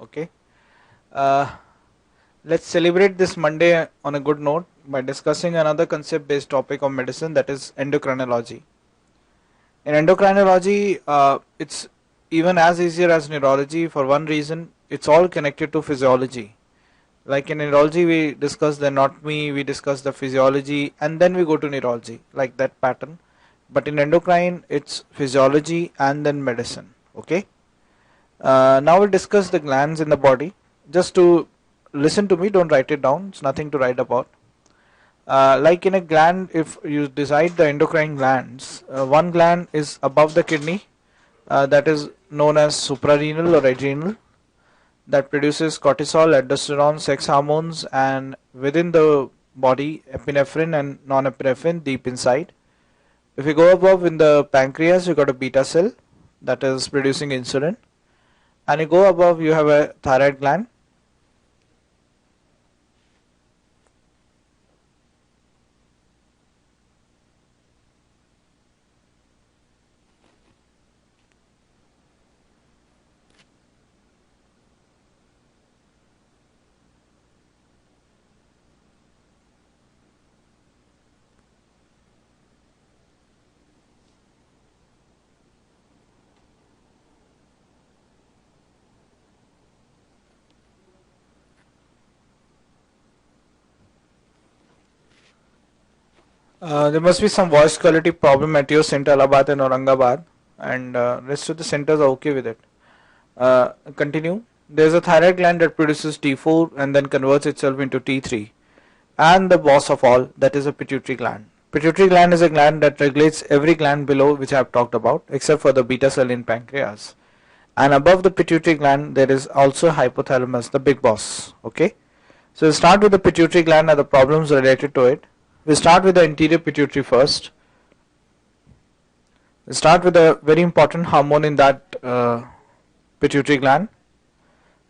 Okay. Uh, let's celebrate this Monday on a good note by discussing another concept-based topic of medicine, that is endocrinology. In endocrinology, it's even as easier as neurology for one reason: it's all connected to physiology. Like in neurology, we discuss the anatomy, we discuss the physiology, and then we go to neurology, like that pattern. But in endocrine, it's physiology and then medicine. Okay. Now we'll discuss the glands in the body. Just to listen to me, don't write it down. It's nothing to write about. Like in a gland, if you decide the endocrine glands, one gland is above the kidney, that is known as suprarenal or adrenal, that produces cortisol, aldosterone, sex hormones, and within the body, epinephrine and norepinephrine deep inside. If you go above in the pancreas, you got a beta cell that is producing insulin, and you go above, you have a thyroid gland. There must be some voice quality problem at your center, Allahabad and Aurangabad, and rest of the centers are okay with it. Continue. There's a thyroid gland that produces T4 and then converts itself into T3, and the boss of all, that is a pituitary gland. Pituitary gland is a gland that regulates every gland below, which I have talked about, except for the beta cell in pancreas. And above the pituitary gland, there is also hypothalamus, the big boss. Okay. So we'll start with the pituitary gland and the problems related to it. We start with the anterior pituitary first. We start with a very important hormone in that pituitary gland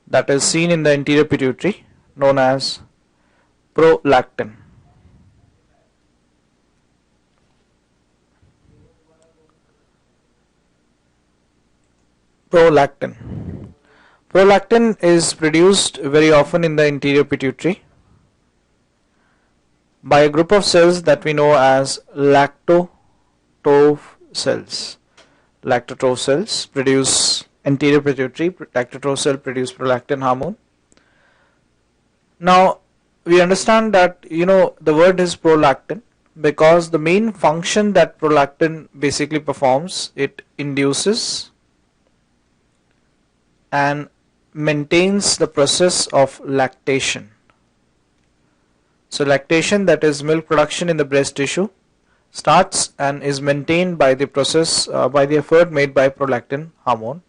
that is seen in the anterior pituitary, known as prolactin. Prolactin. Prolactin is produced very often in the anterior pituitary by a group of cells that we know as lactotroph cells. Lactotroph cells produce anterior pituitary, lactotroph cell produce prolactin hormone. Now we understand that the word is prolactin because the main function that prolactin basically performs, it induces and maintains the process of lactation. So lactation, that is milk production in the breast tissue, starts and is maintained by the process, by the effort made by prolactin hormone.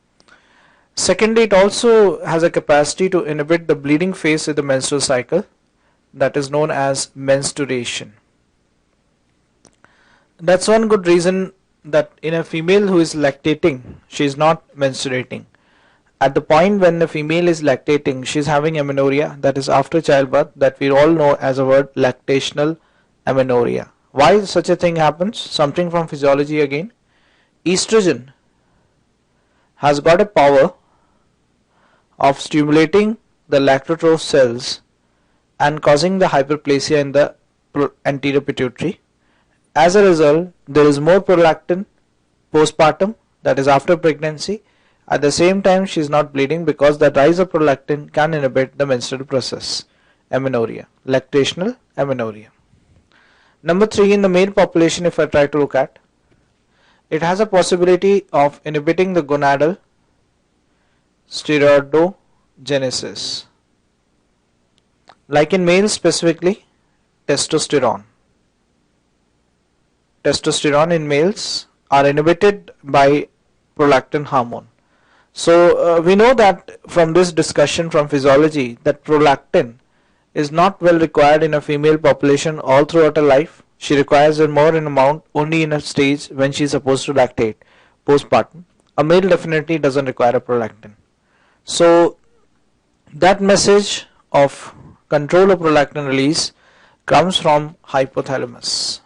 Secondly, it also has a capacity to inhibit the bleeding phase of the menstrual cycle, that is known as menstruation. That's one good reason that in a female who is lactating, she is not menstruating. At the point when the female is lactating, she is having amenorrhea, that is after childbirth, that we all know as a word lactational amenorrhea. Why such a thing happens? Something from physiology again. Estrogen has got a power of stimulating the lactotroph cells and causing the hyperplasia in the anterior pituitary. As a result, there is more prolactin postpartum, that is after pregnancy. At the same time, she is not bleeding because the rise of prolactin can inhibit the menstrual process. Amenorrhea, lactational amenorrhea. Number 3, in the male population, if I try to look at, it has a possibility of inhibiting the gonadal steroidogenesis. Like in males specifically, testosterone. Testosterone in males are inhibited by prolactin hormone. So we know that from this discussion from physiology that prolactin is not well required in a female population all throughout her life. She requires it more in amount only in a stage when she is supposed to lactate, postpartum. A male definitely doesn't require a prolactin. So that message of control of prolactin release comes from hypothalamus.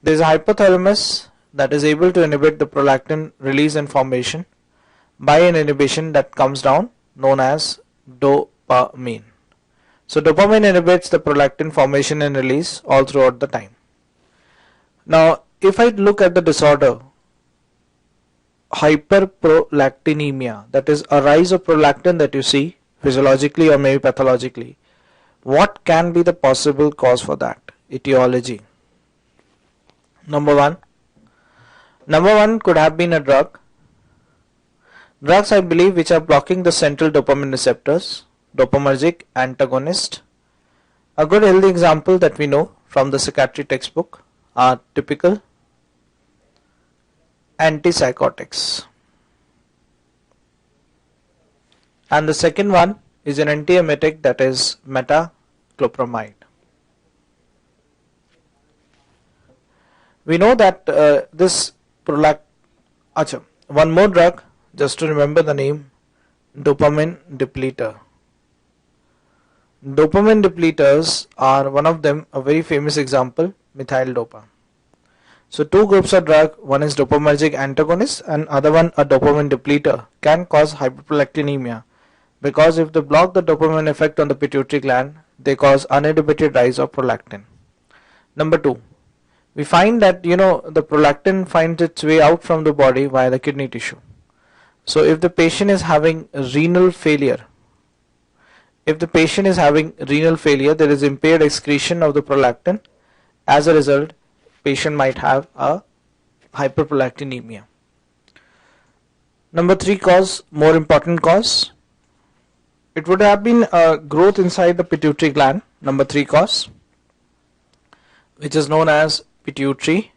There is a hypothalamus that is able to inhibit the prolactin release and formation by an inhibition that comes down, known as dopamine. So dopamine inhibits the prolactin formation and release all throughout the time. Now if I look at the disorder hyperprolactinemia, that is a rise of prolactin that you see physiologically or maybe pathologically, what can be the possible cause for that? Etiology. Number one could have been a drug. Drugs, I believe, which are blocking the central dopamine receptors, dopaminergic antagonist. A good healthy example that we know from the psychiatry textbook are typical antipsychotics. And the second one is an antiemetic, that is metoclopramide. We know that one more drug, just to remember the name, dopamine depleter. Dopamine depleters are one of them, a very famous example, methyl dopa. So two groups of drug, one is dopaminergic antagonist and other one a dopamine depleter, can cause hyperprolactinemia, because if they block the dopamine effect on the pituitary gland, they cause uninhibited rise of prolactin. Number two, we find that the prolactin finds its way out from the body via the kidney tissue. So if the patient is having renal failure, there is impaired excretion of the prolactin. As a result, patient might have a hyperprolactinemia. Number three cause, more important cause, it would have been a growth inside the pituitary gland. Number three cause, which is known as pituitary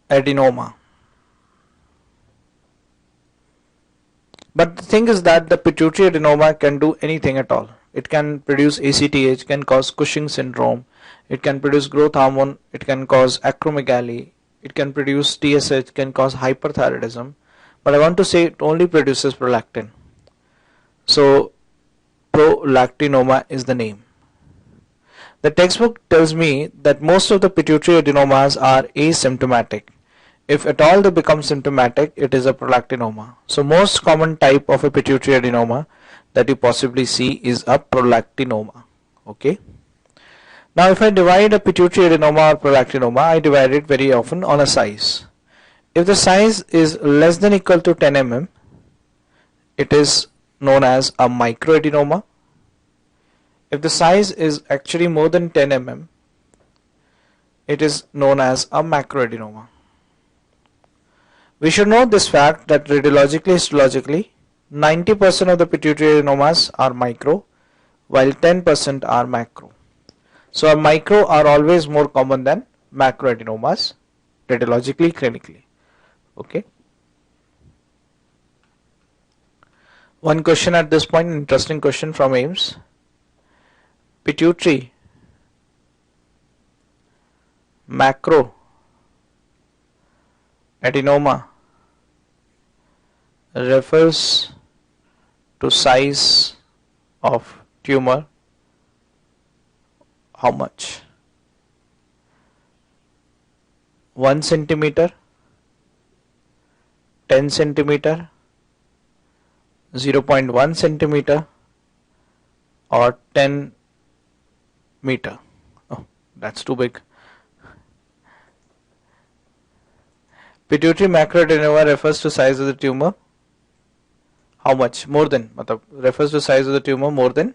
adenoma. But the thing is that the pituitary adenoma can do anything at all. It can produce ACTH, can cause Cushing syndrome, it can produce growth hormone, it can cause acromegaly, it can produce TSH, can cause hyperthyroidism. But I want to say it only produces prolactin. So prolactinoma is the name. The textbook tells me that most of the pituitary adenomas are asymptomatic. If at all they become symptomatic, it is a prolactinoma. So most common type of a pituitary adenoma that you possibly see is a prolactinoma. Okay. Now if I divide a pituitary adenoma or prolactinoma, I divide it very often on a size. If the size is less than equal to 10 mm, it is known as a microadenoma. If the size is actually more than 10 mm, it is known as a macroadenoma. We should note this fact that radiologically, histologically, 90% of the pituitary adenomas are micro, while 10% are macro. So a micro are always more common than macroadenomas, radiologically, clinically. Okay. One question at this point, interesting question from AIMS. Pituitary macro adenoma refers to size of tumor how much? 1 centimeter, 10 centimeter, 0.1 centimeter, or 10 meter. Oh, that's too big. Pituitary macroadenoma refers to size of the tumor how much? More than, refers to size of the tumor more than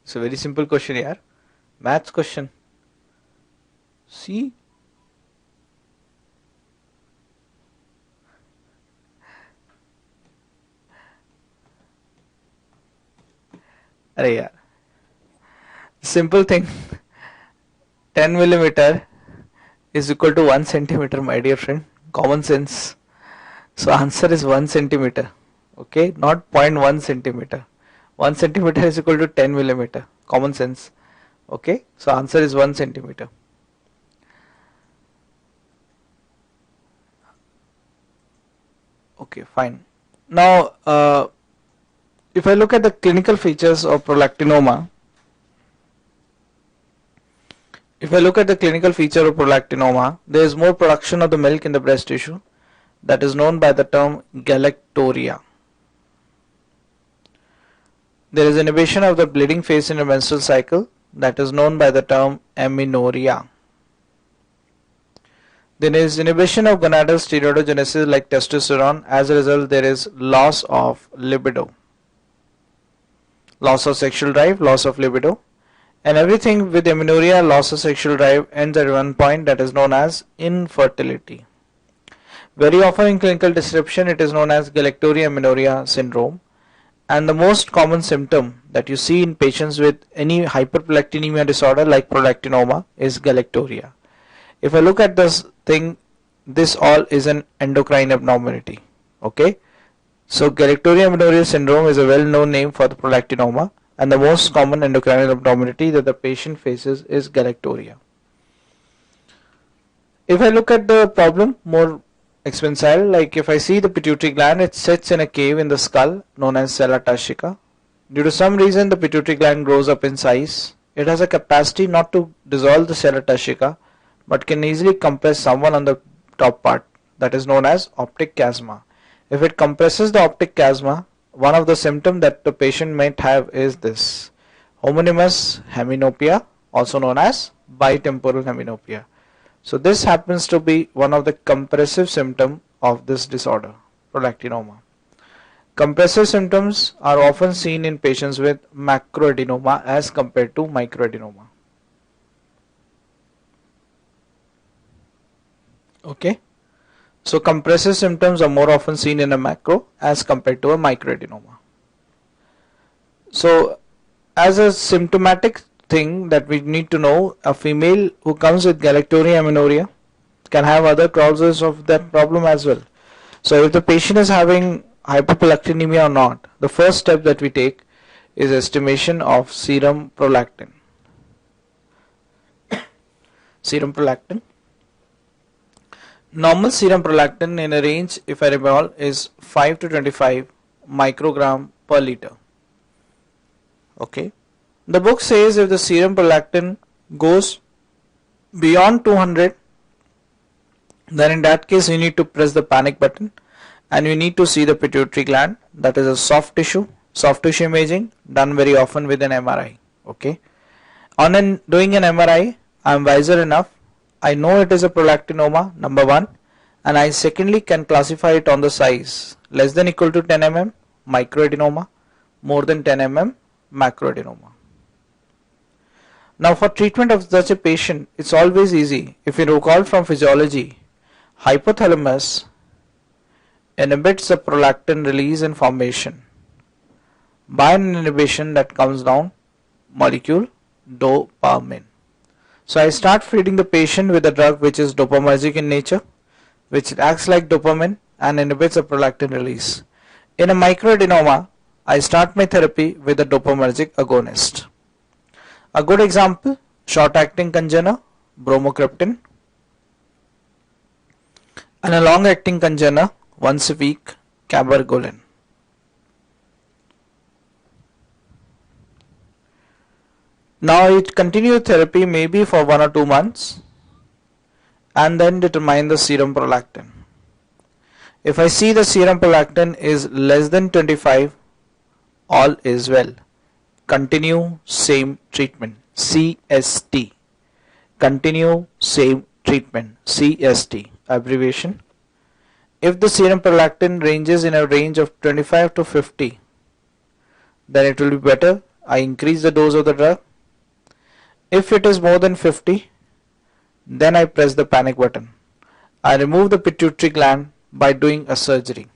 it's a very simple question here. Maths question. See? Simple thing. 10 millimeter is equal to 1 centimeter, my dear friend. Common sense. So answer is 1 centimeter. Okay, not 0.1 centimeter. 1 centimeter is equal to 10 millimeter. Common sense. Okay, so answer is 1 centimeter. Okay, fine. Now If I look at the clinical features of prolactinoma, there is more production of the milk in the breast tissue, that is known by the term galactorrhea. There is inhibition of the bleeding phase in the menstrual cycle, that is known by the term amenorrhea. There is inhibition of gonadal steroidogenesis like testosterone. As a result, there is loss of libido, loss of sexual drive, loss of libido, and everything with amenorrhea, loss of sexual drive, ends at one point, that is known as infertility. Very often in clinical description, it is known as galactorrhea amenorrhea syndrome, and the most common symptom that you see in patients with any hyperprolactinemia disorder like prolactinoma is galactorrhea. If I look at this thing, this all is an endocrine abnormality. Okay, so galactorrhea amenorrhea syndrome is a well-known name for the prolactinoma, and the most common endocrine abnormality that the patient faces is galactorrhea. If I look at the problem more expansile, like if I see the pituitary gland, it sits in a cave in the skull known as sella turcica. Due to some reason, the pituitary gland grows up in size. It has a capacity not to dissolve the sella turcica, but can easily compress someone on the top part, that is known as optic chiasma. If it compresses the optic chiasma, one of the symptoms that the patient might have is this homonymous heminopia, also known as bitemporal heminopia. So this happens to be one of the compressive symptoms of this disorder, prolactinoma. Compressive symptoms are often seen in patients with macroadenoma as compared to microadenoma. Okay, so compressive symptoms are more often seen in a macro as compared to a microadenoma. So as a symptomatic thing that we need to know, a female who comes with galactorrhea amenorrhea can have other causes of that problem as well. So if the patient is having hyperprolactinemia or not, the first step that we take is estimation of serum prolactin. Serum prolactin. Normal serum prolactin in a range, if I recall, is 5 to 25 microgram per liter. Okay. The book says if the serum prolactin goes beyond 200, then in that case you need to press the panic button and you need to see the pituitary gland, that is a soft tissue imaging done very often with an MRI. Okay. On doing an MRI, I am wiser enough. I know it is a prolactinoma, number one, and I secondly can classify it on the size. Less than equal to 10 mm, microadenoma, more than 10 mm, macroadenoma. Now for treatment of such a patient, it's always easy. If you recall from physiology, hypothalamus inhibits the prolactin release and formation by an inhibition that comes down molecule dopamine. So I start feeding the patient with a drug which is dopaminergic in nature, which acts like dopamine and inhibits the prolactin release. In a microadenoma, I start my therapy with a dopaminergic agonist. A good example, short-acting congener, bromocriptine, and a long-acting congener, once a week, cabergoline. Now it continue therapy maybe for 1 or 2 months and then determine the serum prolactin. If I see the serum prolactin is less than 25, all is well. Continue same treatment, CST. Continue same treatment, CST, abbreviation. If the serum prolactin ranges in a range of 25 to 50, then it will be better. I increase the dose of the drug. If it is more than 50, then I press the panic button. I remove the pituitary gland by doing a surgery.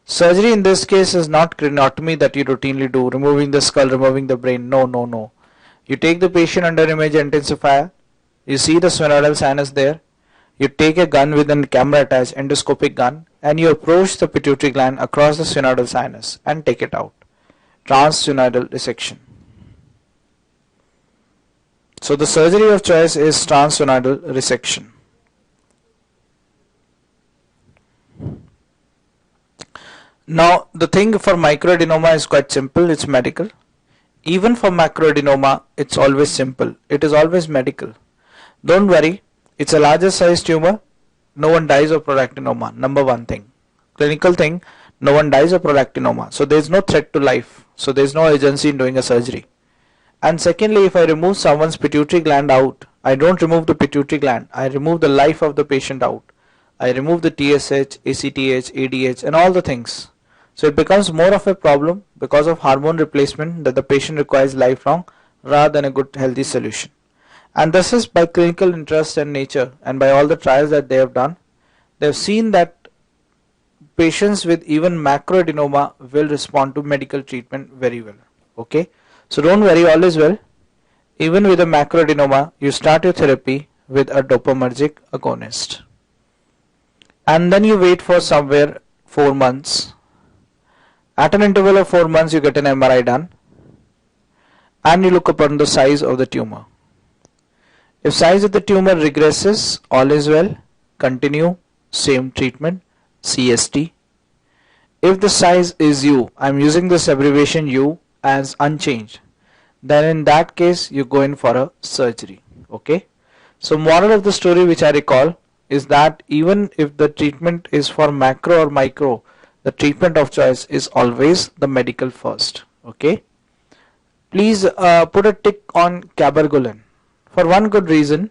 Surgery in this case is not craniotomy that you routinely do, removing the skull, removing the brain. No. You take the patient under image intensifier. You see the sphenoidal sinus there. You take a gun with a camera attached, endoscopic gun, and you approach the pituitary gland across the sphenoidal sinus and take it out. Transsphenoidal resection. So the surgery of choice is transsphenoidal resection. Now the thing for microadenoma is quite simple, it's medical. Even for macroadenoma, it's always simple, it is always medical. Don't worry, it's a larger size tumor, no one dies of prolactinoma, number one thing. Clinical thing, no one dies of prolactinoma, so there is no threat to life, so there is no urgency in doing a surgery. And secondly, if I remove someone's pituitary gland out, I don't remove the pituitary gland, I remove the life of the patient out. I remove the TSH, ACTH, ADH and all the things. So it becomes more of a problem because of hormone replacement that the patient requires lifelong rather than a good healthy solution. And this is by clinical interest and nature, and by all the trials that they have done, they have seen that patients with even macroadenoma will respond to medical treatment very well. Okay, so don't worry, all is well. Even with a macroadenoma, you start your therapy with a dopaminergic agonist, and then you wait for somewhere 4 months. At an interval of 4 months, you get an MRI done, and you look upon the size of the tumor. If size of the tumor regresses, all is well, continue same treatment, CST. If the size is U, I am using this abbreviation U as unchanged, then in that case you go in for a surgery. Okay, so moral of the story which I recall is that even if the treatment is for macro or micro, the treatment of choice is always the medical first. Okay, please put a tick on cabergoline. For one good reason,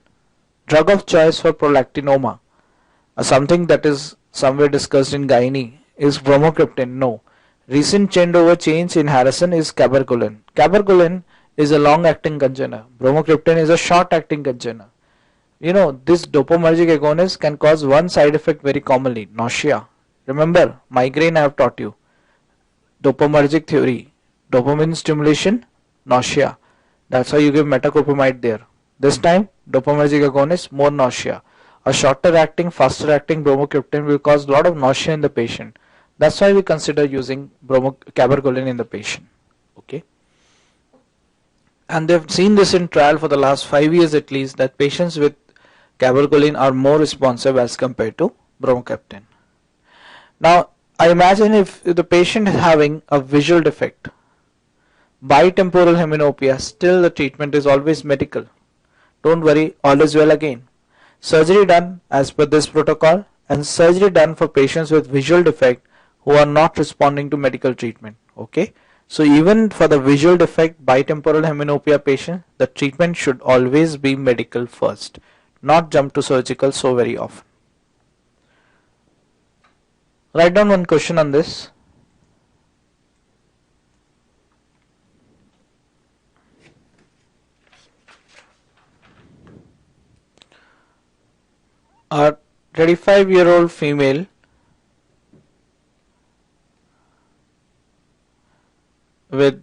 drug of choice for prolactinoma, something that is somewhere discussed in gynae, is bromocriptine. No. Recent change in Harrison is cabergoline. Cabergoline is a long-acting congener. Bromocriptine is a short-acting congener. You know, this dopaminergic agonist can cause one side effect very commonly, nausea. Remember, migraine I have taught you. Dopaminergic theory. Dopamine stimulation, nausea. That's why you give metoclopramide there. This time, dopaminergic agonist, more nausea. A shorter acting, faster acting bromocriptine will cause a lot of nausea in the patient. That's why we consider using cabergoline in the patient. Okay. And they've seen this in trial for the last 5 years at least, that patients with cabergoline are more responsive as compared to bromocriptine. Now, I imagine if the patient is having a visual defect, bitemporal hemianopia, still the treatment is always medical. Don't worry, all is well again. Surgery done as per this protocol, and surgery done for patients with visual defect who are not responding to medical treatment. Okay, so even for the visual defect bitemporal hemianopia patient, the treatment should always be medical first, not jump to surgical so very often. Write down one question on this. A 35-year-old female with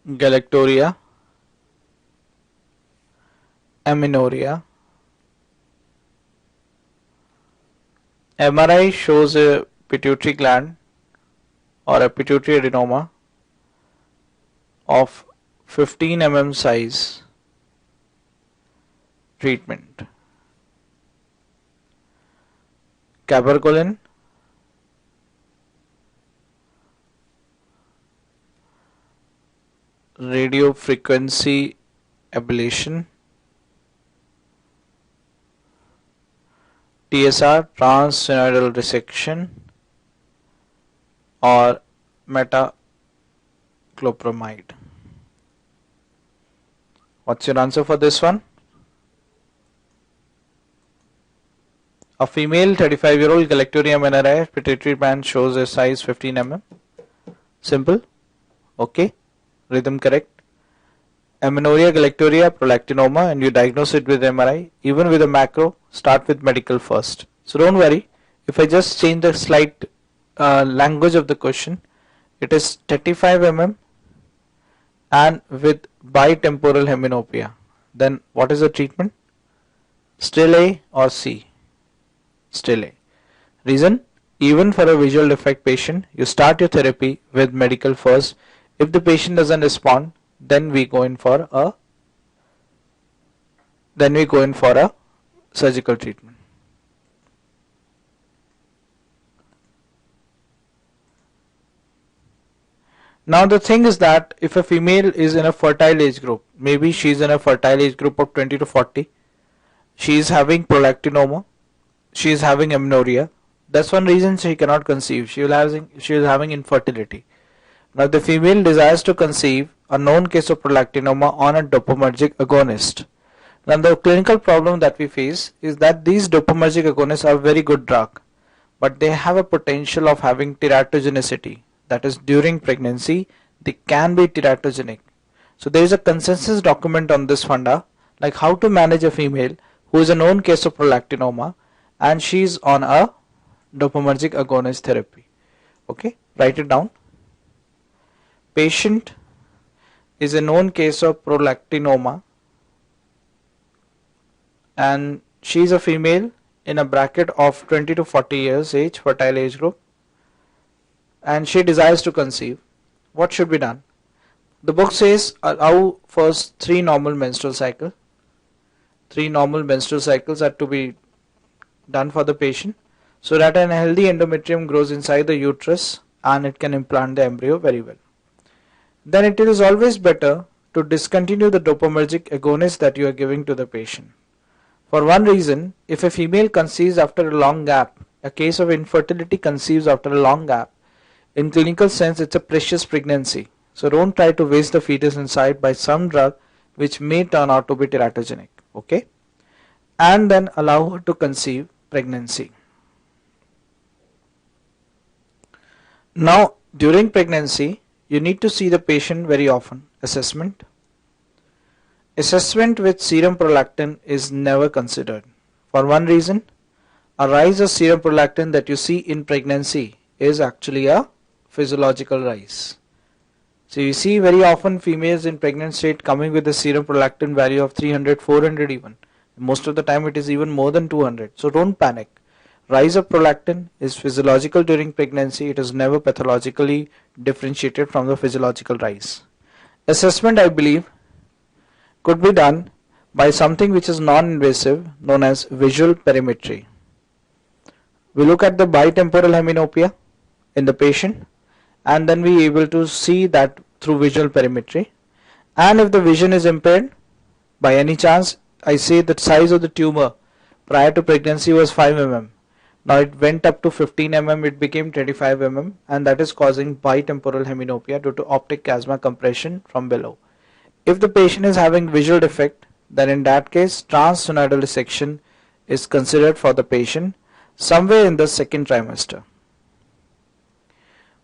galactoria, amenorrhea. MRI shows a pituitary gland or a pituitary adenoma of 15 mm size. Treatment: cabergoline, radiofrequency ablation, TSR, transsphenoidal resection, or metoclopramide. What's your answer for this one? A female 35-year-old galactoria amenorrhea pituitary band shows a size 15 mm. Simple. Okay. Rhythm correct. Amenorrhea, galactoria, prolactinoma, and you diagnose it with MRI. Even with a macro, start with medical first. So don't worry. If I just change the slight language of the question, it is 35 mm and with bitemporal hemianopia. Then what is the treatment? Still A or C? Still A. Reason? Even for a visual defect patient, you start your therapy with medical first. If the patient doesn't respond, then we go in for a surgical treatment. Now the thing is that if a female is in a fertile age group, maybe she's in a fertile age group of 20 to 40, she is having prolactinoma, she is having amenorrhea. That's one reason she cannot conceive. She is having infertility. Now if the female desires to conceive, a known case of prolactinoma on a dopaminergic agonist. Now the clinical problem that we face is that these dopaminergic agonists are very good drug, but they have a potential of having teratogenicity. That is, during pregnancy, they can be teratogenic. So there is a consensus document on this funda, like how to manage a female who is a known case of prolactinoma and she is on a dopaminergic agonist therapy. Okay, write it down. Patient is a known case of prolactinoma and she is a female in a bracket of 20 to 40 years age, fertile age group, and she desires to conceive. What should be done? The book says allow first 3 normal menstrual cycles. 3 normal menstrual cycles are to be done for the patient so that a healthy endometrium grows inside the uterus and it can implant the embryo very well. Then it is always better to discontinue the dopaminergic agonist that you are giving to the patient. For one reason, if a female conceives after a long gap, a case of infertility conceives after a long gap, in clinical sense it's a precious pregnancy. So don't try to waste the fetus inside by some drug which may turn out to be teratogenic. Okay? And then allow her to conceive pregnancy. Now during pregnancy, you need to see the patient very often. Assessment. Assessment with serum prolactin is never considered. For one reason, a rise of serum prolactin that you see in pregnancy is actually a physiological rise. So you see very often females in pregnant state coming with a serum prolactin value of 300, 400 even. Most of the time it is even more than 200. So don't panic. Rise of prolactin is physiological during pregnancy. It is never pathologically differentiated from the physiological rise. Assessment, I believe, could be done by something which is non-invasive known as visual perimetry. We look at the bitemporal heminopia in the patient and then we are able to see that through visual perimetry. And if the vision is impaired, by any chance, I say the size of the tumor prior to pregnancy was 5 mm. Now it went up to 15 mm, it became 25 mm, and that is causing bitemporal heminopia due to optic chiasma compression from below. If the patient is having visual defect, then in that case transsphenoidal dissection is considered for the patient somewhere in the second trimester.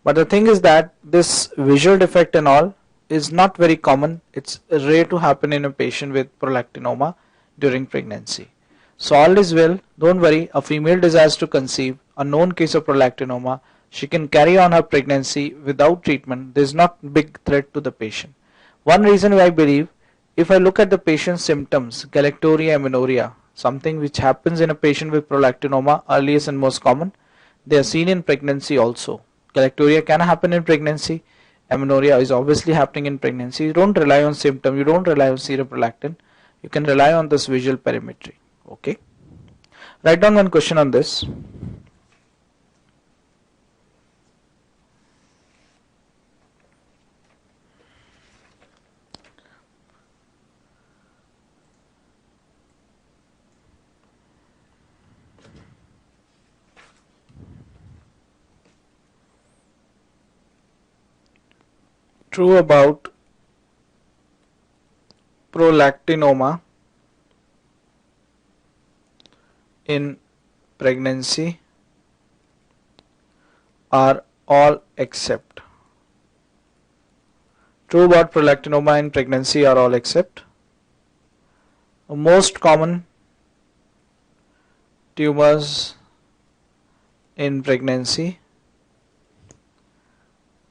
But the thing is that this visual defect and all is not very common. It's rare to happen in a patient with prolactinoma during pregnancy. So all is well, don't worry. A female desires to conceive, a known case of prolactinoma, she can carry on her pregnancy without treatment. There is not big threat to the patient. One reason why I believe, if I look at the patient's symptoms, galactorrhea, amenorrhea, something which happens in a patient with prolactinoma, earliest and most common, they are seen in pregnancy also. Galactorrhea can happen in pregnancy. Amenorrhea is obviously happening in pregnancy. You don't rely on symptom. You don't rely on serum prolactin. You can rely on this visual perimetry. Okay. Write down one question on this. True about prolactinoma in pregnancy are all except. True about prolactinoma in pregnancy are all except. The most common tumors in pregnancy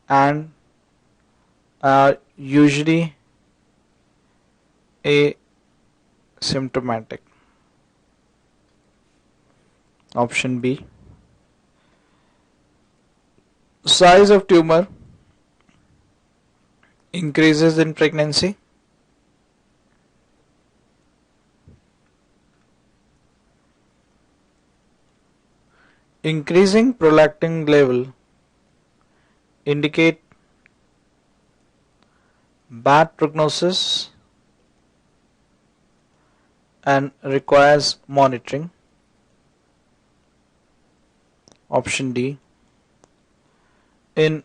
and are usually asymptomatic. Option B. Size of tumor increases in pregnancy. Increasing prolactin level indicate bad prognosis and requires monitoring. Option D. In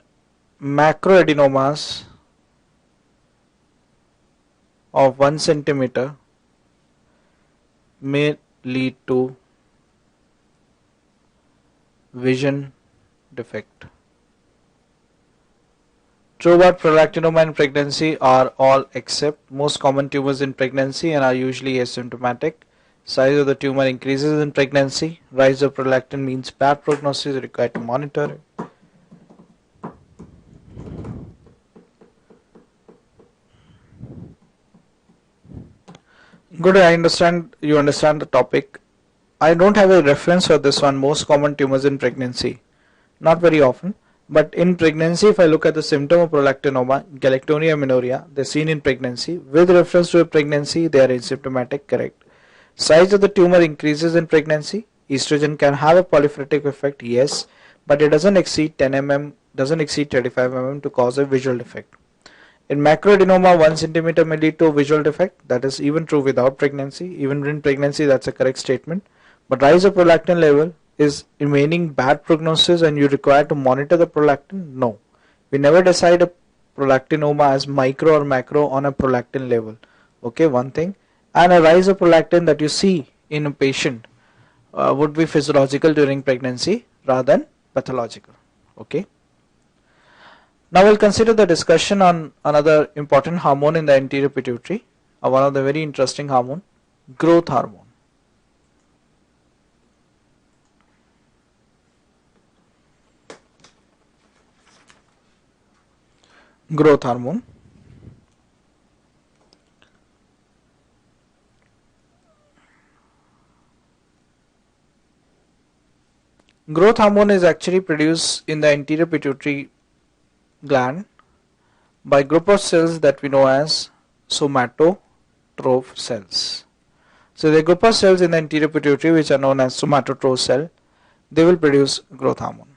macroadenomas of 1 centimeter may lead to vision defect. True about prolactinoma in pregnancy are all except most common tumors in pregnancy and are usually asymptomatic. Size of the tumor increases in pregnancy. Rise of prolactin means bad prognosis, required to monitor it. Good, I understand you understand the topic. I don't have a reference for this one, most common tumors in pregnancy. Not very often. But in pregnancy, if I look at the symptom of prolactinoma, galactonia minoria, they're seen in pregnancy. With reference to a pregnancy, they are asymptomatic, correct. Size of the tumor increases in pregnancy. Estrogen can have a proliferative effect, yes, but it doesn't exceed 10 mm, doesn't exceed 35 mm to cause a visual defect. In macroadenoma, 1 centimeter may lead to a visual defect. That is even true without pregnancy. Even in pregnancy, that's a correct statement. But rise of prolactin level is remaining bad prognosis and you require to monitor the prolactin? No. We never decide a prolactinoma as micro or macro on a prolactin level. Okay, one thing. And a rise of prolactin that you see in a patient would be physiological during pregnancy rather than pathological. Okay. Now we'll consider the discussion on another important hormone in the anterior pituitary, one of the very interesting hormone, growth hormone. Growth hormone. Growth hormone is actually produced in the anterior pituitary gland by a group of cells that we know as somatotroph cells. So the group of cells in the anterior pituitary which are known as somatotroph cell, they will produce growth hormone.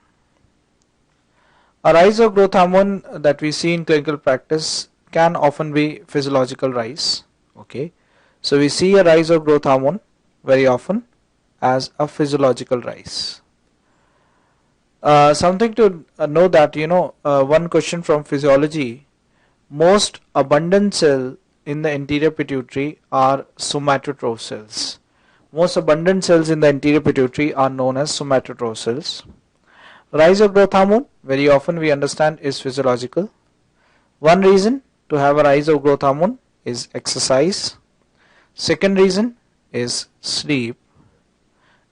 A rise of growth hormone that we see in clinical practice can often be physiological rise. Okay, so we see a rise of growth hormone very often as a physiological rise. Something to know that, one question from physiology, most abundant cell in the anterior pituitary are somatotroph cells. Most abundant cells in the anterior pituitary are known as somatotroph cells. Rise of growth hormone very often we understand is physiological. One reason to have a rise of growth hormone is exercise. Second reason is sleep.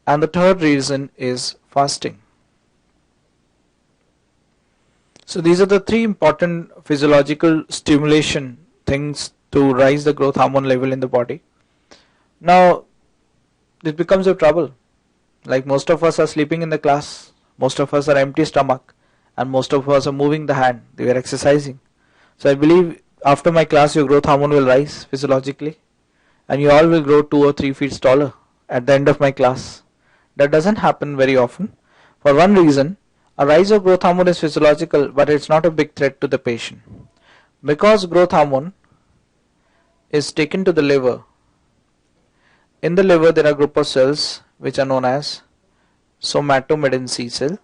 And the third reason is fasting. So these are the three important physiological stimulation things to rise the growth hormone level in the body. Now it becomes a trouble. Like most of us are sleeping in the class. Most of us are empty stomach and most of us are moving the hand. They are exercising. So I believe after my class your growth hormone will rise physiologically and you all will grow 2 or 3 feet taller at the end of my class. That doesn't happen very often. For one reason, a rise of growth hormone is physiological but it's not a big threat to the patient. Because growth hormone is taken to the liver. In the liver there are a group of cells which are known as somatomedin cell.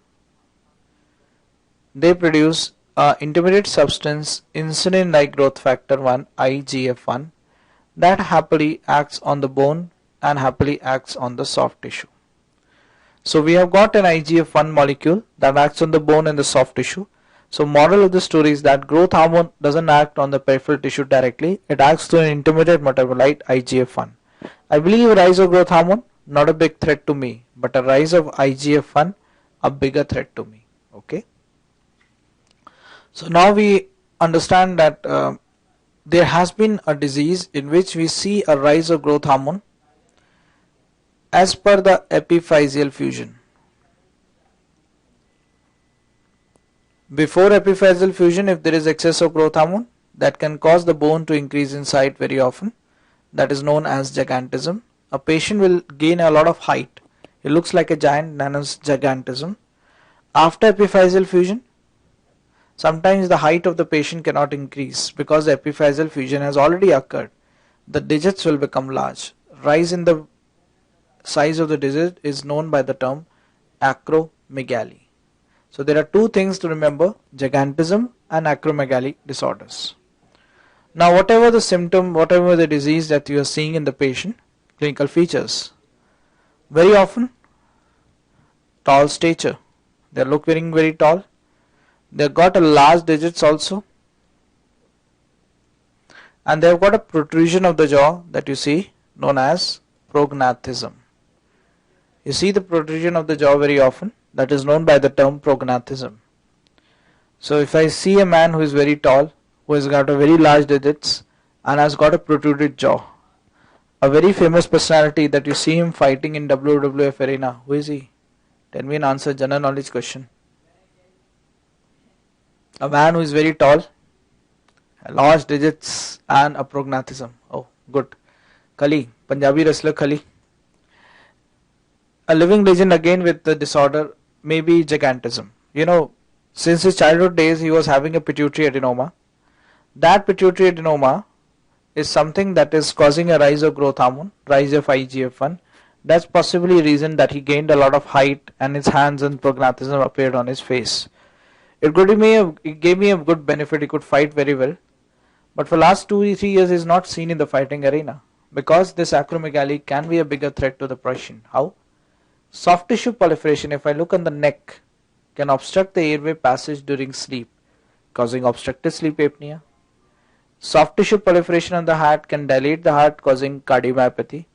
They produce intermediate substance insulin like growth factor 1 IGF-1 that happily acts on the bone and happily acts on the soft tissue. So we have got an IGF-1 molecule that acts on the bone and the soft tissue. So moral of the story is that growth hormone doesn't act on the peripheral tissue directly. It acts through an intermediate metabolite IGF-1. I believe a rise of growth hormone not a big threat to me, but a rise of IGF-1 a bigger threat to me. Okay. So now we understand that there has been a disease in which we see a rise of growth hormone as per the epiphyseal fusion. Before epiphyseal fusion, if there is excess of growth hormone, that can cause the bone to increase in height very often. That is known as gigantism. A patient will gain a lot of height. It looks like a giant, known as gigantism. After epiphyseal fusion, Sometimes the height of the patient cannot increase because the epiphyseal fusion has already occurred. The digits will become large. Rise in the size of the digit is known by the term acromegaly. So there are two things to remember: gigantism and acromegaly disorders. Now whatever the symptom, whatever the disease that you are seeing in the patient, clinical features. Very often tall stature. They look very tall. They've got a large digits also, and they've got a protrusion of the jaw that you see known as prognathism. You see the protrusion of the jaw very often, that is known by the term prognathism. So if I see a man who is very tall, who has got a very large digits and has got a protruded jaw, a very famous personality that you see him fighting in WWF arena, who is he? Tell me an answer, general knowledge question. A man who is very tall, large digits and a prognathism. Oh, good. Kali, Punjabi wrestler Kali. A living legend again with the disorder may be gigantism. Since his childhood days he was having a pituitary adenoma. That pituitary adenoma is something that is causing a rise of growth hormone, rise of IGF-1. That's possibly a reason that he gained a lot of height and his hands and prognathism appeared on his face. It gave me a good benefit. He could fight very well. But for last 2-3 years he is not seen in the fighting arena because this acromegaly can be a bigger threat to the patient. How? Soft tissue proliferation, if I look on the neck, can obstruct the airway passage during sleep, causing obstructive sleep apnea. Soft tissue proliferation on the heart can dilate the heart, causing cardiomyopathy.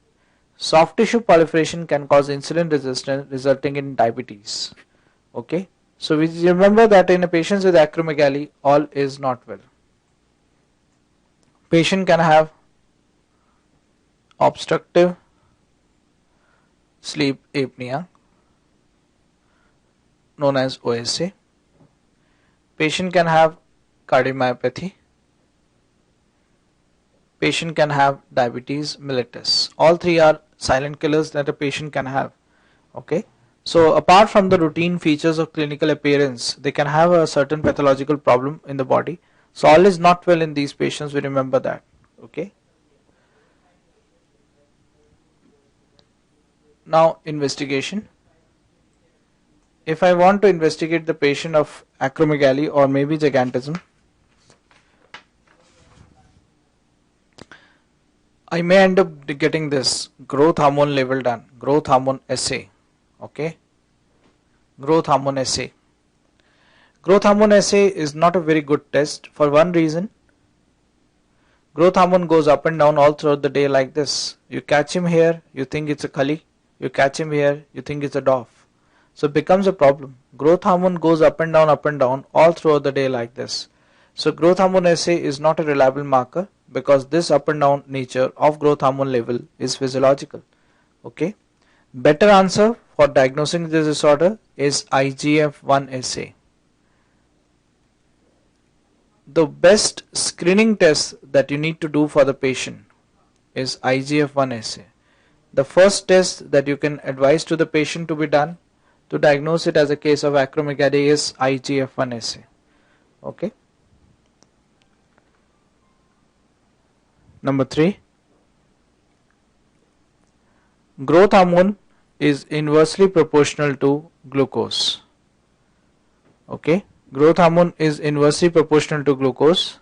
Soft tissue proliferation can cause insulin resistance, resulting in diabetes. Okay, so we remember that in a patient with acromegaly, all is not well. Patient can have obstructive sleep apnea known as OSA. Patient can have cardiomyopathy. Patient can have diabetes mellitus. All three are silent killers that a patient can have. Okay. So apart from the routine features of clinical appearance, they can have a certain pathological problem in the body. So all is not well in these patients. We remember that. Okay. Now investigation. If I want to investigate the patient of acromegaly or maybe gigantism, I may end up getting this growth hormone level done, growth hormone assay. Okay, growth hormone assay. Growth hormone assay is not a very good test for one reason. Growth hormone goes up and down all throughout the day like this. You catch him here, you think it's a Kali. You catch him here, you think it's a Dove. So it becomes a problem. Growth hormone goes up and down all throughout the day like this. So growth hormone assay is not a reliable marker because this up and down nature of growth hormone level is physiological. Okay. Better answer for diagnosing this disorder is IGF-1 assay. The best screening test that you need to do for the patient is IGF-1 assay. The first test that you can advise to the patient to be done to diagnose it as a case of acromegaly is IGF-1 assay. Okay. Number 3, growth hormone is inversely proportional to glucose. Okay, growth hormone is inversely proportional to glucose.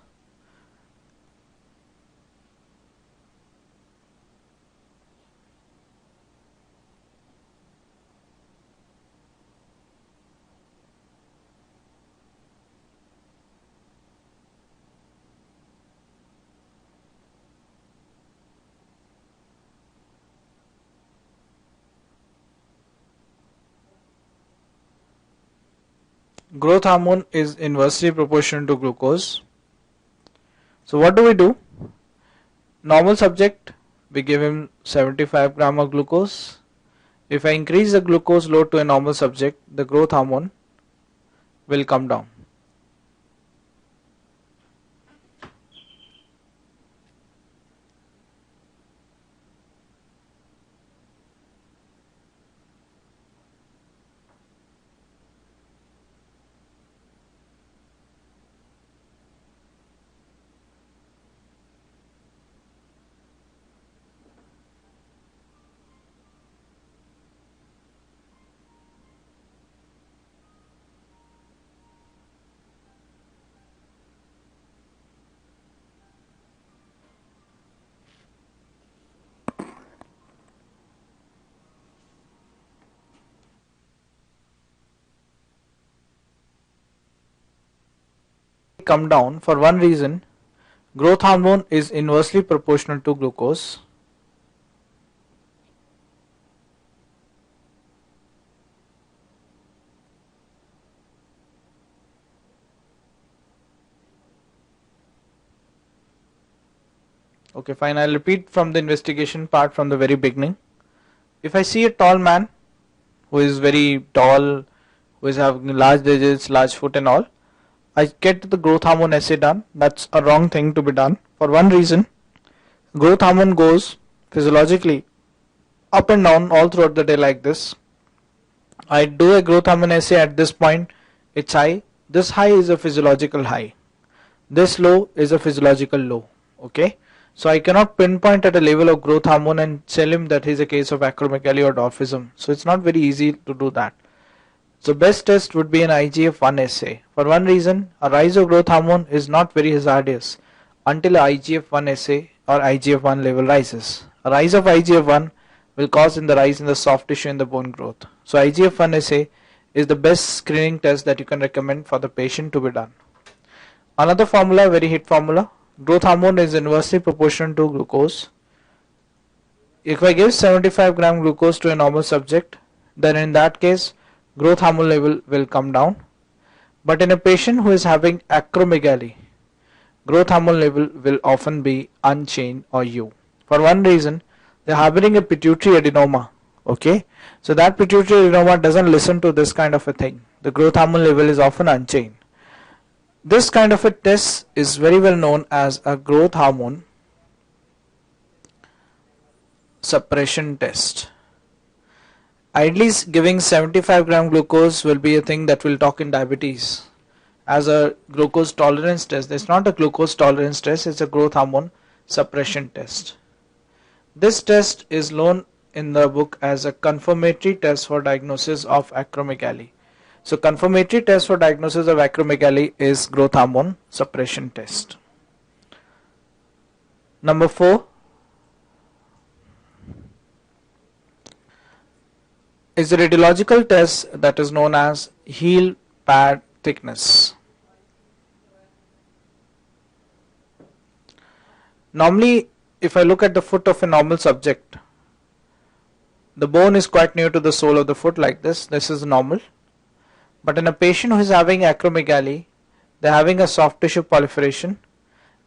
Growth hormone is inversely proportional to glucose. So what do? Normal subject, we give him 75 gram of glucose. If I increase the glucose load to a normal subject, the growth hormone will come down. come down for one reason: growth hormone is inversely proportional to glucose. Okay, fine. I'll repeat from the investigation part from the very beginning. If I see a tall man who is very tall, who is having large digits, large foot and all, I get the growth hormone assay done. That's a wrong thing to be done for one reason: growth hormone goes physiologically up and down all throughout the day like this. I do a growth hormone assay at this point, it's high. This high is a physiological high. This low is a physiological low. Okay. So I cannot pinpoint at a level of growth hormone and tell him that he's a case of acromegaly or dwarfism. So it's not very easy to do that. So best test would be an IGF-1 assay. For one reason, a rise of growth hormone is not very hazardous until IGF-1 assay or IGF-1 level rises. A rise of IGF-1 will cause in the rise in the soft tissue and the bone growth. So IGF-1 assay is the best screening test that you can recommend for the patient to be done. Another formula, very hit formula: growth hormone is inversely proportional to glucose. If I give 75 gram glucose to a normal subject, then in that case growth hormone level will come down. But in a patient who is having acromegaly, growth hormone level will often be unchanged or U. For one reason, they are harboring a pituitary adenoma. Okay, so that pituitary adenoma doesn't listen to this kind of a thing. The growth hormone level is often unchanged. This kind of a test is very well known as a growth hormone suppression test. Ideally, giving 75 gram glucose will be a thing that we'll talk in diabetes as a glucose tolerance test. It's not a glucose tolerance test, it's a growth hormone suppression test. This test is known in the book as a confirmatory test for diagnosis of acromegaly. So confirmatory test for diagnosis of acromegaly is growth hormone suppression test. Number 4 is a radiological test that is known as heel pad thickness. Normally, if I look at the foot of a normal subject, the bone is quite near to the sole of the foot like this. This is normal. But in a patient who is having acromegaly, they are having a soft tissue proliferation,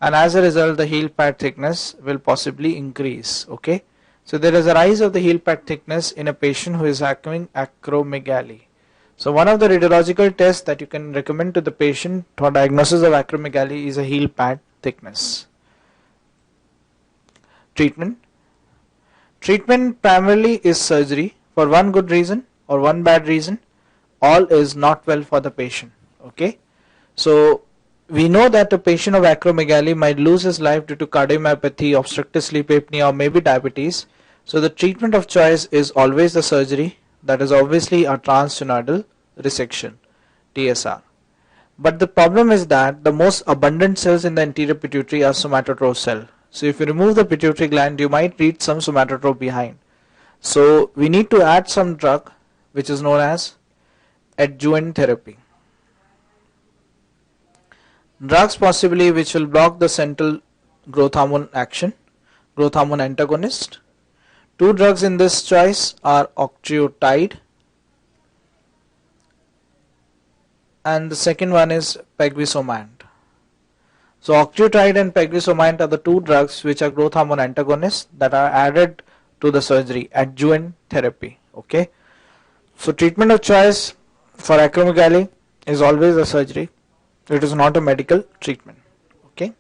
and as a result the heel pad thickness will possibly increase. Okay, so there is a rise of the heel pad thickness in a patient who is having acromegaly. So one of the radiological tests that you can recommend to the patient for diagnosis of acromegaly is a heel pad thickness. Treatment primarily is surgery for one good reason or one bad reason. All is not well for the patient. Okay, so we know that a patient of acromegaly might lose his life due to cardiomyopathy, obstructive sleep apnea, or maybe diabetes. So the treatment of choice is always the surgery, that is obviously a transsphenoidal resection, TSR. But the problem is that the most abundant cells in the anterior pituitary are somatotroph cell. So if you remove the pituitary gland, you might leave some somatotroph behind. So we need to add some drug which is known as adjuvant therapy. Drugs possibly which will block the central growth hormone action, growth hormone antagonist. Two drugs in this choice are octreotide and the second one is pegosamide. So octreotide and pegosamide are the two drugs which are growth hormone antagonists that are added to the surgery, adjuvant therapy. Okay, so treatment of choice for acromegaly is always a surgery. It is not a medical treatment. Okay,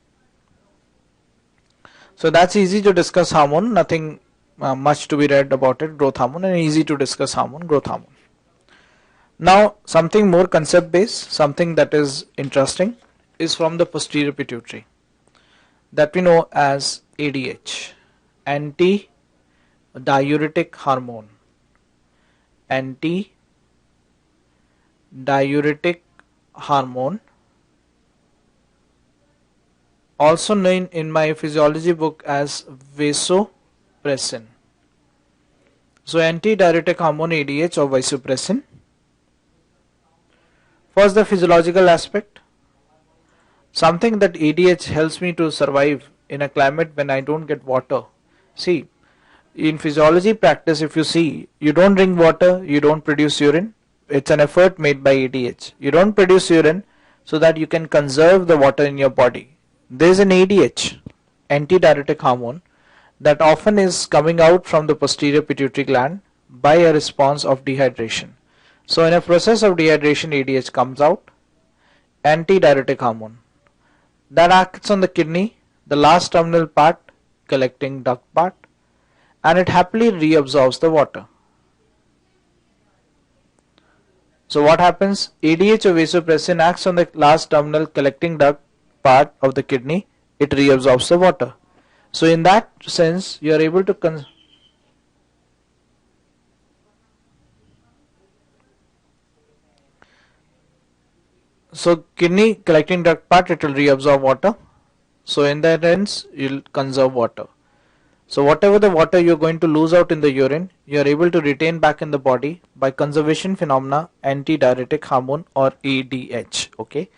so that's easy to discuss hormone, nothing much to be read about it, growth hormone, and easy to discuss hormone, growth hormone. Now something more concept based, something that is interesting is from the posterior pituitary that we know as ADH, anti-diuretic hormone. Anti-diuretic hormone, also known in my physiology book as vasopressin. So anti-diuretic hormone ADH or vasopressin. First, the physiological aspect. something that ADH helps me to survive in a climate when I don't get water. See, in physiology practice, if you see, you don't drink water, you don't produce urine. It's an effort made by ADH. You don't produce urine so that you can conserve the water in your body. There is an ADH, antidiuretic hormone, that often is coming out from the posterior pituitary gland by a response of dehydration. So in a process of dehydration, ADH comes out, antidiuretic hormone, that acts on the kidney, the last terminal part, collecting duct part, and it happily reabsorbs the water. So what happens? ADH or vasopressin acts on the last terminal collecting duct part of the kidney, it reabsorbs the water. So in that sense, you are able to so kidney collecting duct part, it will reabsorb water. So in that sense, you'll conserve water. So whatever the water you're going to lose out in the urine, you are able to retain back in the body by conservation phenomena, antidiuretic hormone or ADH. Okay.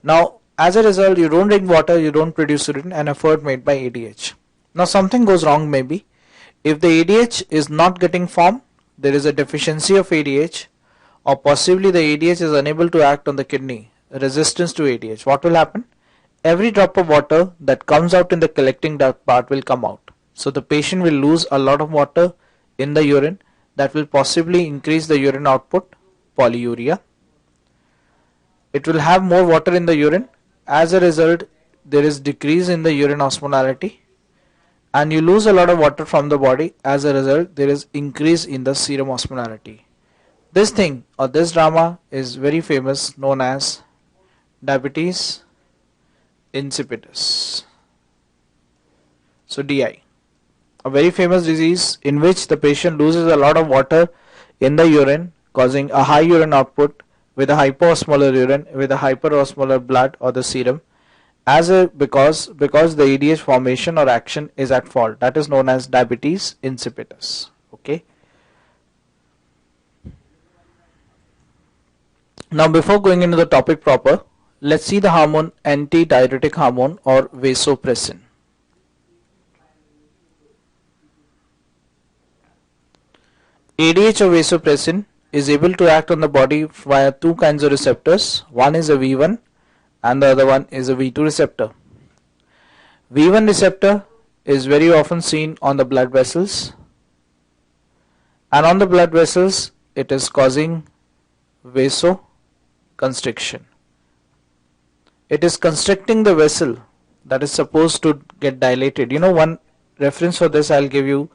Now, as a result, you don't drink water, you don't produce urine, an effort made by ADH. Now, something goes wrong maybe. If the ADH is not getting formed, there is a deficiency of ADH, or possibly the ADH is unable to act on the kidney, resistance to ADH. What will happen? Every drop of water that comes out in the collecting duct part will come out. So the patient will lose a lot of water in the urine, that will possibly increase the urine output, polyuria. It will have more water in the urine. As a result, there is decrease in the urine osmolality, and you lose a lot of water from the body. As a result, there is increase in the serum osmolality. This thing or this drama is very famous, known as diabetes insipidus. So DI, a very famous disease in which the patient loses a lot of water in the urine, causing a high urine output with a hypoosmolar urine, with a hyperosmolar blood or the serum, because the ADH formation or action is at fault. That is known as diabetes insipidus. Okay. Now, before going into the topic proper, let's see the hormone, antidiuretic hormone or vasopressin. ADH or vasopressin is able to act on the body via two kinds of receptors. One is a V1 and the other one is a V2 receptor. V1 receptor is very often seen on the blood vessels, and on the blood vessels it is causing vasoconstriction. It is constricting the vessel that is supposed to get dilated. You know, one reference for this I'll give you: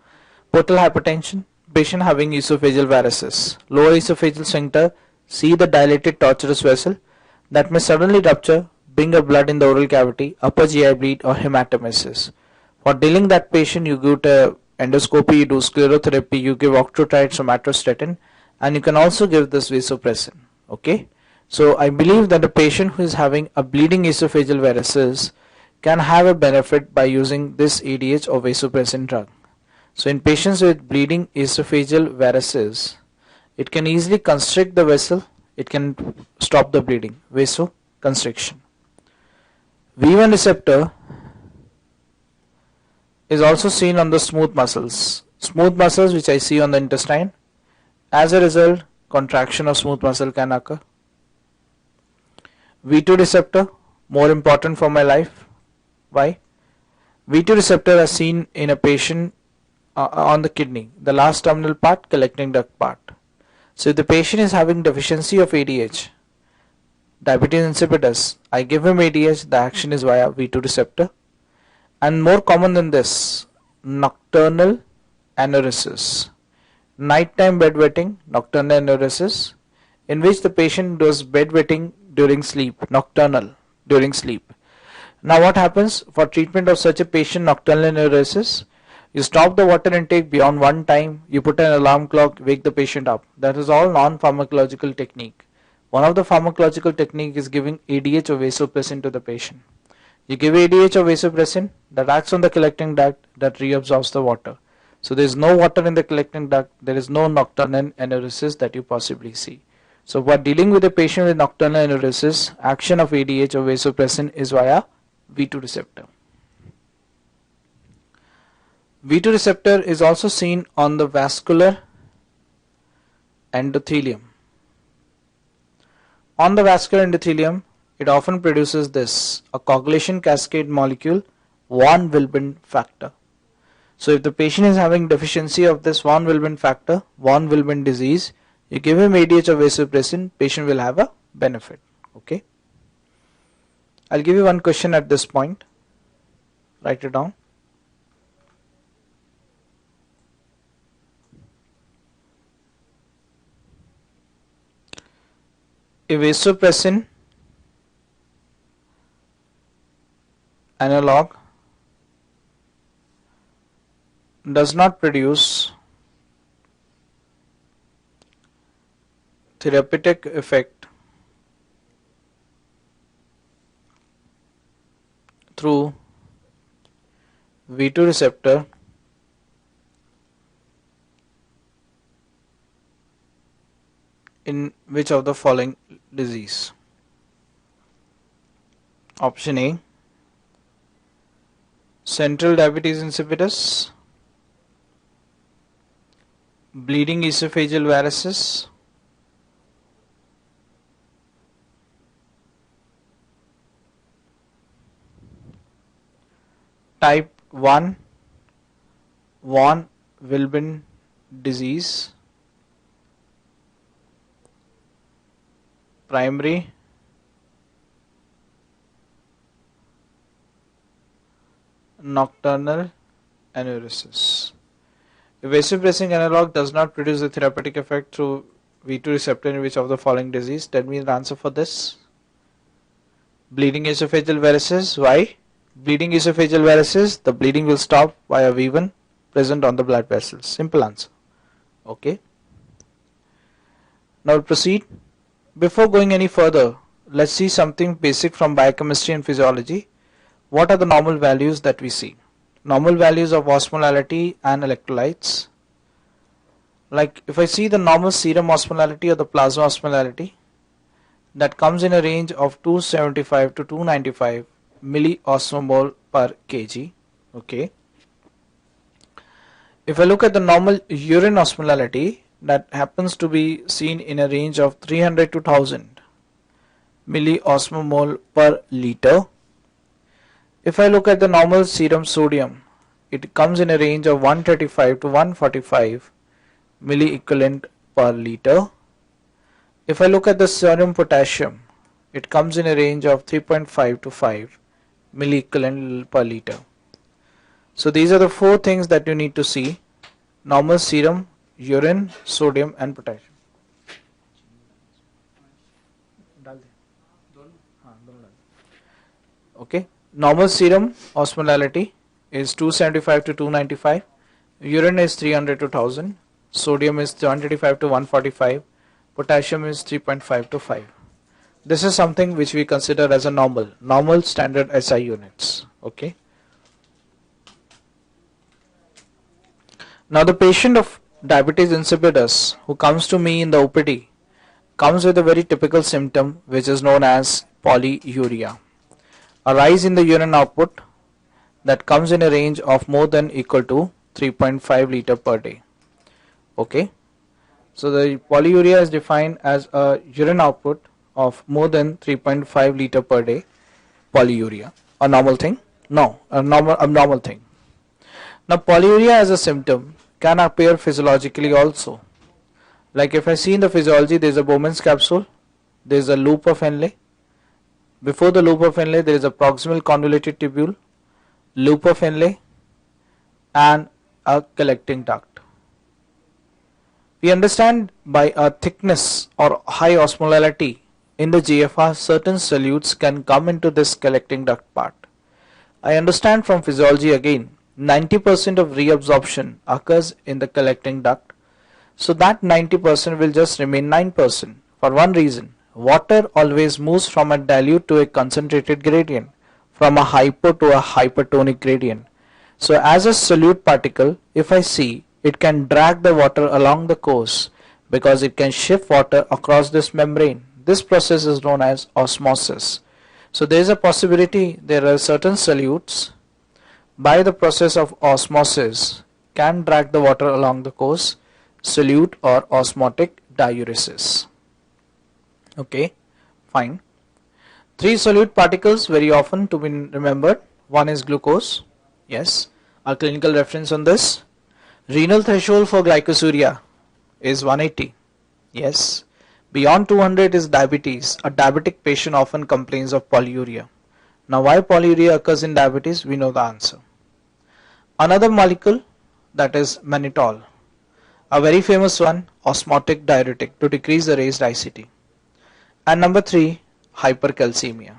portal hypertension, patient having esophageal varices, lower esophageal sphincter, see the dilated tortuous vessel that may suddenly rupture, bring up blood in the oral cavity, upper GI bleed or hematemesis. For dealing that patient, you give endoscopy, you do sclerotherapy, you give octreotide, somatostatin, and you can also give this vasopressin. Okay, so I believe that a patient who is having a bleeding esophageal varices can have a benefit by using this ADH or vasopressin drug. So in patients with bleeding esophageal varices, it can easily constrict the vessel, it can stop the bleeding, vasoconstriction. V1 receptor is also seen on the smooth muscles which I see on the intestine. As a result, contraction of smooth muscle can occur. V2 receptor, more important for my life. Why? V2 receptor is seen in a patient on the kidney, the last terminal part, collecting duct part. So if the patient is having deficiency of ADH, diabetes insipidus, I give him ADH, the action is via V2 receptor. And more common than this, nocturnal enuresis, nighttime bedwetting, nocturnal enuresis, in which the patient does bedwetting during sleep, nocturnal, during sleep. Now what happens for treatment of such a patient, nocturnal enuresis? You stop the water intake beyond one time, you put an alarm clock, wake the patient up. That is all non-pharmacological technique. One of the pharmacological technique is giving ADH or vasopressin to the patient. You give ADH or vasopressin, that acts on the collecting duct, that reabsorbs the water. So there is no water in the collecting duct, there is no nocturnal enuresis that you possibly see. So while dealing with a patient with nocturnal enuresis, action of ADH or vasopressin is via V2 receptor. V2 receptor is also seen on the vascular endothelium. On the vascular endothelium, it often produces this, a coagulation cascade molecule, von Willebrand factor. So if the patient is having deficiency of this von Willebrand factor, von Willebrand disease, you give him ADH or vasopressin, patient will have a benefit. Okay. I'll give you one question at this point. Write it down. A vasopressin analog does not produce therapeutic effect through V2 receptor in which of the following disease? Option A, central diabetes insipidus, bleeding esophageal varices, type 1 von Willebrand disease, primary nocturnal enuresis. If vasopressin analog does not produce a therapeutic effect through V2 receptor in which of the following disease? Tell me the answer for this. Bleeding esophageal varices. Why? Bleeding esophageal varices, the bleeding will stop via V1 present on the blood vessels. Simple answer. Okay. Now we'll proceed. Before going any further, let's see something basic from biochemistry and physiology. What are the normal values that we see? Normal values of osmolality and electrolytes. Like if I see the normal serum osmolality or the plasma osmolality, that comes in a range of 275 to 295 milliosmol per kg. Okay. If I look at the normal urine osmolality, that happens to be seen in a range of 300 to 1000 milliosmol per liter. If I look at the normal serum sodium, it comes in a range of 135 to 145 milliequivalent per liter. If I look at the serum potassium, it comes in a range of 3.5 to 5 milliequivalent per liter. So these are the four things that you need to see: normal serum, urine, sodium and potassium. Okay, normal serum osmolality is 275 to 295, urine is 300 to 1000, sodium is 135 to 145, potassium is 3.5 to 5. This is something which we consider as a normal standard SI units. Okay. Now the patient of diabetes insipidus who comes to me in the OPD comes with a very typical symptom which is known as polyuria. A rise in the urine output that comes in a range of more than equal to 3.5 liter per day. Okay. So the polyuria is defined as a urine output of more than 3.5 liter per day. Polyuria. A normal thing? No, abnormal thing. Now polyuria as a symptom can appear physiologically also. Like if I see in the physiology, there is a Bowman's capsule, there is a loop of Henle. Before the loop of Henle, there is a proximal convoluted tubule, loop of Henle and a collecting duct. We understand by a thickness or high osmolality in the GFR, certain solutes can come into this collecting duct part. I understand from physiology again, 90% of reabsorption occurs in the collecting duct. So that 90% will just remain 9% for one reason. Water always moves from a dilute to a concentrated gradient, from a hypo to a hypertonic gradient. So as a solute particle, if I see, it can drag the water along the course, because it can shift water across this membrane. This process is known as osmosis. So there is a possibility there are certain solutes by the process of osmosis can drag the water along the course, solute or osmotic diuresis. Okay, fine. Three solute particles very often to be remembered. One is glucose. Yes, our clinical reference on this. Renal threshold for glycosuria is 180. Yes. Beyond 200 is diabetes. A diabetic patient often complains of polyuria. Now why polyuria occurs in diabetes? We know the answer. Another molecule, that is mannitol. A very famous one, osmotic diuretic to decrease the raised ICT. And number 3, hypercalcemia.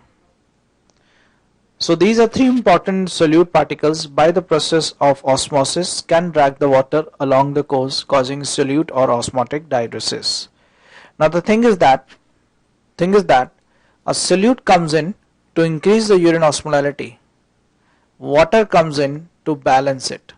So these are three important solute particles by the process of osmosis can drag the water along the course, causing solute or osmotic diuresis. Now the thing is that a solute comes in to increase the urine osmolality. Water comes in to balance it.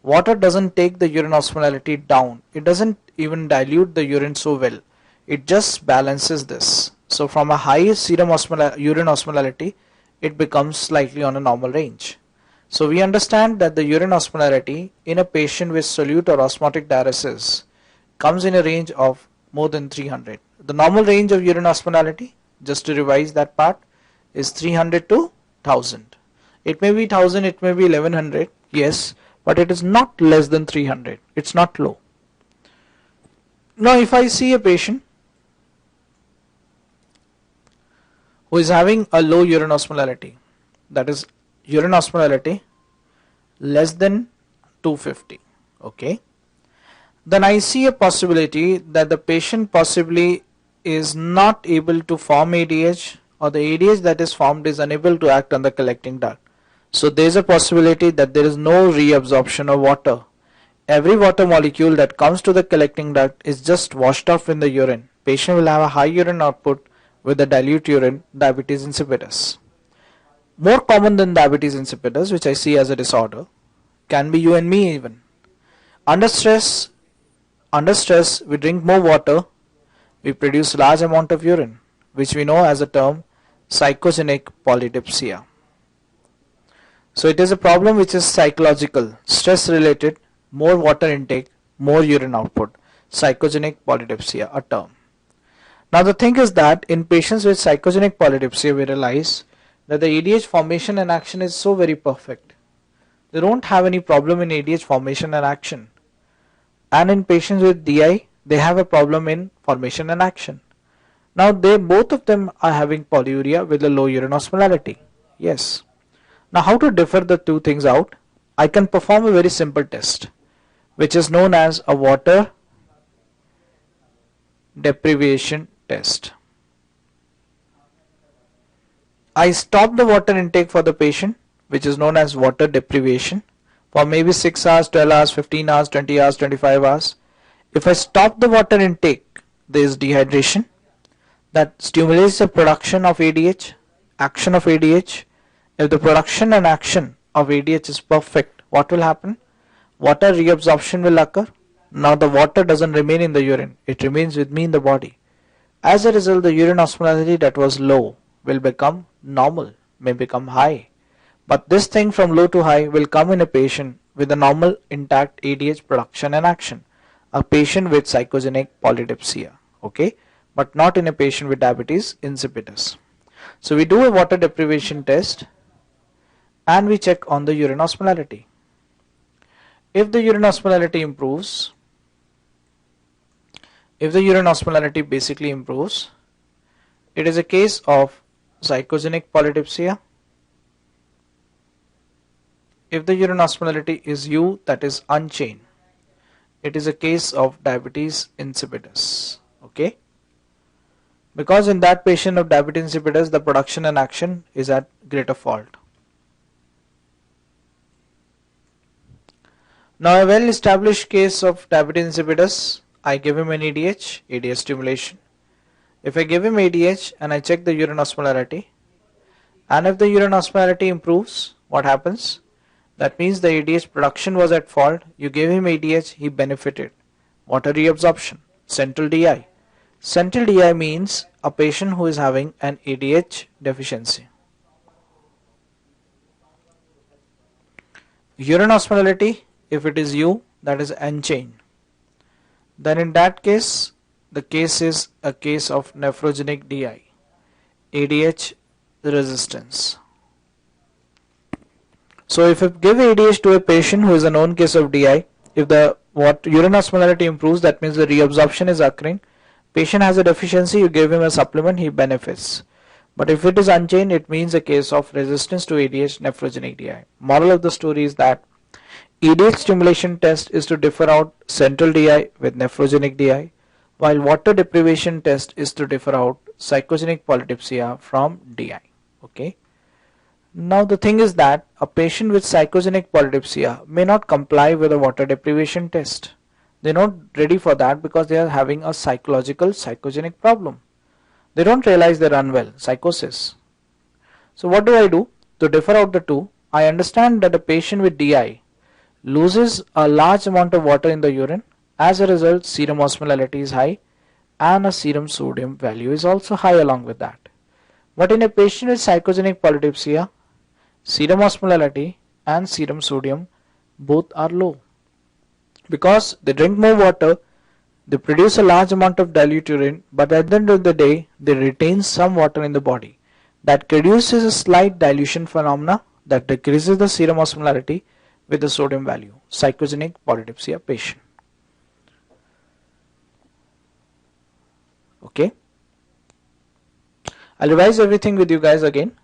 Water doesn't take the urine osmolality down. It doesn't even dilute the urine so well. It just balances this. So from a high urine osmolality, it becomes slightly on a normal range. So we understand that the urine osmolarity in a patient with solute or osmotic diuresis comes in a range of more than 300. The normal range of urine osmolarity, just to revise that part, is 300 to 1000. It may be 1000, it may be 1100, yes, but it is not less than 300. It's not low. Now if I see a patient who is having a low urine osmolarity, that is urine osmolarity less than 250, okay, then I see a possibility that the patient possibly is not able to form ADH, or the ADH that is formed is unable to act on the collecting duct. So there is a possibility that there is no reabsorption of water. Every water molecule that comes to the collecting duct is just washed off in the urine. Patient will have a high urine output with the dilute urine, diabetes insipidus. More common than diabetes insipidus, which I see as a disorder, can be you and me even. Under stress, we drink more water, we produce large amount of urine, which we know as a term psychogenic polydipsia. So it is a problem which is psychological, stress related, more water intake, more urine output, psychogenic polydipsia, a term. Now the thing is that in patients with psychogenic polydipsia, we realize that the ADH formation and action is so very perfect. They don't have any problem in ADH formation and action. And in patients with DI, they have a problem in formation and action. Now both of them are having polyuria with a low urine osmolarity. Yes. Now how to differ the two things out? I can perform a very simple test, which is known as a water deprivation test. I stop the water intake for the patient, which is known as water deprivation, for maybe 6 hours, 12 hours, 15 hours, 20 hours, 25 hours. If I stop the water intake, there is dehydration that stimulates the production of ADH, action of ADH. If the production and action of ADH is perfect, what will happen? Water reabsorption will occur. Now the water doesn't remain in the urine, it remains with me in the body. As a result, the urine osmolarity that was low will become normal, may become high. But this thing from low to high will come in a patient with a normal intact ADH production and action, a patient with psychogenic polydipsia, okay, but not in a patient with diabetes insipidus. So we do a water deprivation test and we check on the urine osmolarity. If the urine osmolarity improves, if the urine osmolarity basically improves, it is a case of psychogenic polydipsia. If the urine osmolarity is U, that is unchanged, it is a case of diabetes insipidus, okay, because in that patient of diabetes insipidus the production and action is at greater fault. Now a well established case of diabetes insipidus, I give him an ADH stimulation. If I give him ADH and I check the urine osmolarity, and if the urine osmolarity improves, what happens? That means the ADH production was at fault. You gave him ADH, he benefited. Water reabsorption. Central DI. Central DI means a patient who is having an ADH deficiency. Urine osmolality, if it is U, that is unchanged, then in that case the case is a case of nephrogenic DI, ADH resistance. So if you give ADH to a patient who is a known case of DI, if the urine osmolality improves, that means the reabsorption is occurring. Patient has a deficiency, you give him a supplement, he benefits. But if it is unchanged, it means a case of resistance to ADH, nephrogenic DI. Moral of the story is that ADH stimulation test is to differ out central DI with nephrogenic DI, while water deprivation test is to differ out psychogenic polydipsia from DI. Okay. Now the thing is that a patient with psychogenic polydipsia may not comply with a water deprivation test. They're not ready for that because they are having a psychological psychogenic problem. They don't realize they're unwell, psychosis. So what do I do? To differ out the two, I understand that a patient with DI loses a large amount of water in the urine. As a result, serum osmolality is high and a serum sodium value is also high along with that. But in a patient with psychogenic polydipsia, serum osmolality and serum sodium both are low. Because they drink more water, they produce a large amount of dilute urine, but at the end of the day, they retain some water in the body. That produces a slight dilution phenomena that decreases the serum osmolality with the sodium value. Psychogenic polydipsia patient. Okay. I'll revise everything with you guys again.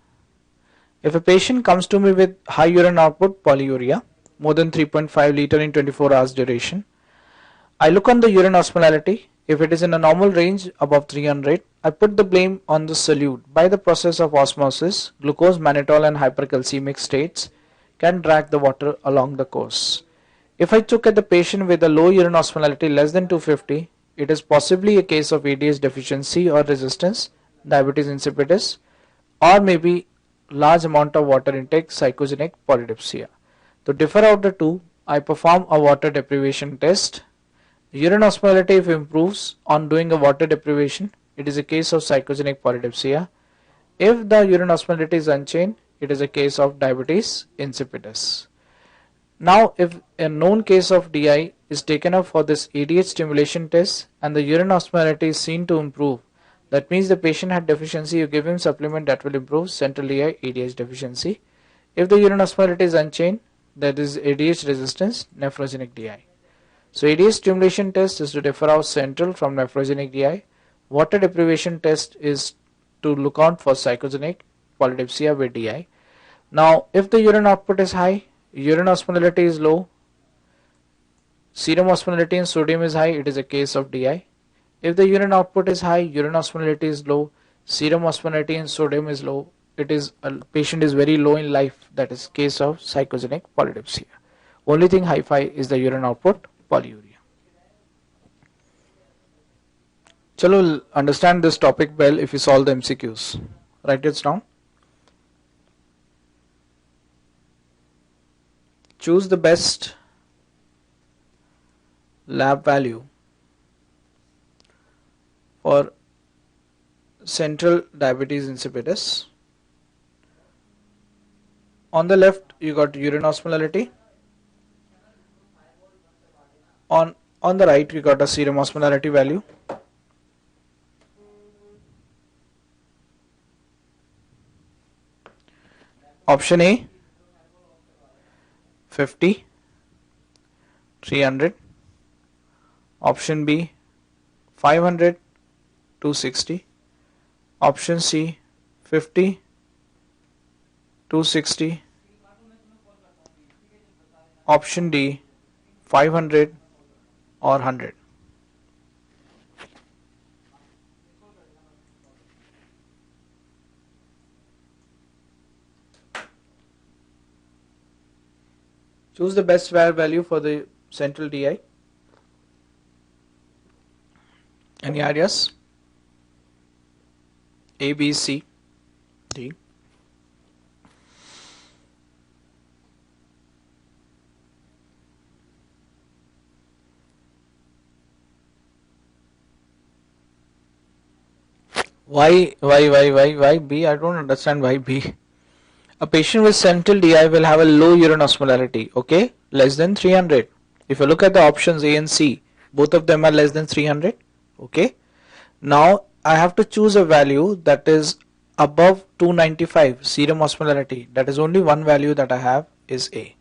If a patient comes to me with high urine output, polyuria, more than 3.5 liter in 24 hours duration, I look on the urine osmolality. If it is in a normal range above 300, I put the blame on the solute. By the process of osmosis, glucose, mannitol and hypercalcemic states can drag the water along the course. If I took at the patient with a low urine osmolality less than 250, it is possibly a case of ADH deficiency or resistance, diabetes insipidus, or maybe large amount of water intake, psychogenic polydipsia. To differ out the two, I perform a water deprivation test. Urine osmolality if improves on doing a water deprivation, it is a case of psychogenic polydipsia. If the urine osmolality is unchanged, it is a case of diabetes insipidus. Now if a known case of DI is taken up for this ADH stimulation test and the urine osmolality is seen to improve, that means the patient had deficiency, you give him supplement that will improve central DI ADH deficiency. If the urine osmolality is unchanged, that is ADH resistance, nephrogenic DI. So ADH stimulation test is to differ out central from nephrogenic DI. Water deprivation test is to look out for psychogenic polydipsia with DI. Now if the urine output is high, urine osmolality is low, serum osmolality and sodium is high, it is a case of DI. If the urine output is high, urine osmolality is low, serum osmolality and sodium is low, it is a patient is very low in life, that is case of psychogenic polydipsia. Only thing high-fi is the urine output, polyuria. Chalo, we'll understand this topic well if we solve the MCQs. Write it down. Choose the best lab value for central diabetes insipidus. On the left you got urine osmolality. On the right we got a serum osmolality value. Option A 50, 300. Option B 500, 260. Option C 50, 260. Option D 500 or 100. Choose the best value for the central DI. Any ideas? A, B, C, D. Why B? I don't understand why B. A patient with central DI will have a low urine osmolarity, okay, less than 300. If you look at the options A and C, both of them are less than 300, okay. Now I have to choose a value that is above 295 serum osmolarity. That is only one value that I have is A,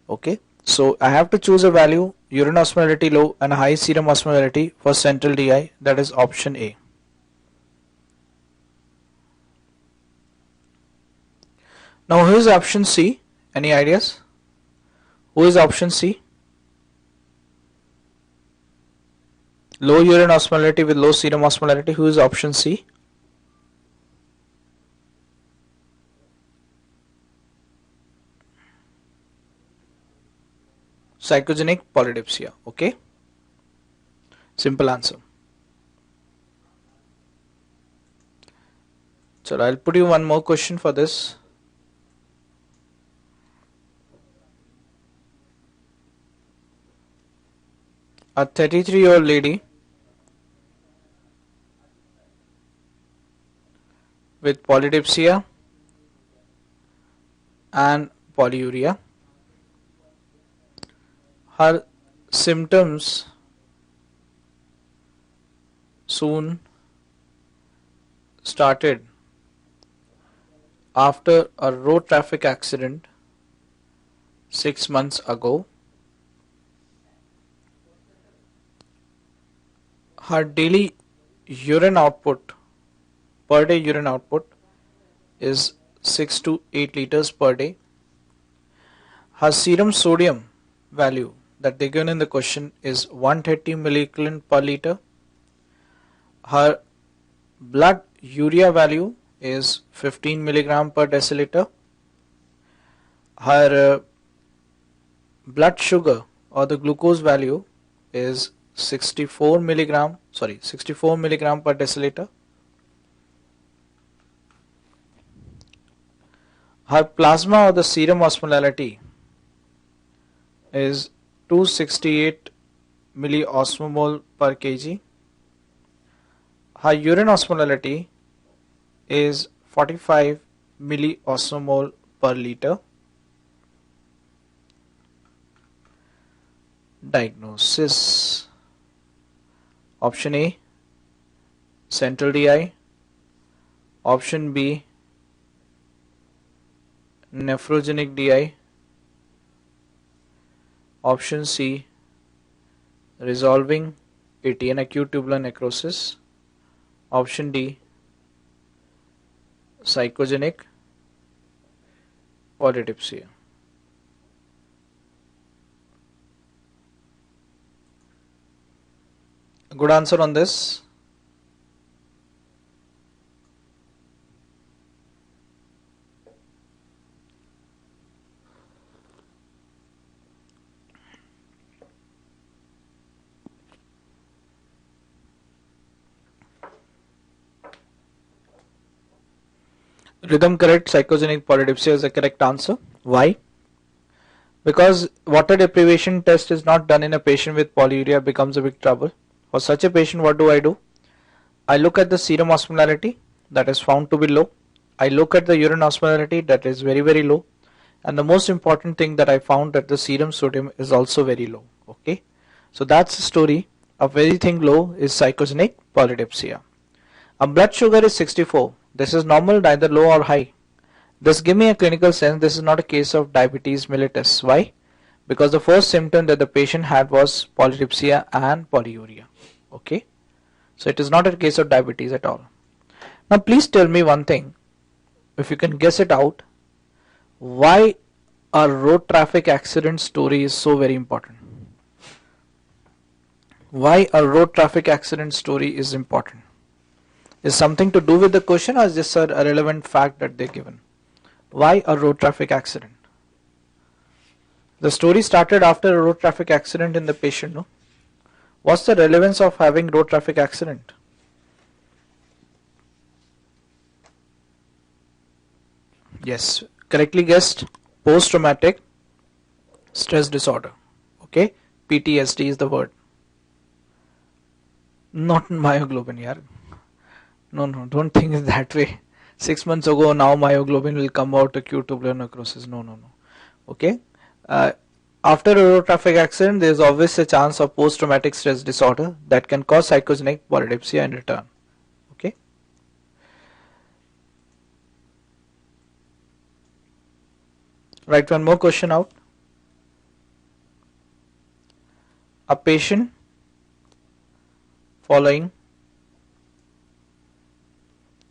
okay. So I have to choose a value urine osmolarity low and high serum osmolarity for central DI, that is option A. Now who is option C? Any ideas? Who is option C? Low urine osmolarity with low serum osmolarity. Who is option C? Psychogenic polydipsia. Okay. Simple answer. So I'll put you one more question for this. A 33-year-old lady with polydipsia and polyuria. Her symptoms soon started after a road traffic accident 6 months ago. Her daily urine output, per day urine output, is 6 to 8 liters per day. Her serum sodium value that they given in the question is 130 milligauge per liter. Her blood urea value is 15 milligram per deciliter. Her blood sugar or the glucose value is 64 milligram per deciliter. Her plasma or the serum osmolarity is 268 milliosmol per kg. Her urine osmolarity is 45 milliosmol per liter. Diagnosis: option A, central DI. Option B, nephrogenic DI. Option C, resolving ATN, acute tubular necrosis. Option D, psychogenic polydipsia. A good answer on this. Rhythm correct, psychogenic polydipsia is the correct answer. Why? Because water deprivation test is not done in a patient with polyuria becomes a big trouble. For such a patient, what do? I look at the serum osmolarity that is found to be low. I look at the urine osmolarity that is very very low. And the most important thing that I found that the serum sodium is also very low. Okay. So that's the story of everything low is psychogenic polydipsia. A blood sugar is 64. This is normal, neither low or high. This give me a clinical sense this is not a case of diabetes mellitus. Why? Because the first symptom that the patient had was polydipsia and polyuria. Okay. So it is not a case of diabetes at all. Now please tell me one thing. If you can guess it out, why a road traffic accident story is so very important. Why a road traffic accident story is important. Is something to do with the question or is this a relevant fact that they're given? Why a road traffic accident? The story started after a road traffic accident in the patient, no? What's the relevance of having road traffic accident? Yes, correctly guessed, post-traumatic stress disorder. Okay, PTSD is the word. Not myoglobin, yaar. No, no, don't think it that way. 6 months ago, now myoglobin will come out acute tubular necrosis. No, no, no. Okay. Uh, After a road traffic accident, there is always a chance of post-traumatic stress disorder that can cause psychogenic polydipsia in return. Okay. Write one more question out. A patient following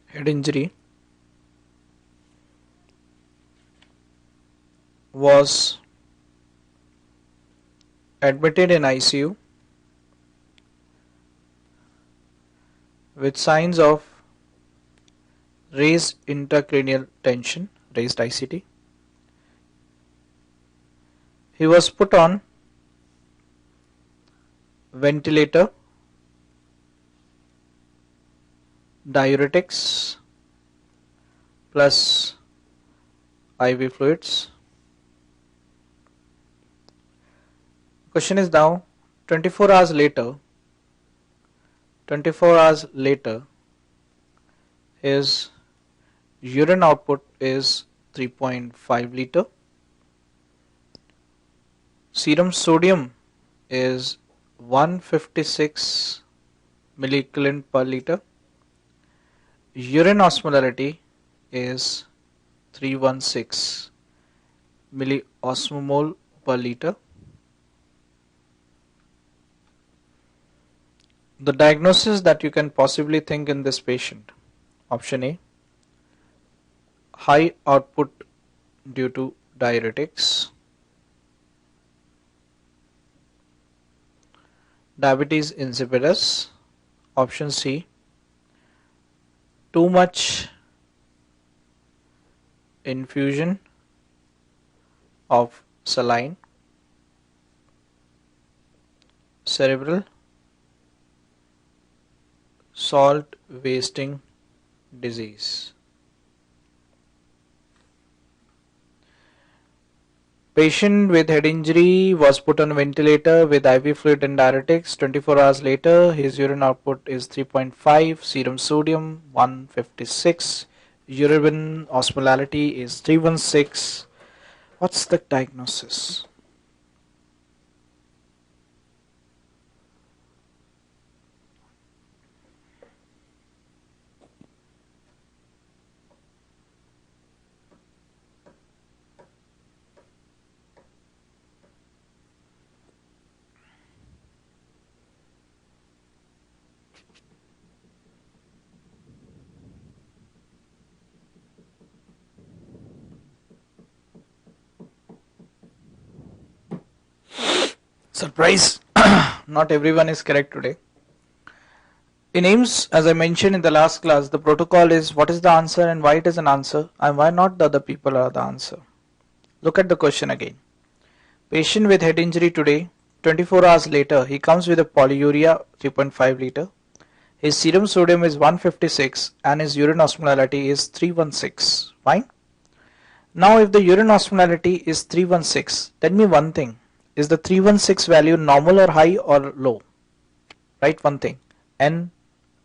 head injury was admitted in ICU with signs of raised intracranial tension, raised ICT. He was put on ventilator, diuretics plus IV fluids. Question is now 24 hours later, his urine output is 3.5 liter. Serum sodium is 156 millicoulant per liter. Urine osmolarity is 316 milliosmol per liter. The diagnosis that you can possibly think in this patient: option A, high output due to diuretics, diabetes insipidus. Option C, too much infusion of saline, cerebral salt wasting disease. Patient with head injury was put on a ventilator with IV fluid and diuretics. 24 hours later, his urine output is 3.5, serum sodium 156, urine osmolarity is 316. What's the diagnosis? Surprise! Not everyone is correct today. In AIMS, as I mentioned in the last class, the protocol is what is the answer and why it is an answer and why not the other people are the answer. Look at the question again. Patient with head injury today, 24 hours later, he comes with a polyuria 3.5 liter. His serum sodium is 156 and his urine osmolarity is 316. Fine. Now if the urine osmolarity is 316, tell me one thing. Is the 316 value normal or high or low? Write one thing. N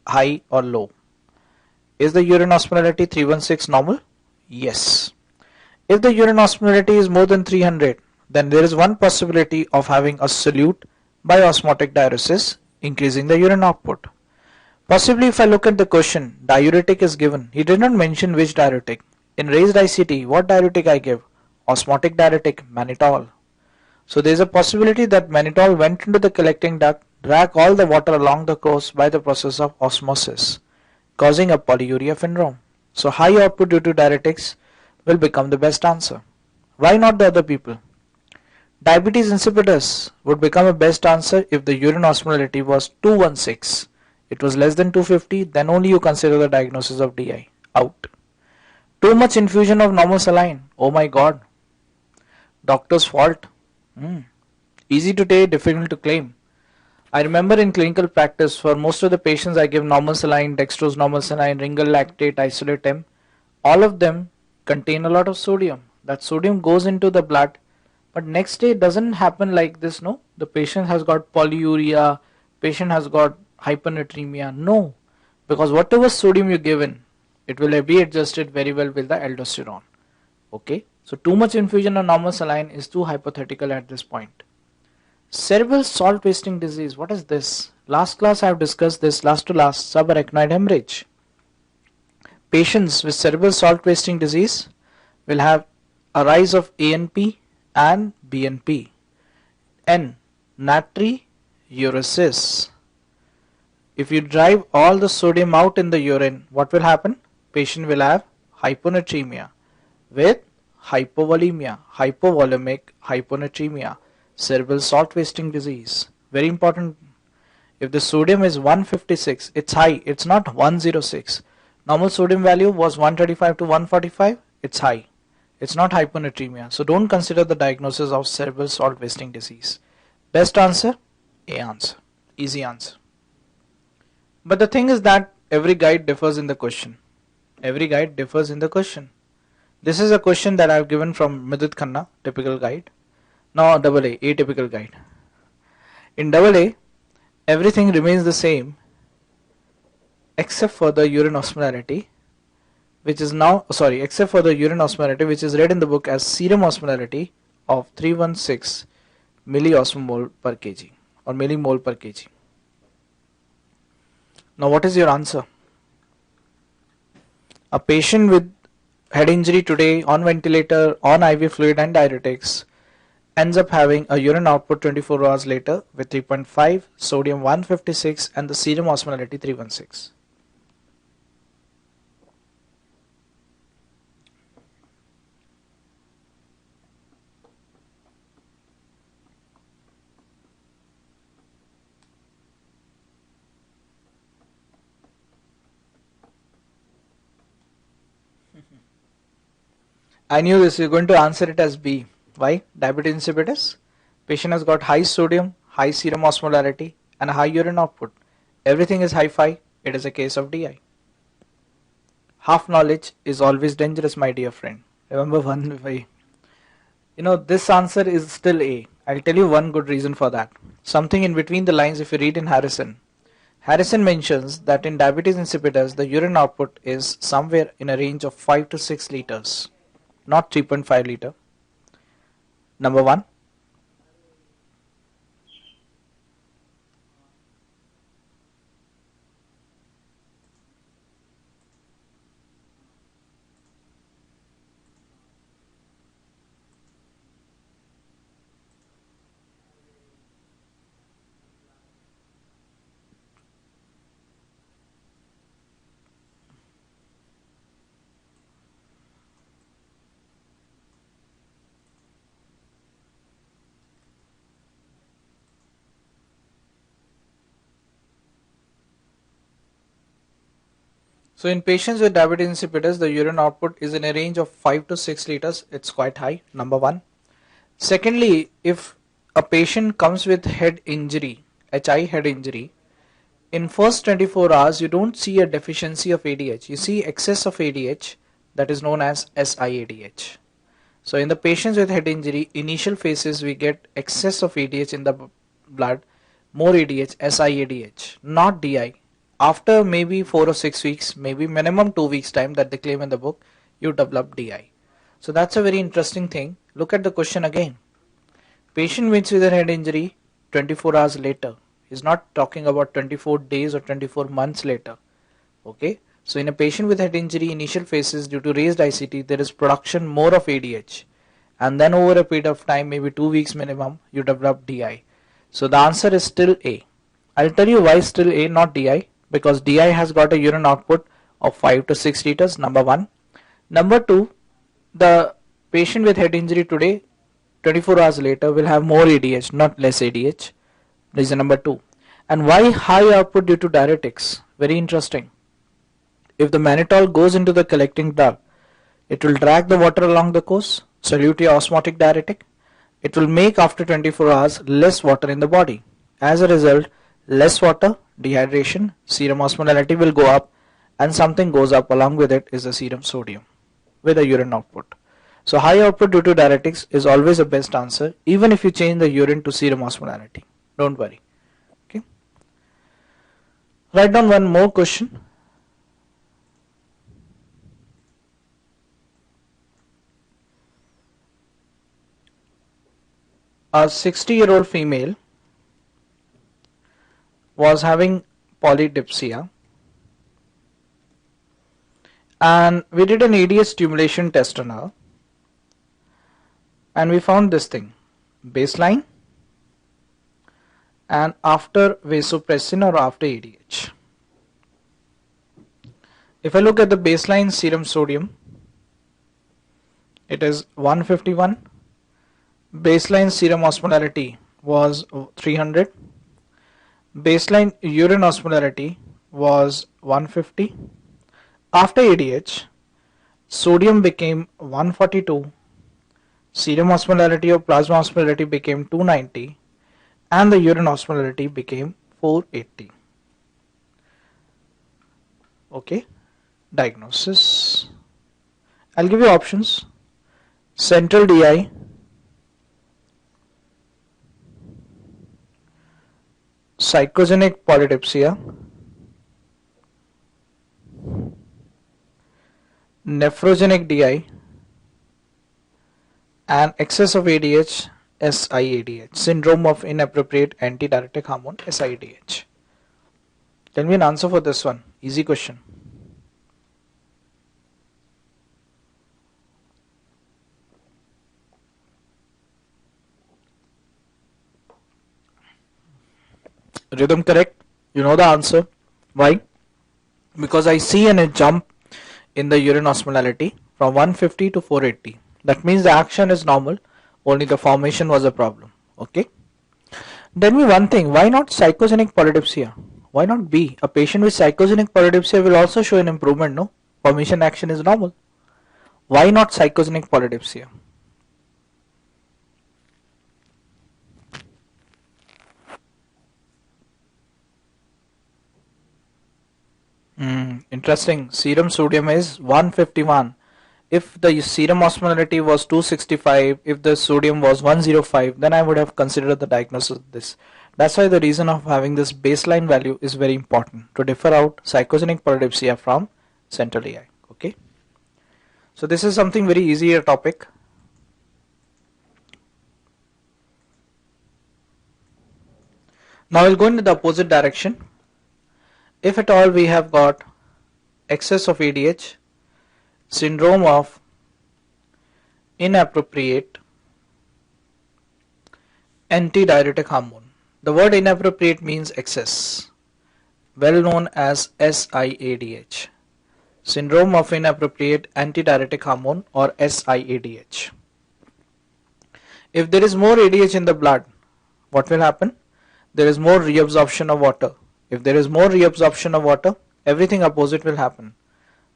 high or low. Is the urine osmolarity 316 normal? Yes. If the urine osmolarity is more than 300, then there is one possibility of having a solute by osmotic diuresis, increasing the urine output. Possibly if I look at the question, diuretic is given. He did not mention which diuretic. In raised ICT, what diuretic I give? Osmotic diuretic, mannitol. So there is a possibility that mannitol went into the collecting duct, dragged all the water along the course by the process of osmosis, causing a polyuria syndrome. So high output due to diuretics will become the best answer. Why not the other people? Diabetes insipidus would become a best answer if the urine osmolarity was 216. It was less than 250, then only you consider the diagnosis of DI. Out. Too much infusion of normal saline. Oh my god. Doctor's fault. Easy to take, difficult to claim. I remember in clinical practice, for most of the patients I give normal saline, dextrose normal saline, ringal lactate, isolate M. All of them contain a lot of sodium. That sodium goes into the blood, but next day it doesn't happen like this, no? The patient has got polyuria, patient has got hypernatremia. No. because whatever sodium you give in, it will be adjusted very well with the aldosterone. Okay, so too much infusion of normal saline is too hypothetical at this point. Cerebral salt wasting disease, what is this? Last class I have discussed this, last to last, subarachnoid hemorrhage. Patients with cerebral salt wasting disease will have a rise of ANP and BNP. N, natriuresis. If you drive all the sodium out in the urine, what will happen? Patient will have hyponatremia with hypovolemia, hypovolemic hyponatremia, cerebral salt wasting disease. Very important. If the sodium is 156, it's high, it's not 106. Normal sodium value was 135 to 145, it's high. It's not hyponatremia. So don't consider the diagnosis of cerebral salt wasting disease. Best answer? A answer. Easy answer. But the thing is that every guide differs in the question. Every guide differs in the question. This is a question that I have given from Midit Khanna, typical guide. Now AA, atypical guide. In AA, everything remains the same except for the urine osmolarity, which is now, except for the urine osmolarity, which is read in the book as serum osmolarity of 316 milliosmol per kg or millimole per kg. Now what is your answer? A patient with head injury today, on ventilator, on IV fluid and diuretics, ends up having a urine output 24 hours later with 3.5, sodium 156 and the serum osmolarity 316. I knew this, you're going to answer it as B. Why? Diabetes insipidus. Patient has got high sodium, high serum osmolarity and a high urine output. Everything is high-fi. It is a case of DI. Half knowledge is always dangerous, my dear friend. Remember one way. This answer is still A. I'll tell you one good reason for that. Something in between the lines if you read in Harrison. Harrison mentions that in diabetes insipidus, the urine output is somewhere in a range of 5 to 6 liters. Not 3.5 liter. Number 1. So in patients with diabetes insipidus, the urine output is in a range of 5 to 6 liters. It's quite high, number 1. Secondly, if a patient comes with head injury, HI head injury, in first 24 hours, you don't see a deficiency of ADH. You see excess of ADH, that is known as SIADH. So in the patients with head injury, initial phases we get excess of ADH in the blood, more ADH, SIADH, not DI. After maybe 4 or 6 weeks, maybe minimum 2 weeks time that they claim in the book, you develop DI. So that's a very interesting thing. Look at the question again. Patient with a head injury 24 hours later. Is not talking about 24 days or 24 months later. Okay. So in a patient with head injury, initial phases due to raised ICT, there is production more of ADH. And then over a period of time, maybe 2 weeks minimum, you develop DI. So the answer is still A. I'll tell you why still A, not DI. Because DI has got a urine output of 5 to 6 liters, number 1. Number 2, the patient with head injury today, 24 hours later, will have more ADH, not less ADH. Reason number 2. And why high output due to diuretics? Very interesting. If the mannitol goes into the collecting duct, it will drag the water along the course, solute osmotic diuretic. It will make after 24 hours less water in the body. As a result, less water, dehydration, serum osmolarity will go up, and something goes up along with it is the serum sodium with a urine output. So high output due to diuretics is always the best answer, even if you change the urine to serum osmolarity. Don't worry. Okay. Write down one more question. A 60-year-old female was having polydipsia, and we did an ADH stimulation test on her, and we found this thing: baseline and after vasopressin or after ADH. If I look at the baseline serum sodium, it is 151. Baseline serum osmolarity was 300. Baseline urine osmolarity was 150. After ADH, sodium became 142, serum osmolarity or plasma osmolarity became 290, and the urine osmolarity became 480. Okay, diagnosis. I'll give you options: central DI, psychogenic polydipsia, nephrogenic DI, and excess of ADH, SIADH, syndrome of inappropriate antidiuretic hormone, SIADH. Tell me an answer for this one. Easy question. Rhythm correct. You know the answer. Why? Because I see a jump in the urine osmolarity from 150 to 480. That means the action is normal, only the formation was a problem. Okay. Tell me one thing, why not psychogenic polydipsia? Why not B? A patient with psychogenic polydipsia will also show an improvement, no? Formation action is normal. Why not psychogenic polydipsia? Interesting. Serum sodium is 151. If the serum osmolarity was 265, if the sodium was 105, then I would have considered the diagnosis of this. That's why the reason of having this baseline value is very important to differ out psychogenic polydipsia from central DI. Okay. So this is something very easier topic. Now we'll go into the opposite direction. If at all we have got excess of ADH, syndrome of inappropriate antidiuretic hormone. The word inappropriate means excess, well known as SIADH, syndrome of inappropriate antidiuretic hormone, or SIADH. If there is more ADH in the blood, what will happen? There is more reabsorption of water. If there is more reabsorption of water, everything opposite will happen.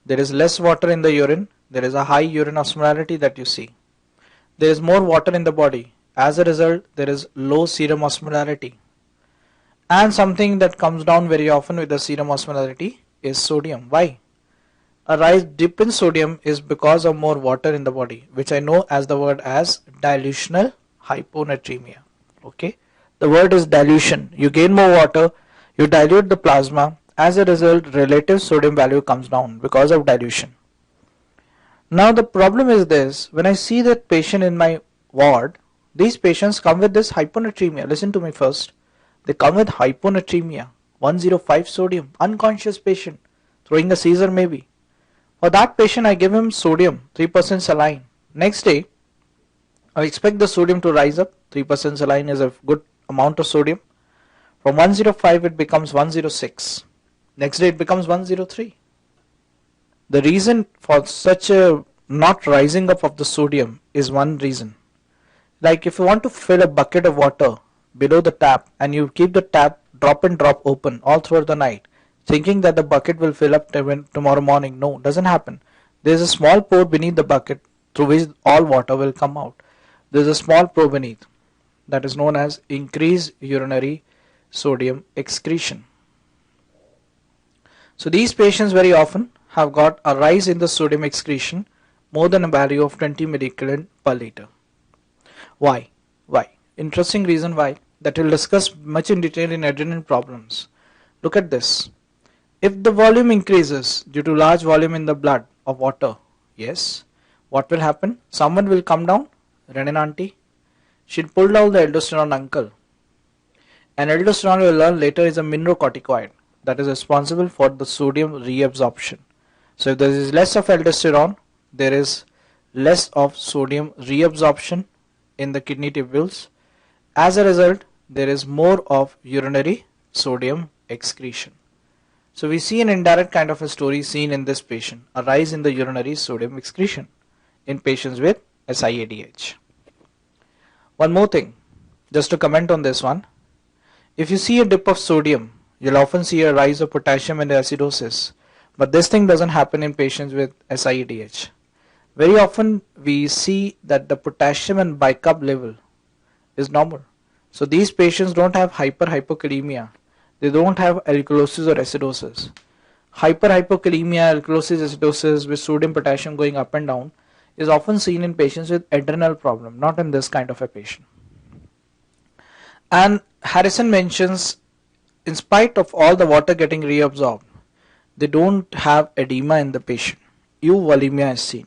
There is less water in the urine, there is a high urine osmolarity that you see. There is more water in the body. As a result, there is low serum osmolarity. And something that comes down very often with the serum osmolarity is sodium. Why? A rise dip in sodium is because of more water in the body, which I know as the word as dilutional hyponatremia. Okay, the word is dilution. You gain more water, you dilute the plasma. As a result, relative sodium value comes down because of dilution. Now the problem is this: when I see that patient in my ward, these patients come with this hyponatremia. Listen to me first. They come with hyponatremia, 105 sodium, unconscious patient, throwing a seizure maybe. For that patient, I give him sodium, 3% saline. Next day, I expect the sodium to rise up. 3% saline is a good amount of sodium. From 105, it becomes 106. Next day, it becomes 103. The reason for such a not rising up of the sodium is one reason. Like if you want to fill a bucket of water below the tap and you keep the tap drop and drop open all throughout the night, thinking that the bucket will fill up tomorrow morning. No, doesn't happen. There's a small pore beneath the bucket through which all water will come out. There's a small pore beneath that is known as increased urinary sodium excretion. So these patients very often have got a rise in the sodium excretion more than a value of 20 millicalorie per liter. Why? Why? Interesting reason why that we'll discuss much in detail in adrenal problems. Look at this. If the volume increases due to large volume in the blood of water, yes, what will happen? Someone will come down, renin auntie, She pulled out the aldosterone uncle. And aldosterone, we will learn later, is a mineralocorticoid that is responsible for the sodium reabsorption. So if there is less of aldosterone, there is less of sodium reabsorption in the kidney tubules. As a result, there is more of urinary sodium excretion. So we see an indirect kind of a story seen in this patient, a rise in the urinary sodium excretion in patients with SIADH. One more thing, just to comment on this one. If you see a dip of sodium, you'll often see a rise of potassium and acidosis. But this thing doesn't happen in patients with SIADH. Very often we see that the potassium and bicarb level is normal. So these patients don't have hyperkalemia. They don't have alkalosis or acidosis. Hyperkalemia, alkalosis, acidosis with sodium potassium going up and down is often seen in patients with adrenal problem, not in this kind of a patient. And Harrison mentions, in spite of all the water getting reabsorbed, they don't have edema in the patient. Euvolemia is seen.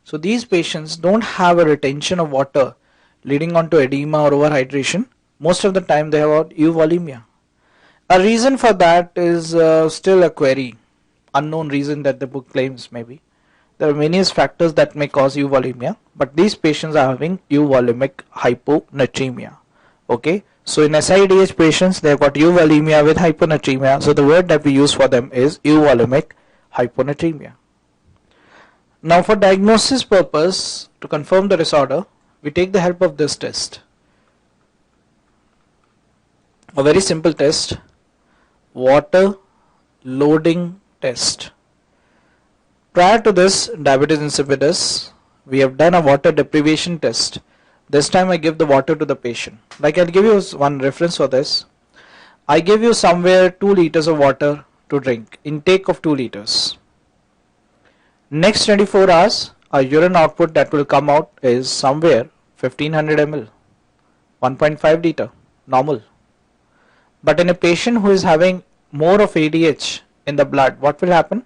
So these patients don't have a retention of water leading on to edema or overhydration. Most of the time they have euvolemia. A reason for that is still a query, unknown reason that the book claims maybe. There are various factors that may cause euvolemia, but these patients are having euvolemic hyponatremia. Okay, so in SIADH patients they have got euvolemia with hyponatremia. So the word that we use for them is euvolemic hyponatremia. Now for diagnosis purpose, to confirm the disorder, we take the help of this test. A very simple test, water loading test. Prior to this diabetes insipidus, we have done a water deprivation test. This time I give the water to the patient. Like I'll give you one reference for this. I give you somewhere 2 liters of water to drink, intake of 2 liters. Next 24 hours, our urine output that will come out is somewhere 1500 ml, 1.5 liter, normal. But in a patient who is having more of ADH in the blood, what will happen?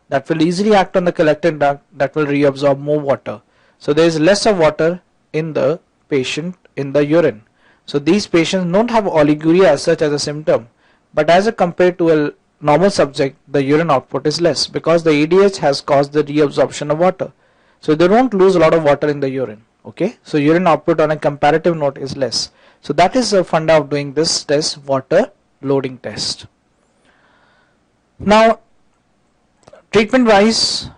That will easily act on the collecting duct, that will reabsorb more water. So there is less of water in the patient in the urine. So these patients don't have oliguria as such as a symptom, but as compared to a normal subject, the urine output is less because the ADH has caused the reabsorption of water. So they don't lose a lot of water in the urine. Okay, so urine output on a comparative note is less. So that is the funda of doing this test, water loading test. Now, treatment wise,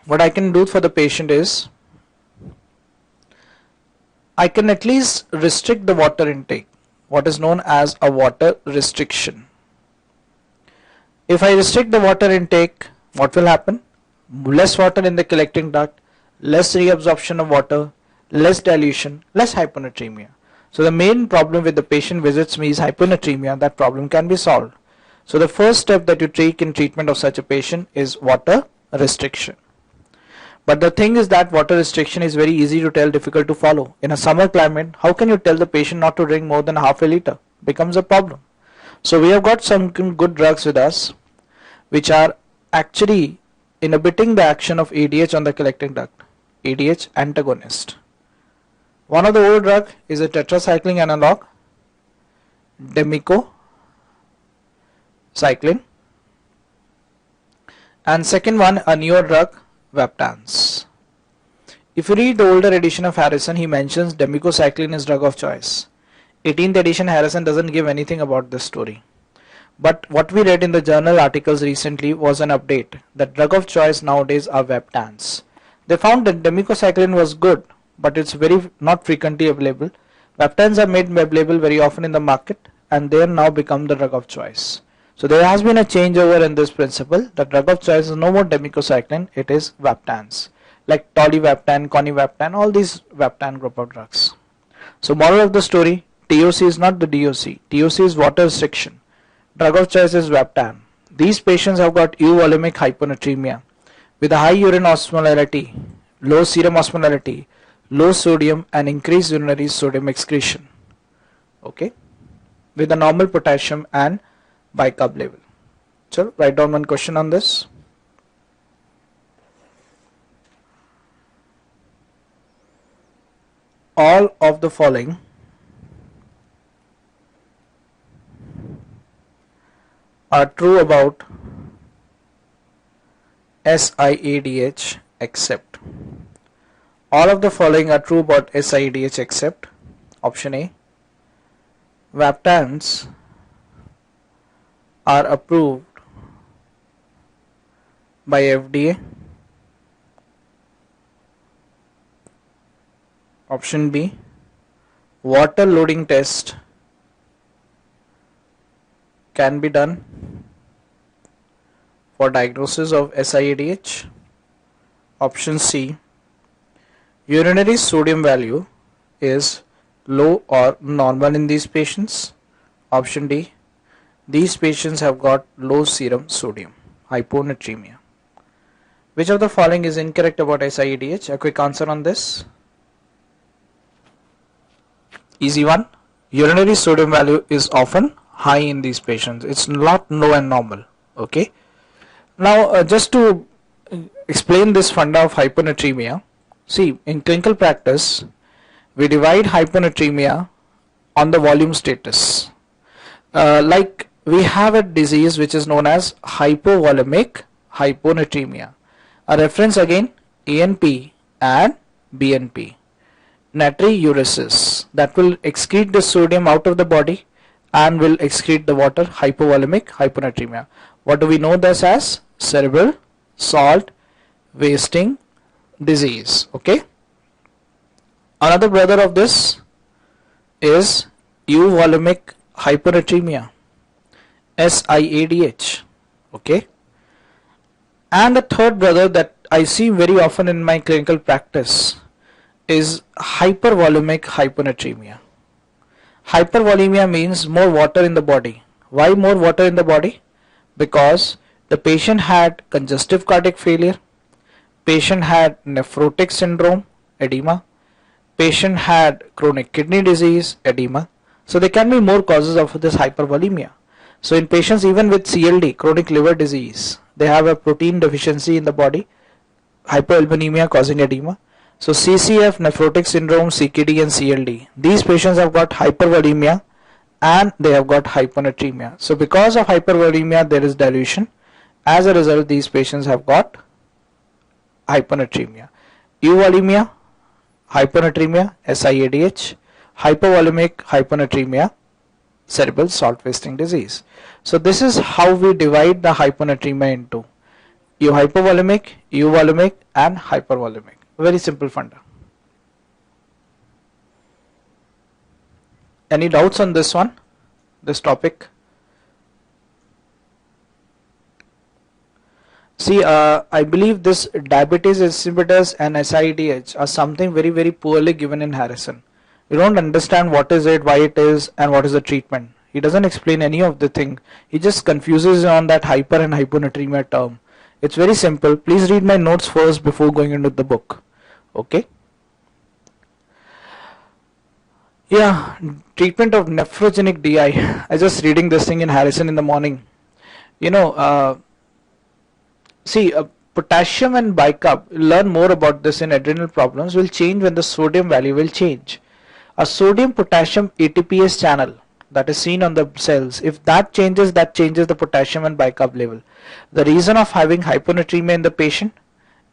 what I can do for the patient is, I can at least restrict the water intake, what is known as a water restriction. If I restrict the water intake, what will happen? Less water in the collecting duct, less reabsorption of water, less dilution, less hyponatremia. So the main problem with the patient visits me is hyponatremia. That problem can be solved. So the first step that you take in treatment of such a patient is water restriction. But the thing is that water restriction is very easy to tell, difficult to follow. In a summer climate, how can you tell the patient not to drink more than half a liter? Becomes a problem. So we have got some good drugs with us which are actually inhibiting the action of ADH on the collecting duct. ADH antagonist. One of the old drug is a tetracycline analog, demicocycline, and second one a newer drug, Vaptans. If you read the older edition of Harrison, he mentions demicocycline is drug of choice. 18th edition Harrison doesn't give anything about this story. But what we read in the journal articles recently was an update that drug of choice nowadays are Vaptans. They found that demicocycline was good, but it's very not frequently available. Vaptans are made available very often in the market and they are now become the drug of choice. So there has been a changeover in this principle. The drug of choice is no more demicocycline, it is Vaptans. Like tolivaptan, conivaptan, all these Vaptan group of drugs. So moral of the story, TOC is not the DOC. TOC is water restriction. Drug of choice is Vaptan. These patients have got euvolemic hyponatremia with a high urine osmolarity, low serum osmolarity, low sodium and increased urinary sodium excretion. Okay, with a normal potassium and bicarb level. So write down one question on this. all of the following are true about SIADH except. All of the following are true about SIADH except option A. Vaptans are approved by FDA. Option B. Water loading test can be done for diagnosis of SIADH. Option C. Urinary sodium value is low or normal in these patients. Option D. These patients have got low serum sodium, hyponatremia. Which of the following is incorrect about SIADH? A quick answer on this. Easy one. Urinary sodium value is often high in these patients. It's not low and normal. Okay. Now, just to explain this funda of hyponatremia, see, in clinical practice, we divide hyponatremia on the volume status. Like we have a disease which is known as hypovolemic hyponatremia. A reference again, ANP and BNP. Natriuresis, that will excrete the sodium out of the body and will excrete the water, hypovolemic hyponatremia. What do we know this as? Cerebral salt wasting disease. Okay. Another brother of this is euvolemic hyponatremia, SIADH. Okay. And the third brother that I see very often in my clinical practice is hypervolemic hyponatremia. Hypervolemia means more water in the body. Why more water in the body? Because the patient had congestive cardiac failure, patient had nephrotic syndrome, edema, patient had chronic kidney disease, edema. So there can be more causes of this hypervolemia. So in patients even with CLD, chronic liver disease, they have a protein deficiency in the body, hypoalbuminemia causing edema. So CCF, nephrotic syndrome, CKD and CLD, these patients have got hypervolemia and they have got hyponatremia. So because of hypervolemia there is dilution. As a result, these patients have got hyponatremia. Euvolemia, hyponatremia, SIADH, hypovolemic hyponatremia, cerebral salt wasting disease. So this is how we divide the hyponatremia into hypovolemic, euvolemic and hypervolemic. Very simple funda. Any doubts on this one, this topic? See, I believe this diabetes insipidus and SIADH are something very, very poorly given in Harrison. You don't understand what is it, why it is, and what is the treatment. He doesn't explain any of the thing. He just confuses on that hyper and hyponatremia term. It's very simple. Please read my notes first before going into the book. Okay. Yeah, treatment of nephrogenic DI. I just reading this thing in Harrison in the morning. You know, see, potassium and bicarb, learn more about this in adrenal problems, will change when the sodium value will change. A sodium potassium ATPase channel that is seen on the cells, if that changes the potassium and bicarb level. The reason of having hyponatremia in the patient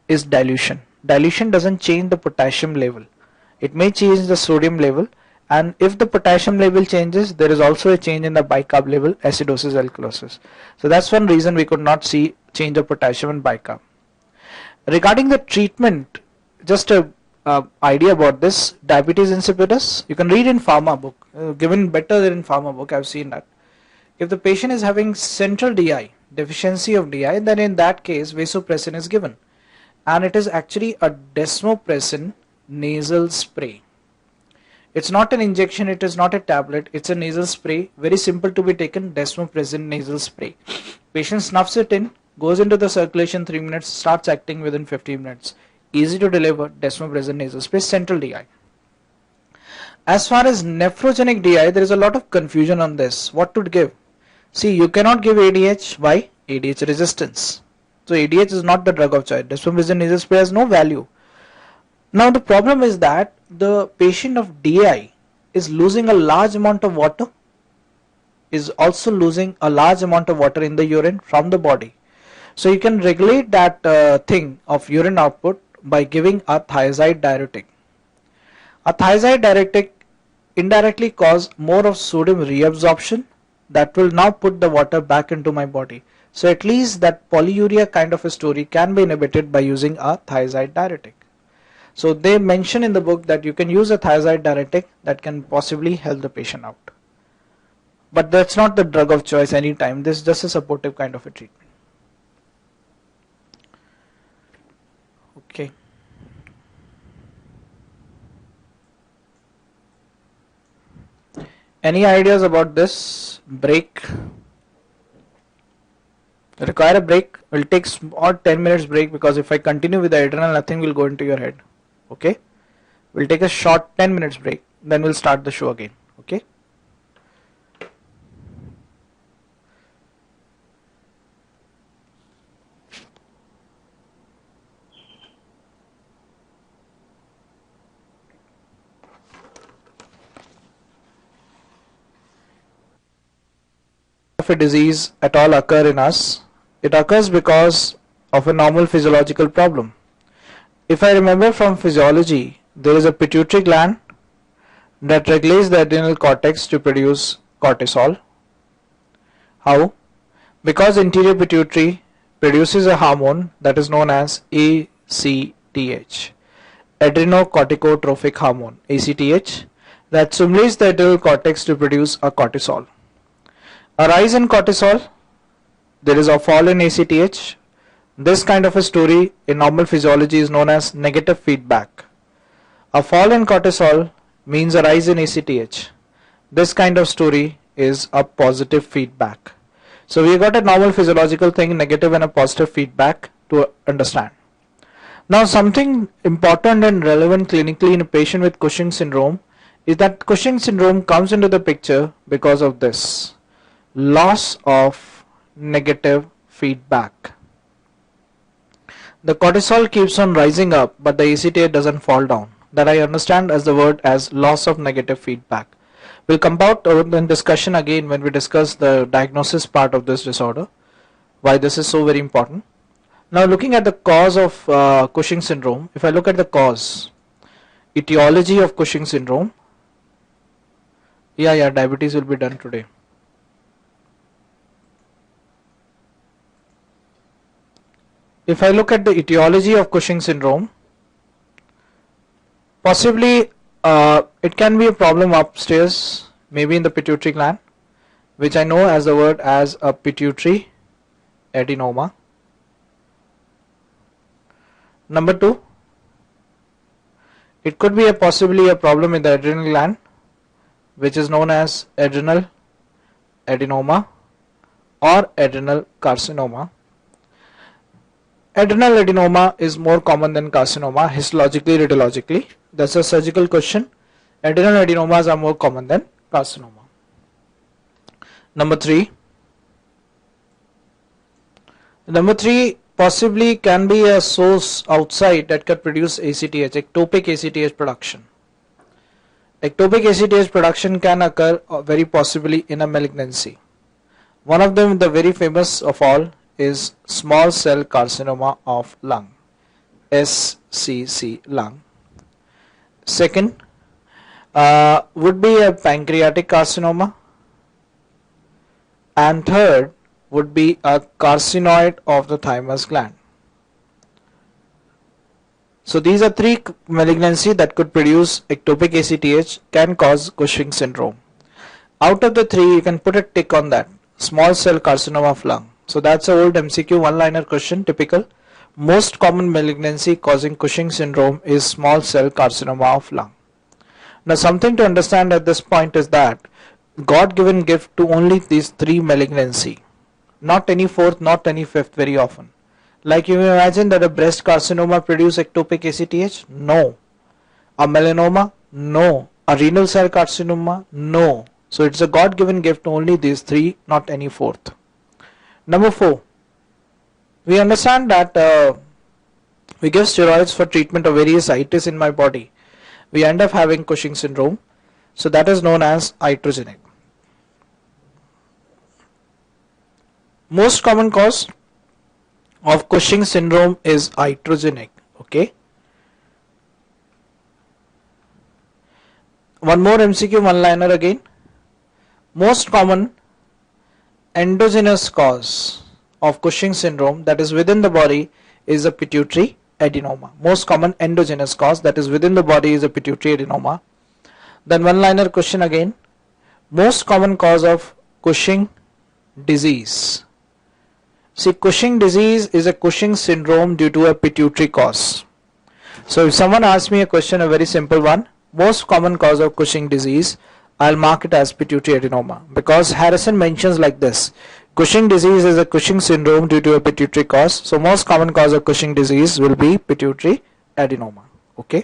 is dilution. Dilution doesn't change the potassium level. It may change the sodium level, and if the potassium level changes, there is also a change in the bicarb level, acidosis, alkalosis. So that's one reason we could not see change of potassium and bicarb. Regarding the treatment, just a idea about this, diabetes insipidus, you can read in pharma book, given better than in pharma book, I've seen that. If the patient is having central DI, deficiency of DI, then in that case vasopressin is given, and it is actually a desmopressin nasal spray. It's not an injection, it is not a tablet, it's a nasal spray, very simple to be taken, desmopressin nasal spray. Patient snuffs it in, goes into the circulation 3 minutes, starts acting within 15 minutes. Easy to deliver, desmopressin nasal spray, central DI. As far as nephrogenic DI, there is a lot of confusion on this. What to give? See, you cannot give ADH. Why? ADH resistance. So ADH is not the drug of choice. Desmopressin nasal spray has no value. Now the problem is that the patient of DI is losing a large amount of water, is also losing a large amount of water in the urine from the body. So you can regulate that thing of urine output by giving a thiazide diuretic. A thiazide diuretic indirectly cause more of sodium reabsorption that will now put the water back into my body. So at least that polyuria kind of a story can be inhibited by using a thiazide diuretic. So they mention in the book that you can use a thiazide diuretic that can possibly help the patient out. But that's not the drug of choice anytime. This is just a supportive kind of a treatment. Okay. Any ideas about this? Break? Require a break? We'll take small 10 minutes break, because if I continue with the adrenal, nothing will go into your head. Okay? We'll take a short 10 minutes break, then we'll start the show again. Okay? If a disease at all occur in us, it occurs because of a normal physiological problem. If I remember from physiology, there is a pituitary gland that regulates the adrenal cortex to produce cortisol. How? Because anterior pituitary produces a hormone that is known as ACTH, adrenocorticotropic hormone, ACTH, that stimulates the adrenal cortex to produce a cortisol. A rise in cortisol, there is a fall in ACTH. This kind of a story in normal physiology is known as negative feedback. A fall in cortisol means a rise in ACTH. This kind of story is a positive feedback. So we got a normal physiological thing, negative and a positive feedback to understand. Now something important and relevant clinically in a patient with Cushing syndrome is that Cushing syndrome comes into the picture because of this loss of negative feedback. The cortisol keeps on rising up, but the ACTH doesn't fall down. That I understand as the word as loss of negative feedback. We'll come out in discussion again when we discuss the diagnosis part of this disorder, why this is so very important. Now looking at the cause of Cushing syndrome, if I look at the cause, etiology of Cushing syndrome, diabetes will be done today. If I look at the etiology of Cushing syndrome, possibly it can be a problem upstairs, maybe in the pituitary gland, which I know as the word as a pituitary adenoma. Number 2, it could be possibly a problem in the adrenal gland, which is known as adrenal adenoma or adrenal carcinoma. Adrenal adenoma is more common than carcinoma histologically, radiologically. That's a surgical question. Adrenal adenomas are more common than carcinoma. Number 3. Number 3 possibly can be a source outside that can produce ACTH, ectopic ACTH production. Ectopic ACTH production can occur very possibly in a malignancy. One of them, the very famous of all, is small cell carcinoma of lung, SCC lung. Second would be a pancreatic carcinoma, and third would be a carcinoid of the thymus gland. So these are 3 malignancy that could produce ectopic ACTH, can cause Cushing syndrome. Out of the 3, you can put a tick on that, small cell carcinoma of lung. So that's an old MCQ one-liner question, typical. Most common malignancy causing Cushing syndrome is small cell carcinoma of lung. Now something to understand at this point is that God-given gift to only these 3 malignancy, not any 4th, not any 5th very often. Like you imagine that a breast carcinoma produce ectopic ACTH? No. A melanoma? No. A renal cell carcinoma? No. So it's a God-given gift to only these 3, not any 4th. Number 4, we understand that we give steroids for treatment of various itis in my body, we end up having Cushing syndrome. So that is known as iatrogenic. Most common cause of Cushing syndrome is iatrogenic. Okay. One more MCQ one-liner again. Most common endogenous cause of Cushing syndrome that is within the body is a pituitary adenoma. Most common endogenous cause that is within the body is a pituitary adenoma. Then one-liner question again. Most common cause of Cushing disease. See, Cushing disease is a Cushing syndrome due to a pituitary cause. So if someone asks me a question, a very simple one, most common cause of Cushing disease, I'll mark it as pituitary adenoma, because Harrison mentions like this: Cushing disease is a Cushing syndrome due to a pituitary cause. So most common cause of Cushing disease will be pituitary adenoma. Okay.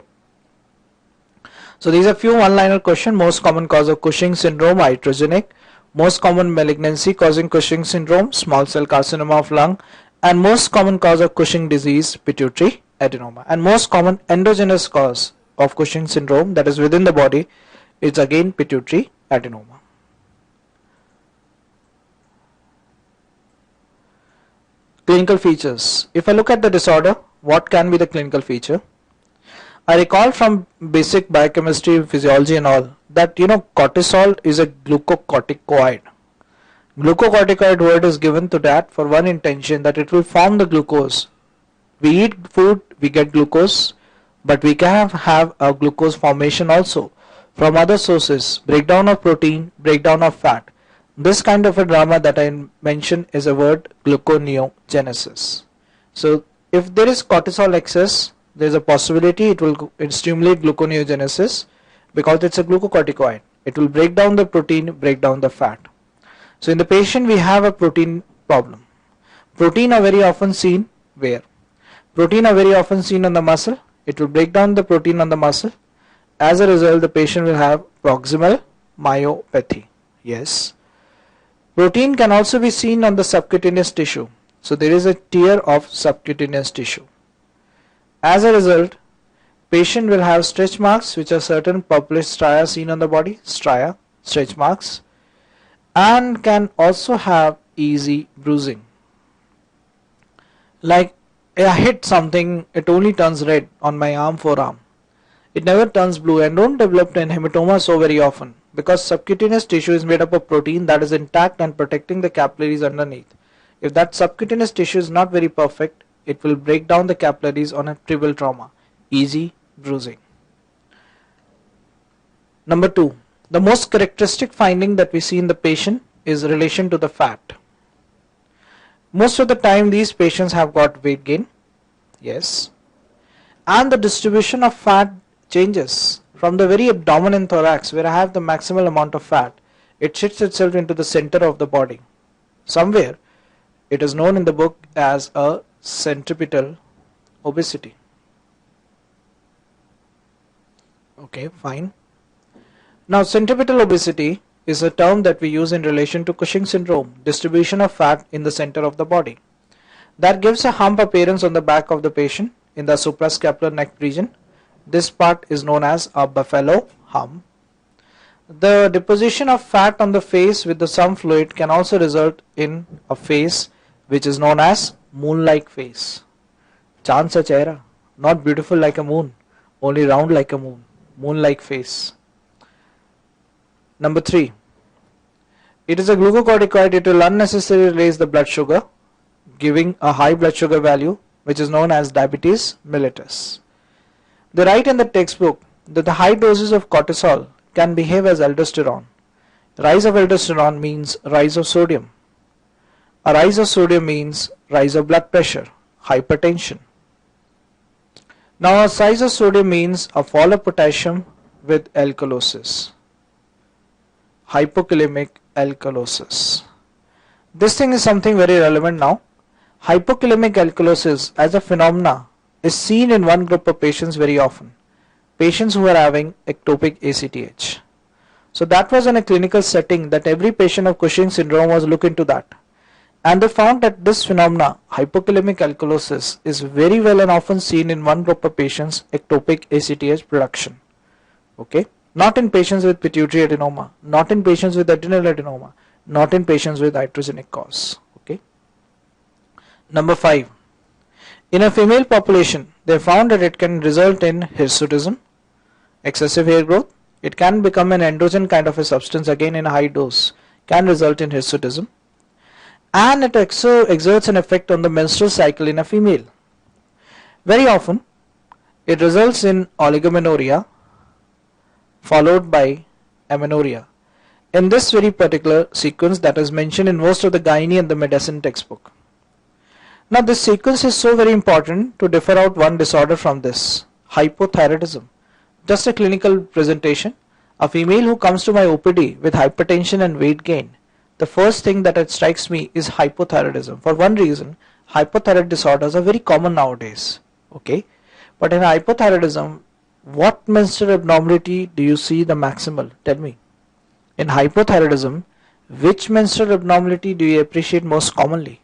So these are few one-liner question. Most common cause of Cushing syndrome, iatrogenic. Most common malignancy causing Cushing syndrome, small cell carcinoma of lung. And most common cause of Cushing disease, pituitary adenoma. And most common endogenous cause of Cushing syndrome that is within the body is again pituitary adenoma. Clinical features. If I look at the disorder, what can be the clinical feature? I recall from basic biochemistry, physiology and all that cortisol is a glucocorticoid. Glucocorticoid word is given to that for one intention, that it will form the glucose. We eat food, we get glucose, but we can have a glucose formation also from other sources, breakdown of protein, breakdown of fat. This kind of a drama that I mentioned is a word gluconeogenesis. So if there is cortisol excess, there is a possibility it will stimulate gluconeogenesis because it's a glucocorticoid. It will break down the protein, break down the fat. So in the patient we have a protein problem. Protein are very often seen where? Protein are very often seen on the muscle. It will break down the protein on the muscle. As a result, the patient will have proximal myopathy. Yes. Protein can also be seen on the subcutaneous tissue. So there is a tear of subcutaneous tissue. As a result, patient will have stretch marks, which are certain purplish stria seen on the body, stria, stretch marks, and can also have easy bruising. Like I hit something, it only turns red on my arm, forearm. It never turns blue and don't develop an hematoma so very often, because subcutaneous tissue is made up of protein that is intact and protecting the capillaries underneath. If that subcutaneous tissue is not very perfect, it will break down the capillaries on a trivial trauma, easy bruising. Number 2, the most characteristic finding that we see in the patient is relation to the fat. Most of the time these patients have got weight gain, yes, and the distribution of fat changes from the very abdomen and thorax, where I have the maximal amount of fat. It shifts itself into the center of the body. Somewhere it is known in the book as a centripetal obesity. Okay, fine. Now centripetal obesity is a term that we use in relation to Cushing syndrome, distribution of fat in the center of the body. That gives a hump appearance on the back of the patient in the suprascapular neck region. This part is known as a buffalo hump. The deposition of fat on the face with some fluid can also result in a face which is known as moon-like face. Chand sa chehra, not beautiful like a moon, only round like a moon, moon-like face. Number 3, it is a glucocorticoid. It will unnecessarily raise the blood sugar, giving a high blood sugar value, which is known as diabetes mellitus. They write in the textbook that the high doses of cortisol can behave as aldosterone. Rise of aldosterone means rise of sodium. A rise of sodium means rise of blood pressure, hypertension. Now a rise of sodium means a fall of potassium with alkalosis, hypokalemic alkalosis. This thing is something very relevant now. Hypokalemic alkalosis as a phenomena is seen in one group of patients very often, patients who are having ectopic ACTH. So that was in a clinical setting that every patient of Cushing syndrome was looked into that. And they found that this phenomena, hypokalemic alkalosis, is very well and often seen in one group of patients, ectopic ACTH production. Okay, not in patients with pituitary adenoma, not in patients with adrenal adenoma, not in patients with iatrogenic cause. Okay. Number 5. In a female population, they found that it can result in hirsutism, excessive hair growth. It can become an androgen kind of a substance, again in a high dose, can result in hirsutism, and it also exerts an effect on the menstrual cycle in a female. Very often, it results in oligomenorrhea followed by amenorrhea. In this very particular sequence that is mentioned in most of the gynae and the medicine textbook. Now this sequence is so very important to differ out one disorder from this, hypothyroidism. Just a clinical presentation, a female who comes to my OPD with hypertension and weight gain, the first thing that it strikes me is hypothyroidism. For one reason, hypothyroid disorders are very common nowadays. Okay, but in hypothyroidism, what menstrual abnormality do you see the maximal? Tell me. In hypothyroidism, which menstrual abnormality do you appreciate most commonly?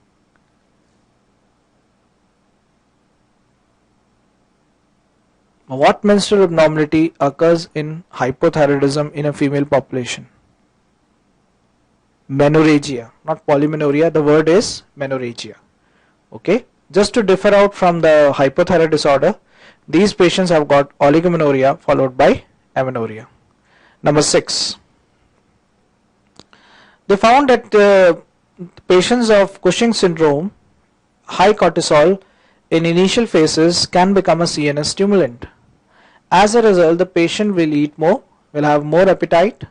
What menstrual abnormality occurs in hypothyroidism in a female population? Menorrhagia, not polymenorrhea, the word is menorrhagia. Okay, just to differ out from the hypothyroid disorder, these patients have got oligomenorrhea followed by amenorrhea. Number 6. They found that patients of Cushing syndrome, high cortisol in initial phases can become a CNS stimulant. As a result, the patient will eat more, will have more appetite,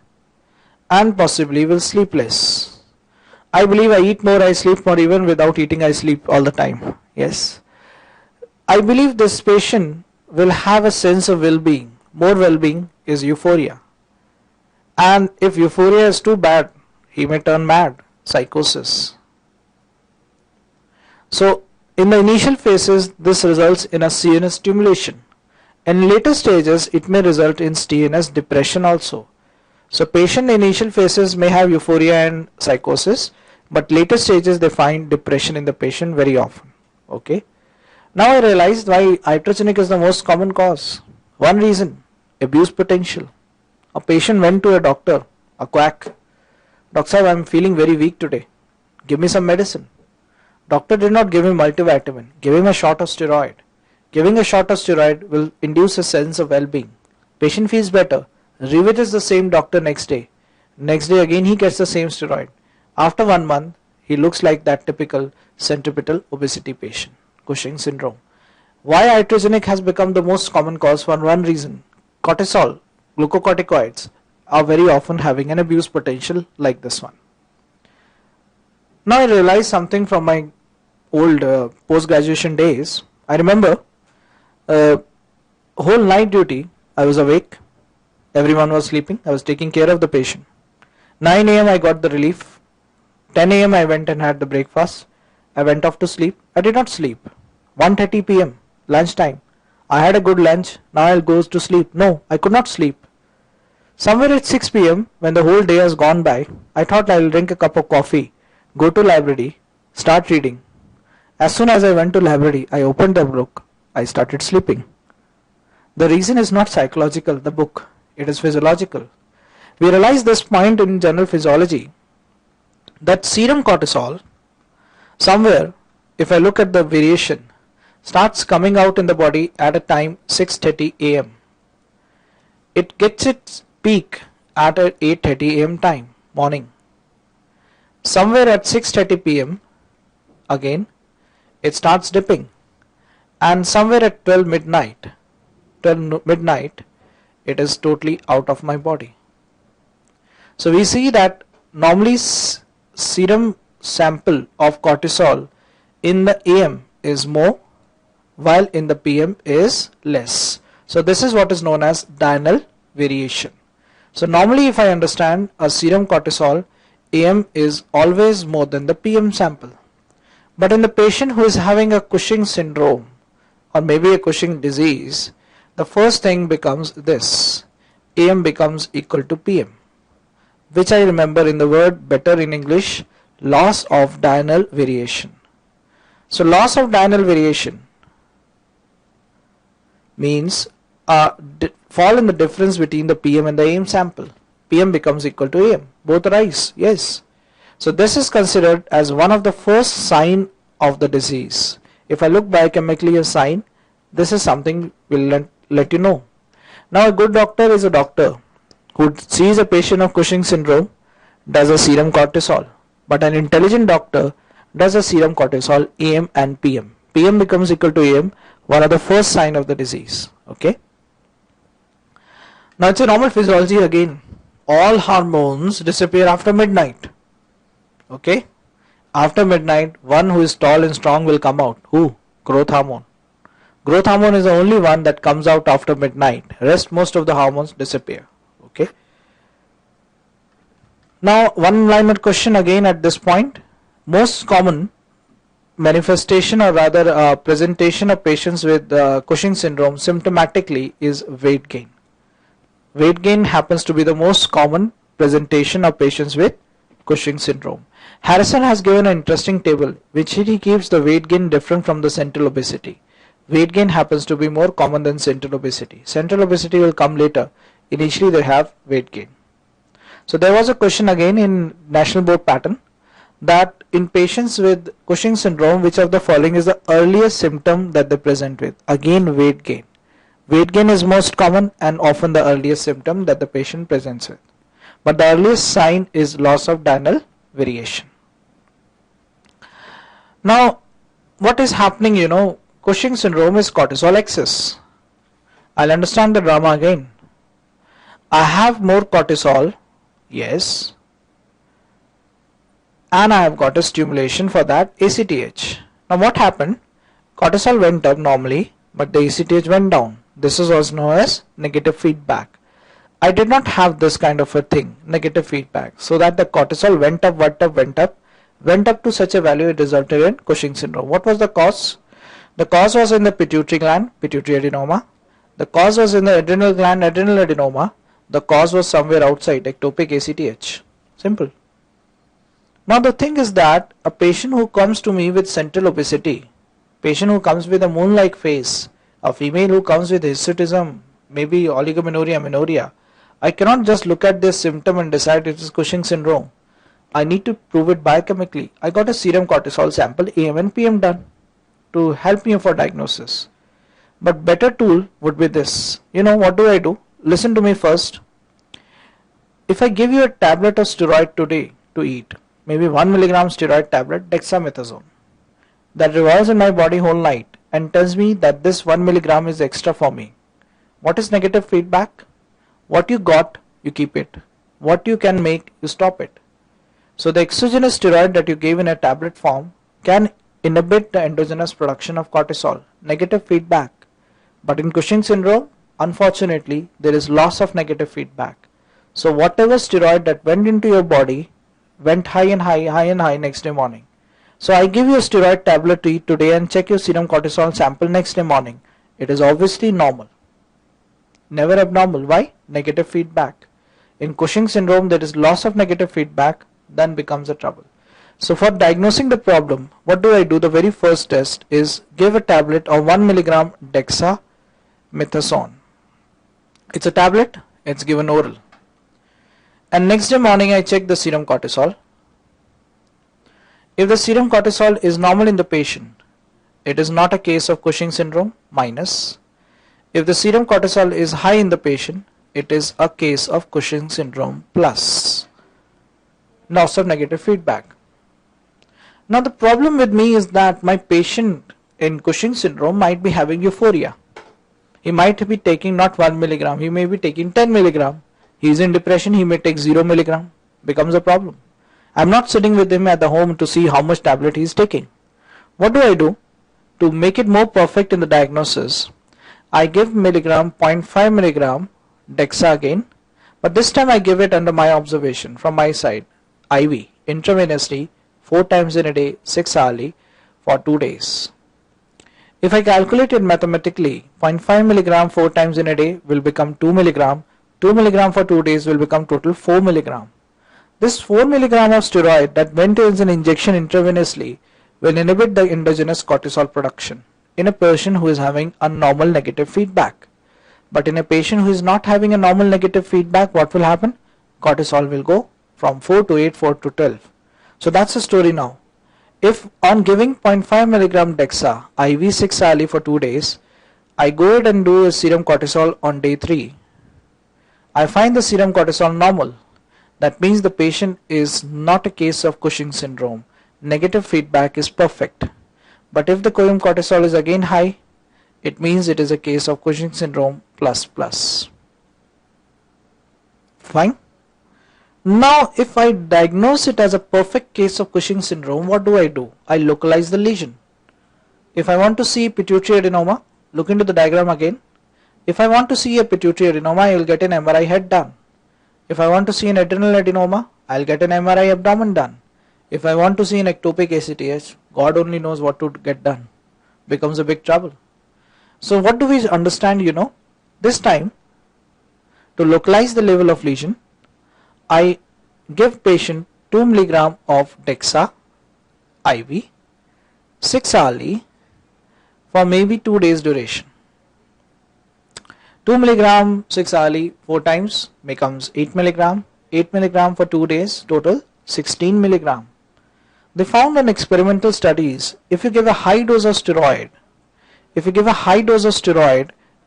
and possibly will sleep less. I believe I eat more, I sleep more. Even without eating, I sleep all the time. Yes. I believe this patient will have a sense of well-being. More well-being is euphoria. And if euphoria is too bad, he may turn mad, psychosis. So, in the initial phases, this results in a CNS stimulation. In later stages, it may result in CNS depression also. So patient in initial phases may have euphoria and psychosis, but later stages they find depression in the patient very often. Okay. Now I realized why iatrogenic is the most common cause. One reason, abuse potential. A patient went to a doctor, a quack. Doctor Sahib, I am feeling very weak today. Give me some medicine. Doctor did not give him multivitamin. Give him a shot of steroid. Giving a shot of steroid will induce a sense of well-being. Patient feels better. Revisits the same doctor next day. Next day again he gets the same steroid. After 1 month, he looks like that typical centripetal obesity patient, Cushing syndrome. Why iatrogenic has become the most common cause? For one reason, cortisol, glucocorticoids are very often having an abuse potential like this one. Now I realize something from my old post-graduation days. I remember whole night duty, I was awake, everyone was sleeping, I was taking care of the patient. 9 a.m. I got the relief, 10 a.m. I went and had the breakfast, I went off to sleep, I did not sleep. 1:30 p.m. lunchtime, I had a good lunch, now I'll go to sleep. No, I could not sleep. Somewhere at 6 p.m. when the whole day has gone by, I thought I'll drink a cup of coffee, go to library, start reading. As soon as I went to library, I opened the book, I started sleeping. The reason is not psychological, the book, it is physiological. We realize this point in general physiology, that serum cortisol, somewhere, if I look at the variation, starts coming out in the body at a time 6:30 a.m. It gets its peak at 8:30 a.m. time, morning. Somewhere at 6:30 p.m. again, it starts dipping, and somewhere at 12 midnight, it is totally out of my body. So we see that normally serum sample of cortisol in the AM is more, while in the PM is less. So this is what is known as diurnal variation. So normally if I understand a serum cortisol, AM is always more than the PM sample. But in the patient who is having a Cushing syndrome or maybe a Cushing disease, the first thing becomes this, AM becomes equal to PM, which I remember in the word better in English, loss of diurnal variation. So loss of diurnal variation means fall in the difference between the PM and the AM sample. PM becomes equal to AM. Both rise. Yes. So this is considered as one of the first sign of the disease. If I look biochemically a sign, this is something we'll let you know. Now a good doctor is a doctor who sees a patient of Cushing syndrome, does a serum cortisol. But an intelligent doctor does a serum cortisol AM and PM. PM becomes equal to AM, one of the first sign of the disease. Okay. Now it's a normal physiology again. All hormones disappear after midnight. Okay. After midnight, one who is tall and strong will come out. Who? Growth hormone. Growth hormone is the only one that comes out after midnight. Rest, most of the hormones disappear. Okay. Now one-liner question again at this point. Most common manifestation, or rather presentation of patients with Cushing syndrome symptomatically is weight gain. Weight gain happens to be the most common presentation of patients with Cushing syndrome. Harrison has given an interesting table which he keeps the weight gain different from the central obesity. Weight gain happens to be more common than central obesity. Central obesity will come later. Initially they have weight gain. So there was a question again in National Board pattern that in patients with Cushing syndrome, which of the following is the earliest symptom that they present with? Again, weight gain. Weight gain is most common and often the earliest symptom that the patient presents with. But the earliest sign is loss of diurnal variation. Now, what is happening, Cushing syndrome is cortisol excess. I'll understand the drama again. I have more cortisol, yes, and I have got a stimulation for that ACTH. Now what happened? Cortisol went up normally, but the ACTH went down. This is also known as negative feedback. I did not have this kind of a thing, negative feedback, so that the cortisol went up to such a value it resulted in Cushing syndrome. What was the cause? The cause was in the pituitary gland, pituitary adenoma. The cause was in the adrenal gland, adrenal adenoma. The cause was somewhere outside, ectopic ACTH. Simple. Now the thing is that a patient who comes to me with central obesity, patient who comes with a moon-like face, a female who comes with hirsutism, maybe oligomenorrhea, menorrhea, I cannot just look at this symptom and decide it is Cushing syndrome. I need to prove it biochemically. I got a serum cortisol sample AM and PM done to help me for diagnosis. But better tool would be this. What do? Listen to me first. If I give you a tablet of steroid today to eat, maybe 1 milligram steroid tablet, dexamethasone, that revolves in my body whole night and tells me that this 1 milligram is extra for me. What is negative feedback? What you got, you keep it. What you can make, you stop it. So the exogenous steroid that you gave in a tablet form can inhibit the endogenous production of cortisol, negative feedback. But in Cushing syndrome, unfortunately, there is loss of negative feedback. So whatever steroid that went into your body went high and high next day morning. So I give you a steroid tablet to eat today and check your serum cortisol sample next day morning. It is obviously normal. Never abnormal. Why? Negative feedback. In Cushing syndrome, there is loss of negative feedback, then becomes a trouble. So for diagnosing the problem, what do? The very first test is give a tablet of 1 milligram dexamethasone. It's a tablet, it's given oral. And next day morning I check the serum cortisol. If the serum cortisol is normal in the patient, it is not a case of Cushing syndrome, minus. If the serum cortisol is high in the patient, it is a case of Cushing syndrome, plus. Loss of negative feedback. Now the problem with me is that my patient in Cushing syndrome might be having euphoria. He might be taking not 1 milligram, he may be taking 10 milligram. He is in depression, he may take 0 milligram. Becomes a problem. I am not sitting with him at the home to see how much tablet he is taking. What do? To make it more perfect in the diagnosis, I give milligram 0.5 milligram dexa again, but this time I give it under my observation from my side, IV, intravenously, 4 times in a day, 6 hourly for 2 days. If I calculate it mathematically, 0.5 milligram 4 times in a day will become 2 milligram. 2 milligram for 2 days will become total 4 milligram. This 4 milligram of steroid that went as an injection intravenously will inhibit the endogenous cortisol production in a person who is having a normal negative feedback. But in a patient who is not having a normal negative feedback, what will happen? Cortisol will go from 4 to 8, 4 to 12. So that's the story now. If on giving 0.5 milligram Dexa IV 6 hourly for 2 days, I go ahead and do a serum cortisol on day 3, I find the serum cortisol normal. That means the patient is not a case of Cushing syndrome. Negative feedback is perfect. But if the serum cortisol is again high, it means it is a case of Cushing syndrome plus plus. Fine. Now if I diagnose it as a perfect case of Cushing syndrome, what do? I localize the lesion. If I want to see pituitary adenoma, look into the diagram again. If I want to see a pituitary adenoma, I will get an MRI head done. If I want to see an adrenal adenoma, I will get an MRI abdomen done. If I want to see an ectopic ACTH, God only knows what to get done. Becomes a big trouble. So what do we understand, This time, to localize the level of lesion, I give patient 2 milligram of Dexa IV 6 hourly for maybe 2 days duration. 2 milligram 6 hourly 4 times becomes 8 milligram. 8 milligram for 2 days, total 16 milligram. They found in experimental studies, if you give a high dose of steroid,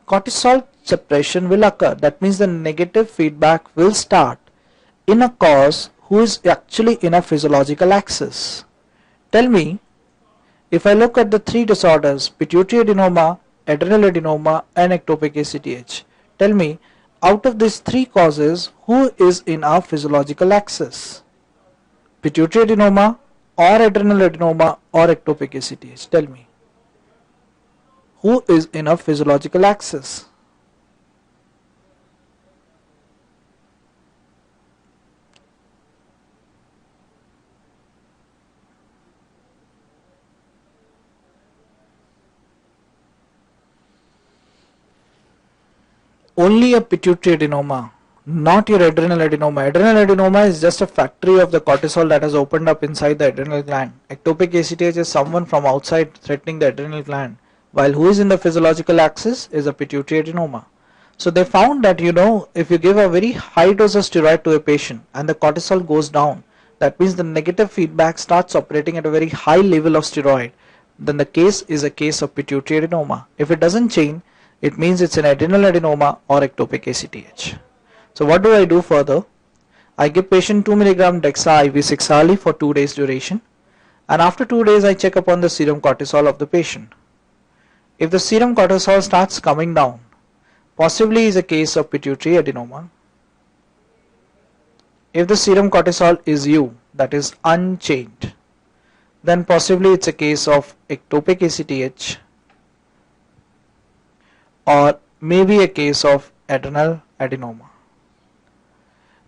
cortisol suppression will occur. That means the negative feedback will start in a cause who is actually in a physiological axis. Tell me, if I look at the 3 disorders, pituitary adenoma, adrenal adenoma and ectopic ACTH, tell me, out of these 3 causes, who is in our physiological axis? Pituitary adenoma or adrenal adenoma or ectopic ACTH? Tell me. Who is in a physiological axis? Only a pituitary adenoma, not your adrenal adenoma. Adrenal adenoma is just a factory of the cortisol that has opened up inside the adrenal gland. Ectopic ACTH is someone from outside threatening the adrenal gland, while who is in the physiological axis is a pituitary adenoma. So they found that if you give a very high dose of steroid to a patient and the cortisol goes down, that means the negative feedback starts operating at a very high level of steroid, then the case is a case of pituitary adenoma. If it doesn't change, it means it's an adrenal adenoma or ectopic ACTH. So what do I do further? I give patient 2 milligram Dexa IV 6 hourly for 2 days duration, and after 2 days I check upon the serum cortisol of the patient. If the serum cortisol starts coming down, possibly is a case of pituitary adenoma. If the serum cortisol is U, that is unchanged, then possibly it's a case of ectopic ACTH or maybe a case of adrenal adenoma.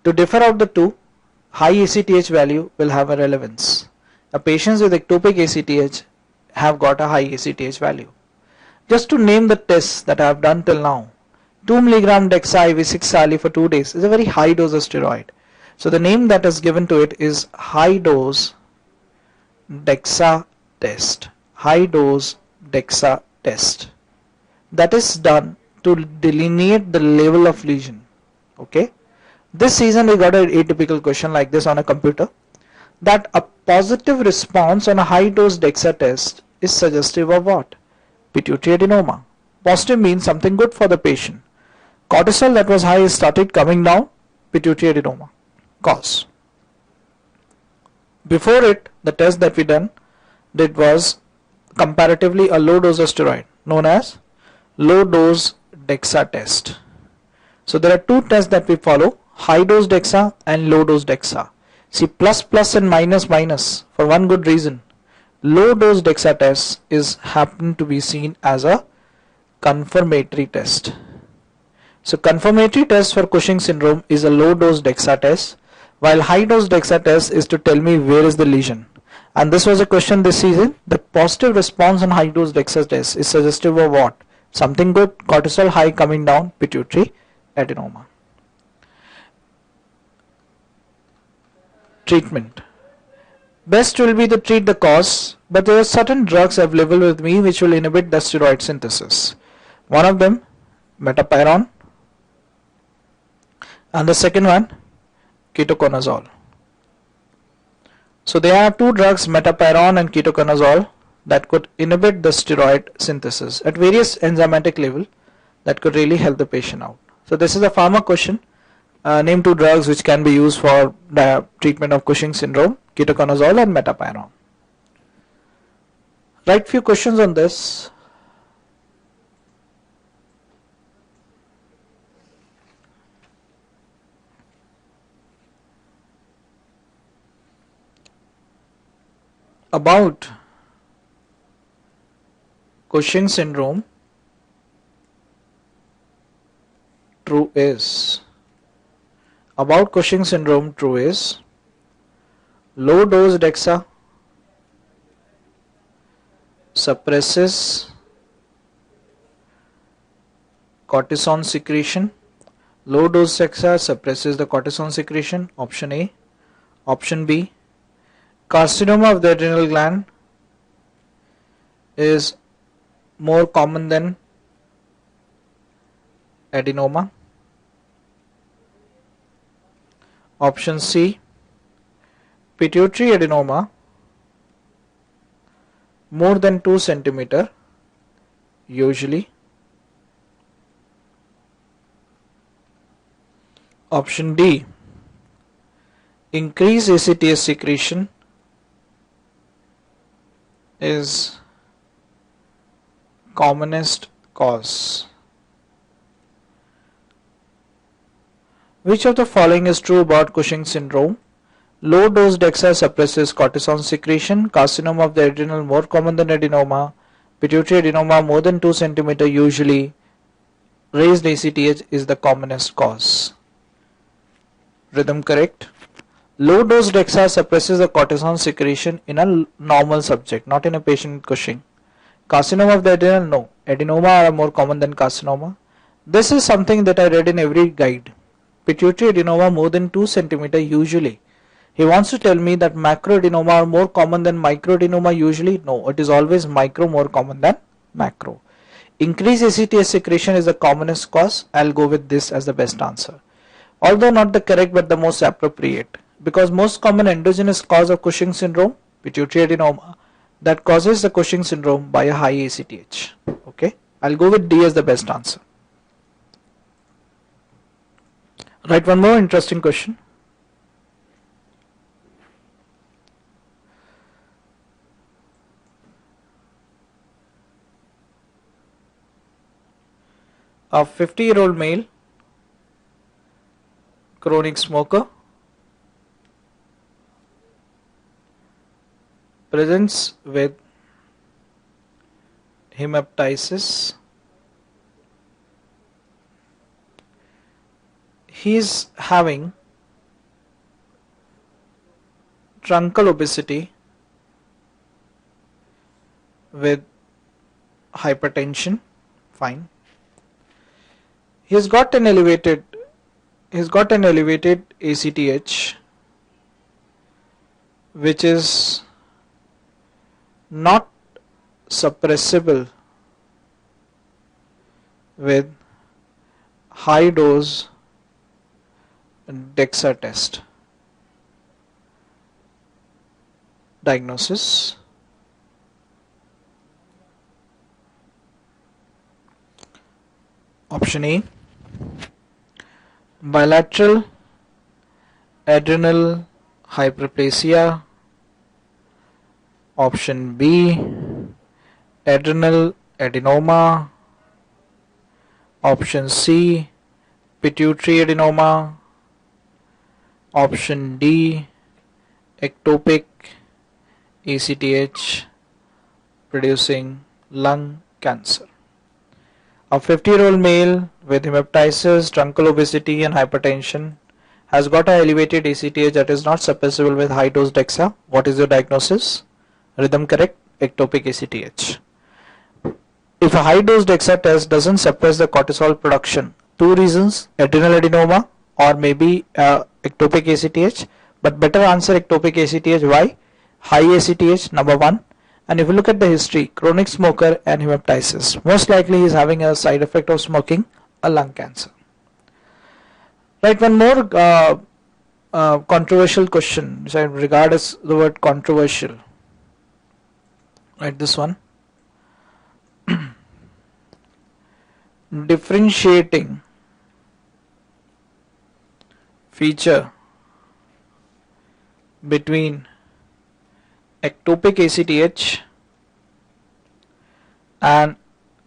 To differ out the two, high ACTH value will have a relevance. The patients with ectopic ACTH have got a high ACTH value. Just to name the tests that I have done till now, 2 milligram Dexa IV 6 hourly for 2 days is a very high dose of steroid. So the name that is given to it is high dose Dexa test. High dose Dexa test. That is done to delineate the level of lesion. Okay. This season we got an atypical question like this on a computer, that a positive response on a high dose Dexa test is suggestive of what? Pituitary adenoma. Positive means something good for the patient. Cortisol that was high started coming down, pituitary adenoma. Cause. Before it, the test that we did was comparatively a low dose of steroid known as low dose Dexa test. So there are 2 tests that we follow, high dose Dexa and low dose Dexa. See, plus plus and minus minus for one good reason. Low dose Dexa test is happen to be seen as a confirmatory test. So confirmatory test for Cushing syndrome is a low dose Dexa test, while high dose Dexa test is to tell me where is the lesion. And this was a question this season. The positive response on high dose Dexa test is suggestive of what? Something good, cortisol high coming down, pituitary adenoma. Treatment. Best will be to treat the cause, but there are certain drugs available with me which will inhibit the steroid synthesis. One of them metapyron, and the second one ketoconazole. So there are two drugs, metapyron and ketoconazole, that could inhibit the steroid synthesis at various enzymatic level that could really help the patient out. So this is a pharma question. Name two drugs which can be used for the treatment of Cushing's syndrome, ketoconazole and metapyron. Write few questions on this. About Cushing's syndrome, true is. About Cushing's syndrome, true is. Low dose DEXA suppresses cortisone secretion. Low dose DEXA suppresses the cortisone secretion. Option A. Option B. Carcinoma of the adrenal gland is more common than adenoma. Option C. Pituitary adenoma more than 2 centimeter usually. Option D. Increased ACTH secretion is commonest cause. Which of the following is true about Cushing's syndrome? Low dose DEXA suppresses cortisone secretion. Carcinoma of the adrenal more common than adenoma. Pituitary adenoma more than 2 centimeter usually. Raised ACTH is the commonest cause. Rhythm correct. Low dose DEXA suppresses the cortisone secretion in a normal subject, not in a patient with Cushing. Carcinoma of the adrenal, no. Adenoma are more common than carcinoma. This is something that I read in every guide. Pituitary adenoma more than 2 centimeter usually. He wants to tell me that macroadenoma are more common than microadenoma usually. No, it is always micro more common than macro. Increased ACTH secretion is the commonest cause. I'll go with this as the best answer. Although not the correct but the most appropriate. Because most common endogenous cause of Cushing syndrome, pituitary adenoma, that causes the Cushing syndrome by a high ACTH. Okay, I'll go with D as the best answer. Write one more interesting question. A 50-year-old male, chronic smoker, presents with hemoptysis. He is having truncal obesity with hypertension. Fine. He's got an elevated ACTH, which is not suppressible with high dose DEXA test. Diagnosis. Option A, bilateral adrenal hyperplasia. Option B, adrenal adenoma. Option C, pituitary adenoma. Option D, ectopic ACTH producing lung cancer. A 50-year-old male with hemoptysis, truncal obesity and hypertension has got an elevated ACTH that is not suppressible with high dose DEXA. What is your diagnosis? Rhythm correct, ectopic ACTH. If a high dose DEXA test doesn't suppress the cortisol production, two reasons, adrenal adenoma or maybe ectopic ACTH, but better answer ectopic ACTH. Why? High ACTH, number one. And if you look at the history, chronic smoker and hemoptysis, most likely he is having a side effect of smoking, a lung cancer. Right, one more controversial question, which I regard as the word controversial. Right, this one. Differentiating feature between ectopic ACTH and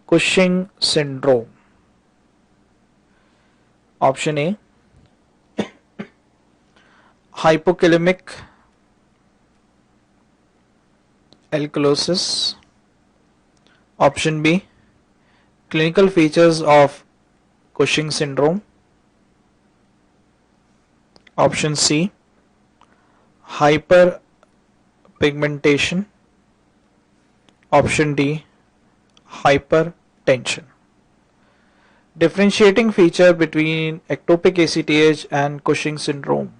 Cushing syndrome. Option A, hypokalemic alkalosis. Option B, clinical features of Cushing syndrome. Option C, hyperpigmentation. Option D, hypertension. Differentiating feature between ectopic ACTH and Cushing syndrome.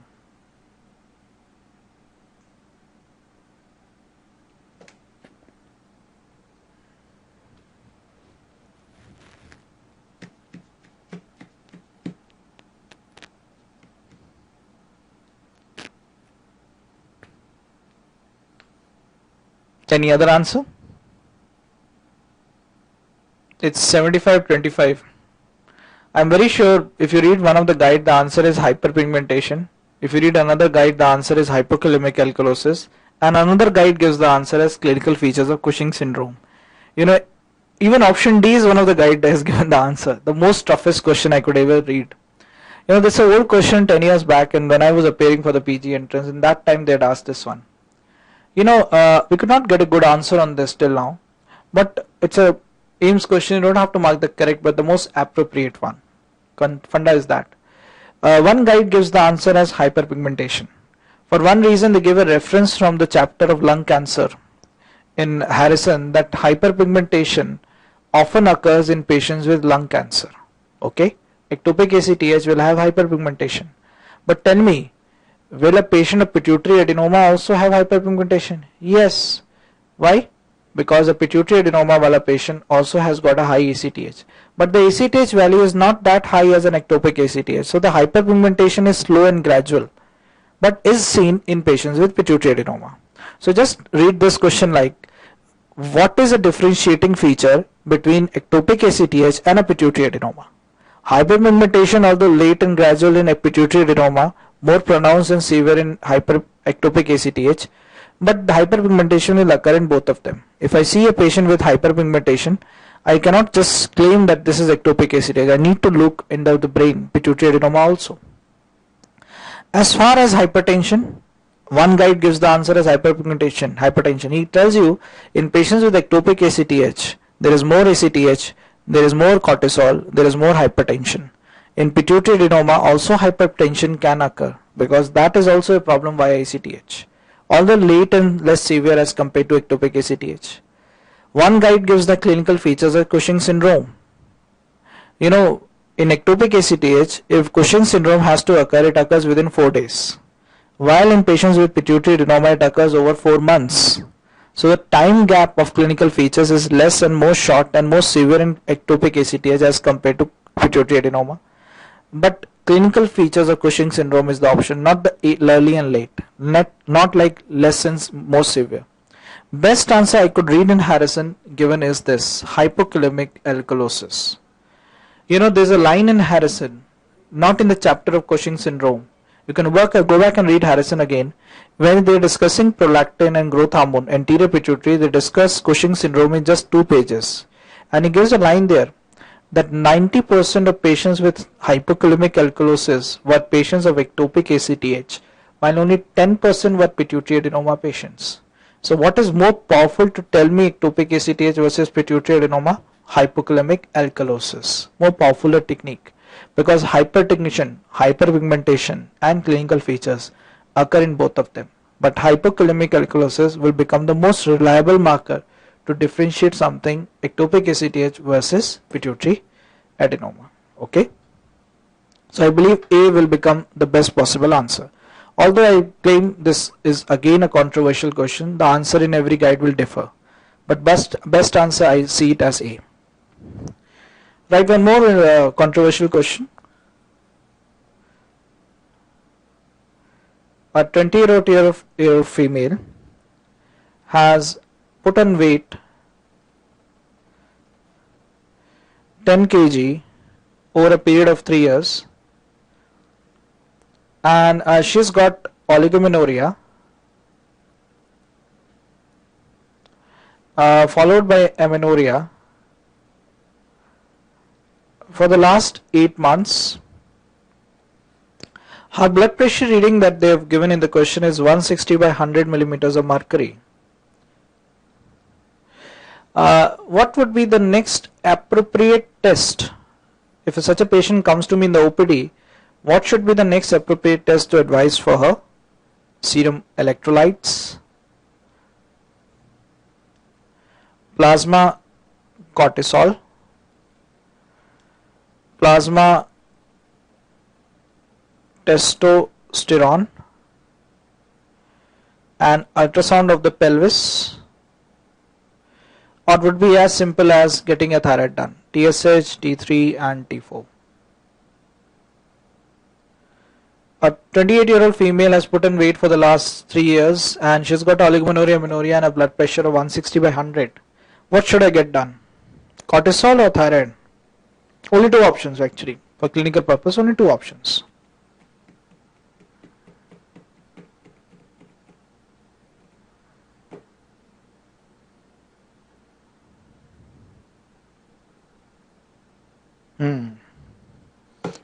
Any other answer? It's 75-25. I'm very sure if you read one of the guide, the answer is hyperpigmentation. If you read another guide, the answer is hypokalemic alkalosis. And another guide gives the answer as clinical features of Cushing syndrome. You know, even option D is one of the guide that has given the answer. The most toughest question I could ever read. You know, this is an old question 10 years back, and when I was appearing for the PG entrance, in that time they had asked this one. You know, we could not get a good answer on this till now, but it's a AIMS question. You don't have to mark the correct, but the most appropriate one. Funda is that. One guide gives the answer as hyperpigmentation. For one reason, they give a reference from the chapter of lung cancer in Harrison that hyperpigmentation often occurs in patients with lung cancer. Okay, ectopic ACTH will have hyperpigmentation. But tell me, will a patient of pituitary adenoma also have hyperpigmentation? Yes. Why? Because a pituitary adenoma wala patient also has got a high ACTH. But the ACTH value is not that high as an ectopic ACTH. So the hyperpigmentation is slow and gradual, but is seen in patients with pituitary adenoma. So just read this question like, what is a differentiating feature between ectopic ACTH and a pituitary adenoma? Hyperpigmentation, although late and gradual in a pituitary adenoma, more pronounced and severe in ectopic ACTH, but the hyperpigmentation will occur in both of them. If I see a patient with hyperpigmentation, I cannot just claim that this is ectopic ACTH. I need to look into the brain, pituitary adenoma also. As far as hypertension, one guide gives the answer as hypertension. He tells you in patients with ectopic ACTH, there is more ACTH, there is more cortisol, there is more hypertension. In pituitary adenoma, also hypertension can occur because that is also a problem via ACTH, although late and less severe as compared to ectopic ACTH. One guide gives the clinical features of Cushing syndrome. You know, in ectopic ACTH, if Cushing syndrome has to occur, it occurs within 4 days. While in patients with pituitary adenoma, it occurs over 4 months. So the time gap of clinical features is less and more short and more severe in ectopic ACTH as compared to pituitary adenoma. But clinical features of Cushing syndrome is the option, not the early and late, not like less and more severe. Best answer I could read in Harrison given is this, hypokalemic alkalosis. You know, there's a line in Harrison, not in the chapter of Cushing syndrome. You can go back and read Harrison again. When they're discussing prolactin and growth hormone, anterior pituitary, they discuss Cushing syndrome in just 2 pages. And he gives a line there that 90% of patients with hypokalemic alkalosis were patients of ectopic ACTH, while only 10% were pituitary adenoma patients. So what is more powerful to tell me ectopic ACTH versus pituitary adenoma? Hypokalemic alkalosis. More powerful technique, because hypertension, hyperpigmentation and clinical features occur in both of them. But hypokalemic alkalosis will become the most reliable marker to differentiate something ectopic ACTH versus pituitary adenoma. Okay. So I believe A will become the best possible answer. Although I claim this is again a controversial question, the answer in every guide will differ. But best answer I see it as A. Right, one more controversial question. A 20-year-old female has put on weight 10 kg over a period of 3 years, and she's got oligomenorrhea followed by amenorrhea for the last 8 months. Her blood pressure reading that they have given in the question is 160 by 100 millimeters of mercury. What would be the next appropriate test? If such a patient comes to me in the OPD, what should be the next appropriate test to advise for her? Serum electrolytes, plasma cortisol, plasma testosterone, and ultrasound of the pelvis, or would be as simple as getting a thyroid done, TSH, T3 and T4. A 28-year-old female has put on weight for the last 3 years and she's got oligomenorrhea, amenorrhea and a blood pressure of 160 by 100. What should I get done? Cortisol or thyroid? Only 2 options actually. For clinical purpose, only 2 options.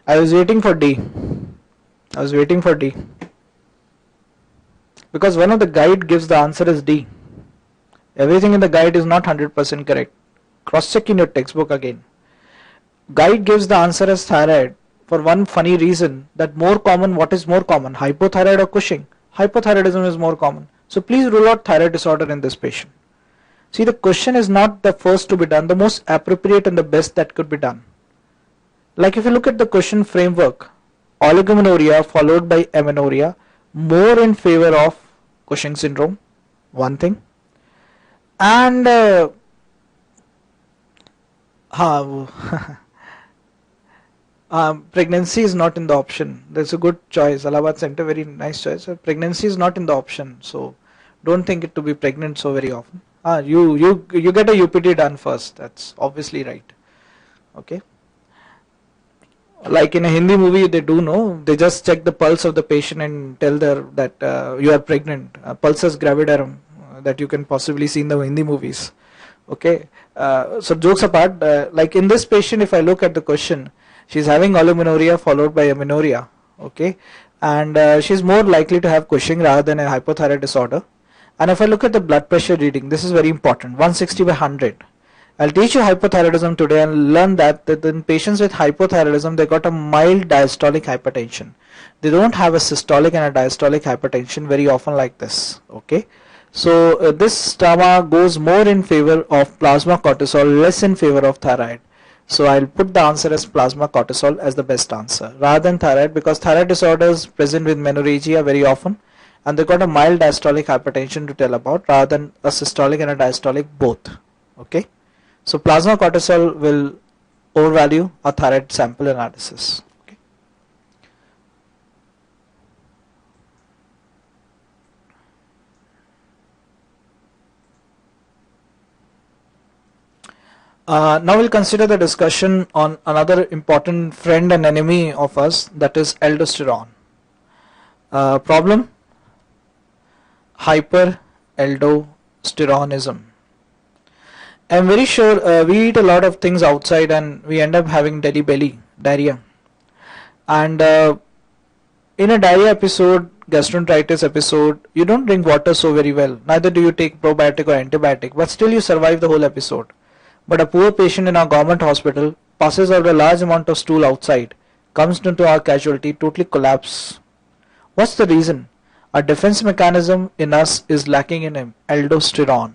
I was waiting for D. Because one of the guide gives the answer as D. Everything in the guide is not 100% correct. Cross check in your textbook again. Guide gives the answer as thyroid for one funny reason, that more common, what is more common, hypothyroid or Cushing? Hypothyroidism is more common. So please rule out thyroid disorder in this patient. See, the question is not the first to be done, the most appropriate and the best that could be done. Like if you look at the question framework, oligomenorrhea followed by amenorrhea, more in favor of Cushing syndrome, one thing. And pregnancy is not in the option. That's a good choice. Allahabad Center, very nice choice. Pregnancy is not in the option, so don't think it to be pregnant so very often. You get a UPT done first. That's obviously right. Okay. Like in a Hindi movie, they do know. They just check the pulse of the patient and tell her that you are pregnant. Pulsus gravidarum, that you can possibly see in the Hindi movies. Okay. So jokes apart, like in this patient, if I look at the question, she's having oligomenorrhea followed by amenorrhea. Okay. And she's more likely to have Cushing rather than a hypothyroid disorder. And if I look at the blood pressure reading, this is very important, 160 by 100. I'll teach you hypothyroidism today and learn that in patients with hypothyroidism, they got a mild diastolic hypertension. They don't have a systolic and a diastolic hypertension very often like this. Okay. So this trauma goes more in favor of plasma cortisol, less in favor of thyroid. So I'll put the answer as plasma cortisol as the best answer rather than thyroid, because thyroid disorders present with menorrhagia very often, and they got a mild diastolic hypertension to tell about rather than a systolic and a diastolic both. Okay. So plasma cortisol will overvalue a thyroid sample analysis. Okay. Now we'll consider the discussion on another important friend and enemy of us, that is aldosterone. Problem: hyperaldosteronism. I'm very sure we eat a lot of things outside and we end up having diarrhea. And in a diarrhea episode, gastroenteritis episode, you don't drink water so very well. Neither do you take probiotic or antibiotic, but still you survive the whole episode. But a poor patient in our government hospital passes out a large amount of stool outside, comes into our casualty, totally collapse. What's the reason? Our defense mechanism in us is lacking in aldosterone.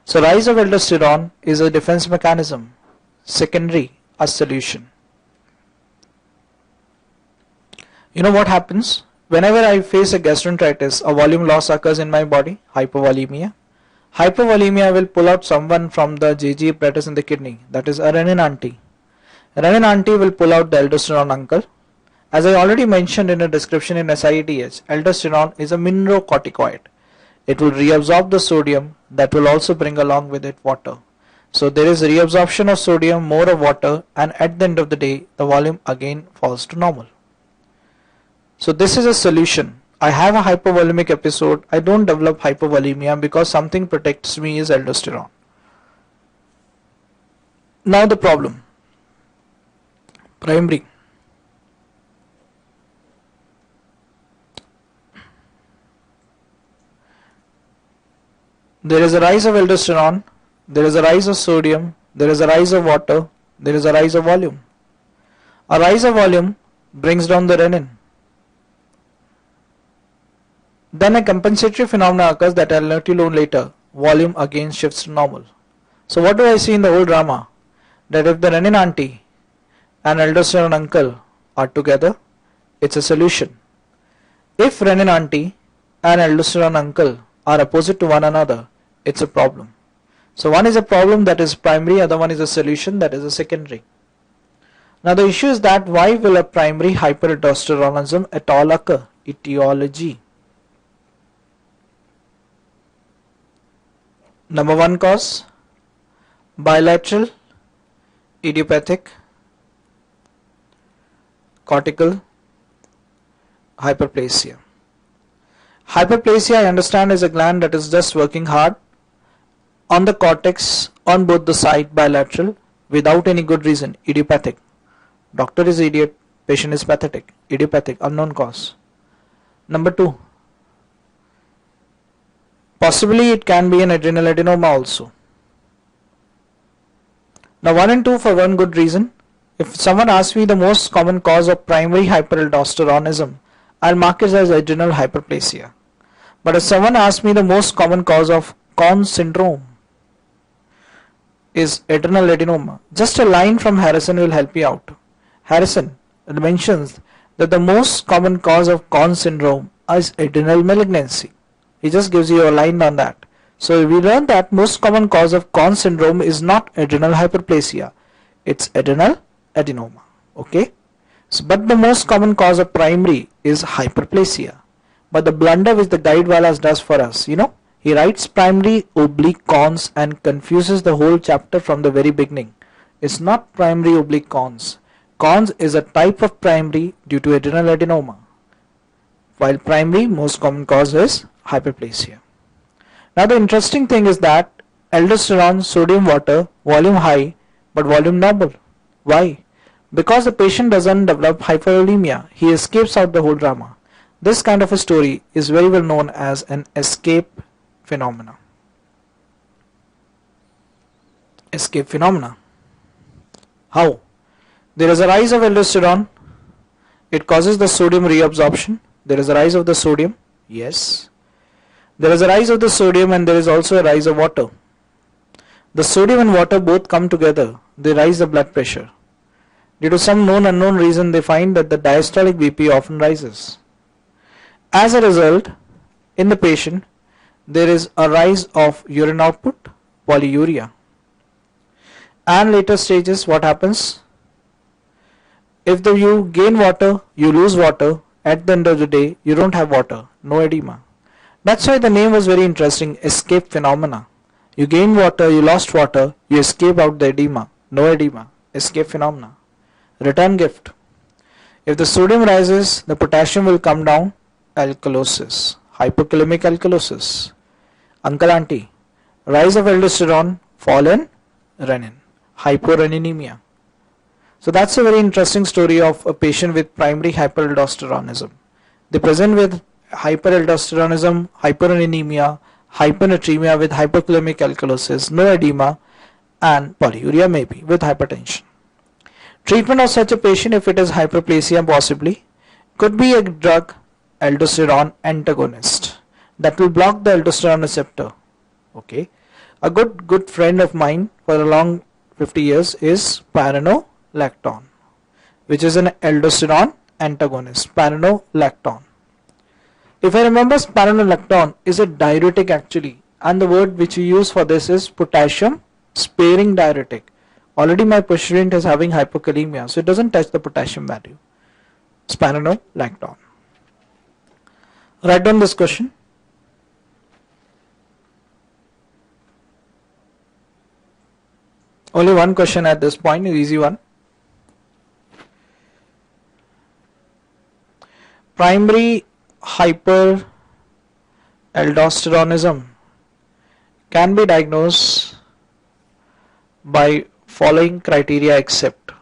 So rise of aldosterone is a defense mechanism. Secondary, a solution. You know what happens? Whenever I face a gastroenteritis, a volume loss occurs in my body, hypovolemia. Hypovolemia will pull out someone from the JG apparatus in the kidney, that is a renin auntie. Renin auntie will pull out the aldosterone uncle. As I already mentioned in a description in SIETH, aldosterone is a mineralocorticoid. It will reabsorb the sodium, that will also bring along with it water. So there is reabsorption of sodium, more of water, and at the end of the day the volume again falls to normal. So this is a solution. I have a hypovolemic episode. I don't develop hypovolemia because something protects me is aldosterone. Now the problem. Primary. There is a rise of aldosterone, there is a rise of sodium, there is a rise of water, there is a rise of volume. A rise of volume brings down the renin. Then a compensatory phenomenon occurs that I'll let you know later. Volume again shifts to normal. So what do I see in the whole drama? That if the renin auntie and aldosterone uncle are together, it's a solution. If renin auntie and aldosterone uncle are opposite to one another, it's a problem. So one is a problem, that is primary, other one is a solution, that is a secondary. Now the issue is that why will a primary hyperaldosteronism at all occur? Etiology. Number one cause, bilateral, idiopathic, cortical hyperplasia. Hyperplasia, I understand, is a gland that is just working hard on the cortex on both the side, bilateral, without any good reason. Idiopathic. Doctor is idiot, patient is pathetic. Idiopathic, unknown cause. Number two, possibly it can be an adrenal adenoma also. Now 1 and 2 for one good reason. If someone asks me the most common cause of primary hyperaldosteronism, I'll mark it as adrenal hyperplasia. But if someone asks me the most common cause of Conn syndrome is adrenal adenoma, just a line from Harrison will help you out. Harrison mentions that the most common cause of Conn syndrome is adrenal malignancy. He just gives you a line on that. So we learned that most common cause of Conn syndrome is not adrenal hyperplasia, it's adrenal adenoma. Okay. So, but the most common cause of primary is hyperplasia. But the blunder which the guide Wallace does for us, he writes primary oblique Conns and confuses the whole chapter from the very beginning. It's not primary oblique Conns. Conns is a type of primary due to adrenal adenoma, while primary most common cause is hyperplasia. Now the interesting thing is that aldosterone, sodium, water, volume high but volume normal. Why? Because the patient doesn't develop hypovolemia, he escapes out the whole drama. This kind of a story is very well known as an escape phenomena. Escape phenomena. How? There is a rise of aldosterone, it causes the sodium reabsorption. There is a rise of the sodium, yes. There is a rise of the sodium and there is also a rise of water. The sodium and water both come together, they rise the blood pressure. Due to some known unknown reason, they find that the diastolic BP often rises. As a result, in the patient, there is a rise of urine output, polyuria. And later stages, what happens? If you gain water, you lose water. At the end of the day, you don't have water, no edema. That's why the name was very interesting, escape phenomena. You gain water, you lost water, you escape out the edema, no edema, escape phenomena. Return gift. If the sodium rises, the potassium will come down, alkalosis, hypokalemic alkalosis. Uncle auntie, rise of aldosterone, fall in renin, hyporeninемia. So that's a very interesting story of a patient with primary hyperaldosteronism. They present with hyperaldosteronism, hyperenemia, hyponatremia with hypokalemic alkalosis, no edema, and polyuria maybe with hypertension. Treatment of such a patient, if it is hyperplasia possibly, could be a drug, aldosterone antagonist, that will block the aldosterone receptor. Okay, a good friend of mine for a long 50 years is spironolactone, which is an aldosterone antagonist, spironolactone. If I remember, spironolactone is a diuretic actually, and the word which we use for this is potassium sparing diuretic. Already my patient is having hypokalemia, so it doesn't touch the potassium value. Spironolactone. Write down this question. Only one question at this point, an easy one. Primary hyperaldosteronism can be diagnosed by following criteria except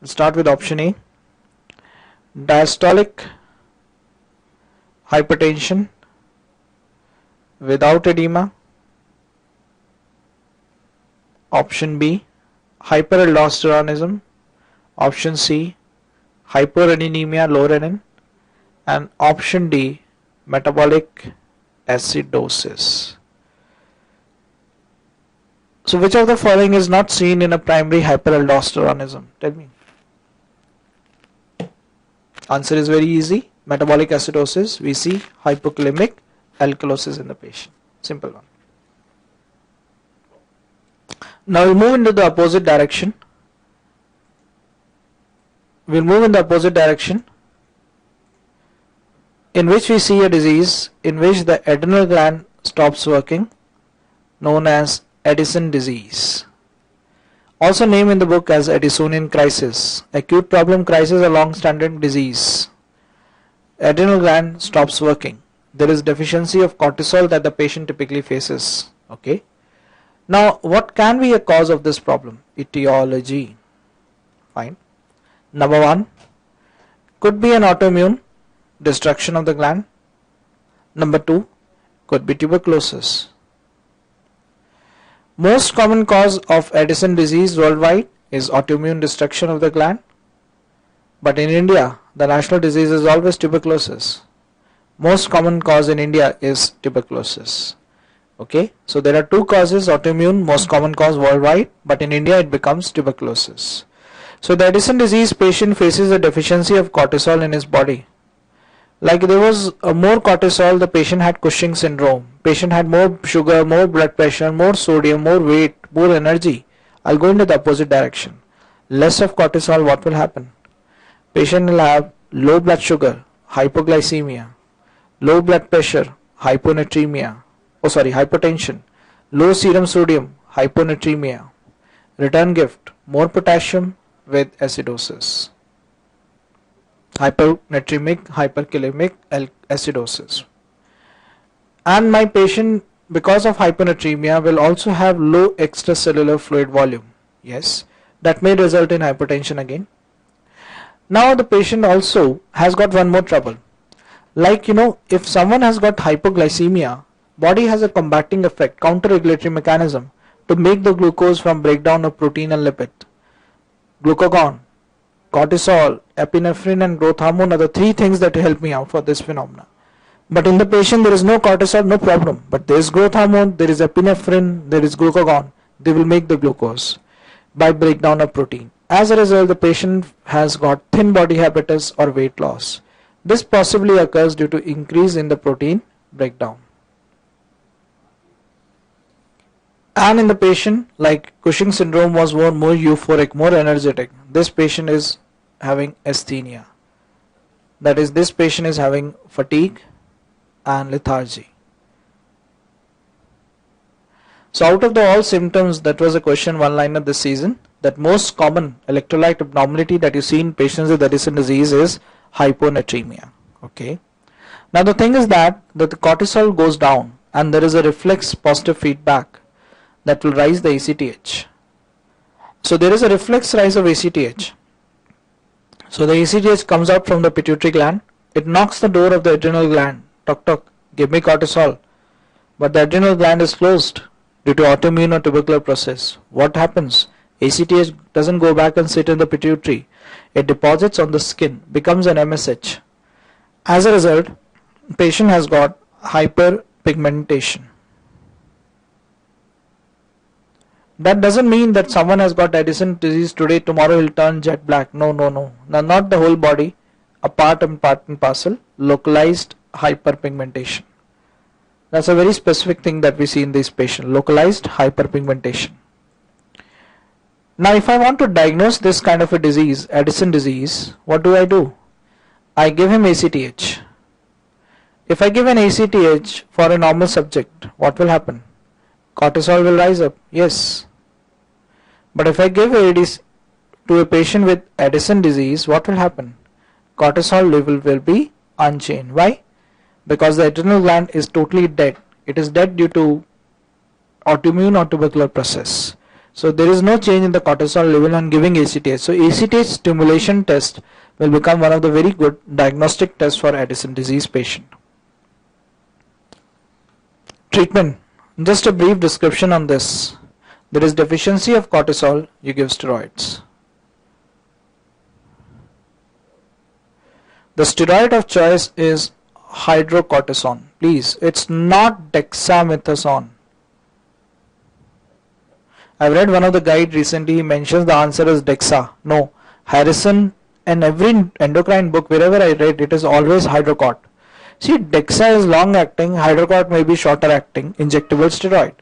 start with option A, diastolic hypertension without edema, option B, hyperaldosteronism, option C, hypereninemia, low renin, and option D, metabolic acidosis. So which of the following is not seen in a primary hyperaldosteronism? Tell me. Answer is very easy. Metabolic acidosis. We see hypokalemic alkalosis in the patient. Simple one. Now we'll move into the opposite direction. In which we see a disease in which the adrenal gland stops working, known as Addison disease. Also named in the book as Addisonian crisis. Acute problem crisis, a long-standing disease. Adrenal gland stops working. There is deficiency of cortisol that the patient typically faces. Okay. Now, what can be a cause of this problem? Etiology. Fine. Number one, could be an autoimmune destruction of the gland. Number two, could be tuberculosis. Most common cause of Addison disease worldwide is autoimmune destruction of the gland. But in India, the national disease is always tuberculosis. Most common cause in India is tuberculosis. Okay, so there are two causes, autoimmune, most common cause worldwide, but in India it becomes tuberculosis. So the Addison disease patient faces a deficiency of cortisol in his body. Like there was more cortisol, the patient had Cushing syndrome. Patient had more sugar, more blood pressure, more sodium, more weight, more energy. I'll go into the opposite direction. Less of cortisol, what will happen? Patient will have low blood sugar, hypoglycemia, low blood pressure, hypertension, low serum sodium, hyponatremia. Return gift, more potassium with acidosis. Hyponatremic, hyperkalemic acidosis. And my patient, because of hyponatremia, will also have low extracellular fluid volume. Yes, that may result in hypertension again. Now the patient also has got one more trouble. Like, if someone has got hypoglycemia, body has a combating effect, counter-regulatory mechanism to make the glucose from breakdown of protein and lipid. Glucagon, cortisol, epinephrine and growth hormone are the three things that help me out for this phenomena. But in the patient there is no cortisol, no problem. But there is growth hormone, there is epinephrine, there is glucagon. They will make the glucose by breakdown of protein. As a result, the patient has got thin body habitus or weight loss. This possibly occurs due to increase in the protein breakdown. And in the patient, like Cushing syndrome was more euphoric, more energetic. This patient is having asthenia. That is, this patient is having fatigue and lethargy. So out of the all symptoms, that was a question one liner this season, that most common electrolyte abnormality that you see in patients with Addison disease is hyponatremia. Okay. Now the thing is that the cortisol goes down and there is a reflex positive feedback that will rise the ACTH. So there is a reflex rise of ACTH. So the ACTH comes out from the pituitary gland. It knocks the door of the adrenal gland. Toc toc, give me cortisol. But the adrenal gland is closed due to autoimmune or tubercular process. What happens? ACTH doesn't go back and sit in the pituitary. It deposits on the skin, becomes an MSH. As a result, patient has got hyperpigmentation. That doesn't mean that someone has got Addison disease today, tomorrow he'll turn jet black. No. Now, not the whole body, a part and parcel, localized hyperpigmentation. That's a very specific thing that we see in this patient, localized hyperpigmentation. Now if I want to diagnose this kind of a disease, Addison disease, what do? I give him ACTH. If I give an ACTH for a normal subject, what will happen? Cortisol will rise up, yes. But if I give ADs to a patient with Addison disease, what will happen? Cortisol level will be unchanged. Why? Because the adrenal gland is totally dead. It is dead due to autoimmune or tubercular process. So there is no change in the cortisol level on giving ACTH. So ACTH stimulation test will become one of the very good diagnostic tests for Addison disease patient. Treatment. Just a brief description on this. There is deficiency of cortisol, you give steroids. The steroid of choice is hydrocortisone. Please, it's not dexamethasone. I've read one of the guide recently, he mentions the answer is Dexa. No, Harrison and every endocrine book wherever I read it is always hydrocort. See, Dexa is long acting, hydrocort may be shorter acting, injectable steroid.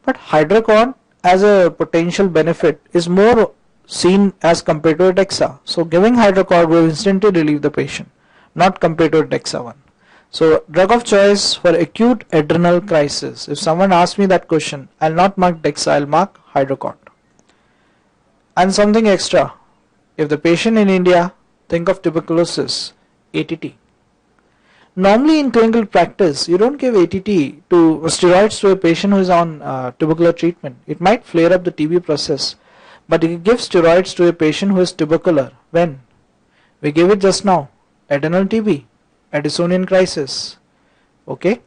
But hydrocort as a potential benefit is more seen as compared to a Dexa. So giving hydrocort will instantly relieve the patient, not compared to a Dexa one. So drug of choice for acute adrenal crisis. If someone asks me that question, I'll not mark Dexa, I'll mark hydrocort. And something extra, if the patient in India, think of tuberculosis, ATT. Normally in clinical practice, you don't give ATT to steroids to a patient who is on tubercular treatment. It might flare up the TB process, but you give steroids to a patient who is tubercular. When? We gave it just now, adrenal TB, Addisonian crisis. Okay.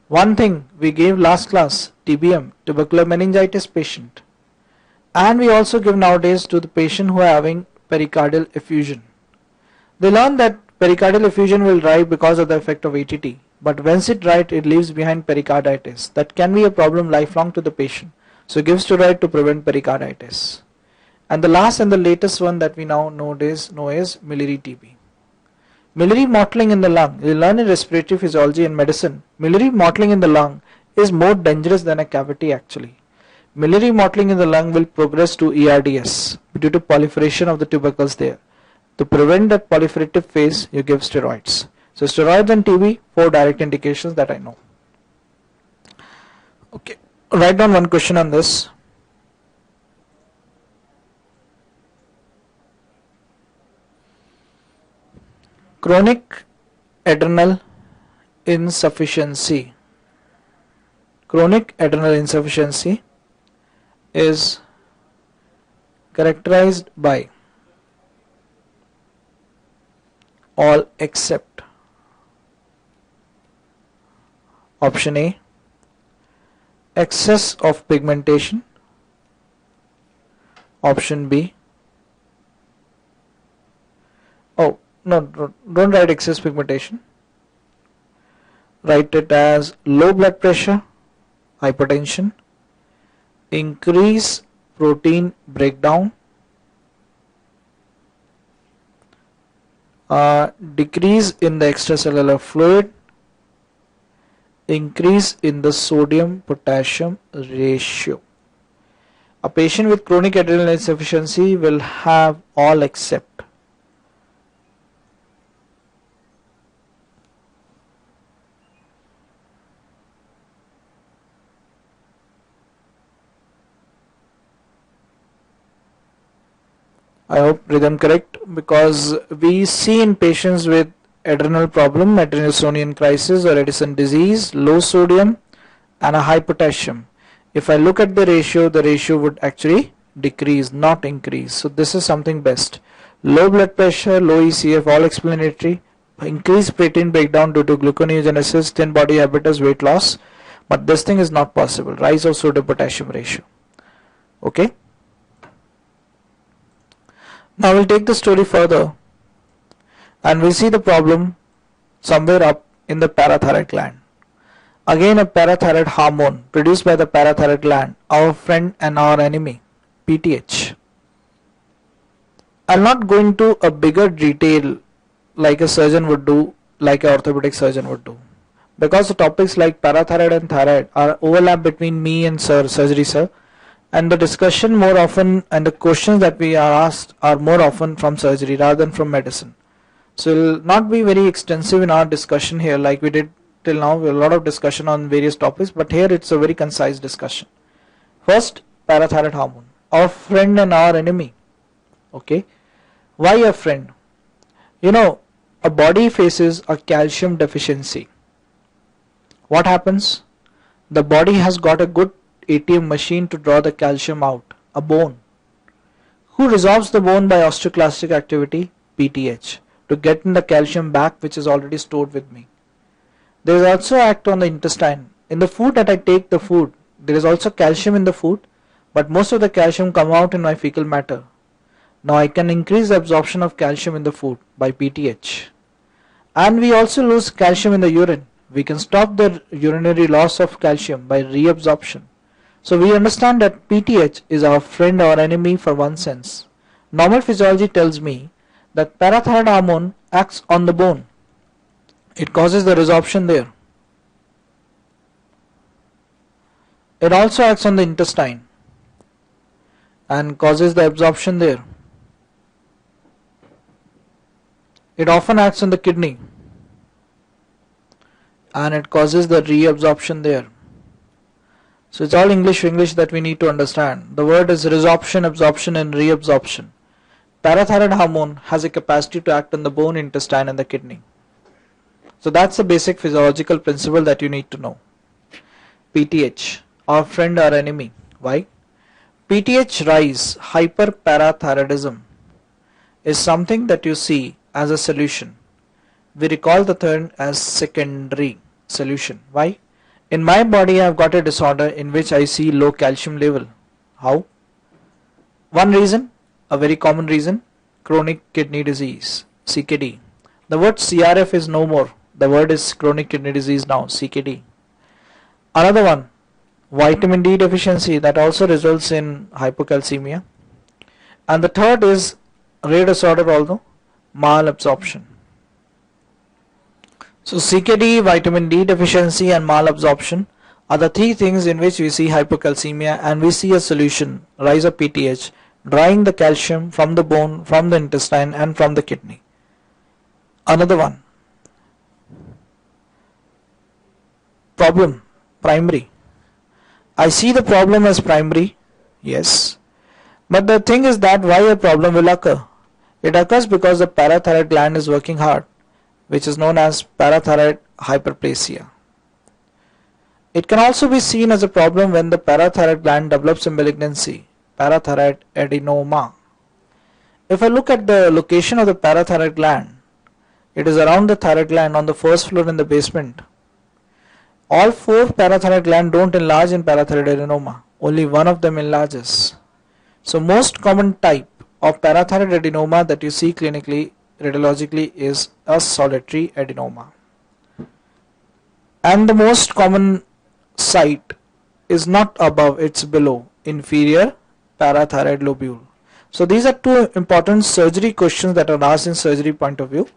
One thing we gave last class, TBM, tubercular meningitis patient. And we also give nowadays to the patient who are having pericardial effusion. They learn that pericardial effusion will drive because of the effect of ATT. But once it drives, it leaves behind pericarditis. That can be a problem lifelong to the patient. So give steroid to prevent pericarditis. And the last and the latest one that we now nowadays know is miliary TB. Miliary mottling in the lung. You learn in respiratory physiology and medicine. Miliary mottling in the lung is more dangerous than a cavity actually. Miliary mottling in the lung will progress to ERDS due to proliferation of the tubercles there. To prevent that proliferative phase, you give steroids. So steroids and TB, 4 direct indications that I know. Okay, write down one question on this. Chronic adrenal insufficiency. Chronic adrenal insufficiency is characterized by all except option A, excess of pigmentation, option B, oh no, don't write excess pigmentation, write it as low blood pressure, hypertension, increase protein breakdown, decrease in the extracellular fluid, increase in the sodium potassium ratio. A patient with chronic adrenal insufficiency will have all except I hope read them correct, because we see in patients with adrenal problem, Addisonian crisis or Addison disease, low sodium and a high potassium. If I look at the ratio would actually decrease, not increase. So this is something best. Low blood pressure, low ECF, all explanatory. Increased protein breakdown due to gluconeogenesis, thin body habitus, weight loss. But this thing is not possible. Rise of sodium potassium ratio. Okay. Now we'll take the story further and we'll see the problem somewhere up in the parathyroid gland. Again, a parathyroid hormone produced by the parathyroid gland, our friend and our enemy, PTH. I'll not go into a bigger detail like a surgeon would do, like an orthopedic surgeon would do. because the topics like parathyroid and thyroid are overlap between me and surgery sir, and the discussion more often and the questions that we are asked are more often from surgery rather than from medicine. So it will not be very extensive in our discussion here like we did till now. We have a lot of discussion on various topics, but here it's a very concise discussion. First, parathyroid hormone, our friend and our enemy. Okay, why a friend? You know, a body faces a calcium deficiency. What happens? The body has got a good ATM machine to draw the calcium out, a bone. Who resolves the bone by osteoclastic activity? PTH, to get in the calcium back which is already stored with me. There is also act on the intestine. In the food that I take the food, there is also calcium in the food, but most of the calcium come out in my fecal matter. Now I can increase the absorption of calcium in the food by PTH. And we also lose calcium in the urine. We can stop the urinary loss of calcium by reabsorption. So we understand that PTH is our friend or enemy for one sense. Normal physiology tells me that parathyroid hormone acts on the bone. It causes the resorption there. It also acts on the intestine and causes the absorption there. It often acts on the kidney and it causes the reabsorption there. So it's all English that we need to understand. The word is resorption, absorption and reabsorption. Parathyroid hormone has a capacity to act on the bone, intestine and the kidney. So that's the basic physiological principle that you need to know. PTH, our friend or enemy. Why? PTH rise, hyperparathyroidism, is something that you see as a solution. We recall the term as secondary solution. Why? In my body I have got a disorder in which I see low calcium level. How? One reason, a very common reason, chronic kidney disease, CKD. The word CRF is no more. The word is chronic kidney disease now, CKD. Another one, vitamin D deficiency, that also results in hypocalcemia. And the third is rare disorder, although malabsorption. So CKD, vitamin D deficiency and malabsorption are the three things in which we see hypocalcemia, and we see a solution, rise of PTH, drawing the calcium from the bone, from the intestine and from the kidney. Another one, problem, primary. I see the problem as primary, yes, but the thing is that why a problem will occur? It occurs because the parathyroid gland is working hard, which is known as parathyroid hyperplasia. It can also be seen as a problem when the parathyroid gland develops a malignancy, parathyroid adenoma. If I look at the location of the parathyroid gland, it is around the thyroid gland on the first floor in the basement. All four parathyroid glands don't enlarge in parathyroid adenoma, only one of them enlarges. So most common type of parathyroid adenoma that you see clinically, radiologically, is a solitary adenoma. And the most common site is not above, it's below, inferior parathyroid lobule. So these are two important surgery questions that are asked in surgery point of view.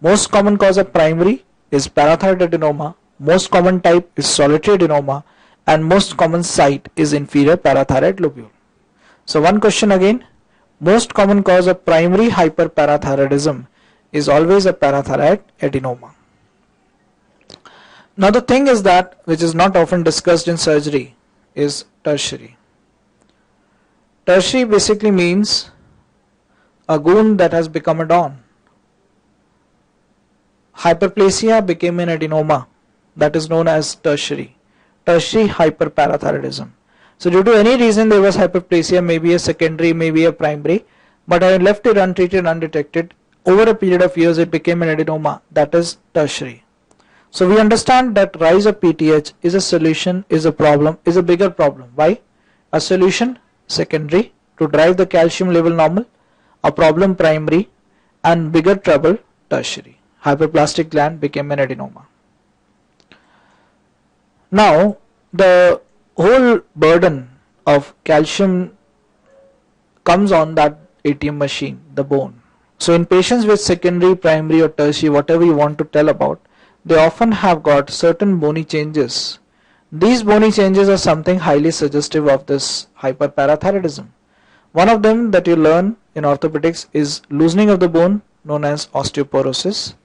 Most common cause of primary is parathyroid adenoma, most common type is solitary adenoma, and most common site is inferior parathyroid lobule. So one question again, most common cause of primary hyperparathyroidism is always a parathyroid adenoma. Now the thing is that which is not often discussed in surgery is tertiary. Tertiary basically means a goon that has become a don. Hyperplasia became an adenoma, that is known as tertiary hyperparathyroidism. So due to any reason there was hyperplasia, maybe a secondary, maybe a primary, but I left it untreated, undetected. Over a period of years it became an adenoma, that is tertiary. So we understand that rise of PTH is a solution, is a problem, is a bigger problem. Why? A solution secondary to drive the calcium level normal, a problem primary, and bigger trouble tertiary. Hyperplastic gland became an adenoma. Now the whole burden of calcium comes on that ATM machine, the bone. So in patients with secondary, primary or tertiary, whatever you want to tell about, they often have got certain bony changes. These bony changes are something highly suggestive of this hyperparathyroidism. One of them that you learn in orthopedics is loosening of the bone, known as osteoporosis.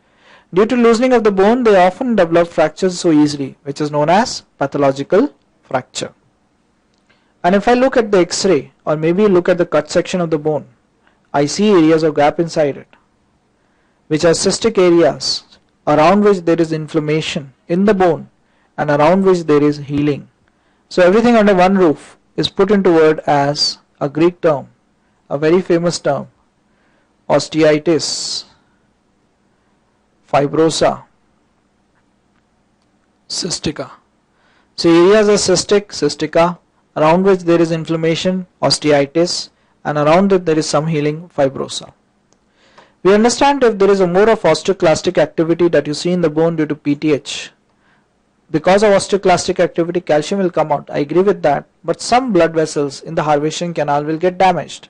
Due to loosening of the bone, they often develop fractures so easily, which is known as pathological fracture. And if I look at the X-ray or maybe look at the cut section of the bone, I see areas of gap inside it, which are cystic areas around which there is inflammation in the bone and around which there is healing. So everything under one roof is put into word as a Greek term, a very famous term, osteitis, fibrosa, cystica. So areas are cystic, cystica, around which there is inflammation, osteitis, and around it there is some healing, fibrosa. We understand if there is a more of osteoclastic activity that you see in the bone due to PTH. Because of osteoclastic activity, calcium will come out. I agree with that. But some blood vessels in the harvesting canal will get damaged.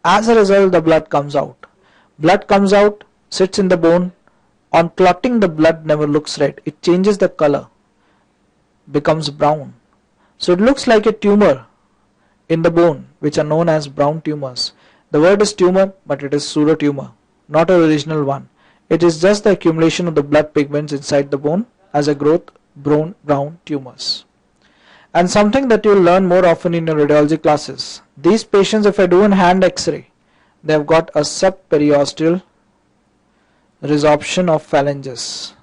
As a result, the blood comes out. Blood comes out, sits in the bone. On clotting, the blood never looks red. It changes the color, becomes brown. So it looks like a tumor in the bone, which are known as brown tumors. The word is tumor, but it is pseudotumor, not an original one. It is just the accumulation of the blood pigments inside the bone as a growth brown tumors. And something that you will learn more often in your radiology classes. These patients, if I do a hand X-ray, they have got a subperiosteal resorption of phalanges.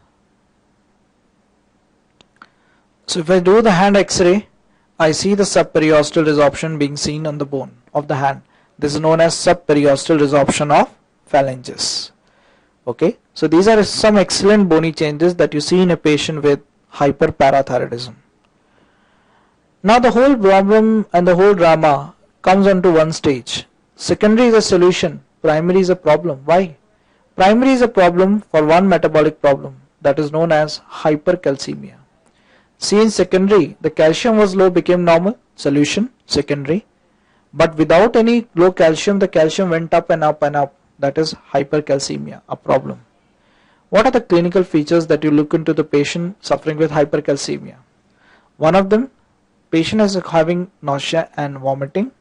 So if I do the hand X-ray, I see the subperiosteal resorption being seen on the bone of the hand. This is known as subperiosteal resorption of phalanges. Okay, so these are some excellent bony changes that you see in a patient with hyperparathyroidism. Now the whole problem and the whole drama comes onto one stage. Secondary is a solution, primary is a problem. Why? Primary is a problem for one metabolic problem that is known as hypercalcemia. See, in secondary, the calcium was low, became normal, solution, secondary. But without any low calcium, the calcium went up and up and up. That is hypercalcemia, a problem. What are the clinical features that you look into the patient suffering with hypercalcemia? One of them, patient is having nausea and vomiting.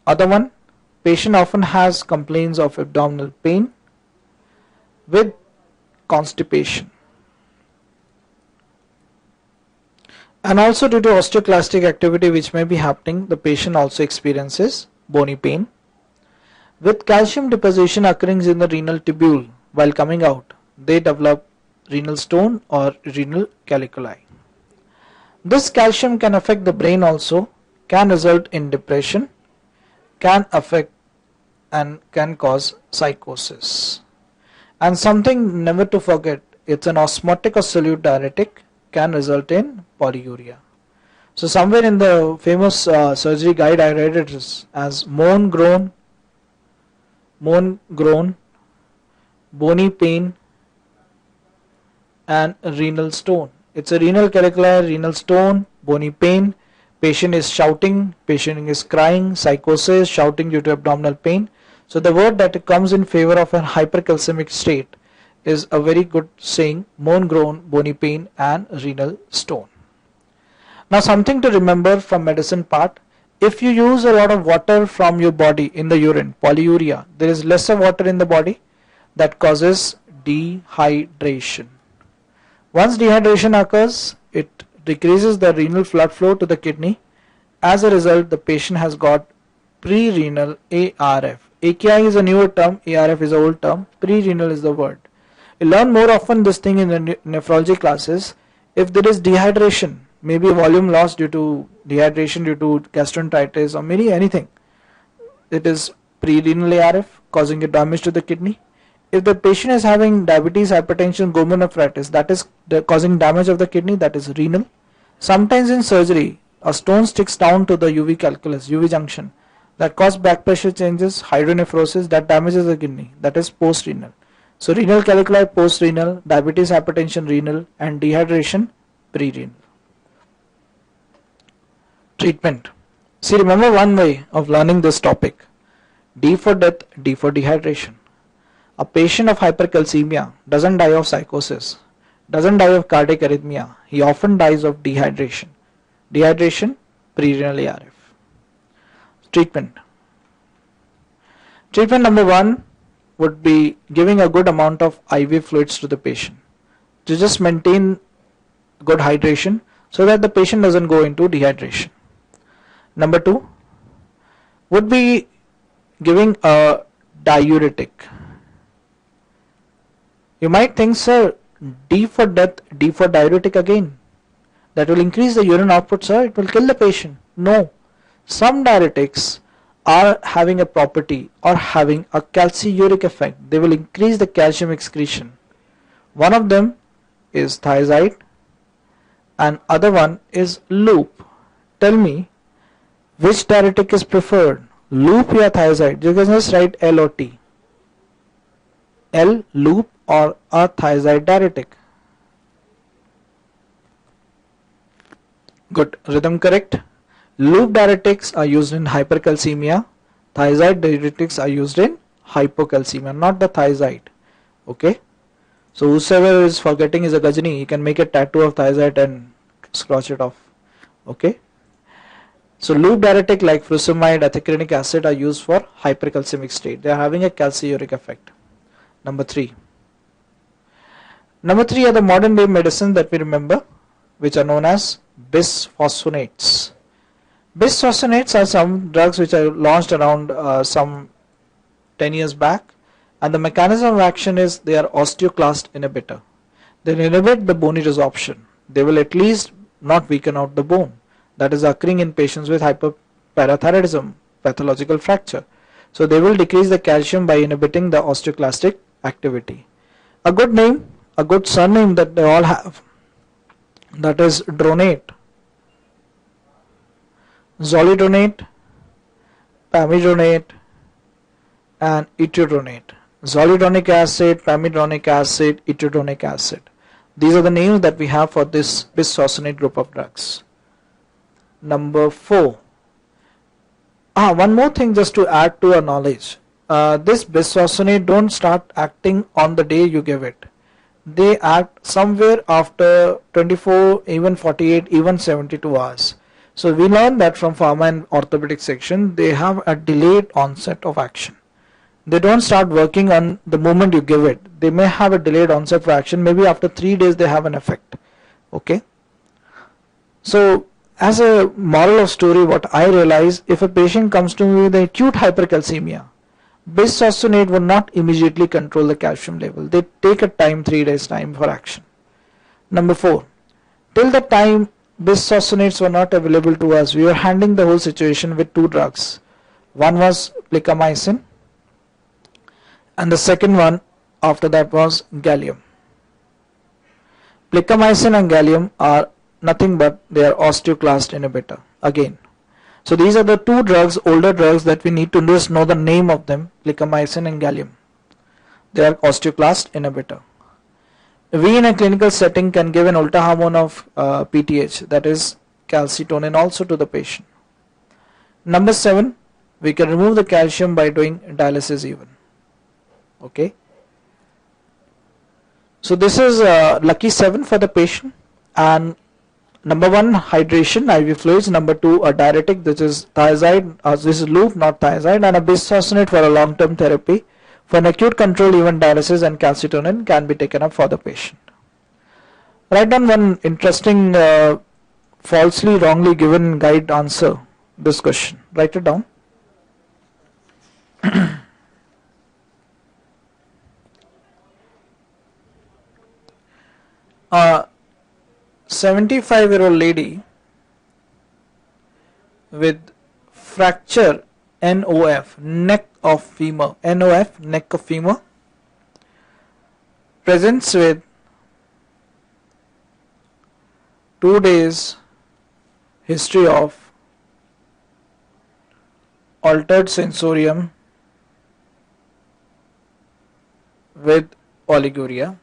Other one, patient often has complaints of abdominal pain with constipation. And also due to osteoclastic activity which may be happening, the patient also experiences bony pain. With calcium deposition occurring in the renal tubule while coming out, they develop renal stone or renal caliculi. This calcium can affect the brain also, can result in depression, can affect and can cause psychosis. And something never to forget, it's an osmotic or solute diuretic, can result in polyuria. So somewhere in the famous surgery guide I read it as moan, groan, bony pain and renal stone. It's a renal caliculi, renal stone, bony pain, patient is shouting, patient is crying, psychosis, shouting due to abdominal pain. So the word that comes in favor of a hypercalcemic state is a very good saying, moan, groan, bony pain and renal stone. Now something to remember from medicine part, if you use a lot of water from your body in the urine, polyuria, there is lesser water in the body that causes dehydration. Once dehydration occurs, it decreases the renal blood flow to the kidney. As a result, the patient has got pre-renal ARF. AKI is a newer term, ARF is an old term, pre-renal is the word. You learn more often this thing in the nephrology classes. If there is dehydration, maybe volume loss due to dehydration due to gastroenteritis or maybe anything, it is pre-renal ARF causing a damage to the kidney. If the patient is having diabetes, hypertension, glomerulonephritis, that is causing damage of the kidney, that is renal. Sometimes in surgery, a stone sticks down to the UV calculus, UV junction, that causes back pressure changes, hydronephrosis, that damages the kidney, that is post-renal. So renal caliculi post-renal, diabetes, hypertension renal and dehydration pre-renal. Treatment. See, remember one way of learning this topic. D for death, D for dehydration. A patient of hypercalcemia doesn't die of psychosis. doesn't die of cardiac arrhythmia. He often dies of dehydration. Dehydration, prerenal ARF. Treatment. Treatment number 1 would be giving a good amount of IV fluids to the patient to just maintain good hydration so that the patient doesn't go into dehydration. Number 2 would be giving a diuretic. You might think, sir, D for death, D for diuretic again. That will increase the urine output, sir. It will kill the patient. No. Some diuretics are having a property or having a calciuric effect. They will increase the calcium excretion. One of them is thiazide and other one is loop. Tell me which diuretic is preferred, loop or thiazide? You can just write L or T. L, loop, or a thiazide diuretic. Good, rhythm correct. Loop diuretics are used in hypercalcemia. Thiazide diuretics are used in hypocalcemia, not the thiazide. Okay. So whosoever is forgetting is a Gajini, he can make a tattoo of thiazide and scratch it off. Okay. So loop diuretic like furosemide, ethacrylic acid are used for hypercalcemic state. They are having a calciuric effect. Number 3. Number 3 are the modern day medicines that we remember, which are known as bisphosphonates. Bisphosphonates are some drugs which are launched around some 10 years back, and the mechanism of action is they are osteoclast inhibitor. They inhibit the bony resorption. They will at least not weaken out the bone. That is occurring in patients with hyperparathyroidism, pathological fracture. So they will decrease the calcium by inhibiting the osteoclastic activity. A good name, a good surname that they all have, that is dronate, zolidronate, pamidronate, and etidronate. Zolidronic acid, pamidronic acid, etidronic acid. These are the names that we have for this bisphosphonate group of drugs. Number 4. One more thing just to add to our knowledge. This bisphosphonate don't start acting on the day you give it. They act somewhere after 24, even 48, even 72 hours. So we learned that from pharma and orthopedic section, they have a delayed onset of action. They don't start working on the moment you give it. They may have a delayed onset of action. Maybe after 3 days they have an effect. Okay. So as a moral of story, what I realize, if a patient comes to me with acute hypercalcemia, bisphosphonate will not immediately control the calcium level. They take a time, 3 days time for action. Number 4, till the time bisphosphonates were not available to us, we were handling the whole situation with 2 drugs. One was plicamycin and the second one after that was gallium. Plicamycin and gallium are nothing but they are osteoclast inhibitor again. So these are the 2 drugs, older drugs, that we need to just know the name of them, plicamycin and gallium. They are osteoclast inhibitor. We in a clinical setting can give an ultra hormone of PTH, that is calcitonin, also to the patient. Number 7, we can remove the calcium by doing dialysis even. Okay. So this is lucky 7 for the patient. And number 1, hydration, IV fluids. Number 2, a diuretic, this is thiazide, this is loop, not thiazide, and a bisphosphonate for a long-term therapy. For an acute control, even dialysis and calcitonin can be taken up for the patient. Write down one interesting falsely, wrongly given guide answer this question. Write it down. 75-year-old lady with fracture NOF, neck of femur, NOF, neck of femur, presents with 2 days history of altered sensorium with oliguria.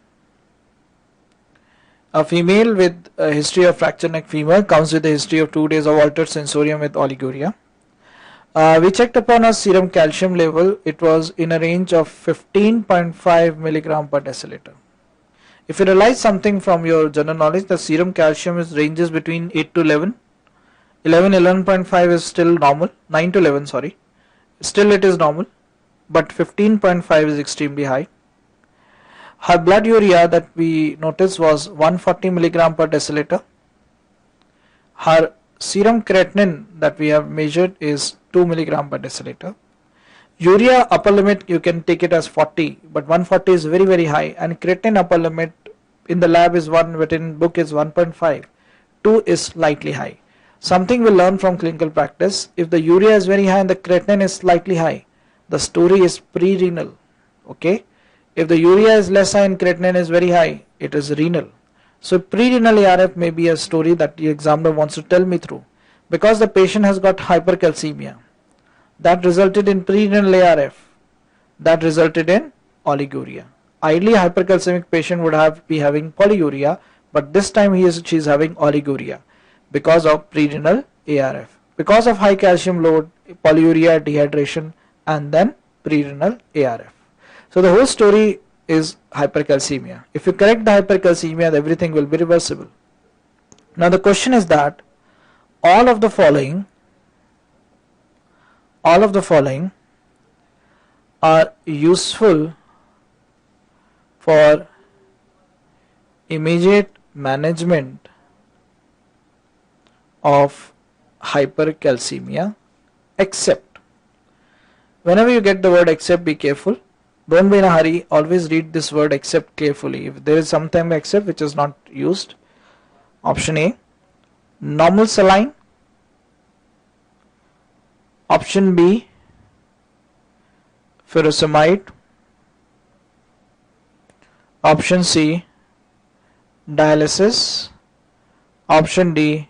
A female with a history of fracture neck femur comes with a history of 2 days of altered sensorium with oliguria. We checked upon her serum calcium level. It was in a range of 15.5 milligram per deciliter. If you realize something from your general knowledge, the serum calcium is ranges between 8 to 11. 11.5 is still normal. 9 to 11, sorry. Still it is normal. But 15.5 is extremely high. Her blood urea that we noticed was 140 milligram per deciliter. Her serum creatinine that we have measured is 2 milligram per deciliter. Urea upper limit you can take it as 40, but 140 is very very high, and creatinine upper limit in the lab is 1, but in book is 1.5. 2 is slightly high. Something we'll learn from clinical practice: if the urea is very high and the creatinine is slightly high, the story is pre-renal. Okay. If the urea is less high and creatinine is very high, it is renal. So pre-renal ARF may be a story that the examiner wants to tell me through, because the patient has got hypercalcemia. That resulted in pre-renal ARF. That resulted in oliguria. Ideally, a hypercalcemic patient would be having polyuria, but this time she is having oliguria because of pre-renal ARF. Because of high calcium load, polyuria, dehydration, and then pre-renal ARF. So the whole story is hypercalcemia. If you correct the hypercalcemia, everything will be reversible. Now the question is that all of the following are useful for immediate management of hypercalcemia, except. Whenever you get the word except, be careful. Don't be in a hurry. Always read this word except carefully. If there is sometime except which is not used. Option A, normal saline. Option B, furosemide. Option C, dialysis. Option D,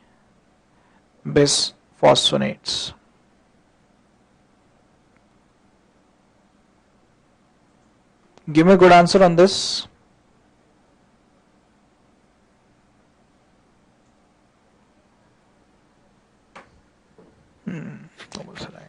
bisphosphonates. Give me a good answer on this. Normal saline.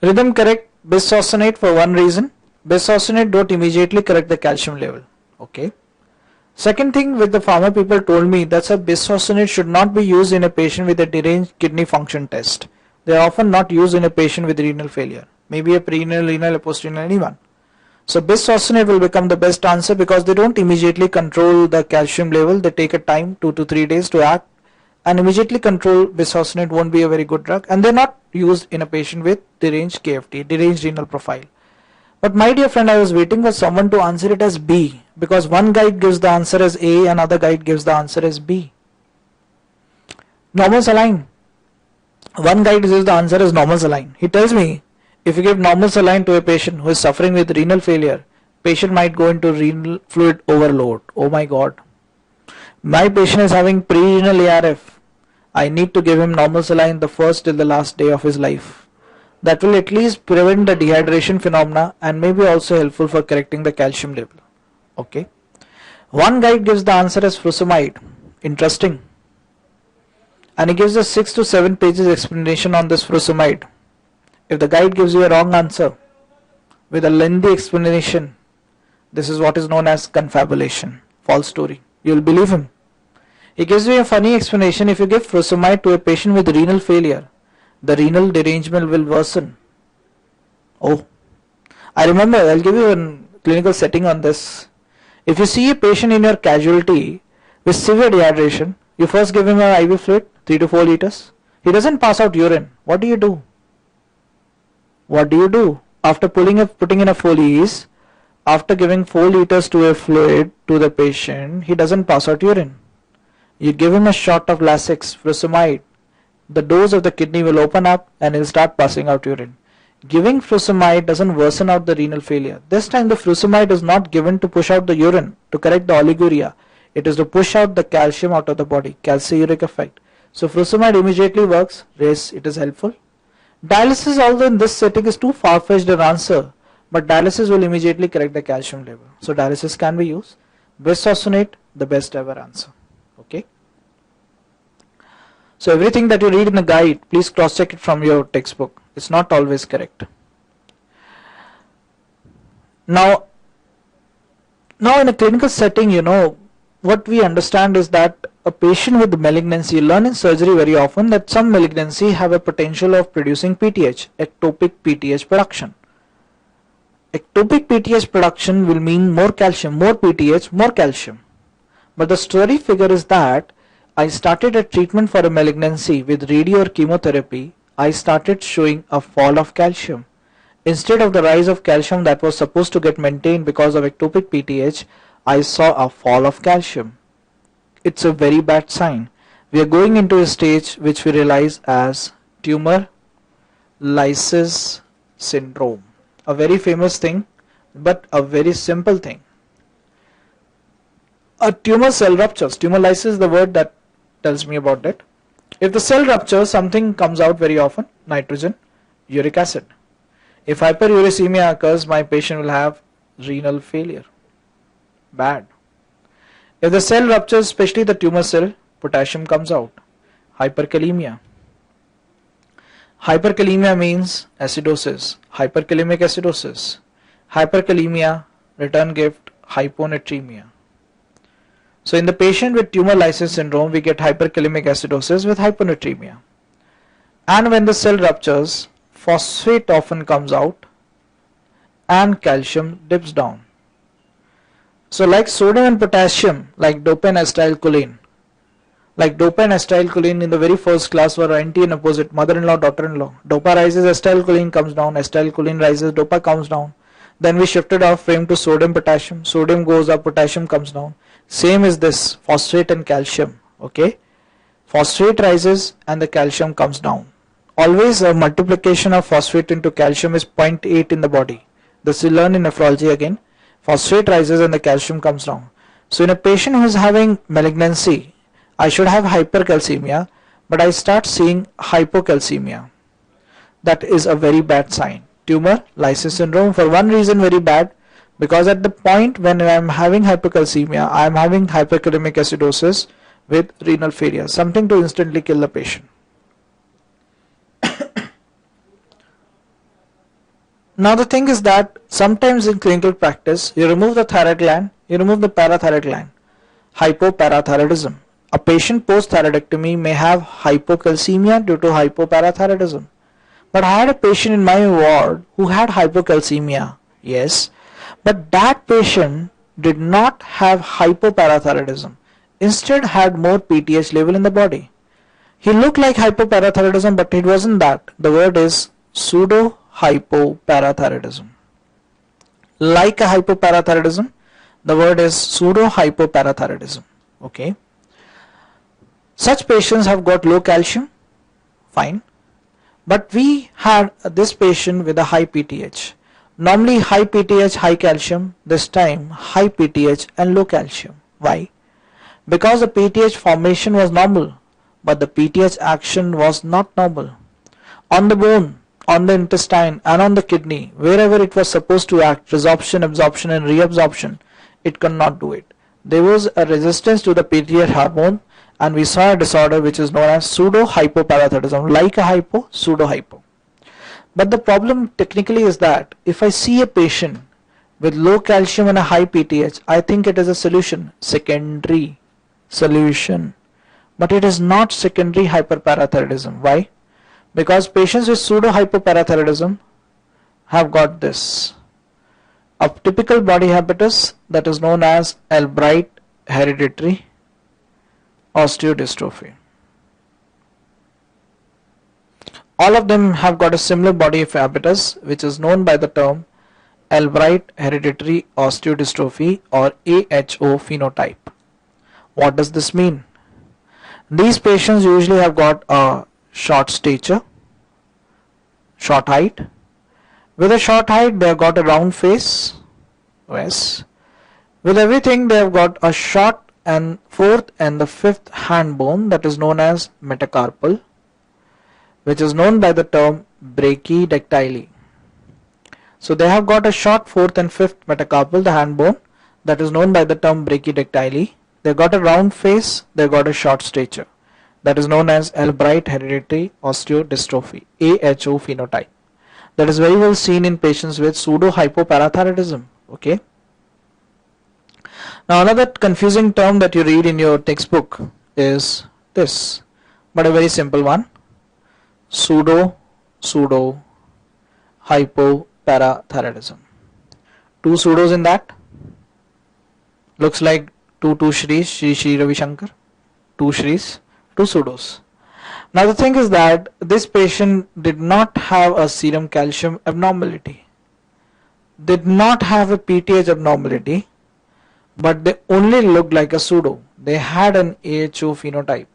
Rhythm correct bisphosphonate for one reason. Bisphosphonate don't immediately correct the calcium level. Okay. Second thing, with the farmer people told me that a bisphosphonate should not be used in a patient with a deranged kidney function test. They are often not used in a patient with renal failure. Maybe a prerenal, renal, or postrenal, anyone. So bisphosphonate will become the best answer because they don't immediately control the calcium level. They take a time, 2 to 3 days to act, and immediately control bisphosphonate won't be a very good drug, and they're not used in a patient with deranged KFT, deranged renal profile. But my dear friend, I was waiting for someone to answer it as B, because one guide gives the answer as A, another guide gives the answer as B. Normal saline. One guide gives the answer as normal saline. He tells me, if you give normal saline to a patient who is suffering with renal failure, patient might go into renal fluid overload. Oh my God. My patient is having pre-renal ARF. I need to give him normal saline the first till the last day of his life. That will at least prevent the dehydration phenomena and may be also helpful for correcting the calcium level. Okay. One guide gives the answer as furosemide. Interesting. And he gives us 6 to 7 pages explanation on this furosemide. If the guide gives you a wrong answer with a lengthy explanation, this is what is known as confabulation, false story. You will believe him. He gives you a funny explanation. If you give furosemide to a patient with renal failure, the renal derangement will worsen. Oh, I remember, I'll give you a clinical setting on this. If you see a patient in your casualty with severe dehydration, you first give him an IV fluid, 3 to 4 liters. He doesn't pass out urine. What do you do? What do you do? After putting in a Foley's, after giving 4 liters to a fluid to the patient, he doesn't pass out urine. You give him a shot of Lasix, furosemide. The doors of the kidney will open up and he'll start passing out urine. Giving furosemide doesn't worsen out the renal failure. This time the furosemide is not given to push out the urine to correct the oliguria. It is to push out the calcium out of the body, calciuric effect. So furosemide immediately works. Yes, it is helpful. Dialysis, although in this setting is too far-fetched an answer, but dialysis will immediately correct the calcium level. So dialysis can be used. Bisphosphonate, the best ever answer. Okay. So everything that you read in the guide, please cross check it from your textbook. It's not always correct. Now in a clinical setting, what we understand is that a patient with malignancy, learn in surgery very often that some malignancy have a potential of producing PTH, ectopic PTH production. Ectopic PTH production will mean more calcium, more PTH, more calcium. But the story figure is that I started a treatment for a malignancy with radio or chemotherapy. I started showing a fall of calcium. Instead of the rise of calcium that was supposed to get maintained because of ectopic PTH, I saw a fall of calcium. It's a very bad sign. We are going into a stage which we realize as tumor lysis syndrome. A very famous thing, but a very simple thing. A tumor cell ruptures. Tumor lysis is the word that tells me about it. If the cell ruptures, something comes out very often, nitrogen, uric acid. If hyperuricemia occurs, my patient will have renal failure. Bad. If the cell ruptures, especially the tumor cell, potassium comes out. Hyperkalemia. Hyperkalemia means acidosis. Hyperkalemic acidosis. Hyperkalemia, return gift, hyponatremia. So in the patient with tumor lysis syndrome, we get hyperkalemic acidosis with hyponatremia. And when the cell ruptures, phosphate often comes out and calcium dips down. So like sodium and potassium, like dopa and acetylcholine. Like dopa and acetylcholine in the very first class were anti and opposite, mother-in-law, daughter-in-law. Dopa rises, acetylcholine comes down, acetylcholine rises, dopa comes down. Then we shifted our frame to sodium, potassium. Sodium goes up, potassium comes down. Same is this, phosphate and calcium. Okay, phosphate rises and the calcium comes down. Always a multiplication of phosphate into calcium is 0.8 in the body. This you learn in nephrology again. Phosphate rises and the calcium comes down. So in a patient who is having malignancy, I should have hypercalcemia, but I start seeing hypocalcemia. That is a very bad sign. Tumor lysis syndrome, for one reason very bad, because at the point when I am having hypercalcemia, I am having hyperkalemic acidosis with renal failure, something to instantly kill the patient. Now the thing is that sometimes in clinical practice, you remove the thyroid gland, you remove the parathyroid gland. Hypoparathyroidism. A patient post-thyroidectomy may have hypocalcemia due to hypoparathyroidism. But I had a patient in my ward who had hypocalcemia, yes, but that patient did not have hypoparathyroidism. Instead had more PTH level in the body. He looked like hypoparathyroidism, but it wasn't that. The word is pseudo hypoparathyroidism. Like a hypoparathyroidism, the word is pseudo hypoparathyroidism. Okay. Such patients have got low calcium, fine. But we had this patient with a high PTH. Normally high PTH, high calcium, this time high PTH and low calcium. Why? Because the PTH formation was normal, but the PTH action was not normal. On the bone, on the intestine and on the kidney, wherever it was supposed to act, resorption, absorption and reabsorption, it could not do it. There was a resistance to the PTH hormone, and we saw a disorder which is known as pseudo hypoparathyroidism, like a hypo, pseudo hypo. But the problem technically is that if I see a patient with low calcium and a high PTH, I think it is a solution, secondary solution. But it is not secondary hyperparathyroidism. Why? Because patients with pseudo hypoparathyroidism have got this. A typical body habitus that is known as Albright hereditary osteodystrophy. All of them have got a similar body habitus which is known by the term Albright hereditary osteodystrophy or AHO phenotype. What does this mean? These patients usually have got a short stature, short height. With a short height they have got a round face, yes. With everything they have got a short and fourth and the fifth hand bone that is known as metacarpal, which is known by the term brachydactyly. So they have got a short fourth and fifth metacarpal, the hand bone, that is known by the term brachydactyly. They got a round face, they got a short stature. that is known as Albright hereditary osteodystrophy, AHO phenotype, that is very well seen in patients with pseudo hypoparathyroidism. Okay. Now another confusing term that you read in your textbook is this, but a very simple one: pseudo hypoparathyroidism. Two pseudos in that, looks like two Shris, Shri Ravi Shankar, two Shris, two pseudos. Now the thing is that this patient did not have a serum calcium abnormality, did not have a PTH abnormality, but they only looked like a pseudo. They had an AHO phenotype.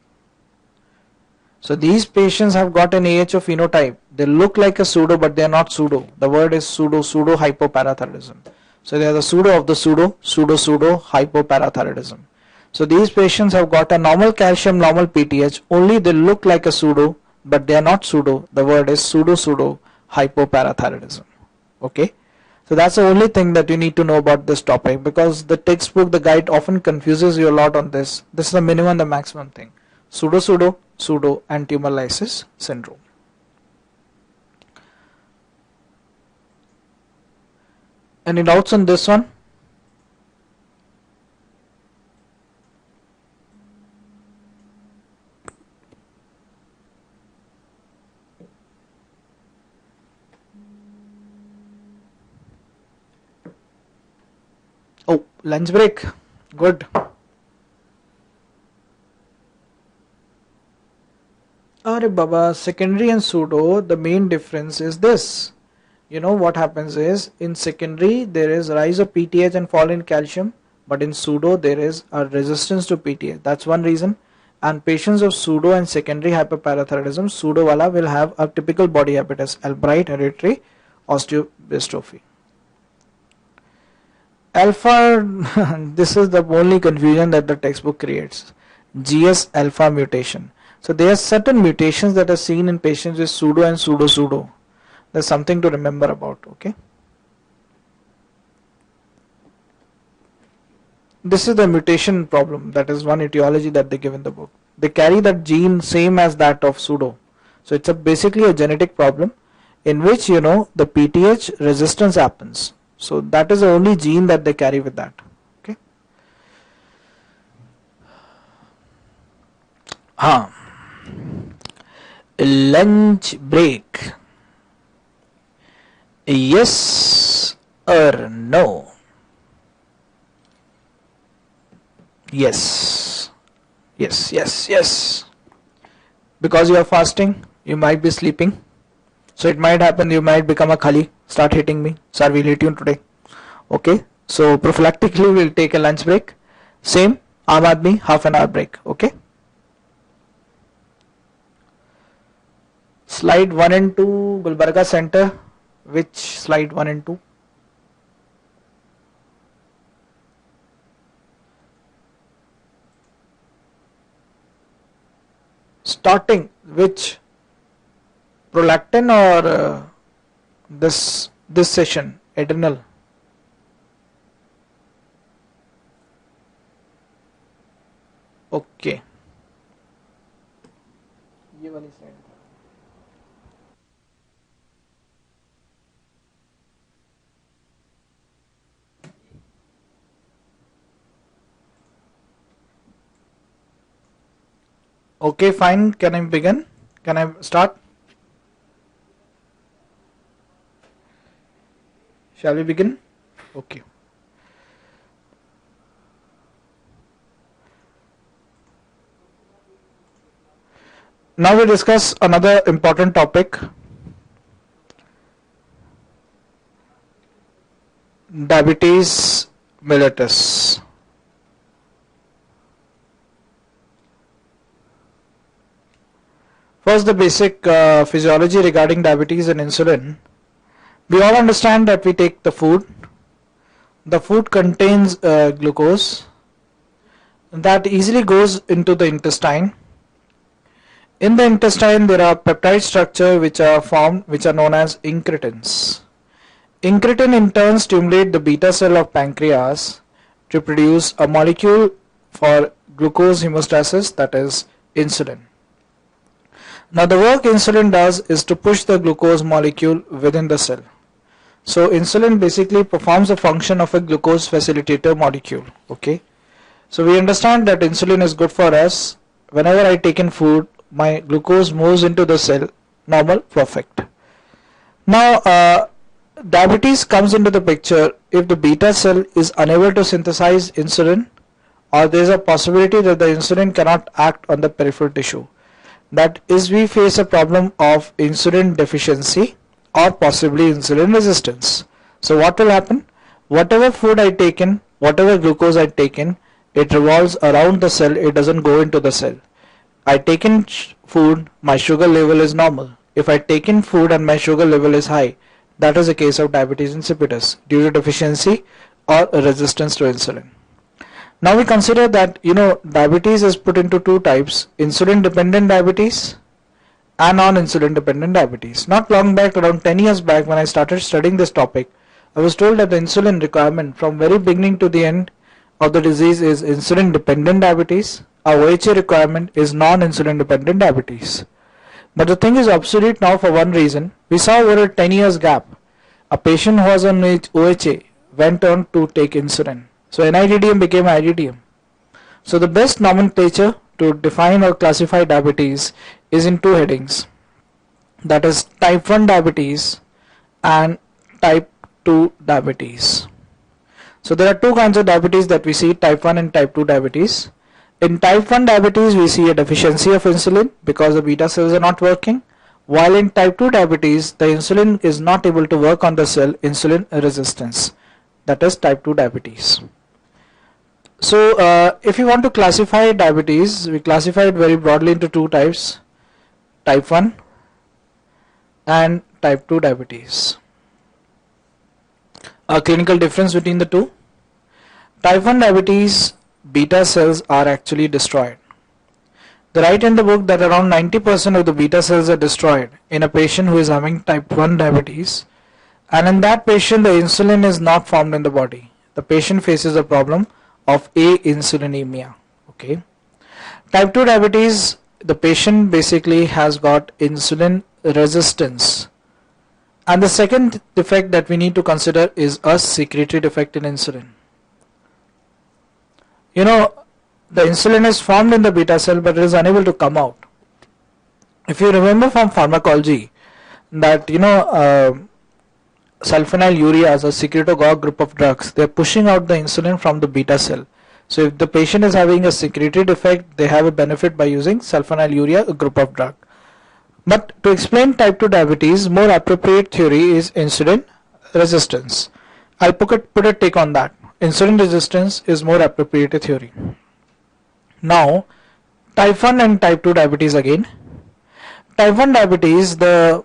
So these patients have got an AHO phenotype. They look like a pseudo, but they are not pseudo. The word is pseudo hypoparathyroidism. So they are the pseudo of the pseudo hypoparathyroidism. So these patients have got a normal calcium, normal PTH, only they look like a pseudo, but they are not pseudo. The word is pseudo hypoparathyroidism. Okay. So that's the only thing that you need to know about this topic, because the textbook, the guide often confuses you a lot on this. This is the minimum, the maximum thing. Pseudo and tumor lysis syndrome. Any doubts on this one? Oh, lunch break. Good. Are Baba, secondary and pseudo, the main difference is this. You know what happens is, in secondary there is rise of PTH and fall in calcium, but in pseudo there is a resistance to PTH. That's one reason. And patients of pseudo and secondary hyperparathyroidism, pseudo wala will have a typical body habitus, Albright hereditary osteodystrophy. Alpha, this is the only confusion that the textbook creates. GS alpha mutation. So there are certain mutations that are seen in patients with pseudo and pseudo. There's something to remember about. Okay. This is the mutation problem. That is one etiology that they give in the book. They carry that gene same as that of pseudo. So it's basically a genetic problem in which, you know, the PTH resistance happens. So that is the only gene that they carry with that. Okay. Lunch break. Yes or no? Yes. Yes. Because you are fasting, you might be sleeping. So it might happen you might become a khali, start hitting me. Sir, we'll hit you today. Okay. So prophylactically we'll take a lunch break. Same, Aam Aadmi, half an hour break. Okay. Slide 1 and 2, Gulbarga Center. Which slide 1 and 2? Starting which, prolactin or this session, adrenal? Okay. ये वाली slide. Okay, fine. Can I begin? Can I start? Shall we begin? Okay. Now we discuss another important topic. Diabetes mellitus. First, the basic physiology regarding diabetes and insulin. We all understand that we take the food. The food contains glucose that easily goes into the intestine. In the intestine, there are peptide structures which are formed, which are known as incretins. Incretin in turn stimulate the beta cell of pancreas to produce a molecule for glucose homeostasis, that is insulin. Now the work insulin does is to push the glucose molecule within the cell. So insulin basically performs a function of a glucose facilitator molecule. Okay. So we understand that insulin is good for us. Whenever I take in food, my glucose moves into the cell, normal, perfect. Now diabetes comes into the picture if the beta cell is unable to synthesize insulin, or there is a possibility that the insulin cannot act on the peripheral tissue. That is, we face a problem of insulin deficiency or possibly insulin resistance. So what will happen? Whatever food I take in, whatever glucose I take in, it revolves around the cell, it doesn't go into the cell. I take in food, my sugar level is normal. If I take in food and my sugar level is high, that is a case of diabetes insipidus due to deficiency or resistance to insulin. Now we consider that diabetes is put into two types: insulin dependent diabetes and non-insulin dependent diabetes. Not long back, around 10 years back, when I started studying this topic, I was told that the insulin requirement from very beginning to the end of the disease is insulin dependent diabetes. Our OHA requirement is non-insulin dependent diabetes. But the thing is obsolete now for one reason. We saw over a 10 years gap, a patient who was on OHA went on to take insulin. So NIDDM became IDDM. So the best nomenclature to define or classify diabetes is in two headings, that is type 1 diabetes and type 2 diabetes. So there are two kinds of diabetes that we see, type 1 and type 2 diabetes. In type 1 diabetes we see a deficiency of insulin because the beta cells are not working, while in type 2 diabetes the insulin is not able to work on the cell, insulin resistance, that is type 2 diabetes. So if you want to classify diabetes, we classify it very broadly into two types, type 1 and type 2 diabetes. A clinical difference between the two: type 1 diabetes, beta cells are actually destroyed. They write in the book that around 90% of the beta cells are destroyed in a patient who is having type 1 diabetes, and in that patient the insulin is not formed in the body. The patient faces a problem of insulinemia. Okay. Type 2 diabetes, the patient basically has got insulin resistance, and the second defect that we need to consider is a secretory defect in insulin. The insulin is formed in the beta cell but it is unable to come out. If you remember from pharmacology that sulfonylureas, a secretagogue group of drugs, they are pushing out the insulin from the beta cell. So if the patient is having a secretory defect, they have a benefit by using sulfonylurea, a group of drug. But to explain type 2 diabetes, more appropriate theory is insulin resistance. I'll put a tick on that. Insulin resistance is more appropriate theory. Now type 1 and type 2 diabetes again. Type 1 diabetes, type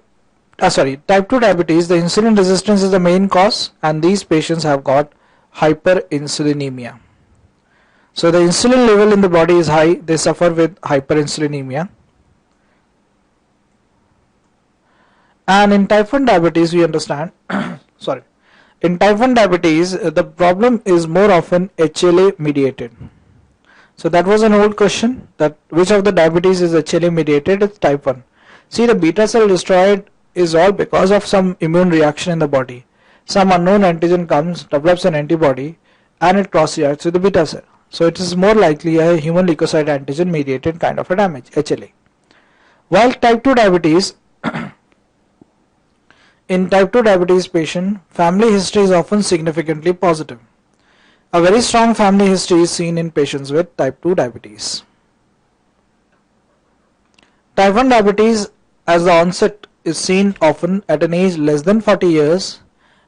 2 diabetes, the insulin resistance is the main cause, and these patients have got hyperinsulinemia. So the insulin level in the body is high, they suffer with hyperinsulinemia. And in type 1 diabetes we understand in type 1 diabetes the problem is more often HLA mediated. So that was an old question, that which of the diabetes is HLA mediated. It's type 1. See, the beta cell destroyed is all because of some immune reaction in the body. Some unknown antigen comes, develops an antibody, and it cross reacts with the beta cell. So it is more likely a human leukocyte antigen mediated kind of a damage, HLA. While type 2 diabetes, in type 2 diabetes patient, family history is often significantly positive. A very strong family history is seen in patients with type 2 diabetes. Type 1 diabetes, as the onset is seen often at an age less than 40 years,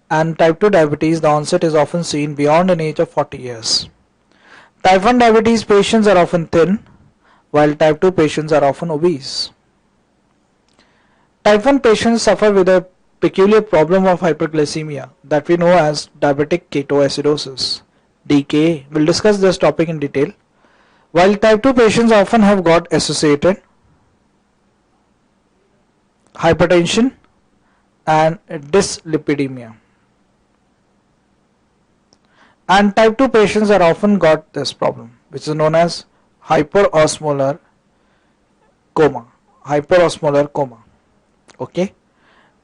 and type 2 diabetes, the onset is often seen beyond an age of 40 years. Type 1 diabetes patients are often thin, while type 2 patients are often obese. Type 1 patients suffer with a peculiar problem of hyperglycemia that we know as diabetic ketoacidosis, DKA. We'll discuss this topic in detail. While type 2 patients often have got associated hypertension and dyslipidemia. And type 2 patients are often got this problem, which is known as hyperosmolar coma. hyperosmolar coma. Okay,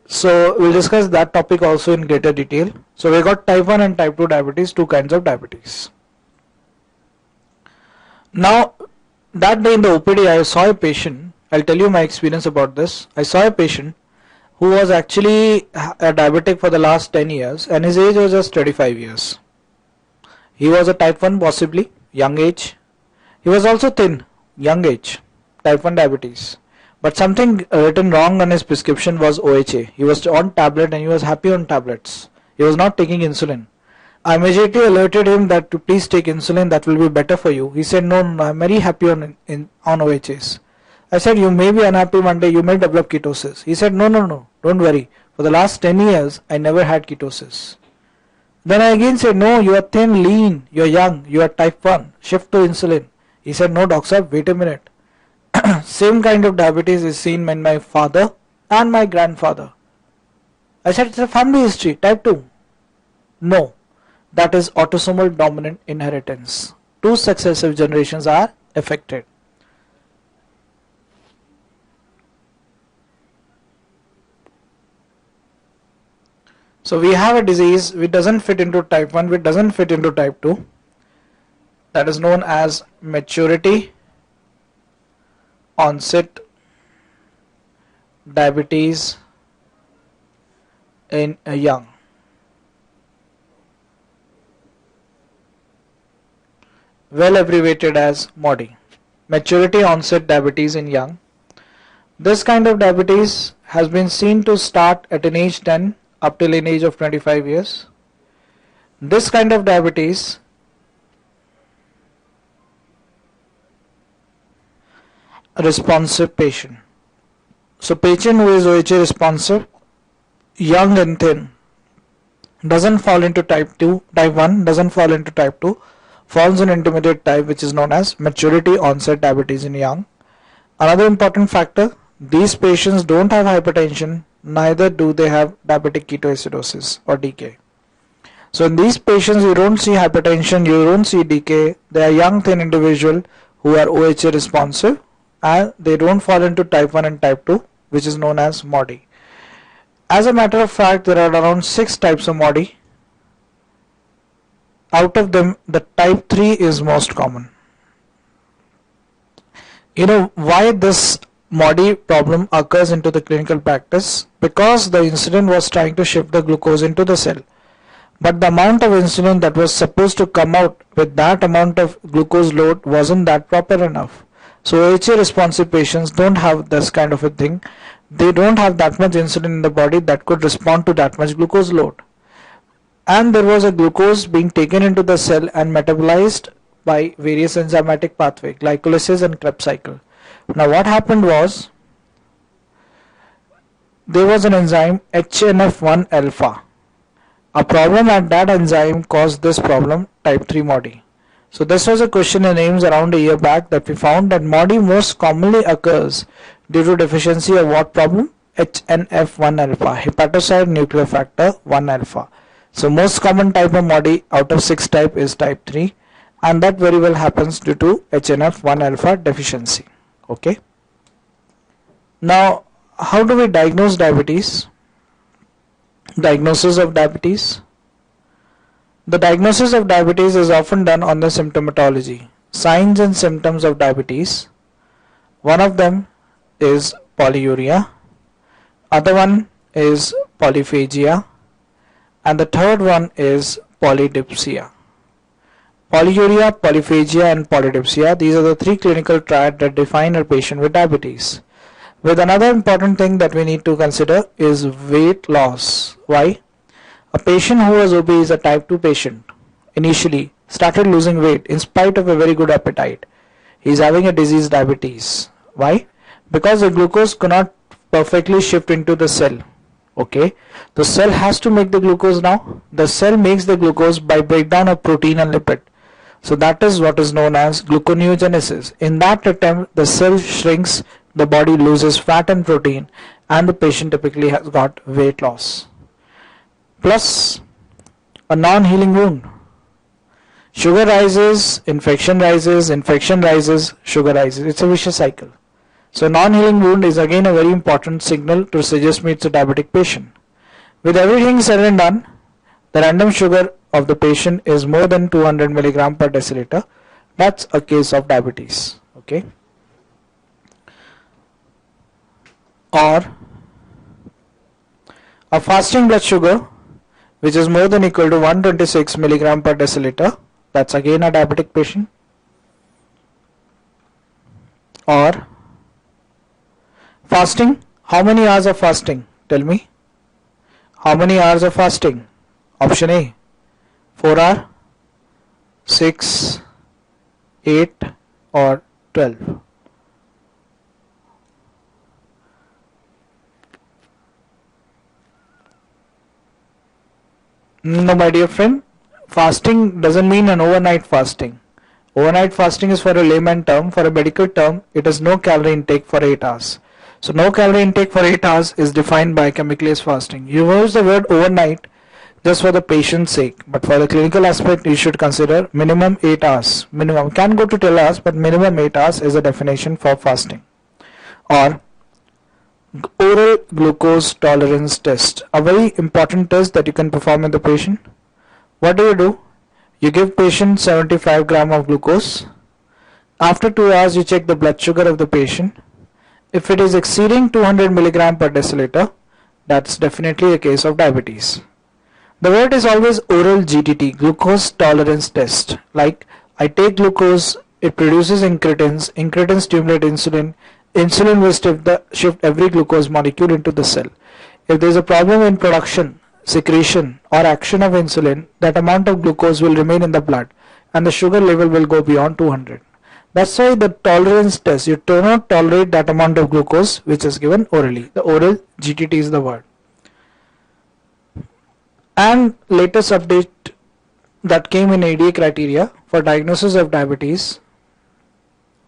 so we'll discuss that topic also in greater detail. So we got type 1 and type 2 diabetes, two kinds of diabetes. Now that day in the OPD I saw a patient. I'll tell you my experience about this. I saw a patient who was actually a diabetic for the last 10 years and his age was just 35 years. He was a type 1 possibly, young age. He was also thin, young age, type 1 diabetes. But something written wrong on his prescription was OHA. He was on tablet and he was happy on tablets. He was not taking insulin. I immediately alerted him that to please take insulin, that will be better for you. He said, no, I'm very happy on OHAs. I said, you may be unhappy one day, you may develop ketosis. He said, no, don't worry. For the last 10 years, I never had ketosis. Then I again said, no, you are thin, lean, you are young, you are type 1, shift to insulin. He said, no, doctor, wait a minute. Same kind of diabetes is seen in my father and my grandfather. I said, it's a family history, type 2. No, that is autosomal dominant inheritance. Two successive generations are affected. So we have a disease which doesn't fit into type 1, which doesn't fit into type 2. That is known as maturity onset diabetes in a young. Well abbreviated as MODY. Maturity onset diabetes in young. This kind of diabetes has been seen to start at an age 10 up till an age of 25 years. This kind of diabetes responsive patient. So patient who is OHA responsive, young and thin, doesn't fall into type 2, type 1 doesn't fall into type 2, falls in intermediate type, which is known as maturity onset diabetes in young. Another important factor, these patients don't have hypertension, neither do they have diabetic ketoacidosis or DK. So in these patients you don't see hypertension, you don't see DK, they are young thin individual who are OHA responsive and they don't fall into type 1 and type 2, which is known as MODY. As a matter of fact, there are around 6 types of MODY. Out of them, the type 3 is most common. You know why this MODY problem occurs into the clinical practice? Because the insulin was trying to shift the glucose into the cell. But the amount of insulin that was supposed to come out with that amount of glucose load wasn't that proper enough. So OHA responsive patients don't have this kind of a thing. They don't have that much insulin in the body that could respond to that much glucose load. And there was a glucose being taken into the cell and metabolized by various enzymatic pathway, glycolysis and Krebs cycle. Now what happened was, there was an enzyme HNF1 alpha. A problem at that enzyme caused this problem, type 3 MODY. So this was a question in AIIMS around a year back, that we found that MODY most commonly occurs due to deficiency of what problem? HNF1 alpha, hepatocyte nuclear factor 1 alpha. So most common type of MODY out of 6 type is type 3, and that very well happens due to HNF1 alpha deficiency. Okay. Now how do we diagnose diabetes? Diagnosis of diabetes. The diagnosis of diabetes is often done on the symptomatology. Signs and symptoms of diabetes. One of them is polyuria, other one is polyphagia, and the third one is polydipsia. Polyuria, polyphagia and polydipsia, these are the 3 clinical triads that define a patient with diabetes. With another important thing that we need to consider is weight loss. Why? A patient who was obese, a type 2 patient, initially started losing weight in spite of a very good appetite. He is having a disease diabetes. Why? Because the glucose cannot perfectly shift into the cell. Okay, the cell has to make the glucose now. The cell makes the glucose by breakdown of protein and lipid. So that is what is known as gluconeogenesis. In that attempt, the cell shrinks, the body loses fat and protein, and the patient typically has got weight loss. Plus a non-healing wound. Sugar rises, infection rises, sugar rises. It's a vicious cycle. So non-healing wound is again a very important signal to suggest me it's a diabetic patient. With everything said and done, the random sugar of the patient is more than 200 milligram per deciliter. That's a case of diabetes. Okay. Or a fasting blood sugar which is more than equal to 126 milligram per deciliter. That's again a diabetic patient. Or fasting. How many hours of fasting? Tell me. How many hours of fasting? Option A, 4 hours, 6, 8 or 12. No, my dear friend, fasting doesn't mean an overnight fasting. Overnight fasting is for a layman term. For a medical term, it is no calorie intake for 8 hours. So no calorie intake for 8 hours is defined by chemically fasting. You use the word overnight just for the patient's sake, but for the clinical aspect you should consider minimum 8 hours. Minimum can go to 12 hours, but minimum 8 hours is a definition for fasting. Or oral glucose tolerance test, a very important test that you can perform in the patient. What do? You give patient 75 gram of glucose. After 2 hours you check the blood sugar of the patient. If it is exceeding 200 milligram per deciliter, that's definitely a case of diabetes. The word is always oral GTT, glucose tolerance test. Like I take glucose, it produces incretins, incretins stimulate insulin, insulin will shift every glucose molecule into the cell. If there is a problem in production, secretion or action of insulin, that amount of glucose will remain in the blood and the sugar level will go beyond 200. That's why the tolerance test, you do not tolerate that amount of glucose which is given orally. The oral GTT is the word. And latest update that came in ADA criteria for diagnosis of diabetes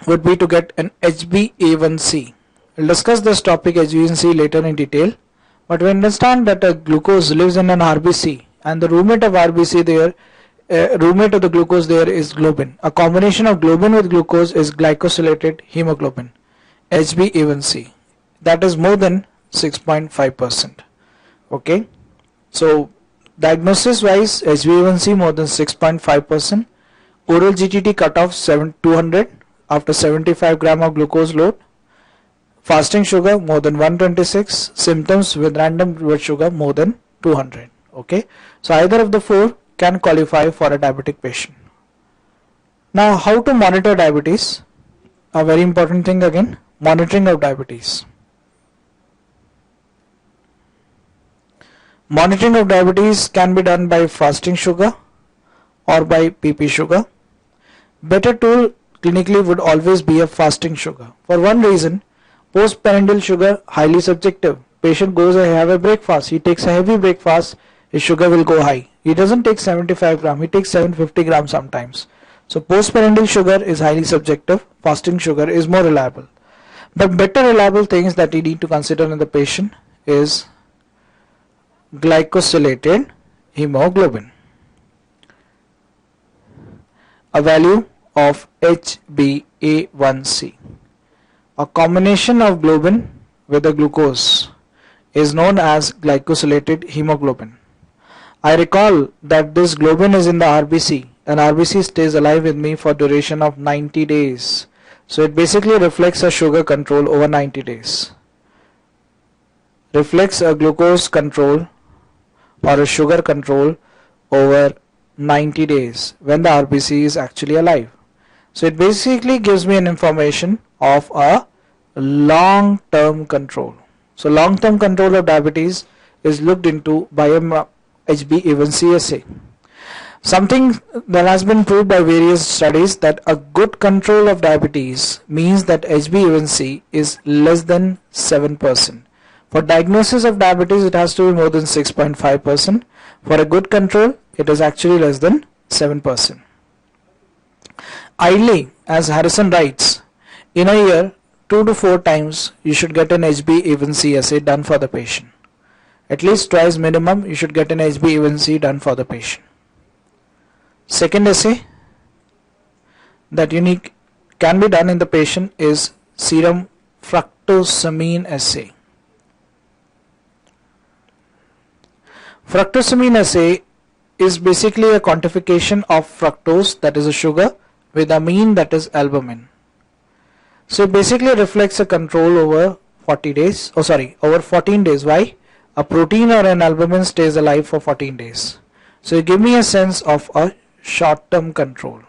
would be to get an HbA1c. We'll discuss this topic HbA1c later in detail, but we understand that a glucose lives in an RBC and the roommate of RBC there, roommate of the glucose there is globin. A combination of globin with glucose is glycosylated hemoglobin, HbA1c. That is more than 6.5%. Okay, so diagnosis wise, HbA1c more than 6.5%, oral GTT cutoff 200 after 75 gram of glucose load, fasting sugar more than 126, symptoms with random blood sugar more than 200. Okay, so either of the four can qualify for a diabetic patient. Now, how to monitor diabetes? A very important thing again, monitoring of diabetes. Monitoring of diabetes can be done by fasting sugar or by PP sugar. Better tool clinically would always be a fasting sugar. For one reason, postprandial sugar highly subjective. Patient goes and have a breakfast. He takes a heavy breakfast, his sugar will go high. He doesn't take 75 gram, he takes 750 gram sometimes. So postprandial sugar is highly subjective. Fasting sugar is more reliable. But better reliable things that you need to consider in the patient is glycosylated hemoglobin, a value of HbA1c. A combination of globin with the glucose is known as glycosylated hemoglobin. I recall that this globin is in the RBC and RBC stays alive with me for duration of 90 days. So it basically reflects a sugar control over 90 days. Reflects a glucose control or a sugar control over 90 days when the RBC is actually alive. So it basically gives me an information of a long-term control. So long-term control of diabetes is looked into by a HbA1c assay. Something that has been proved by various studies that a good control of diabetes means that HbA1c is less than 7%. For diagnosis of diabetes, it has to be more than 6.5%. For a good control, it is actually less than 7%. Ideally, as Harrison writes, in a year, 2 to 4 times you should get an HbA1c assay done for the patient. At least twice minimum you should get an HbA1c done for the patient. Second assay that can be done in the patient is serum fructosamine assay. Fructosamine assay is basically a quantification of fructose, that is a sugar, with amine, that is albumin. So it basically reflects a control over 40 days, over 14 days. Why? A protein or an albumin stays alive for 14 days. So you give me a sense of a short-term control.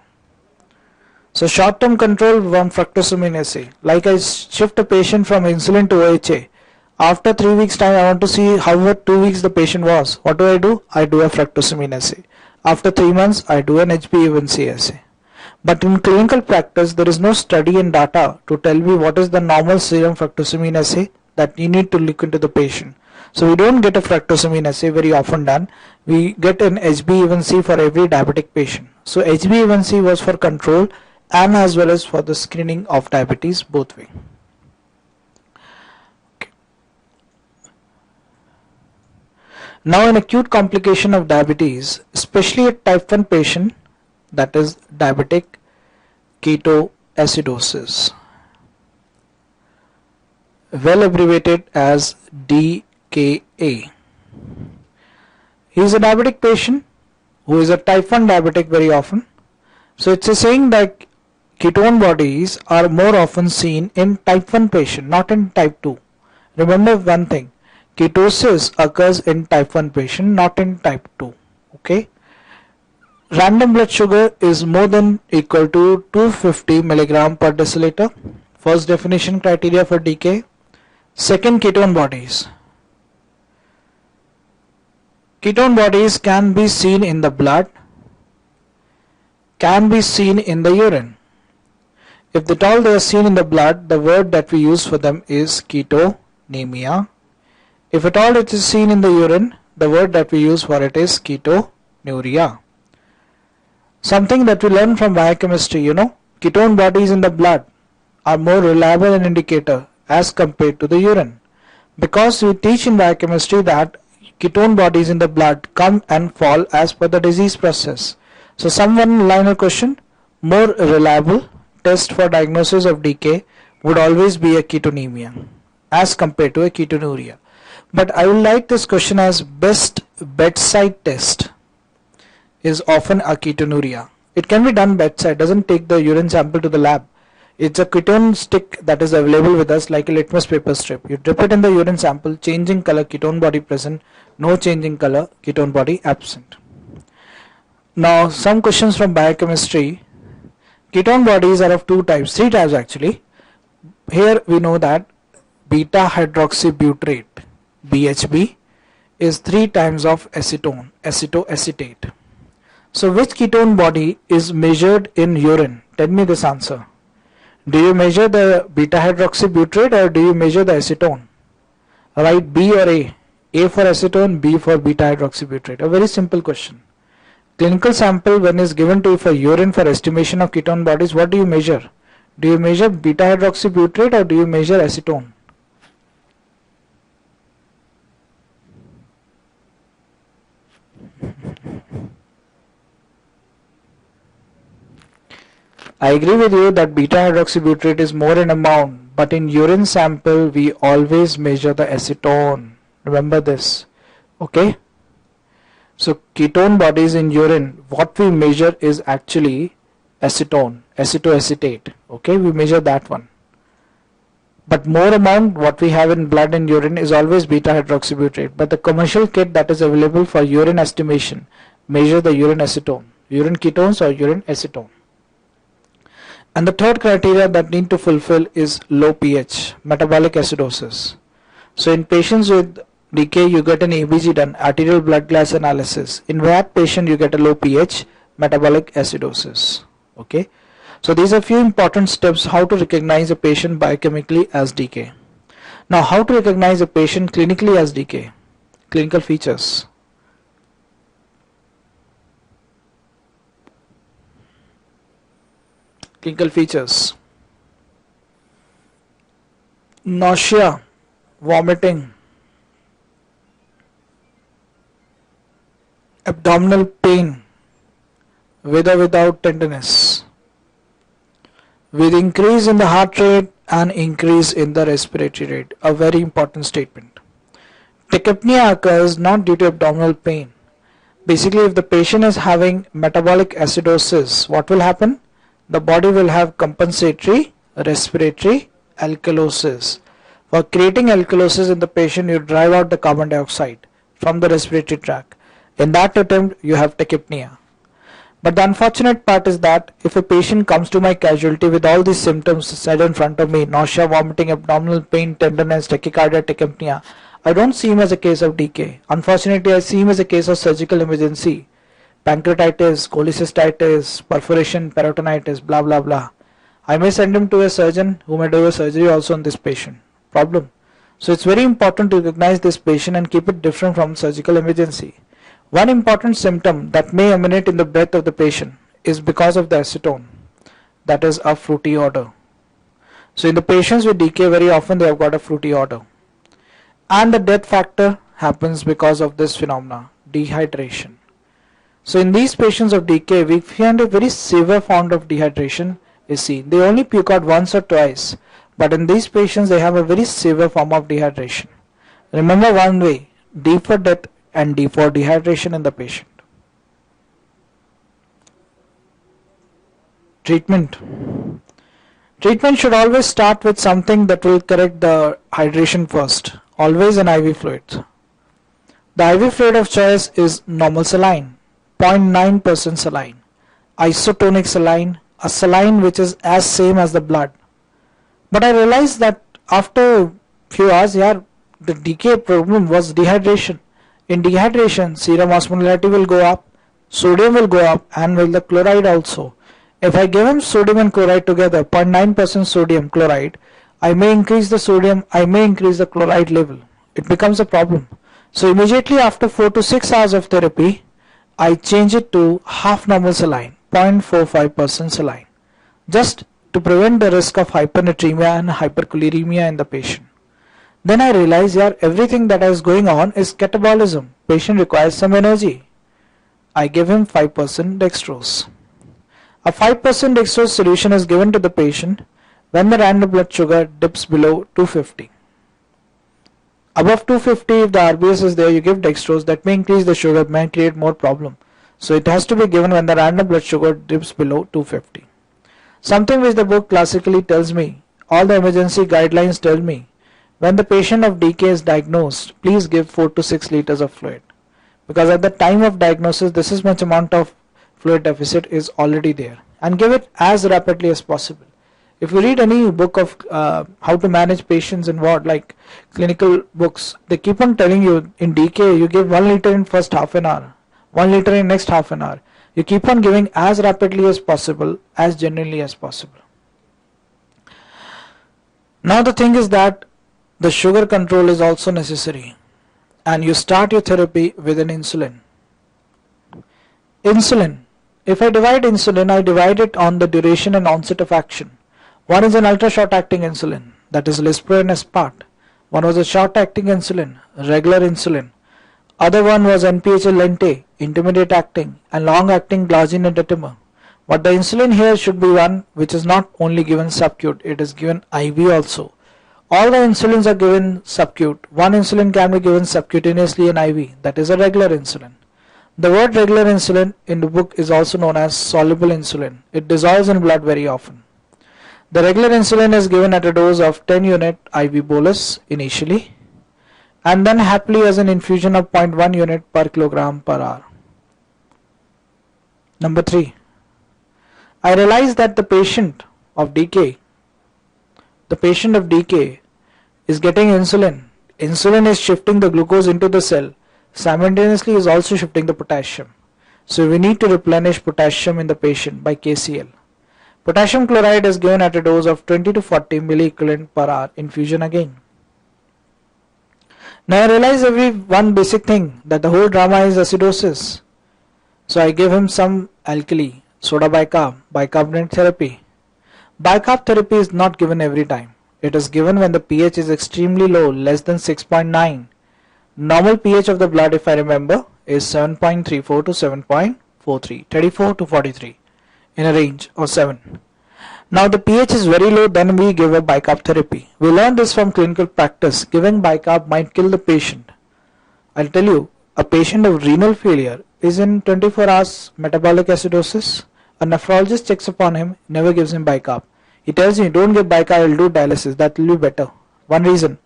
So short-term control from fructosamine assay. Like I shift a patient from insulin to OHA. After 3 weeks time, I want to see how 2 weeks the patient was. What do? I do a fructosamine assay. After 3 months, I do an HbA1c assay. But in clinical practice, there is no study and data to tell me what is the normal serum fructosamine assay that you need to look into the patient. So we don't get a fructosamine assay very often done. We get an HbA1c for every diabetic patient. So HbA1c was for control and as well as for the screening of diabetes both way. Okay. Now, an acute complication of diabetes, especially a type 1 patient, that is diabetic ketoacidosis, well abbreviated as DKA. He is a diabetic patient who is a type 1 diabetic very often. So it's a saying that ketone bodies are more often seen in type 1 patient, not in type 2. Remember one thing, ketosis occurs in type 1 patient, not in type 2. Okay. Random blood sugar is more than equal to 250 milligram per deciliter. First definition criteria for DKA. Second, ketone bodies. Ketone bodies can be seen in the blood, can be seen in the urine. If at all they are seen in the blood, the word that we use for them is ketonemia. If at all it is seen in the urine, the word that we use for it is ketonuria. Something that we learn from biochemistry, ketone bodies in the blood are more reliable an indicator as compared to the urine, because we teach in biochemistry that ketone bodies in the blood come and fall as per the disease process. So some one-liner question, more reliable test for diagnosis of DK would always be a ketonemia as compared to a ketonuria. But I will like this question as best bedside test is often a ketonuria. It can be done bedside, doesn't take the urine sample to the lab. It's a ketone stick that is available with us like a litmus paper strip. You dip it in the urine sample, changing color, ketone body present, no changing color, ketone body absent. Now some questions from biochemistry. Ketone bodies are of two types, three types actually. Here we know that beta hydroxybutyrate, BHB, is 3 times of acetone, acetoacetate. So which ketone body is measured in urine? Tell me this answer. Do you measure the beta hydroxybutyrate or do you measure the acetone? Right, B or A? A for acetone, B for beta hydroxybutyrate. A very simple question. Clinical sample when is given to you for urine for estimation of ketone bodies, what do you measure? Do you measure beta hydroxybutyrate or do you measure acetone? I agree with you that beta hydroxybutyrate is more in amount, but in urine sample we always measure the acetone. Remember this. Okay. So ketone bodies in urine, what we measure is actually acetone, acetoacetate. Okay, we measure that one. But more amount what we have in blood and urine is always beta hydroxybutyrate. But the commercial kit that is available for urine estimation measure the urine acetone, urine ketones or urine acetone. And the third criteria that need to fulfill is low pH, metabolic acidosis. So in patients with DK you get an ABG done, arterial blood gas analysis. In that patient you get a low pH, metabolic acidosis. Okay. So these are few important steps how to recognize a patient biochemically as DK. Now how to recognize a patient clinically as DK? Clinical features. Clinical features. Nausea, vomiting, abdominal pain with or without tenderness, with increase in the heart rate an increase in the respiratory rate. A very important statement. Tachypnea occurs not due to abdominal pain. Basically, if the patient is having metabolic acidosis, what will happen? The body will have compensatory respiratory alkalosis. For creating alkalosis in the patient, you drive out the carbon dioxide from the respiratory tract. In that attempt, you have tachypnea. But the unfortunate part is that if a patient comes to my casualty with all these symptoms said in front of me, nausea, vomiting, abdominal pain, tenderness, tachycardia, tachypnea, I don't see him as a case of DK. Unfortunately, I see him as a case of surgical emergency. Pancreatitis, cholecystitis, perforation, peritonitis, blah blah blah. I may send him to a surgeon who may do a surgery also on this patient. Problem. So it's very important to recognize this patient and keep it different from surgical emergency. One important symptom that may emanate in the breath of the patient is because of the acetone, that is a fruity odor. So in the patients with DK, very often they have got a fruity odor. And the death factor happens because of this phenomena, dehydration. So in these patients of DK, we find a very severe form of dehydration is seen. They only puke out once or twice, but in these patients they have a very severe form of dehydration. Remember one way, D for death and D for dehydration in the patient. Treatment. Treatment should always start with something that will correct the hydration first. Always an IV fluid. The IV fluid of choice is normal saline, 0.9% saline, isotonic saline, a saline which is as same as the blood. But I realized that after few hours, the DK problem was dehydration. In dehydration, serum osmolality will go up, sodium will go up, and will the chloride also. If I give him sodium and chloride together, 0.9% sodium chloride, I may increase the sodium, I may increase the chloride level. It becomes a problem. So immediately after 4 to 6 hours of therapy, I change it to half normal saline, 0.45% saline, just to prevent the risk of hypernatremia and hypercholeremia in the patient. Then I realize everything that is going on is catabolism. Patient requires some energy. I give him 5% dextrose. A 5% dextrose solution is given to the patient when the random blood sugar dips below 250. Above 250, if the RBS is there, you give dextrose. That may increase the sugar, may create more problem. So it has to be given when the random blood sugar dips below 250. Something which the book classically tells me, all the emergency guidelines tell me, when the patient of DK is diagnosed, please give 4 to 6 liters of fluid. Because at the time of diagnosis, this is much amount of fluid deficit is already there. And give it as rapidly as possible. If you read any book of how to manage patients in ward, like clinical books, they keep on telling you in DK, you give 1 liter in first half an hour, 1 liter in next half an hour. You keep on giving as rapidly as possible, as genuinely as possible. Now the thing is that the sugar control is also necessary, and you start your therapy with an insulin. Insulin. If I divide insulin, I divide it on the duration and onset of action. One is an ultra short acting insulin, that is Lispro and Aspart. One was a short acting insulin, regular insulin. Other one was NPHL lente, intermediate acting, and long acting glargine and etemer. But the insulin here should be one which is not only given subcut, it is given IV also. All the insulins are given subcut. One insulin can be given subcutaneously in IV, that is a regular insulin. The word regular insulin in the book is also known as soluble insulin. It dissolves in blood very often. The regular insulin is given at a dose of 10 unit IV bolus initially, and then happily as an infusion of 0.1 unit per kilogram per hour. Number 3. I realized that the patient of DK is getting insulin. Insulin is shifting the glucose into the cell. Simultaneously is also shifting the potassium. So we need to replenish potassium in the patient by KCl. Potassium chloride is given at a dose of 20 to 40 milliequivalent per hour infusion again. Now I realize one basic thing, that the whole drama is acidosis. So I give him some alkali, soda bicarb, bicarbonate therapy. Bicarb therapy is not given every time. It is given when the pH is extremely low, less than 6.9. Normal pH of the blood, if I remember, is 7.34 to 7.43, 34 to 43, in a range of 7. Now the pH is very low, then we give a bicarb therapy. We learned this from clinical practice. Giving bicarb might kill the patient. I'll tell you, a patient of renal failure is in 24 hours metabolic acidosis. A nephrologist checks upon him, never gives him bicarb. He tells you, don't give bicarb, I'll do dialysis, that will be better. One reason,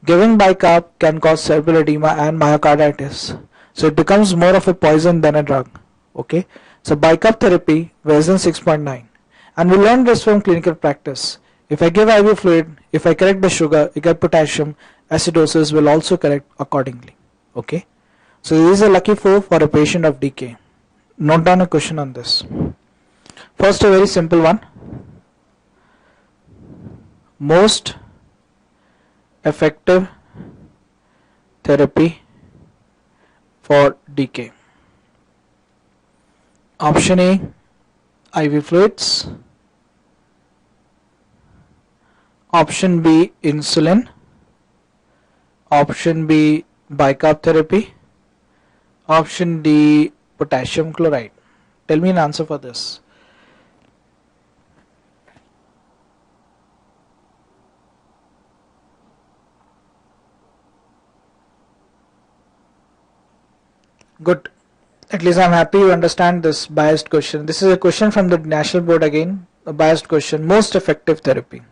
giving bicarb can cause cerebral edema and myocarditis. So it becomes more of a poison than a drug. Okay, so bicarb therapy weighs in 6.9. And we learned this from clinical practice. If I give IV fluid, if I correct the sugar, I get potassium, acidosis will also correct accordingly. Okay, so this is a lucky 4 for a patient of DK. Note down a question on this. First, a very simple one. Most effective therapy for DK. Option A, IV fluids. Option B, insulin. Option B, bicarb therapy. Option D, potassium chloride. Tell me an answer for this. Good. At least I'm happy you understand this biased question. This is a question from the National Board again, a biased question. Most effective therapy.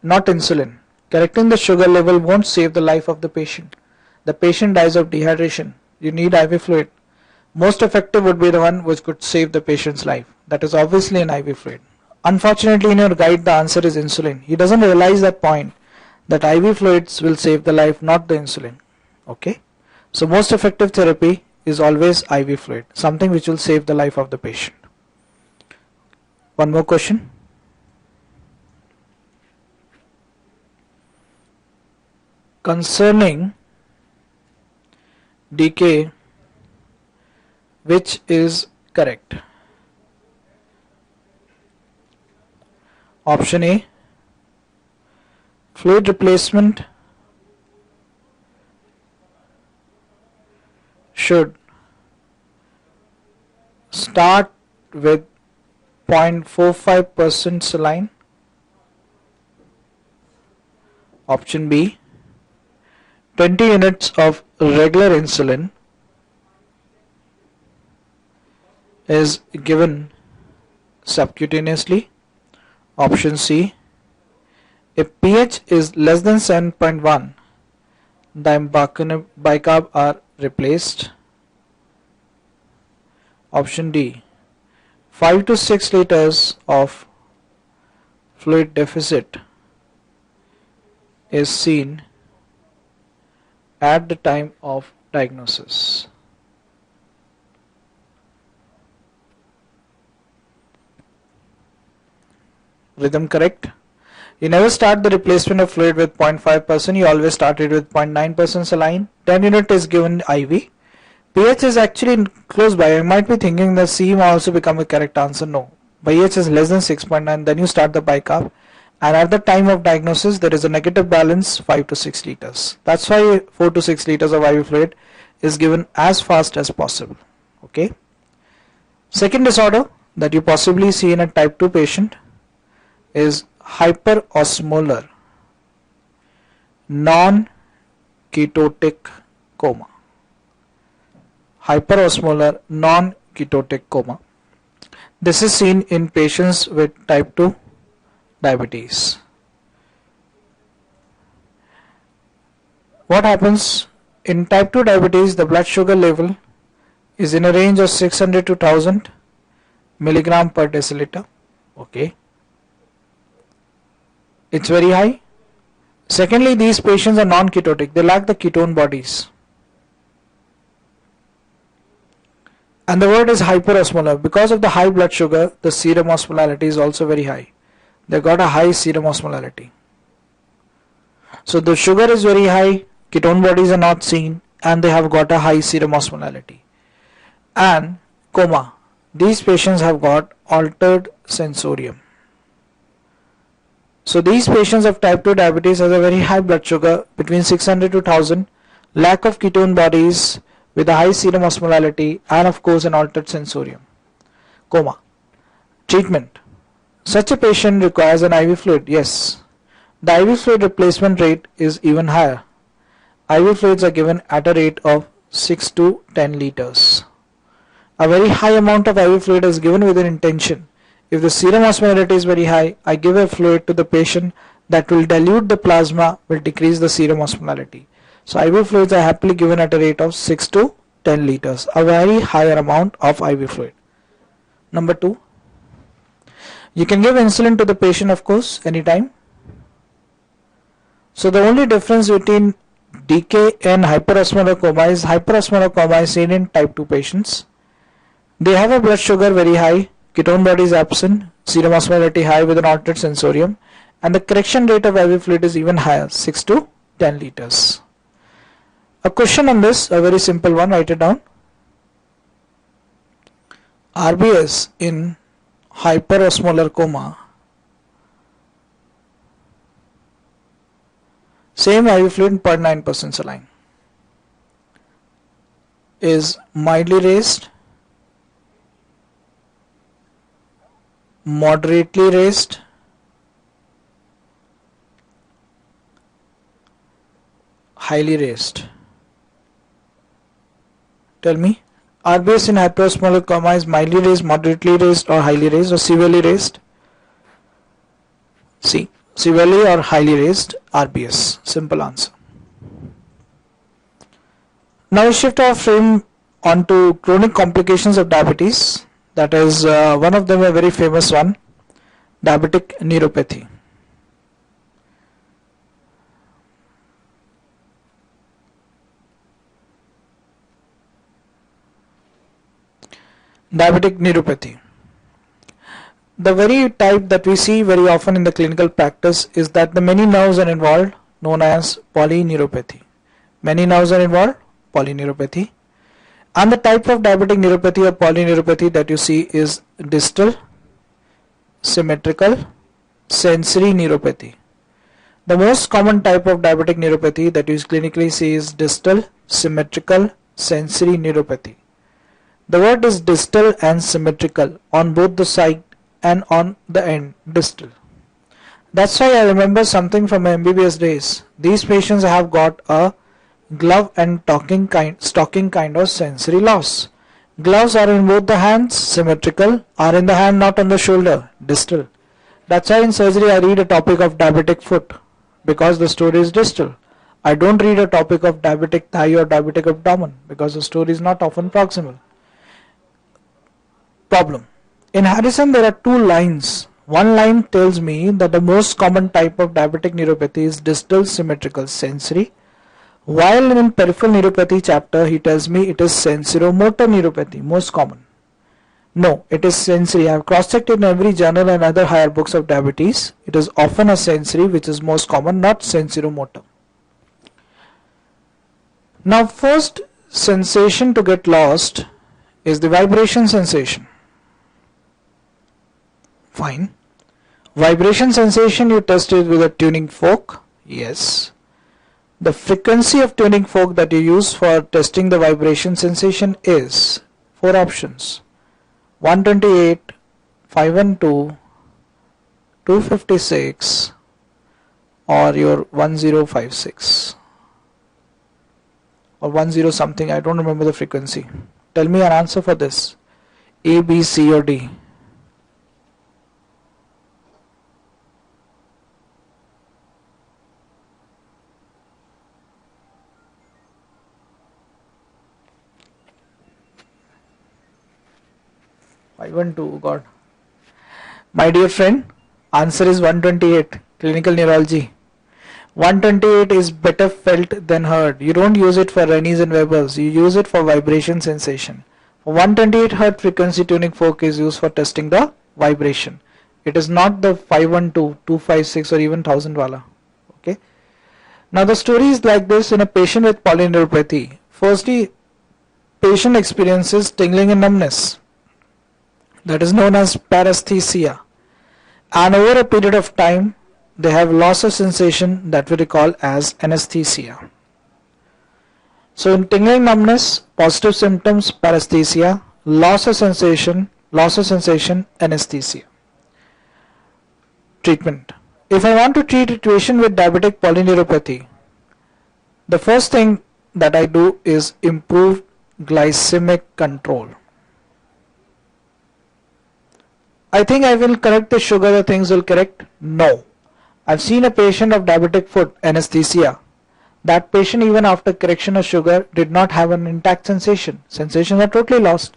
Not insulin. Correcting the sugar level won't save the life of the patient. The patient dies of dehydration. You need IV fluid. Most effective would be the one which could save the patient's life. That is obviously an IV fluid. Unfortunately, in your guide, the answer is insulin. He doesn't realize that point, that IV fluids will save the life, not the insulin. Okay. So most effective therapy is always IV fluid, something which will save the life of the patient. One more question. Concerning DK, which is correct? Option A, fluid replacement should start with 0.45% saline. Option B, 20 units of regular insulin is given subcutaneously. Option C, if pH is less than 7.1, the bicarb are replaced. Option D, 5 to 6 liters of fluid deficit is seen at the time of diagnosis. Rhythm correct? You never start the replacement of fluid with 0.5%, you always started with 0.9% saline. 10 unit is given IV. pH is actually close by. You might be thinking that C may also become a correct answer. No. pH is less than 6.9, then you start the bicarb. And at the time of diagnosis, there is a negative balance 5 to 6 liters. That's why 4 to 6 liters of IV fluid is given as fast as possible. Okay. Second disorder that you possibly see in a type 2 patient is hyperosmolar non-ketotic coma. Hyperosmolar non-ketotic coma. This is seen in patients with type 2 diabetes. What happens in type 2 diabetes? The blood sugar level is in a range of 600 to 1000 milligram per deciliter. Okay, it's very high. Secondly, these patients are non-ketotic. They lack the ketone bodies. And the word is hyperosmolar. Because of the high blood sugar, the serum osmolality is also very high. They got a high serum osmolality. So the sugar is very high, ketone bodies are not seen, and they have got a high serum osmolality. And coma. These patients have got altered sensorium. So these patients of type 2 diabetes has a very high blood sugar between 600 to 1000, lack of ketone bodies with a high serum osmolality, and of course an altered sensorium. Coma. Treatment. Such a patient requires an IV fluid. Yes. The IV fluid replacement rate is even higher. IV fluids are given at a rate of 6 to 10 liters. A very high amount of IV fluid is given with an intention. If the serum osmolarity is very high, I give a fluid to the patient that will dilute the plasma, will decrease the serum osmolarity. So IV fluids are happily given at a rate of 6 to 10 liters, a very higher amount of IV fluid. Number 2, you can give insulin to the patient, of course, anytime. So the only difference between DK and hyperosmolar coma is hyperosmolar coma is seen in type 2 patients. They have a blood sugar very high, ketone body is absent, serum osmolarity high with an altered sensorium, and the correction rate of IV fluid is even higher, 6 to 10 liters. A question on this, a very simple one, write it down. RBS in hyperosmolar coma, same IV fluid 0.9% saline, is mildly raised, moderately raised, highly raised. Tell me, RBS in hyperosmolar coma is mildly raised, moderately raised, or highly raised, or severely raised? C. Severely or highly raised RBS. Simple answer. Now we shift our frame onto chronic complications of diabetes. That is one of them, a very famous one, diabetic neuropathy. Diabetic neuropathy. The very type that we see very often in the clinical practice is that the many nerves are involved, known as polyneuropathy. Many nerves are involved, polyneuropathy. And the type of diabetic neuropathy or polyneuropathy that you see is distal, symmetrical, sensory neuropathy. The most common type of diabetic neuropathy that you clinically see is distal, symmetrical, sensory neuropathy. The word is distal and symmetrical on both the side and on the end, distal. That's why I remember something from my MBBS days. These patients have got a glove and stocking kind of sensory loss. Gloves are in both the hands, symmetrical, are in the hand, not on the shoulder, distal. That's why in surgery I read a topic of diabetic foot, because the story is distal. I don't read a topic of diabetic thigh or diabetic abdomen, because the story is not often proximal. Problem. In Harrison there are two lines. One line tells me that the most common type of diabetic neuropathy is distal symmetrical sensory, while in peripheral neuropathy chapter he tells me it is sensoromotor neuropathy, most common. No, it is sensory. I have cross-checked in every journal and other higher books of diabetes. It is often a sensory which is most common, not sensoromotor. Now first sensation to get lost is the vibration sensation. Fine. Vibration sensation you tested with a tuning fork. Yes. The frequency of tuning fork that you use for testing the vibration sensation is 4 options: 128, 512, 256 or your 1056 or 10 something. I don't remember the frequency. Tell me an answer for this. A, B, C or D. God. My dear friend, answer is 128, clinical neurology. 128 is better felt than heard. You don't use it for Rennies and Webers, you use it for vibration sensation. 128 Hz frequency tuning fork is used for testing the vibration. It is not the 512, 256 or even 1000 wala. Okay. Now the story is like this in a patient with polyneuropathy. Firstly, patient experiences tingling and numbness. That is known as paresthesia, and over a period of time they have loss of sensation that we recall as anesthesia. So in tingling numbness, positive symptoms paresthesia, loss of sensation, anesthesia. treatment. If I want to treat a patient with diabetic polyneuropathy, the first thing that I do is improve glycemic control. I think I will correct the sugar, the things will correct? No. I've seen a patient of diabetic foot anesthesia. That patient, even after correction of sugar, did not have an intact sensation. Sensations are totally lost.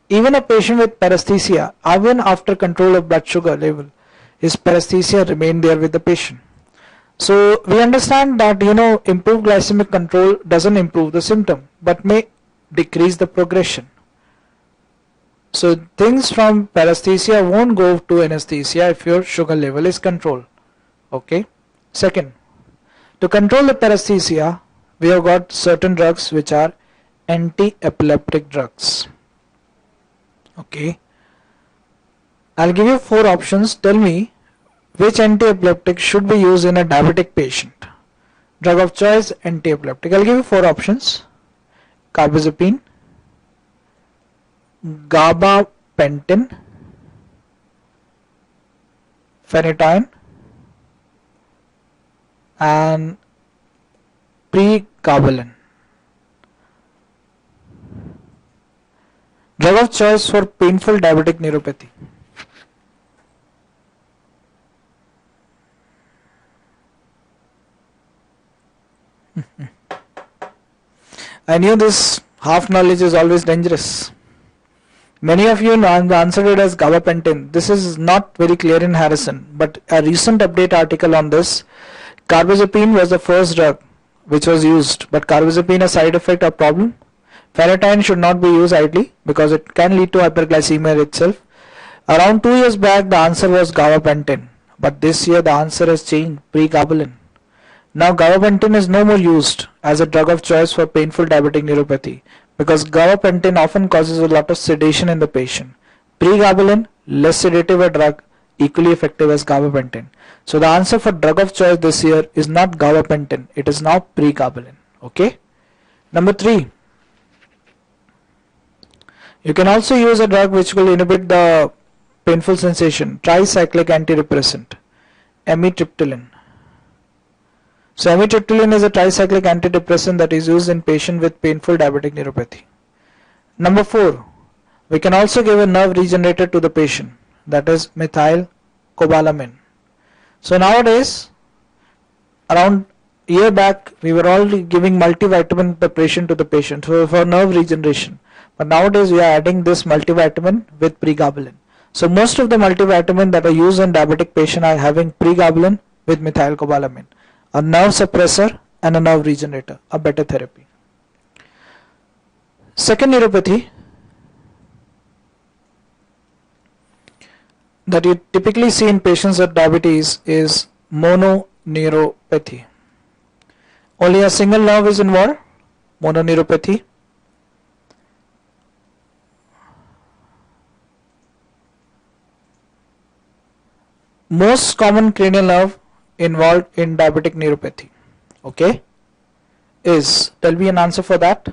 Even a patient with paresthesia, even after control of blood sugar level, his paresthesia remained there with the patient. So we understand that improved glycemic control doesn't improve the symptom, but may decrease the progression. So things from paresthesia won't go to anesthesia if your sugar level is controlled. Okay. Second, to control the paresthesia, we have got certain drugs which are anti-epileptic drugs. Okay. I'll give you 4 options. Tell me which anti-epileptic should be used in a diabetic patient. Drug of choice, anti-epileptic. I'll give you 4 options. Carbazepine, gabapentin, phenytoin, and pregabalin. Drug of choice for painful diabetic neuropathy. I knew this half knowledge is always dangerous. Many of you answered it as gabapentin. This is not very clear in Harrison, but a recent update article on this, carbazepine was the first drug which was used, but carbazepine has side effect or problem. Phenytoin should not be used idly because it can lead to hyperglycemia itself. Around 2 years back the answer was gabapentin, but this year the answer has changed, pregabalin. Now gabapentin is no more used as a drug of choice for painful diabetic neuropathy because gabapentin often causes a lot of sedation in the patient. Pregabalin, less sedative a drug, equally effective as gabapentin. So the answer for drug of choice this year is not gabapentin, it is now pregabalin. Okay. Number 3. You can also use a drug which will inhibit the painful sensation, tricyclic antidepressant, amitriptyline. So amitriptyline is a tricyclic antidepressant that is used in patients with painful diabetic neuropathy. Number 4, we can also give a nerve regenerator to the patient, that is methylcobalamin. So nowadays, around a year back, we were all giving multivitamin preparation to the patient for nerve regeneration. But nowadays we are adding this multivitamin with pregabalin. So most of the multivitamin that are used in diabetic patient are having pregabalin with methylcobalamin, a nerve suppressor and a nerve regenerator, a better therapy. Second neuropathy that you typically see in patients with diabetes is mononeuropathy. Only a single nerve is involved, mononeuropathy. Most common cranial nerve involved in diabetic neuropathy, okay, is, tell me an answer for that.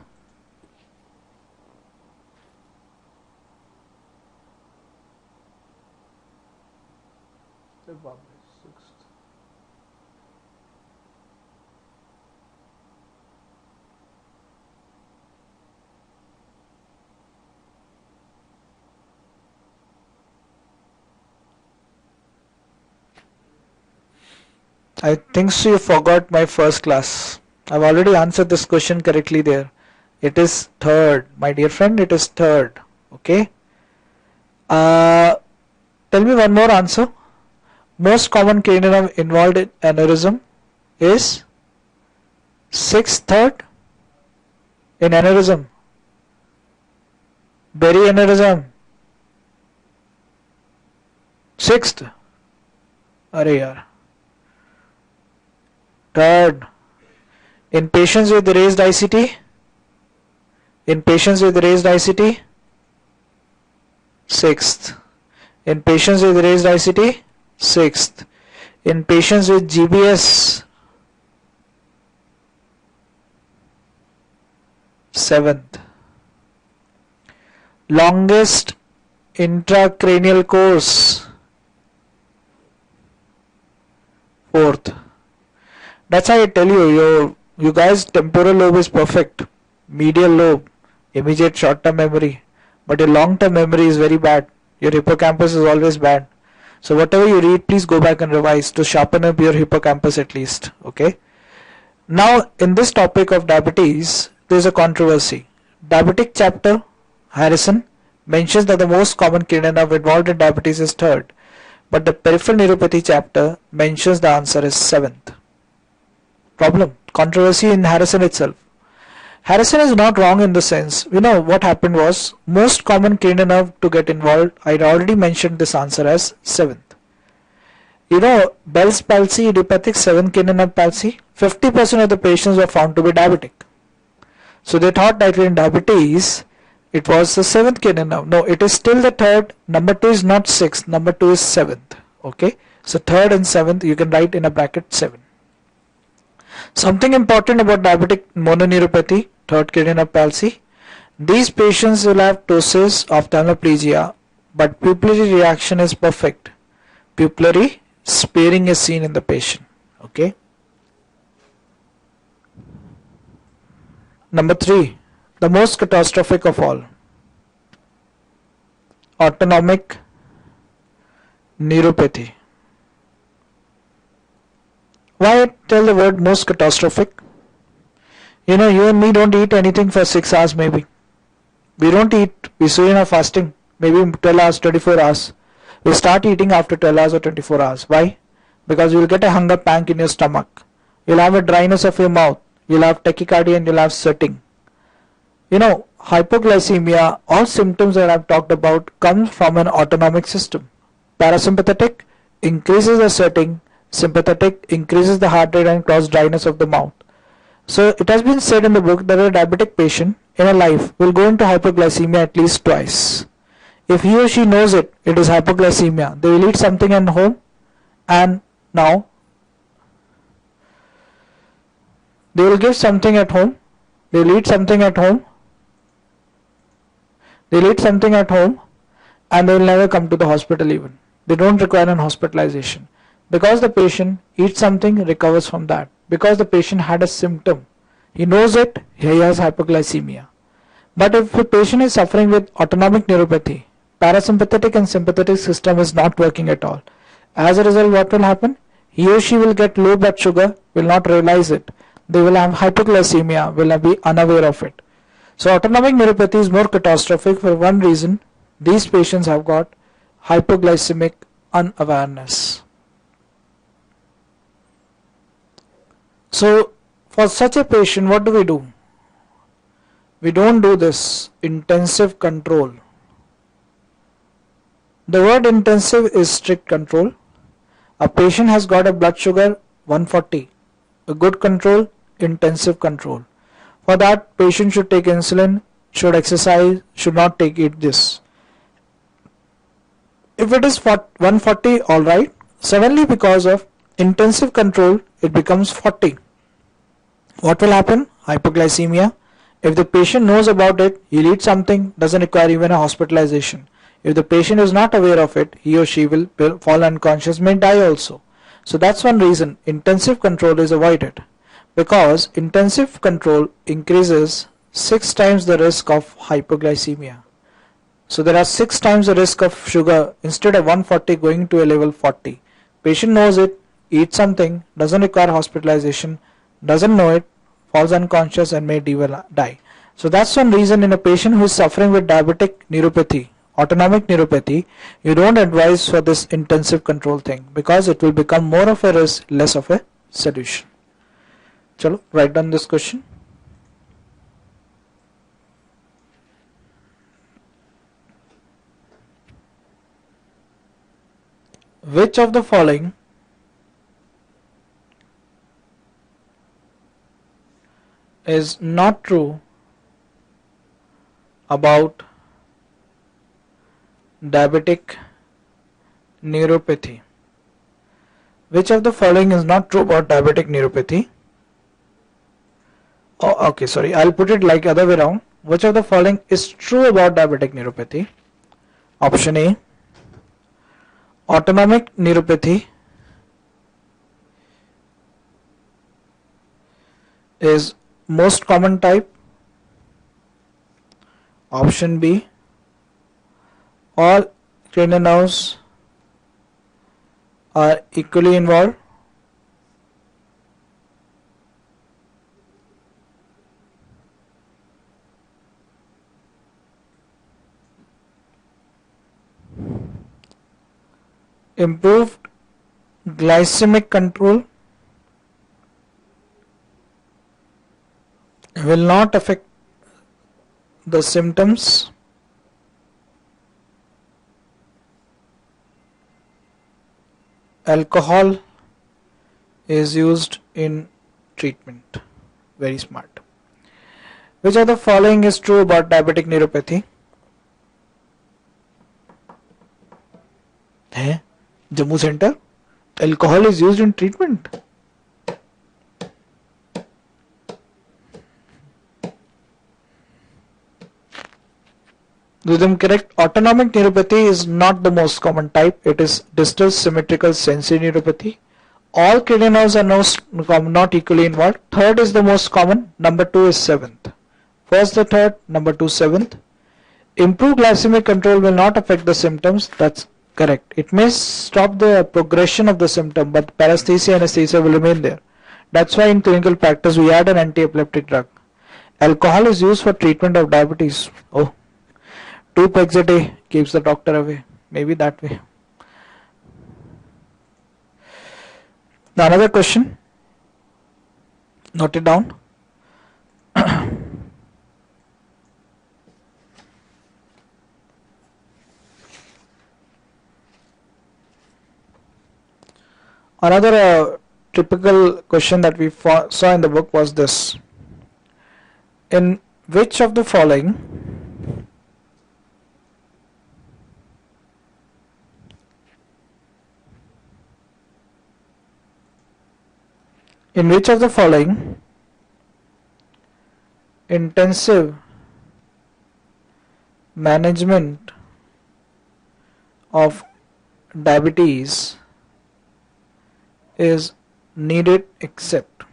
I think so you forgot my first class. I've already answered this question correctly there. It is third, my dear friend, it is third. Okay. Tell me one more answer. Most common cranial nerve involved in aneurysm is sixth, third in aneurysm. Berry aneurysm. Sixth. Arey yaar. Third, in patients with raised ICT, in patients with raised ICT, sixth, in patients with raised ICT, sixth, in patients with GBS, seventh, longest intracranial course, Fourth. That's how I tell you, you guys temporal lobe is perfect. Medial lobe, immediate short-term memory. But your long-term memory is very bad. Your hippocampus is always bad. So whatever you read, please go back and revise to sharpen up your hippocampus at least. Okay. Now in this topic of diabetes, there is a controversy. Diabetic chapter, Harrison, mentions that the most common kidney nerve involved in diabetes is third, but the peripheral neuropathy chapter mentions the answer is seventh. Problem, controversy in Harrison itself. Harrison is not wrong in the sense, what happened was, most common kidney nerve to get involved, I already mentioned this answer as seventh. Bell's palsy, idiopathic 7 kidney nerve palsy, 50% of the patients were found to be diabetic. So they thought that in diabetes, it was the 7th kidney nerve. No, it is still the third. Number 2 is not 6th, number 2 is 7th. Okay, so third and 7th, you can write in a bracket 7. Something important about diabetic mononeuropathy, third kidney nerve palsy, these patients will have ptosis, ophthalmoplegia, but pupillary reaction is perfect. Pupillary sparing is seen in the patient. Okay. Number 3, the most catastrophic of all, autonomic neuropathy. Why I tell the word most catastrophic? You and me don't eat anything for 6 hours maybe. We don't eat, we stay in our fasting, maybe 12 hours, 24 hours. We start eating after 12 hours or 24 hours. Why? Because you will get a hunger pang in your stomach. You'll have a dryness of your mouth. You'll have tachycardia and you'll have sweating. Hypoglycemia, all symptoms that I've talked about come from an autonomic system. Parasympathetic increases the sweating, sympathetic increases the heart rate and causes dryness of the mouth. So it has been said in the book that a diabetic patient in a life will go into hypoglycemia at least twice. If he or she knows it is hypoglycemia, they will eat something at home, and now they will give something at home, they will eat something at home, they will eat something at home, and they will never come to the hospital even. They don't require an hospitalization. Because the patient eats something, recovers from that. Because the patient had a symptom, he knows it, he has hypoglycemia. But if the patient is suffering with autonomic neuropathy, parasympathetic and sympathetic system is not working at all. As a result, what will happen? He or she will get low blood sugar, will not realize it. They will have hypoglycemia, will be unaware of it. So autonomic neuropathy is more catastrophic for one reason. These patients have got hypoglycemic unawareness. So for such a patient, what do? We don't do this intensive control. The word intensive is strict control. A patient has got a blood sugar 140. A good control, intensive control. For that, patient should take insulin, should exercise, should not eat this. If it is 140, alright. Suddenly because of intensive control, it becomes 40. What will happen? Hypoglycemia. If the patient knows about it, he'll eat something, doesn't require even a hospitalization. If the patient is not aware of it, he or she will fall unconscious, may die also. So that's one reason intensive control is avoided, because intensive control increases 6 times the risk of hypoglycemia. So there are 6 times the risk of sugar instead of 140 going to a level 40. Patient knows it, eats something, doesn't require hospitalization, doesn't know it, falls unconscious and may die. So that's one reason in a patient who is suffering with diabetic neuropathy, autonomic neuropathy, you don't advise for this intensive control thing, because it will become more of a risk, less of a solution. Chalo, write down this question. Which of the following is not true about diabetic neuropathy? Which of the following is not true about diabetic neuropathy? Oh, okay, sorry, I'll put it like other way around. Which of the following is true about diabetic neuropathy? Option A, autonomic neuropathy is most common type? Option B, all cranial nerves are equally involved. Improved glycemic control will not affect the symptoms. Alcohol is used in treatment. Very smart. Which of the following is true about diabetic neuropathy? Jammu Center? Alcohol is used in treatment. Rhythm correct. Autonomic neuropathy is not the most common type. It is distal symmetrical sensory neuropathy. All cranial nerves are not equally involved. Third is the most common. Number 2 is 7th. First the third, number 2 7th. Improved glycemic control will not affect the symptoms. That's correct. It may stop the progression of the symptom, but paresthesia and anesthesia will remain there. That's why in clinical practice we add an anti-epileptic drug. Alcohol is used for treatment of diabetes. Oh, 2 pegs a day keeps the doctor away. Maybe that way. Now another question. Note it down. Another typical question that we saw in the book was this. In which of the following intensive management of diabetes is needed except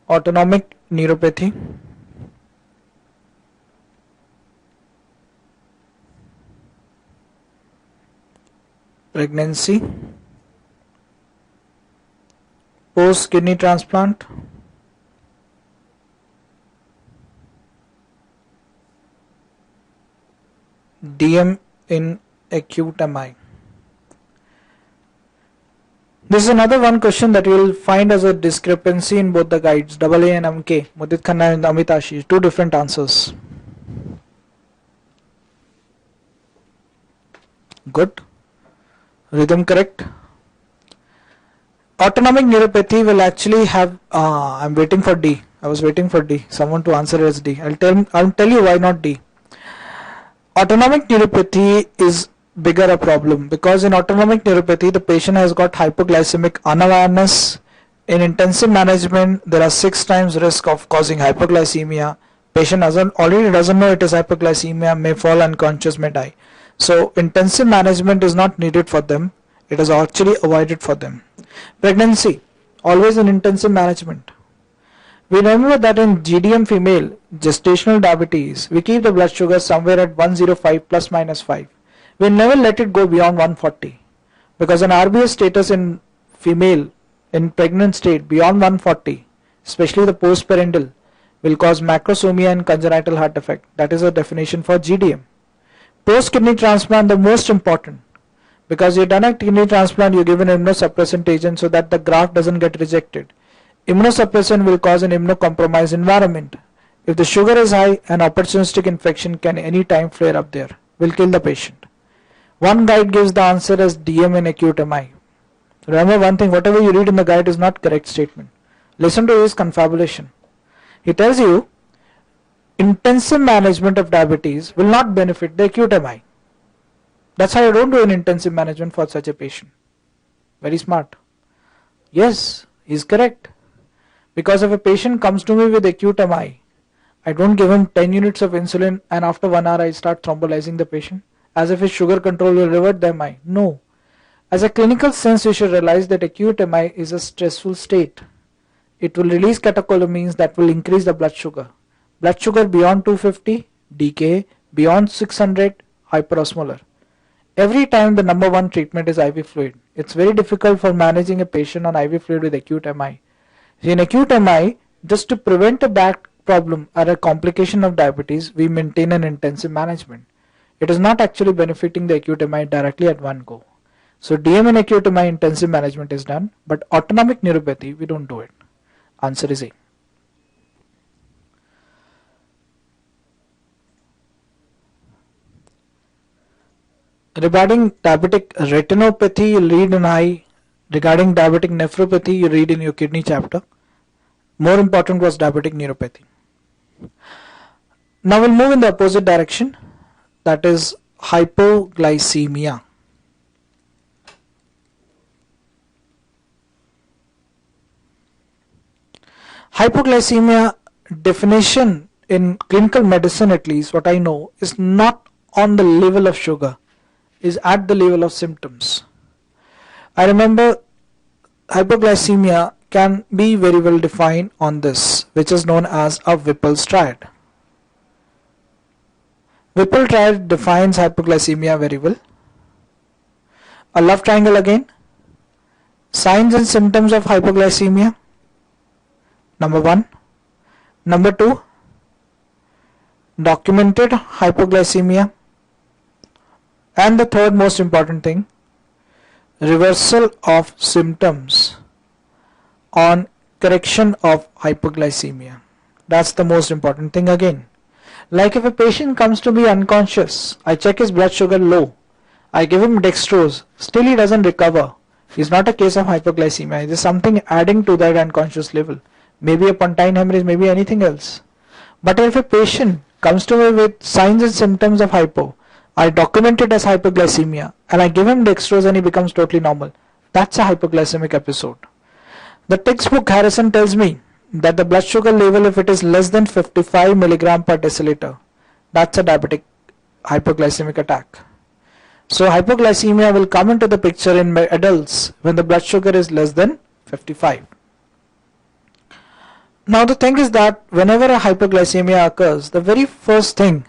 autonomic neuropathy, pregnancy, post kidney transplant, DM in acute MI. This is another one question that you will find as a discrepancy in both the guides, AA and MK, Mudit Khanna and Amit Ashish, 2 different answers. Good. Rhythm correct. Autonomic neuropathy will actually have, I'm waiting for D. I was waiting for D. Someone to answer as D. I'll tell you why not D. Autonomic neuropathy is bigger a problem because in autonomic neuropathy the patient has got hypoglycemic unawareness. In intensive management there are 6 times risk of causing hypoglycemia. Patient already doesn't know it is hypoglycemia, may fall unconscious, may die. So intensive management is not needed for them. It is actually avoided for them. Pregnancy, always in intensive management. We remember that in GDM female, gestational diabetes, we keep the blood sugar somewhere at 105 plus minus 5. We never let it go beyond 140 because an RBS status in female in pregnant state beyond 140, especially the postparental, will cause macrosomia and congenital heart defect. That is a definition for GDM. Post kidney transplant, the most important, because you've done a kidney transplant, you give an immunosuppressant agent so that the graft doesn't get rejected. Immunosuppressant will cause an immunocompromised environment. If the sugar is high, an opportunistic infection can anytime flare up there, will kill the patient. One guide gives the answer as DM in acute MI. Remember one thing, whatever you read in the guide is not correct statement. Listen to his confabulation. He tells you intensive management of diabetes will not benefit the acute MI. That's how you don't do an intensive management for such a patient. Very smart. Yes, he's correct. Because if a patient comes to me with acute MI, I don't give him 10 units of insulin and after 1 hour I start thrombolizing the patient as if his sugar control will revert the MI. No. As a clinical sense, you should realize that acute MI is a stressful state. It will release catecholamines that will increase the blood sugar. Blood sugar beyond 250, DKA, beyond 600, hyperosmolar. Every time the number one treatment is IV fluid. It's very difficult for managing a patient on IV fluid with acute MI. In acute MI, just to prevent a back problem or a complication of diabetes, we maintain an intensive management. It is not actually benefiting the acute MI directly at one go. So DM in acute MI intensive management is done, but autonomic neuropathy, we don't do it. Answer is A. Regarding diabetic retinopathy, you read in I. Regarding diabetic nephropathy, you read in your kidney chapter. More important was diabetic neuropathy. Now we'll move in the opposite direction, that is hypoglycemia. Hypoglycemia definition in clinical medicine, at least what I know, is not on the level of sugar, is at the level of symptoms. I remember hypoglycemia can be very well defined on this, which is known as a Whipple's triad. Whipple triad defines hypoglycemia very well. A love triangle again. Signs and symptoms of hypoglycemia. Number 1. Number 2. Documented hypoglycemia. And the third most important thing, reversal of symptoms on correction of hypoglycemia. That's the most important thing again. Like if a patient comes to me unconscious, I check his blood sugar low, I give him dextrose, still he doesn't recover. It's not a case of hypoglycemia, it is something adding to that unconscious level. Maybe a pontine hemorrhage, maybe anything else. But if a patient comes to me with signs and symptoms of hypo, I document it as hypoglycemia and I give him dextrose and he becomes totally normal. That's a hypoglycemic episode. The textbook Harrison tells me that the blood sugar level, if it is less than 55 milligram per deciliter, that's a diabetic hypoglycemic attack. So hypoglycemia will come into the picture in adults when the blood sugar is less than 55. Now the thing is that whenever a hypoglycemia occurs, the very first thing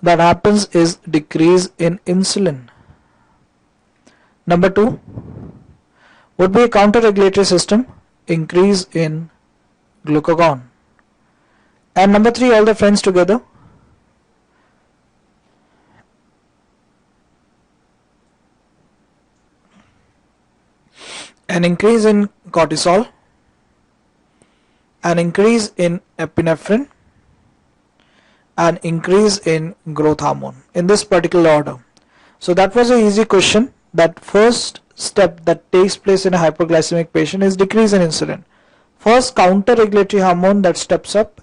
that happens is decrease in insulin. Number 2 would be a counter-regulatory system, increase in glucagon. And number 3, all the friends together. An increase in cortisol, an increase in epinephrine, an increase in growth hormone, in this particular order. So that was an easy question. That first step that takes place in a hypoglycemic patient is decrease in insulin. First counter-regulatory hormone that steps up,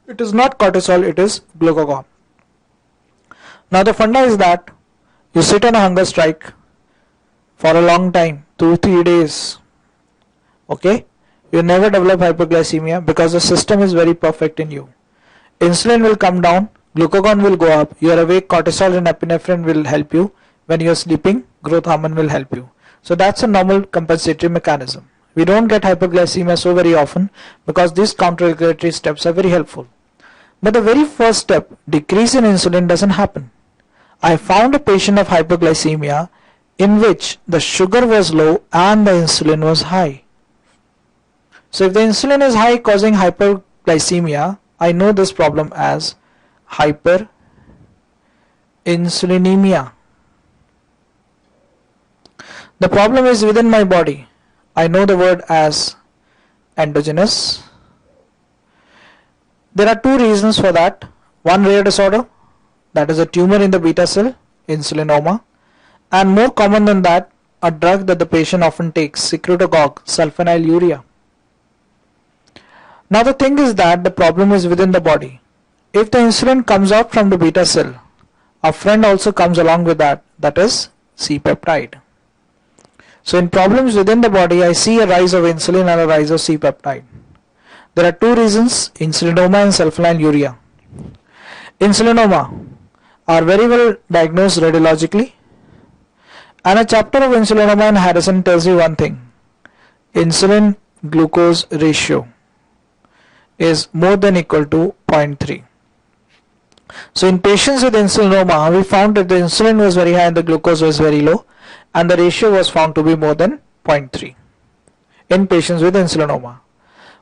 it is not cortisol, it is glucagon. Now the funda is that you sit on a hunger strike for a long time, 2-3 days, okay, you never develop hypoglycemia because the system is very perfect in you. Insulin will come down, glucagon will go up, you are awake, cortisol and epinephrine will help you. When you are sleeping, growth hormone will help you. So that's a normal compensatory mechanism. We don't get hypoglycemia so very often because these counter-regulatory steps are very helpful. But the very first step, decrease in insulin, doesn't happen. I found a patient of hypoglycemia in which the sugar was low and the insulin was high. So if the insulin is high causing hyperglycemia, I know this problem as hyperinsulinemia. The problem is within my body. I know the word as endogenous. There are 2 reasons for that. One, rare disorder, that is a tumor in the beta cell, insulinoma, and more common than that, a drug that the patient often takes, secretagogue, sulfonylurea. Now the thing is that the problem is within the body. If the insulin comes out from the beta cell, a friend also comes along with that, that is C-peptide. So in problems within the body, I see a rise of insulin and a rise of C-peptide. There are 2 reasons, insulinoma and sulfonylurea. Insulinoma are very well diagnosed radiologically. And a chapter of insulinoma in Harrison tells you one thing: insulin glucose ratio is more than equal to 0.3. So in patients with insulinoma, we found that the insulin was very high and the glucose was very low, and the ratio was found to be more than 0.3 in patients with insulinoma.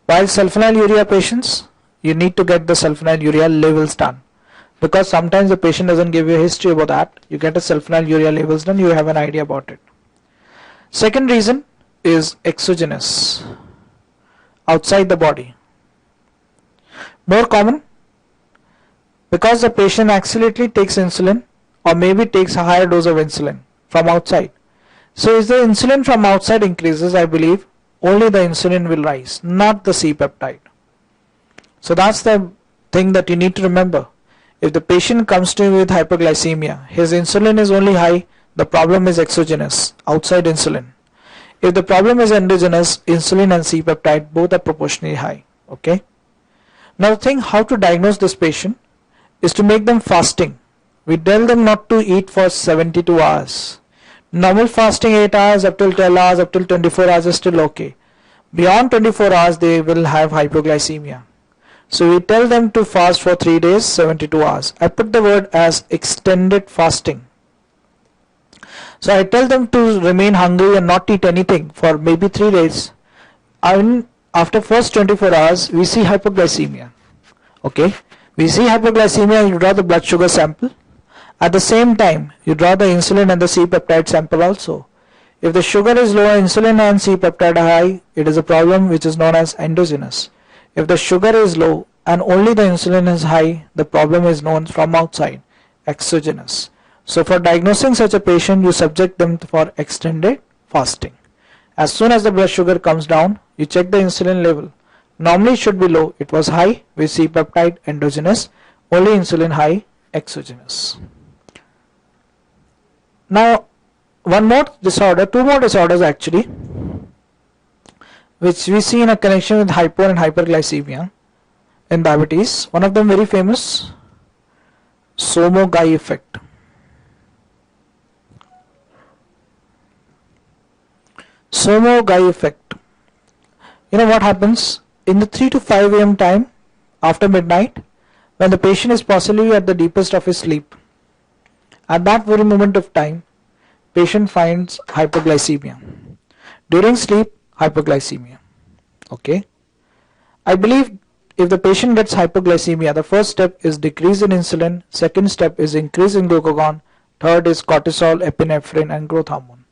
While sulfonylurea patients, you need to get the sulfonylurea levels done, because sometimes the patient doesn't give you a history about that. You get a sulfonylurea levels done, you have an idea about it. Second reason is exogenous, outside the body. More common because the patient accidentally takes insulin or maybe takes a higher dose of insulin from outside. So if the insulin from outside increases, I believe only the insulin will rise, not the C-peptide. So that's the thing that you need to remember. If the patient comes to you with hypoglycemia, his insulin is only high, the problem is exogenous, outside insulin. If the problem is endogenous, insulin and C-peptide both are proportionally high. Okay. Now the thing how to diagnose this patient is to make them fasting. We tell them not to eat for 72 hours. Normal fasting 8 hours up till 12 hours up till 24 hours is still okay. Beyond 24 hours they will have hypoglycemia. So we tell them to fast for 3 days, 72 hours. I put the word as extended fasting. So I tell them to remain hungry and not eat anything for maybe 3 days. And after first 24 hours we see hypoglycemia. Okay, we see hypoglycemia, you draw the blood sugar sample. At the same time, you draw the insulin and the C-peptide sample also. If the sugar is low, insulin and C-peptide are high, it is a problem which is known as endogenous. If the sugar is low and only the insulin is high, the problem is known from outside, exogenous. So for diagnosing such a patient, you subject them for extended fasting. As soon as the blood sugar comes down, you check the insulin level. Normally it should be low, it was high with C-peptide endogenous, only insulin high, exogenous. Now one more disorder, two more disorders actually, which we see in a connection with hypo and hyperglycemia in diabetes. One of them very famous, Somo-Guy effect. Somo-Guy effect. You know what happens in the 3 to 5 a.m. time after midnight, when the patient is possibly at the deepest of his sleep. At that very moment of time, patient finds hypoglycemia. During sleep, hypoglycemia. Okay. I believe if the patient gets hypoglycemia, the first step is decrease in insulin, second step is increase in glucagon, third is cortisol, epinephrine and growth hormone.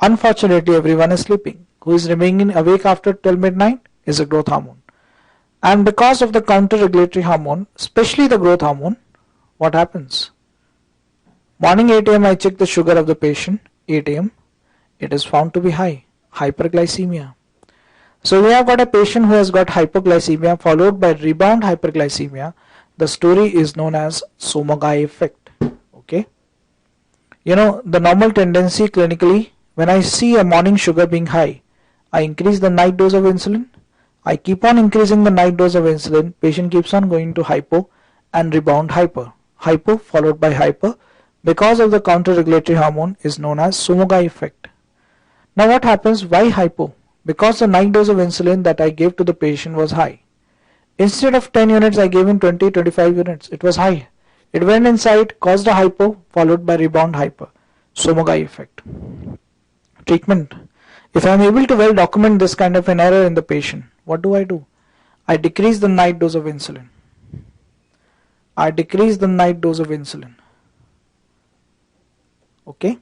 Unfortunately, everyone is sleeping. Who is remaining awake after till midnight is a growth hormone. And because of the counter-regulatory hormone, especially the growth hormone, what happens? Morning 8 a.m. I check the sugar of the patient, 8 a.m. It is found to be high, hyperglycemia. So we have got a patient who has got hypoglycemia followed by rebound hyperglycemia. The story is known as Somo-Guy effect. Okay. You know, the normal tendency clinically, when I see a morning sugar being high, I increase the night dose of insulin. I keep on increasing the night dose of insulin. Patient keeps on going to hypo and rebound hyper. Hypo followed by hyper because of the counter-regulatory hormone is known as Somo-Guy effect. Now what happens? Why hypo? Because the night dose of insulin that I gave to the patient was high. Instead of 10 units, I gave him 20-25 units. It was high. It went inside, caused a hypo, followed by rebound hyper. Somo-Guy effect. Treatment. If I am able to well document this kind of an error in the patient, what do? I decrease the night dose of insulin. I decrease the night dose of insulin. Okay.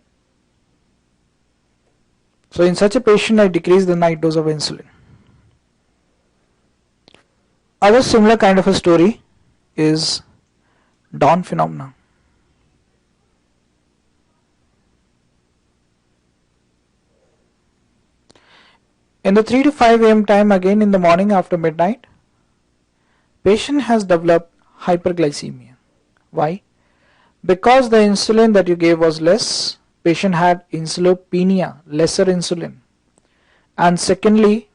So in such a patient, I decrease the night dose of insulin. Other similar kind of a story is dawn phenomena. In the 3 to 5 a.m. time, again in the morning after midnight, patient has developed hyperglycemia. Why? Because the insulin that you gave was less, patient had insulopenia, lesser insulin. And secondly,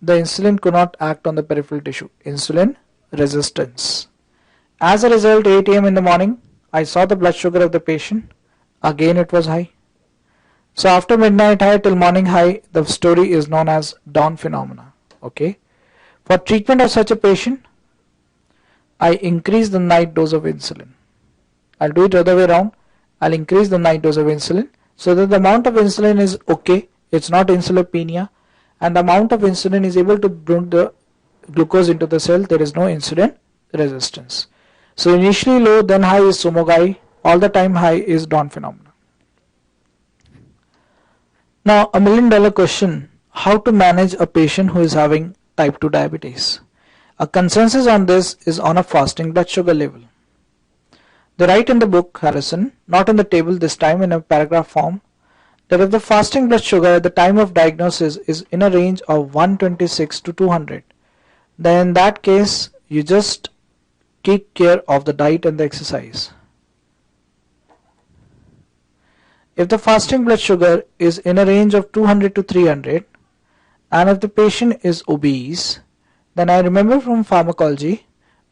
the insulin could not act on the peripheral tissue, insulin resistance. As a result, 8 a.m. in the morning, I saw the blood sugar of the patient, again it was high. So after midnight high till morning high, the story is known as dawn phenomena. Okay. For treatment of such a patient, I increase the night dose of insulin. I'll do it the other way around. I'll increase the night dose of insulin so that the amount of insulin is okay. It's not insulopenia, and the amount of insulin is able to bring the glucose into the cell. There is no insulin resistance. So initially low, then high is sumogai. All the time high is dawn phenomena. Now a $1,000,000 question: how to manage a patient who is having type 2 diabetes? A consensus on this is on a fasting blood sugar level. They write in the book, Harrison, not in the table this time, in a paragraph form, that if the fasting blood sugar at the time of diagnosis is in a range of 126 to 200, then in that case you just take care of the diet and the exercise. If the fasting blood sugar is in a range of 200 to 300, and if the patient is obese, then I remember from pharmacology,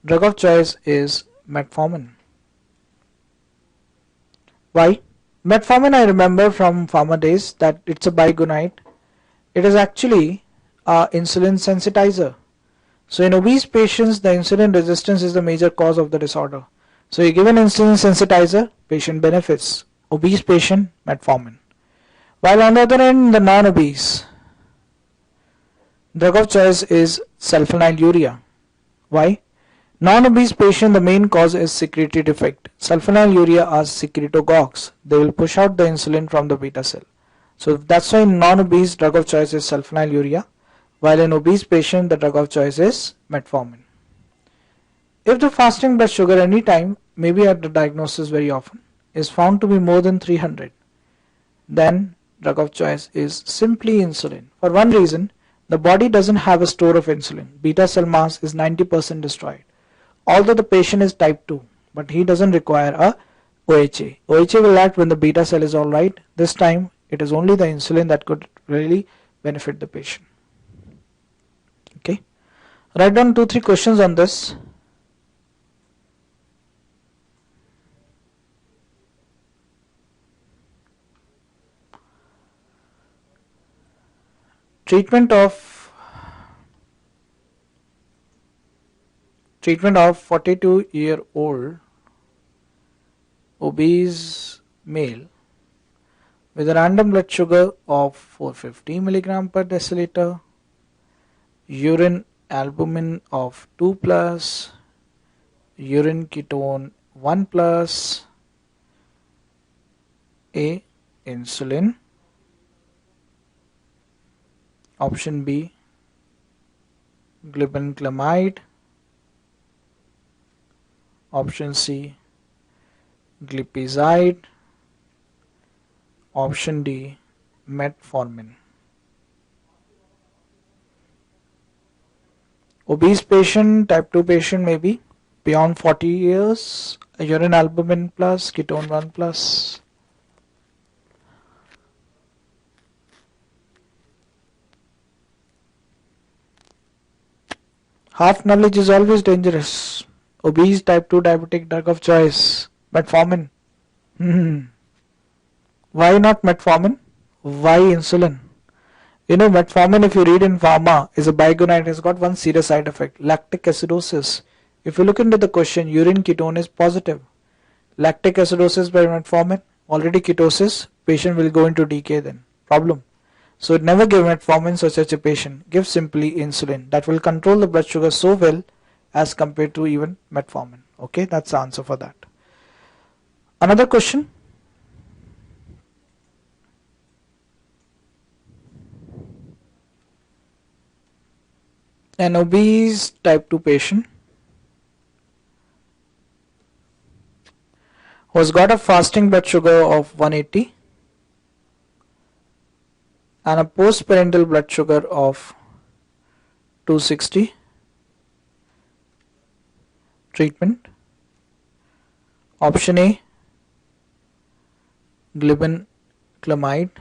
drug of choice is metformin. Why? Metformin, I remember from pharma days that it's a biguanide. It is actually an insulin sensitizer. So in obese patients, the insulin resistance is the major cause of the disorder. So you give an insulin sensitizer, patient benefits. Obese patient, metformin. While on the other end, the non-obese, drug of choice is sulfonylurea. Why? Non-obese patient, the main cause is secretory defect. Sulfonylurea are secretogogues. They will push out the insulin from the beta cell. So that's why in non-obese, drug of choice is sulfonylurea, while in obese patient, the drug of choice is metformin. If the fasting blood sugar any time, maybe at the diagnosis very often, is found to be more than 300, then drug of choice is simply insulin. For one reason, the body doesn't have a store of insulin. Beta cell mass is 90% destroyed. Although the patient is type 2, but he doesn't require a OHA. OHA will act when the beta cell is alright. This time it is only the insulin that could really benefit the patient. Okay. Write down 2-3 questions on this. Treatment of 42-year-old obese male with a random blood sugar of 450 mg per deciliter, urine albumin of 2 plus, urine ketone 1 plus, A. Insulin. Option B. Glibenclamide. Option C. Glipizide. Option D. Metformin. Obese patient, type 2 patient maybe, beyond 40 years, urine albumin plus, ketone 1 plus. Half knowledge is always dangerous. Obese, type 2 diabetic, drug of choice, metformin. Why not metformin? Why insulin? You know, metformin, if you read in pharma, is a biguanide. It's got one serious side effect, lactic acidosis. If you look into the question, urine ketone is positive. Lactic acidosis by metformin, already ketosis, patient will go into decay then. Problem. So never give metformin to such a patient. Give simply insulin. That will control the blood sugar so well as compared to even metformin. Okay, that's the answer for that. Another question. An obese type 2 patient who has got a fasting blood sugar of 180 and a postparental blood sugar of 260. Treatment. Option A, glibenclamide.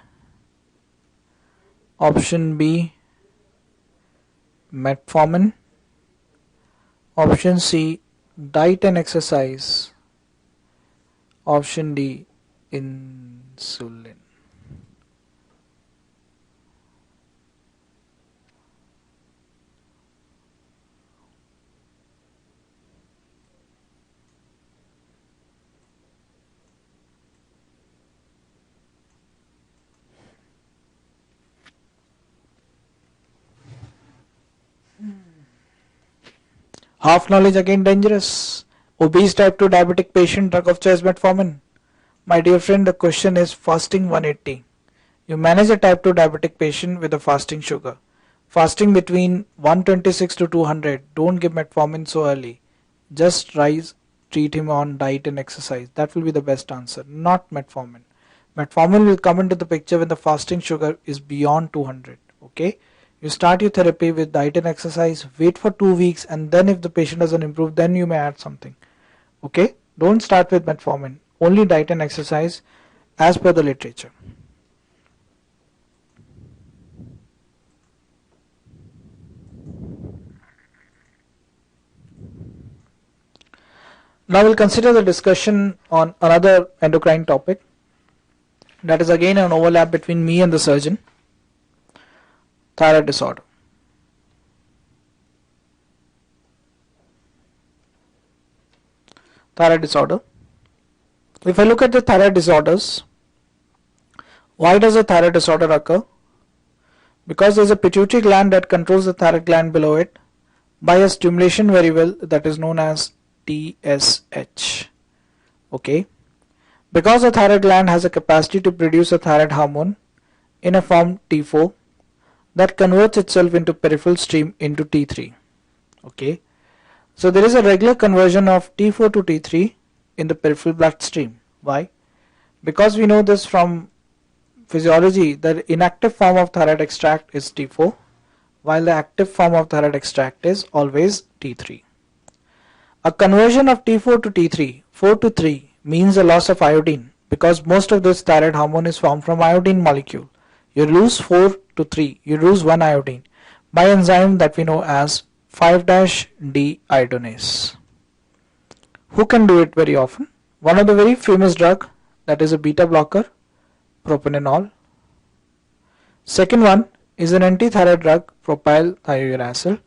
Option B, metformin. Option C, diet and exercise. Option D, insulin. Half knowledge again dangerous. Obese type 2 diabetic patient, drug of choice metformin. My dear friend, the question is fasting 180. You manage a type 2 diabetic patient with a fasting sugar. Fasting between 126 to 200. Don't give metformin so early. Just treat him on diet and exercise. That will be the best answer, not metformin. Metformin will come into the picture when the fasting sugar is beyond 200. Okay? You start your therapy with diet and exercise, wait for 2 weeks, and then if the patient doesn't improve, then you may add something. Okay? Don't start with metformin. Only diet and exercise as per the literature. Now we'll consider the discussion on another endocrine topic. That is again an overlap between me and the surgeon. Thyroid disorder. Thyroid disorder. If I look at the thyroid disorders, why does a thyroid disorder occur? Because there is a pituitary gland that controls the thyroid gland below it by a stimulation variable that is known as TSH. Okay. Because the thyroid gland has a capacity to produce a thyroid hormone in a form T4 that converts itself into peripheral stream into T3. Okay. So there is a regular conversion of T4 to T3 in the peripheral bloodstream. Why? Because we know this from physiology, the inactive form of thyroid extract is T4 while the active form of thyroid extract is always T3. A conversion of T4 to T3, 4 to 3 means a loss of iodine because most of this thyroid hormone is formed from iodine molecule. You lose 4 to 3, you lose 1 iodine by enzyme that we know as 5-deiodinase. Who can do it very often? One of the very famous drug, that is a beta blocker, propranolol. Second one is an anti-thyroid drug, propylthiouracil.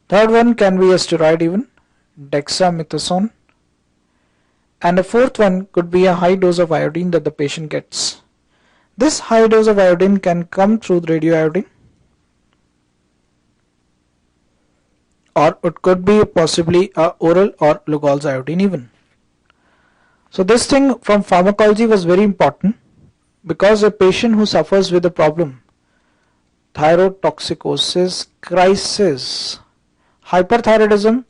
Third one can be a steroid even, dexamethasone. And the fourth one could be a high dose of iodine that the patient gets. This high dose of iodine can come through radioiodine, or it could be possibly a oral or Lugol's iodine even. So this thing from pharmacology was very important because a patient who suffers with a problem, thyrotoxicosis crisis, hyperthyroidism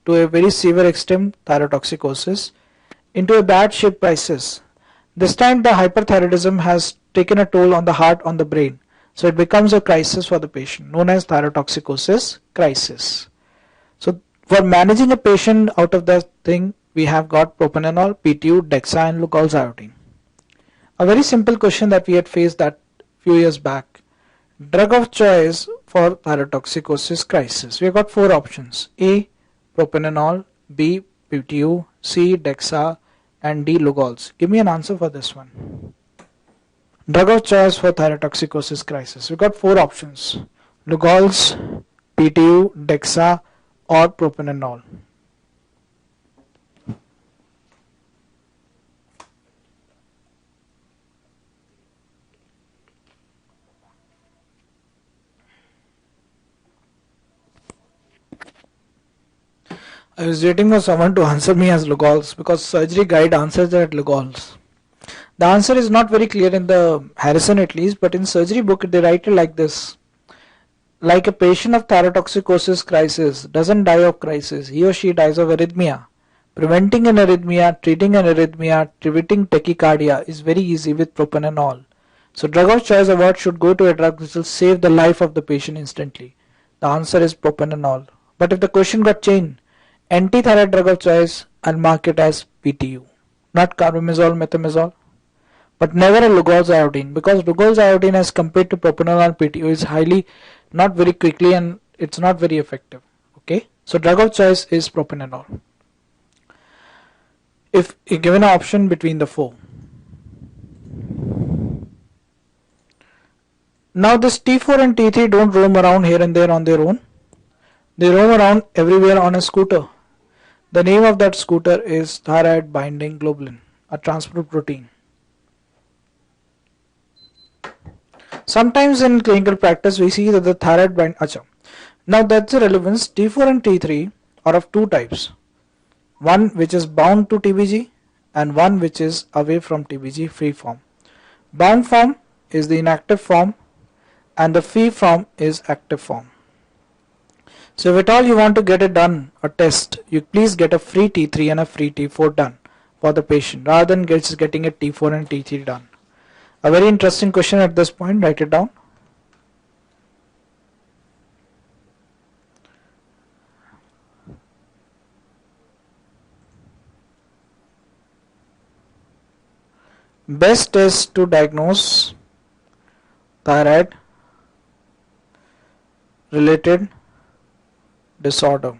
to a very severe extent, thyrotoxicosis, into a bad shape crisis. This time the hyperthyroidism has taken a toll on the heart, on the brain. So it becomes a crisis for the patient known as thyrotoxicosis crisis. So for managing a patient out of that thing, we have got propranolol, PTU, Dexa and Lugol's iodine. A very simple question that we had faced that few years back. Drug of choice for thyrotoxicosis crisis. We have got 4 options. A. Propranolol, B. PTU, C. Dexa and D. Lugol's. Give me an answer for this one. Drug of choice for thyrotoxicosis crisis. We got 4 options. Lugol's, PTU, Dexa or propranolol. I was waiting for someone to answer me as Lugol's because surgery guide answers that Lugol's. The answer is not very clear in the Harrison at least, but in surgery book they write it like this. Like a patient of thyrotoxicosis crisis doesn't die of crisis, he or she dies of arrhythmia. Preventing an arrhythmia, treating tachycardia is very easy with propranolol. So drug of choice award should go to a drug which will save the life of the patient instantly. The answer is propranolol. But if the question got changed, anti-thyroid drug of choice, I'll mark it as PTU. Not carbimazole, methimazole, but never a Lugol's iodine, because Lugol's iodine as compared to propranolol PTU is highly not very quickly and it's not very effective. Okay, so drug of choice is propranolol. If you're given an option between the 4. Now this T4 and T3 don't roam around here and there on their own. They roam around everywhere on a scooter. The name of that scooter is thyroid binding globulin, a transport protein. Sometimes in clinical practice we see that the thyroid bind. Now that's the relevance. T4 and T3 are of two types. One which is bound to TBG and one which is away from TBG, free form. Bound form is the inactive form and the free form is active form. So if at all you want to get it done, a test, you please get a free T3 and a free T4 done for the patient rather than just getting a T4 and T3 done. A very interesting question at this point, write it down. Best test to diagnose thyroid related disorder.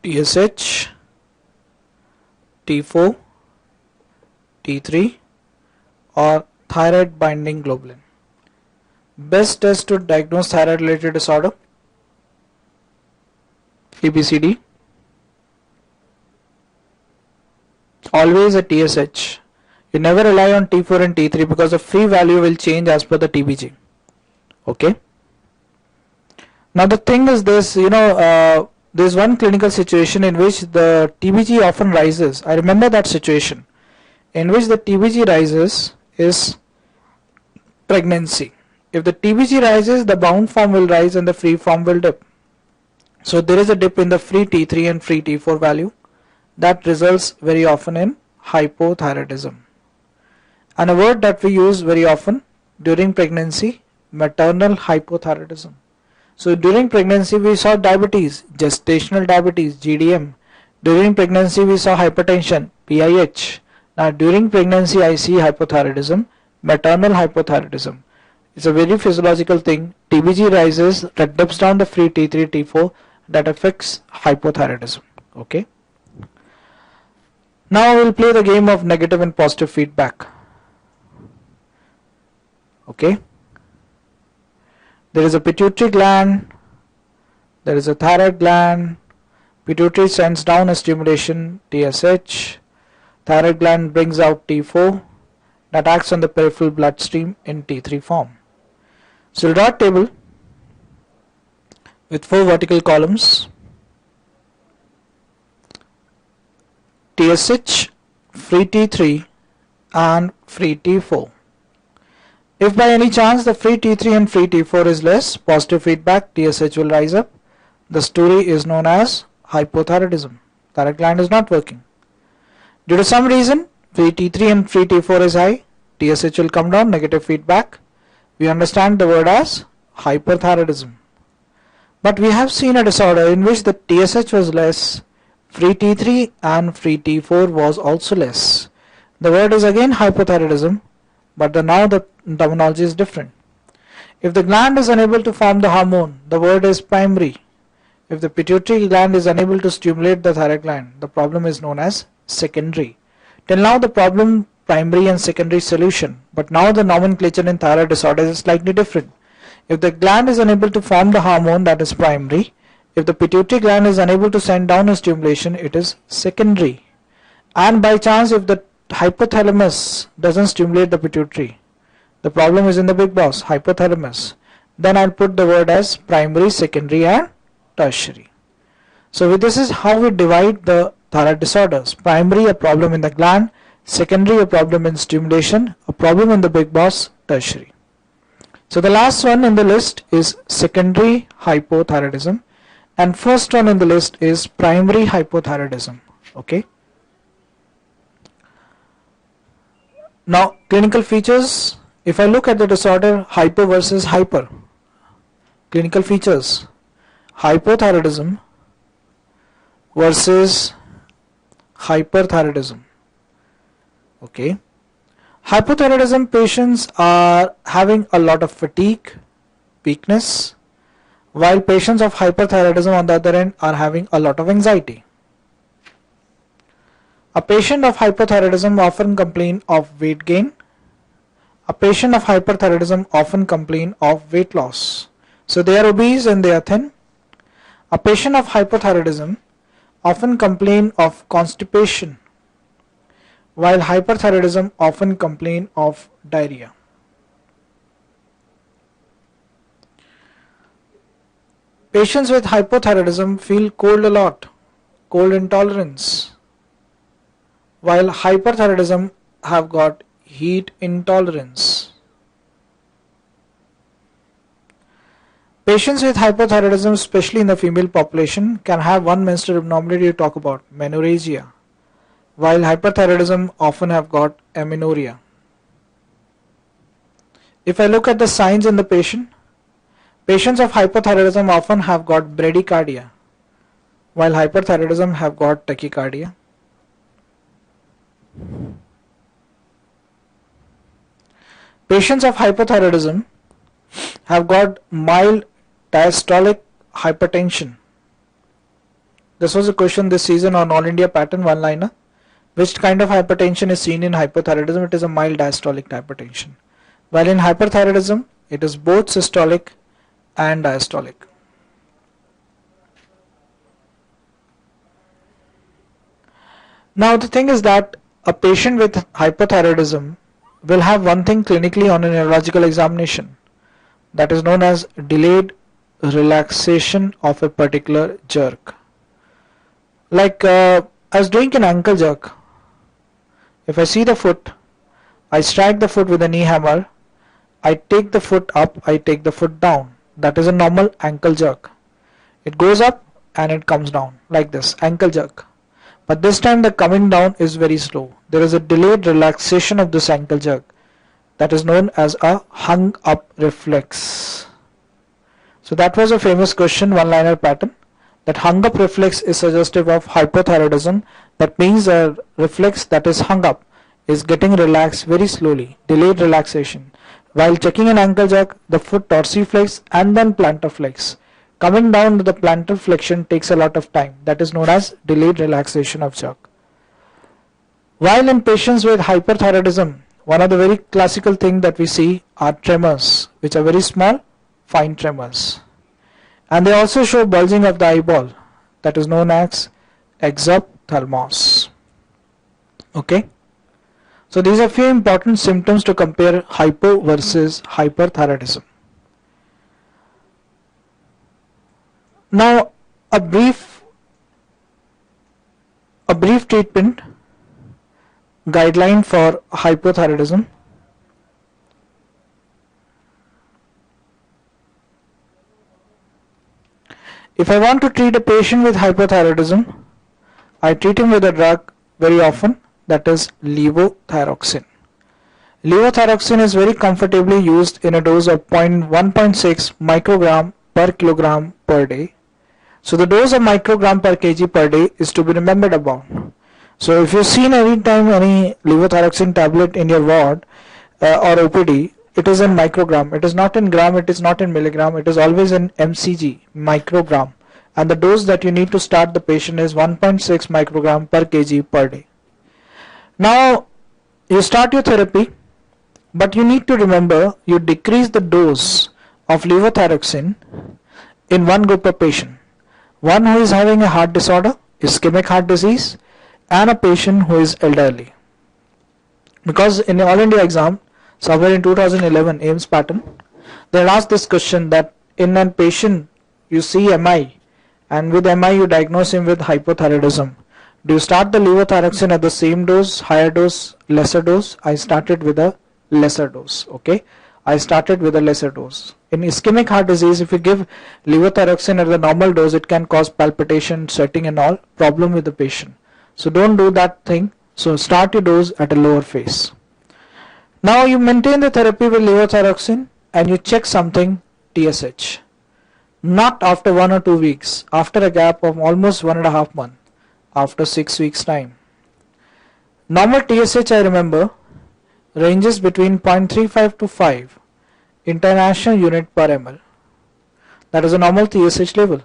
TSH, T4, T3 or thyroid binding globulin. Best test to diagnose thyroid related disorder. ABCD. Always a TSH. You never rely on T4 and T3 because the free value will change as per the TBG. Okay. Now the thing is this, there's one clinical situation in which the TBG often rises. I remember that situation in which the TBG rises is pregnancy. If the TBG rises, the bound form will rise and the free form will dip. So there is a dip in the free T3 and free T4 value that results very often in hypothyroidism. And a word that we use very often during pregnancy, maternal hypothyroidism. So during pregnancy we saw diabetes, gestational diabetes, GDM. During pregnancy we saw hypertension, PIH. Now during pregnancy I see hypothyroidism, maternal hypothyroidism. It's a very physiological thing. TBG rises, that dips down the free T3, T4, that affects hypothyroidism. Okay. Now we'll play the game of negative and positive feedback. Okay. There is a pituitary gland, there is a thyroid gland, pituitary sends down a stimulation, TSH, thyroid gland brings out T4 that acts on the peripheral bloodstream in T3 form. So we'll draw a table with 4 vertical columns, TSH, free T3 and free T4. If by any chance the free T3 and free T4 is less, positive feedback, TSH will rise up. The story is known as hypothyroidism. Thyroid gland is not working. Due to some reason, free T3 and free T4 is high, TSH will come down, negative feedback. We understand the word as hyperthyroidism. But we have seen a disorder in which the TSH was less, free T3 and free T4 was also less. The word is again hypothyroidism, but now the terminology is different. If the gland is unable to form the hormone, the word is primary. If the pituitary gland is unable to stimulate the thyroid gland, the problem is known as secondary. Till now the problem primary and secondary solution, but now the nomenclature in thyroid disorders is slightly different. If the gland is unable to form the hormone, that is primary. If the pituitary gland is unable to send down a stimulation, it is secondary. And by chance if the hypothalamus doesn't stimulate the pituitary, the problem is in the big boss, hypothalamus. Then I'll put the word as primary, secondary and tertiary. So with this is how we divide the thyroid disorders. Primary, a problem in the gland. Secondary, a problem in stimulation. A problem in the big boss, tertiary. So the last one in the list is secondary hypothyroidism. And first one in the list is primary hypothyroidism. Okay. Now clinical features. If I look at the disorder hypo versus hyper, clinical features, hypothyroidism versus hyperthyroidism. Okay. Hypothyroidism patients are having a lot of fatigue, weakness, while patients of hyperthyroidism on the other end are having a lot of anxiety. A patient of hypothyroidism often complain of weight gain. A patient of hyperthyroidism often complain of weight loss. So they are obese and they are thin. A patient of hypothyroidism often complain of constipation, while hyperthyroidism often complain of diarrhea. Patients with hypothyroidism feel cold a lot, cold intolerance, while hyperthyroidism have got heat intolerance. Patients with hypothyroidism, especially in the female population, can have one menstrual abnormality to talk about, menorrhagia, while hyperthyroidism often have got amenorrhea. If I look at the signs in the patient, patients of hypothyroidism often have got bradycardia, while hyperthyroidism have got tachycardia. Patients of hypothyroidism have got mild diastolic hypertension. This was a question this season on All India Pattern one-liner. Which kind of hypertension is seen in hypothyroidism? It is a mild diastolic hypertension. While in hyperthyroidism, it is both systolic and diastolic. Now the thing is that a patient with hypothyroidism will have one thing clinically on a neurological examination, that is known as delayed relaxation of a particular jerk. Like I was doing an ankle jerk. If I see the foot, I strike the foot with a knee hammer, I take the foot up, I take the foot down. That is a normal ankle jerk. It goes up and it comes down like this, ankle jerk. But this time the coming down is very slow. There is a delayed relaxation of this ankle jerk. That is known as a hung up reflex. So that was a famous question, one-liner pattern. That hung up reflex is suggestive of hypothyroidism. That means a reflex that is hung up is getting relaxed very slowly, delayed relaxation. While checking an ankle jerk, the foot dorsiflex and then plantar flex. Coming down to the plantar flexion takes a lot of time. That is known as delayed relaxation of jerk. While in patients with hyperthyroidism, one of the very classical things that we see are tremors, which are very small, fine tremors. And they also show bulging of the eyeball, that is known as exophthalmos. Okay. So these are few important symptoms to compare hypo versus hyperthyroidism. Now a brief treatment guideline for hypothyroidism. If I want to treat a patient with hypothyroidism, I treat him with a drug very often, that is levothyroxine. Levothyroxine is very comfortably used in a dose of 1.6 microgram per kilogram per day. So the dose of microgram per kg per day is to be remembered about. So if you've seen any time any levothyroxine tablet in your ward or OPD, it is in microgram. It is not in gram, it is not in milligram, it is always in mcg, microgram. And the dose that you need to start the patient is 1.6 microgram per kg per day. Now you start your therapy, but you need to remember you decrease the dose of levothyroxine in one group of patient. One who is having a heart disorder, ischemic heart disease, and a patient who is elderly. Because in the All India exam, somewhere in 2011 AIMS pattern, they had asked this question that in a patient you see MI, and with MI you diagnose him with hypothyroidism. Do you start the levothyroxine at the same dose, higher dose, lesser dose? I started with a lesser dose. Okay, I started with a lesser dose. In ischemic heart disease, if you give levothyroxine at the normal dose, it can cause palpitation, sweating and all, problem with the patient. So don't do that thing. So start your dose at a lower phase. Now you maintain the therapy with levothyroxine and you check something, TSH. Not after 1 or 2 weeks, after a gap of almost 1.5 months, after 6 weeks time. Normal TSH, I remember, ranges between 0.35 to 5 international unit per ml. That is a normal TSH level.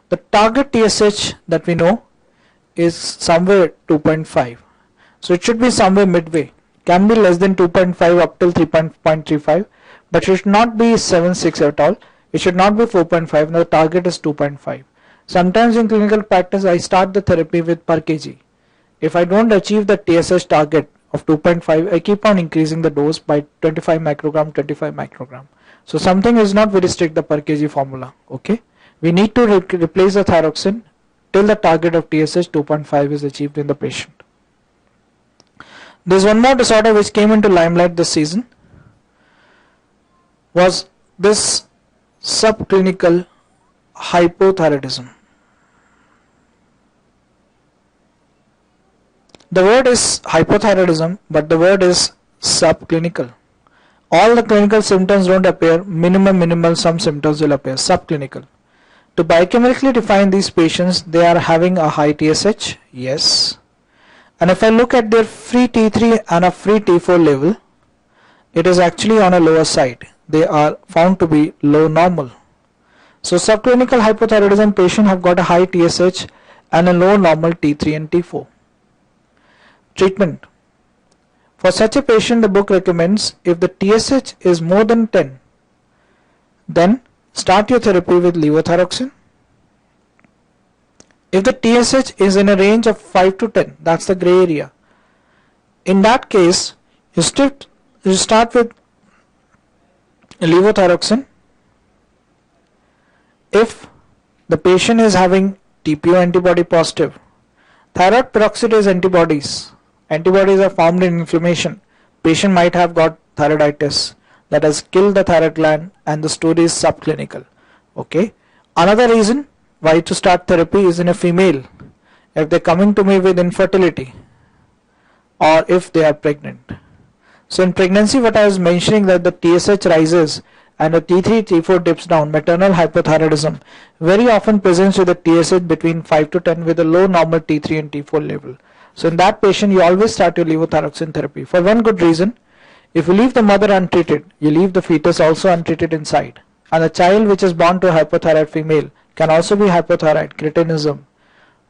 The target TSH that we know is somewhere 2.5. So it should be somewhere midway. Can be less than 2.5 up till 3.35, but it should not be 7.6 at all. It should not be 4.5. Now the target is 2.5. Sometimes in clinical practice I start the therapy with per kg. If I don't achieve the TSH target of 2.5, I keep on increasing the dose by 25 microgram, 25 microgram. So something is not very strict, the per kg formula. Okay. We need to replace the thyroxine till the target of TSH 2.5 is achieved in the patient. There's one more disorder which came into limelight this season, was this subclinical hypothyroidism. The word is hypothyroidism, but the word is subclinical. All the clinical symptoms don't appear, minimal some symptoms will appear, subclinical. To biochemically define these patients, they are having a high TSH, yes. And if I look at their free T3 and a free T4 level, it is actually on a lower side. They are found to be low normal. So subclinical hypothyroidism patient have got a high TSH and a low normal T3 and T4. Treatment. For such a patient, the book recommends if the TSH is more than 10, then start your therapy with levothyroxine. If the TSH is in a range of 5 to 10, that's the gray area. In that case, you start with levothyroxine. If the patient is having TPO antibody positive, thyroid peroxidase antibodies are formed in inflammation. Patient might have got thyroiditis that has killed the thyroid gland, and the story is subclinical. Okay. Another reason why to start therapy is in a female, if they're coming to me with infertility or if they are pregnant. So in pregnancy, what I was mentioning, that the TSH rises and the T3, T4 dips down, maternal hypothyroidism very often presents with a TSH between 5 to 10 with a low normal T3 and T4 level. So in that patient, you always start your levothyroxine therapy for one good reason. If you leave the mother untreated, you leave the fetus also untreated inside, and the child which is born to a hypothyroid female can also be hypothyroid, cretinism.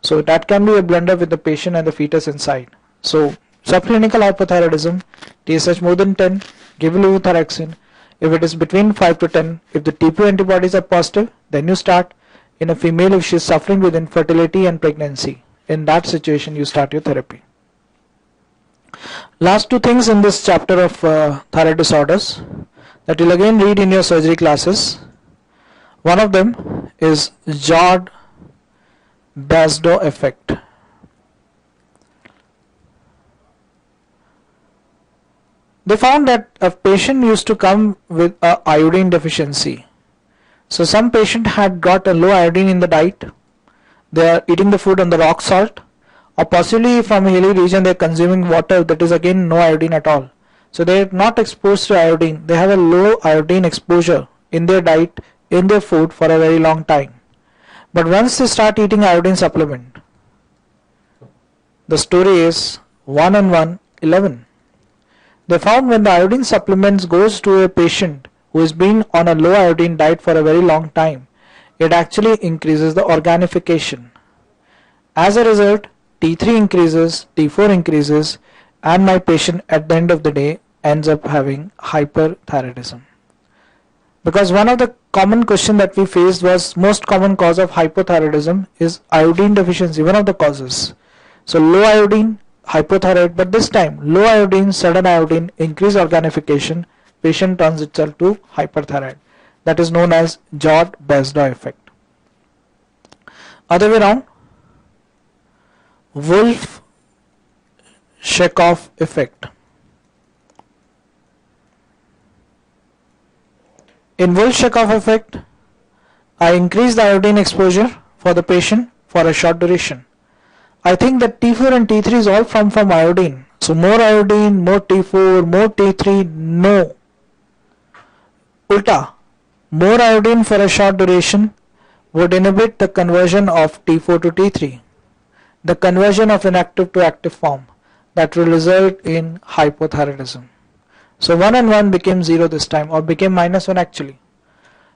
So that can be a blunder with the patient and the fetus inside. So subclinical hypothyroidism, TSH more than 10, give levothyroxine. If it is between 5 to 10, if the TPO antibodies are positive, then you start. In a female, if she is suffering with infertility and pregnancy, in that situation you start your therapy. Last two things in this chapter of thyroid disorders that you'll again read in your surgery classes. One of them is Jod-Basedow effect. They found that a patient used to come with a iodine deficiency. So some patient had got a low iodine in the diet. They are eating the food on the rock salt, or possibly from a hilly region they are consuming water that is again no iodine at all. So they are not exposed to iodine. They have a low iodine exposure in their diet, in their food for a very long time. But once they start eating iodine supplement, the story is 1 and 1, 11. They found when the iodine supplements goes to a patient who has been on a low iodine diet for a very long time, it actually increases the organification. As a result, T3 increases, T4 increases, and my patient at the end of the day ends up having hyperthyroidism. Because one of the common question that we faced was most common cause of hypothyroidism is iodine deficiency, one of the causes. So low iodine, hypothyroid, but this time low iodine, sudden iodine, increased organification, patient turns itself to hyperthyroid. That is known as Jod-Basedow effect. Other way around, Wolff-Chaikoff effect. In Wolff-Chaikoff effect, I increase the iodine exposure for the patient for a short duration. I think that T4 and T3 is all from iodine. So more iodine, more T4, more T3, no. Ulta, more iodine for a short duration would inhibit the conversion of T4 to T3, the conversion of inactive to active form, that will result in hypothyroidism. So 1 and 1 became 0 this time, or became -1 actually.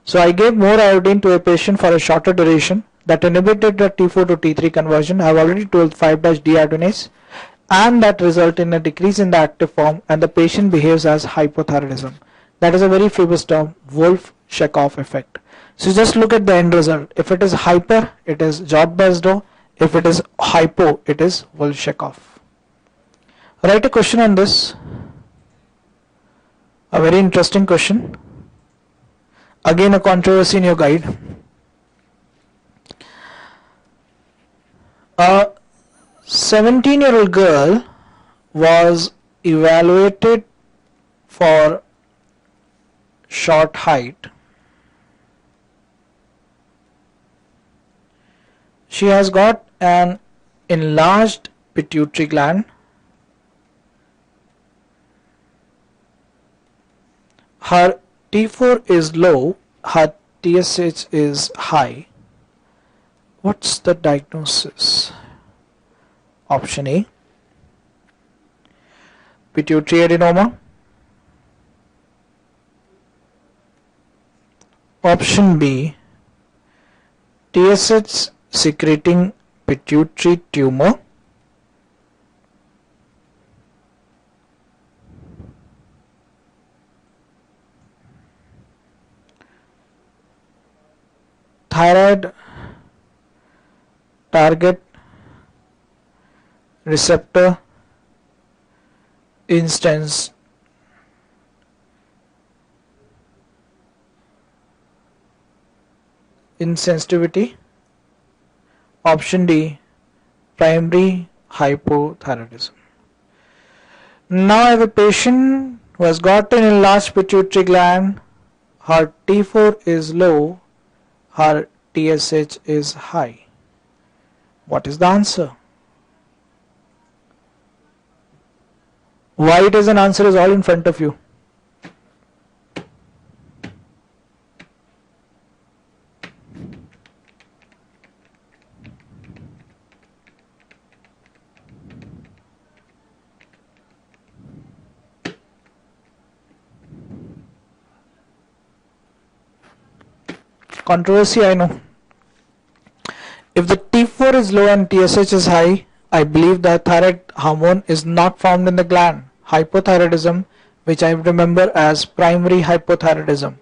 So I gave more iodine to a patient for a shorter duration that inhibited the T4 to T3 conversion. I have already told 5-deiodinase, and that result in a decrease in the active form, and the patient behaves as hypothyroidism. That is a very famous term, Wolff-Chaikoff effect. So just look at the end result. If it is hyper, it is Jod-Basedow. If it is hypo, it is Wolff-Chaikoff. Write a question on this. A very interesting question. Again a controversy in your guide. A 17-year-old girl was evaluated for short height. She has got an enlarged pituitary gland. Her T4 is low, her TSH is high. What's the diagnosis? Option A, pituitary adenoma. Option B, TSH secreting pituitary tumor. Thyroid target receptor insensitivity. Option D, primary hypothyroidism. Now I have a patient who has got an enlarged pituitary gland. Her T4 is low, her TSH is high. What is the answer? Why it is an answer is all in front of you. Controversy, I know. If the T4 is low and TSH is high, I believe that thyroid hormone is not found in the gland. Hypothyroidism, which I remember as primary hypothyroidism.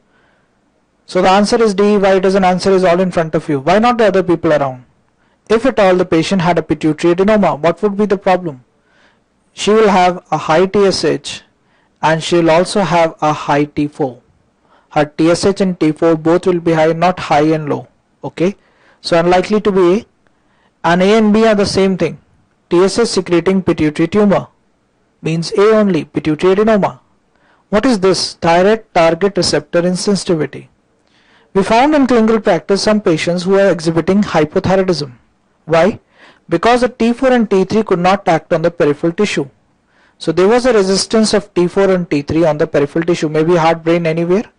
So the answer is D. Why it is an answer is all in front of you. Why not the other people around? If at all the patient had a pituitary adenoma, what would be the problem? She will have a high TSH and she will also have a high T4. Her TSH and T4 both will be high, not high and low. Okay, so unlikely to be A. And A and B are the same thing. TSH secreting pituitary tumor means A only, pituitary adenoma. What is this? Thyroid target receptor insensitivity. We found in clinical practice some patients who are exhibiting hypothyroidism. Why? Because the T4 and T3 could not act on the peripheral tissue. So there was a resistance of T4 and T3 on the peripheral tissue, maybe heart, brain, anywhere.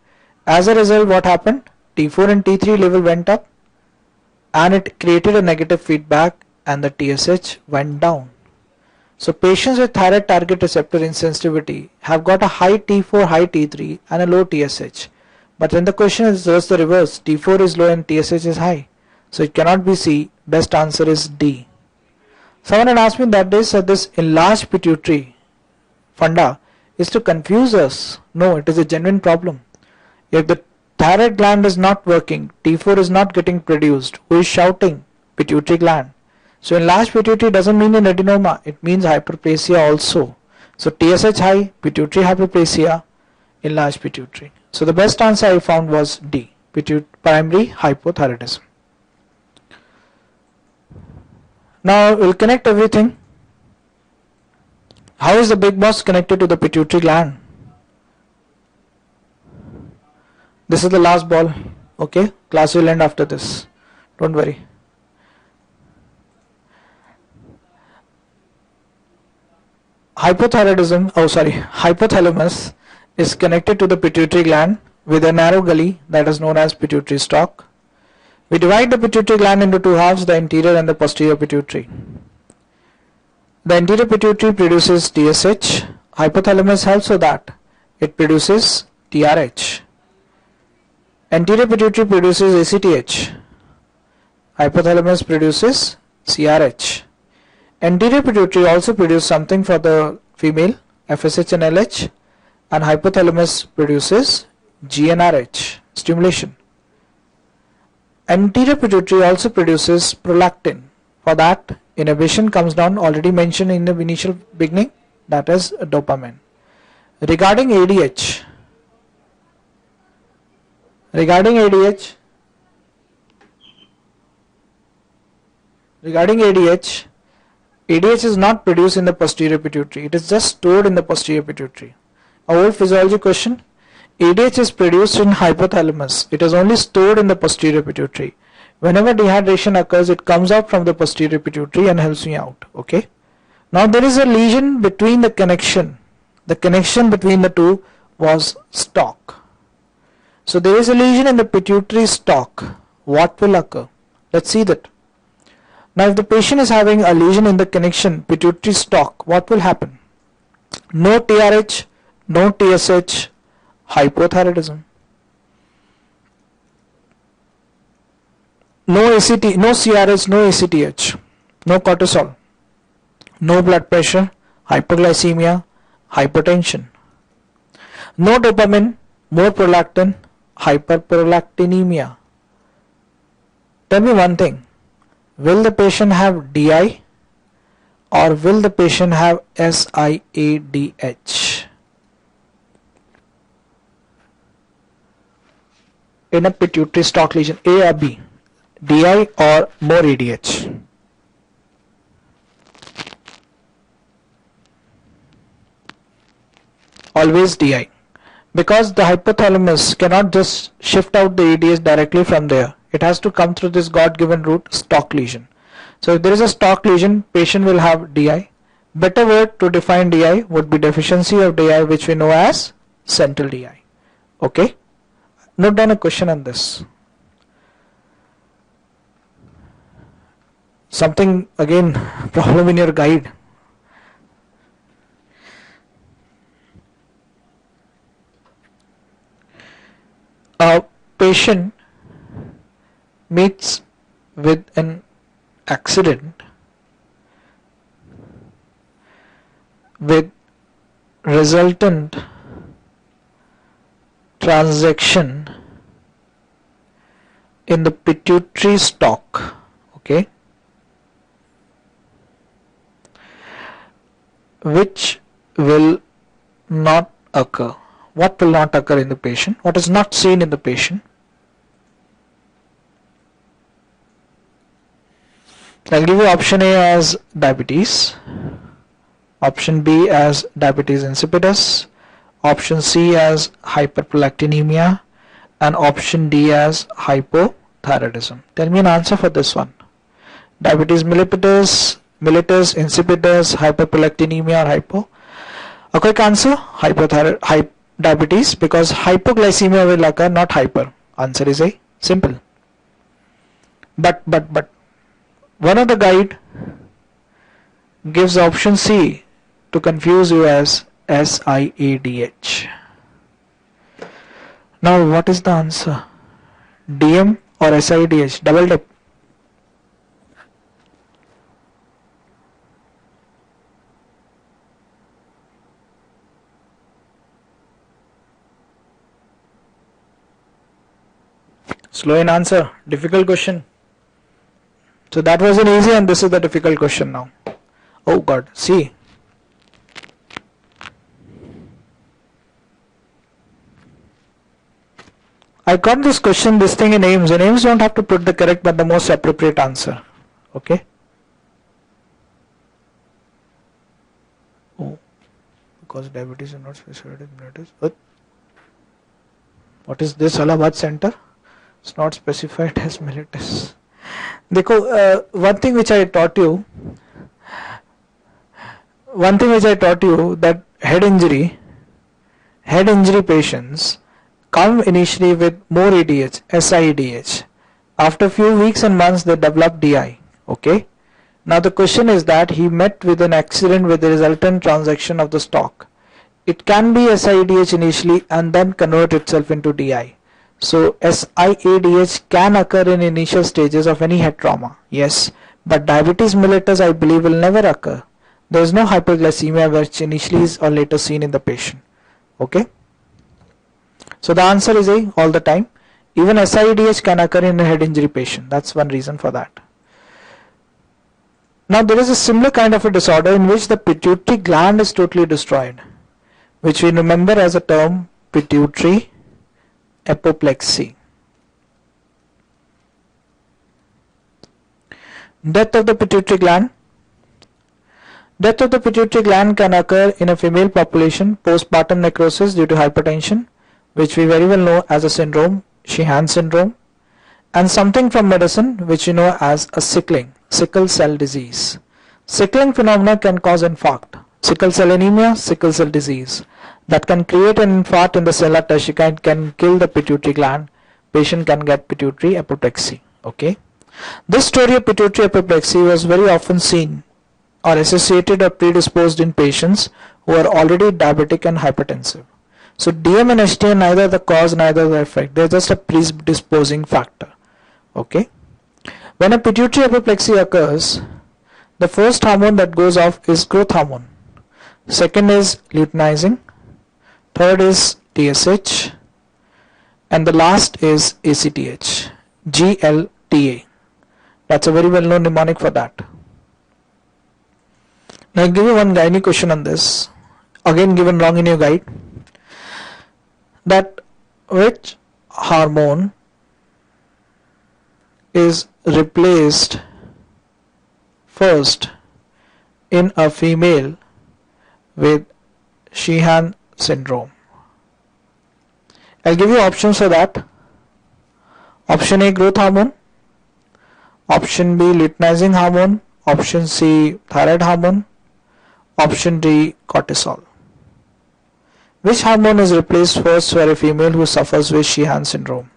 As a result, what happened? T4 and T3 level went up and it created a negative feedback and the TSH went down. So patients with thyroid target receptor insensitivity have got a high T4, high T3 and a low TSH. But then the question is just the reverse. T4 is low and TSH is high. So it cannot be C. Best answer is D. Someone had asked me that day, said this enlarged pituitary funda is to confuse us. No, it is a genuine problem. If the thyroid gland is not working, T4 is not getting produced, who is shouting? Pituitary gland. So enlarged pituitary doesn't mean an adenoma, it means hyperplasia also. So TSH high, pituitary hyperplasia, enlarged pituitary. So the best answer I found was D, primary hypothyroidism. Now we'll connect everything. How is the big boss connected to the pituitary gland? This is the last ball. Okay, class will end after this. Don't worry. Hypothalamus is connected to the pituitary gland with a narrow gully that is known as pituitary stalk. We divide the pituitary gland into two halves, the anterior and the posterior pituitary. The anterior pituitary produces TSH. Hypothalamus helps so that it produces TRH. Anterior pituitary produces ACTH. Hypothalamus produces CRH. Anterior pituitary also produces something for the female, FSH and LH, and hypothalamus produces GnRH, stimulation. Anterior pituitary also produces prolactin. For that, inhibition comes down, already mentioned in the initial beginning, that is dopamine. Regarding ADH, Regarding ADH, ADH is not produced in the posterior pituitary. It is just stored in the posterior pituitary. A old physiology question. ADH is produced in hypothalamus. It is only stored in the posterior pituitary. Whenever dehydration occurs, it comes out from the posterior pituitary and helps me out. Okay. Now there is a lesion between the connection. The connection between the two was stalk. So there is a lesion in the pituitary stalk. What will occur? Let's see that. Now if the patient is having a lesion in the connection pituitary stalk, what will happen? No TRH, no TSH, hypothyroidism. No ACT, no CRH, no ACTH, no cortisol, no blood pressure, hypoglycemia, hypertension. No dopamine, more prolactin, hyperprolactinemia. Tell me one thing, will the patient have DI or will the patient have SIADH? In a pituitary stalk lesion, A or B, DI or more ADH? Always DI, because the hypothalamus cannot just shift out the ADH directly from there. It has to come through this God-given route, stalk lesion. So if there is a stalk lesion, patient will have DI. Better word to define DI would be deficiency of DI, which we know as central DI. Okay. Note down a question on this. Something again problem in your guide. A patient meets with an accident with resultant transaction in the pituitary stalk. Okay, which will not occur. What will not occur in the patient? What is not seen in the patient? I'll give you option A as diabetes, option B as diabetes insipidus, option C as hyperprolactinemia, and option D as hypothyroidism. Tell me an answer for this one. Diabetes mellitus, insipidus, hyperprolactinemia, or hypo? A quick answer, diabetes, because hypoglycemia will occur, not hyper. Answer is A, simple. But one of the guide gives option C to confuse you as SIADH. Now what is the answer? DM or SIADH? Double dip. Slow in answer. Difficult question. So that was an easy and this is the difficult question now. Oh God, see. I got this question, this thing in AIMS. In AIMS don't have to put the correct but the most appropriate answer. Okay. Oh, because diabetes is not specified as mellitus. What is this Allahabad center? It's not specified as mellitus. Dekho, one thing which I taught you that head injury patients come initially with more ADH, SIADH. After few weeks and months they develop DI. Okay. Now the question is that he met with an accident with the resultant transaction of the stalk. It can be SIADH initially and then convert itself into DI. So SIADH can occur in initial stages of any head trauma. Yes, but diabetes mellitus I believe will never occur. There is no hyperglycemia which initially is or later seen in the patient. Okay. So the answer is A all the time. Even SIADH can occur in a head injury patient. That's one reason for that. Now there is a similar kind of a disorder in which the pituitary gland is totally destroyed, which we remember as a term pituitary apoplexy. Death of the pituitary gland. Death of the pituitary gland can occur in a female population postpartum necrosis due to hypertension, which we very well know as a syndrome, Sheehan syndrome, and something from medicine which we know as a sickle cell disease. Sickling phenomena can cause infarct, sickle cell anemia, sickle cell disease. That can create an infarct in the cella turcica and can kill the pituitary gland. Patient can get pituitary apoplexy. Okay. This story of pituitary apoplexy was very often seen or associated or predisposed in patients who are already diabetic and hypertensive. So DM and ST are neither the cause, neither the effect. They're just a predisposing factor. Okay. When a pituitary apoplexy occurs, the first hormone that goes off is growth hormone. Second is luteinizing. Third is TSH. And the last is ACTH, GLTA. That's a very well-known mnemonic for that. Now I'll give you one gynae question on this, again given wrong in your guide, that which hormone is replaced first in a female with Sheehan syndrome. I'll give you options for that. Option A, growth hormone. Option B, luteinizing hormone. Option C, thyroid hormone. Option D, cortisol. Which hormone is replaced first for a female who suffers with Sheehan syndrome?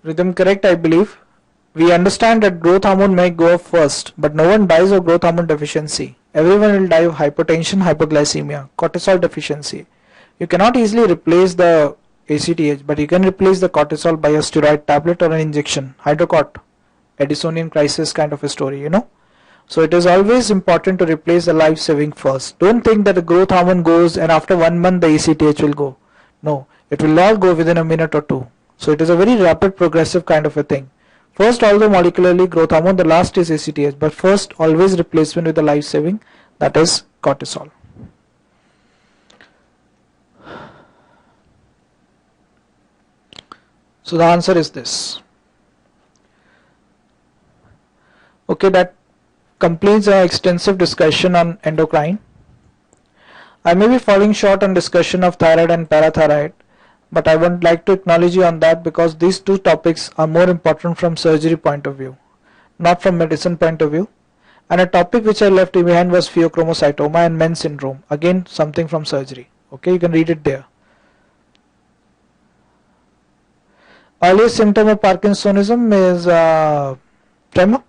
Rhythm correct, I believe. We understand that growth hormone may go up first, but no one dies of growth hormone deficiency. Everyone will die of hypertension, hypoglycemia, cortisol deficiency. You cannot easily replace the ACTH, but you can replace the cortisol by a steroid tablet or an injection, hydrocort, Edisonian crisis kind of a story, you know. So it is always important to replace the life-saving first. Don't think that the growth hormone goes and after 1 month the ACTH will go. No, it will all go within a minute or two. So it is a very rapid progressive kind of a thing. First, although molecularly growth hormone, the last is ACTH, but first always replacement with the life-saving, that is cortisol. So the answer is this. Okay, that completes our extensive discussion on endocrine. I may be falling short on discussion of thyroid and parathyroid, but I would like to acknowledge you on that because these two topics are more important from surgery point of view, not from medicine point of view. And a topic which I left behind was pheochromocytoma and Men's syndrome, again something from surgery. Okay, you can read it there. Earliest symptom of Parkinsonism is tremor,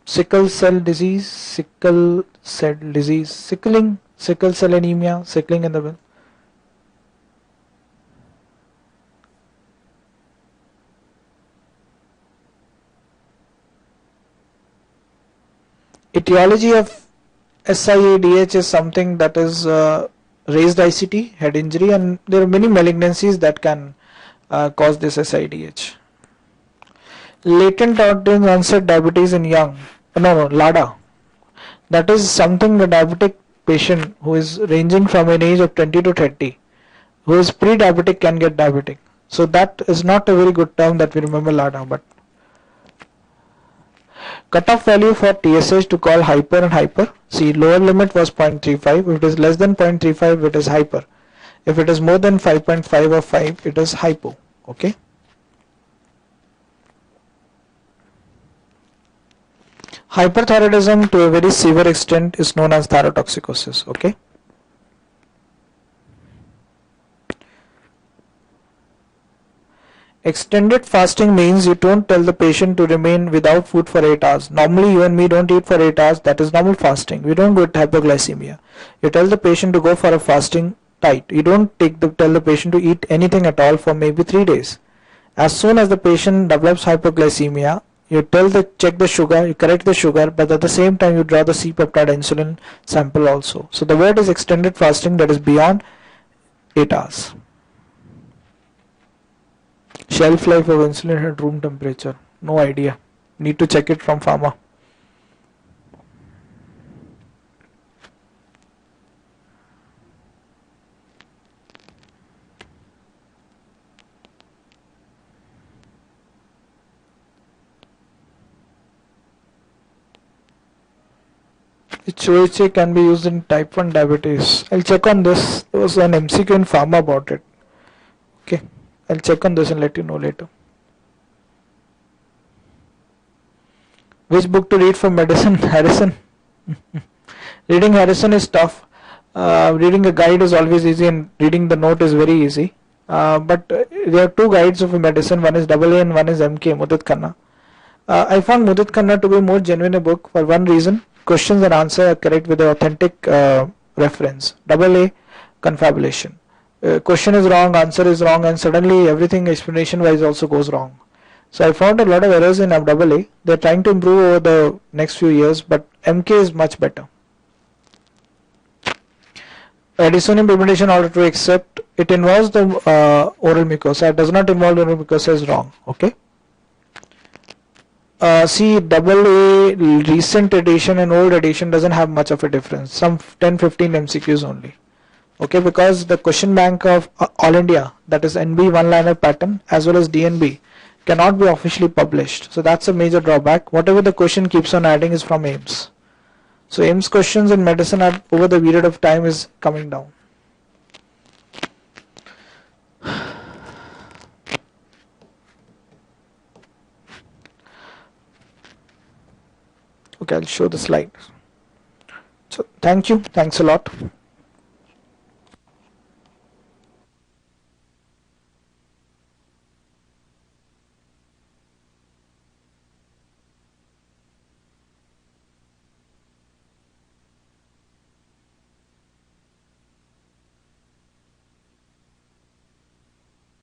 sickle cell disease, sickling, sickle cell anemia, sickling in the will. Etiology of SIADH is something that is raised ICT, head injury, and there are many malignancies that can cause this SIADH. Latent onset diabetes in young, LADA. That is something the diabetic patient who is ranging from an age of 20 to 30, who is pre-diabetic can get diabetic. So that is not a very good term that we remember LADA, but cutoff value for TSH to call hyper and hyper. See, lower limit was 0.35. If it is less than 0.35, it is hyper. If it is more than 5.5 or 5, it is hypo. Okay. Hyperthyroidism to a very severe extent is known as thyrotoxicosis. Okay. Extended fasting means you don't tell the patient to remain without food for 8 hours. Normally you and me don't eat for 8 hours. That is normal fasting. We don't go with hypoglycemia. You tell the patient to go for a fasting diet. You don't tell the patient to eat anything at all for maybe 3 days. As soon as the patient develops hypoglycemia, you check the sugar, you correct the sugar, but at the same time you draw the C-peptide insulin sample also. So the word is extended fasting, that is beyond 8 hours. Shelf life of insulin at room temperature. No idea. Need to check it from pharma. HOHA can be used in type 1 diabetes. I'll check on this. There was an MCQ in pharma about it. Okay. I'll check on this and let you know later. Which book to read for medicine? Harrison. Reading Harrison is tough. Reading a guide is always easy and reading the note is very easy. But there are two guides of medicine. One is AA and one is MK, Mudit Khanna. I found Mudit Khanna to be more genuine a book for one reason. Questions and answers are correct with the authentic reference. AA, confabulation. Question is wrong, answer is wrong, and suddenly everything explanation wise also goes wrong. So I found a lot of errors in AA. They're trying to improve over the next few years, but MK is much better. Addisonium pigmentation order to accept it involves the oral mucosa. It does not involve oral mucosa is wrong. Okay. See, AA recent edition and old edition doesn't have much of a difference. Some 10-15 MCQs only. Okay, because the question bank of All India, that is NB one-liner pattern as well as DNB, cannot be officially published. So that's a major drawback. Whatever the question keeps on adding is from AIMS. So AIMS questions in medicine are over the period of time is coming down. Okay, I'll show the slide. So thank you. Thanks a lot.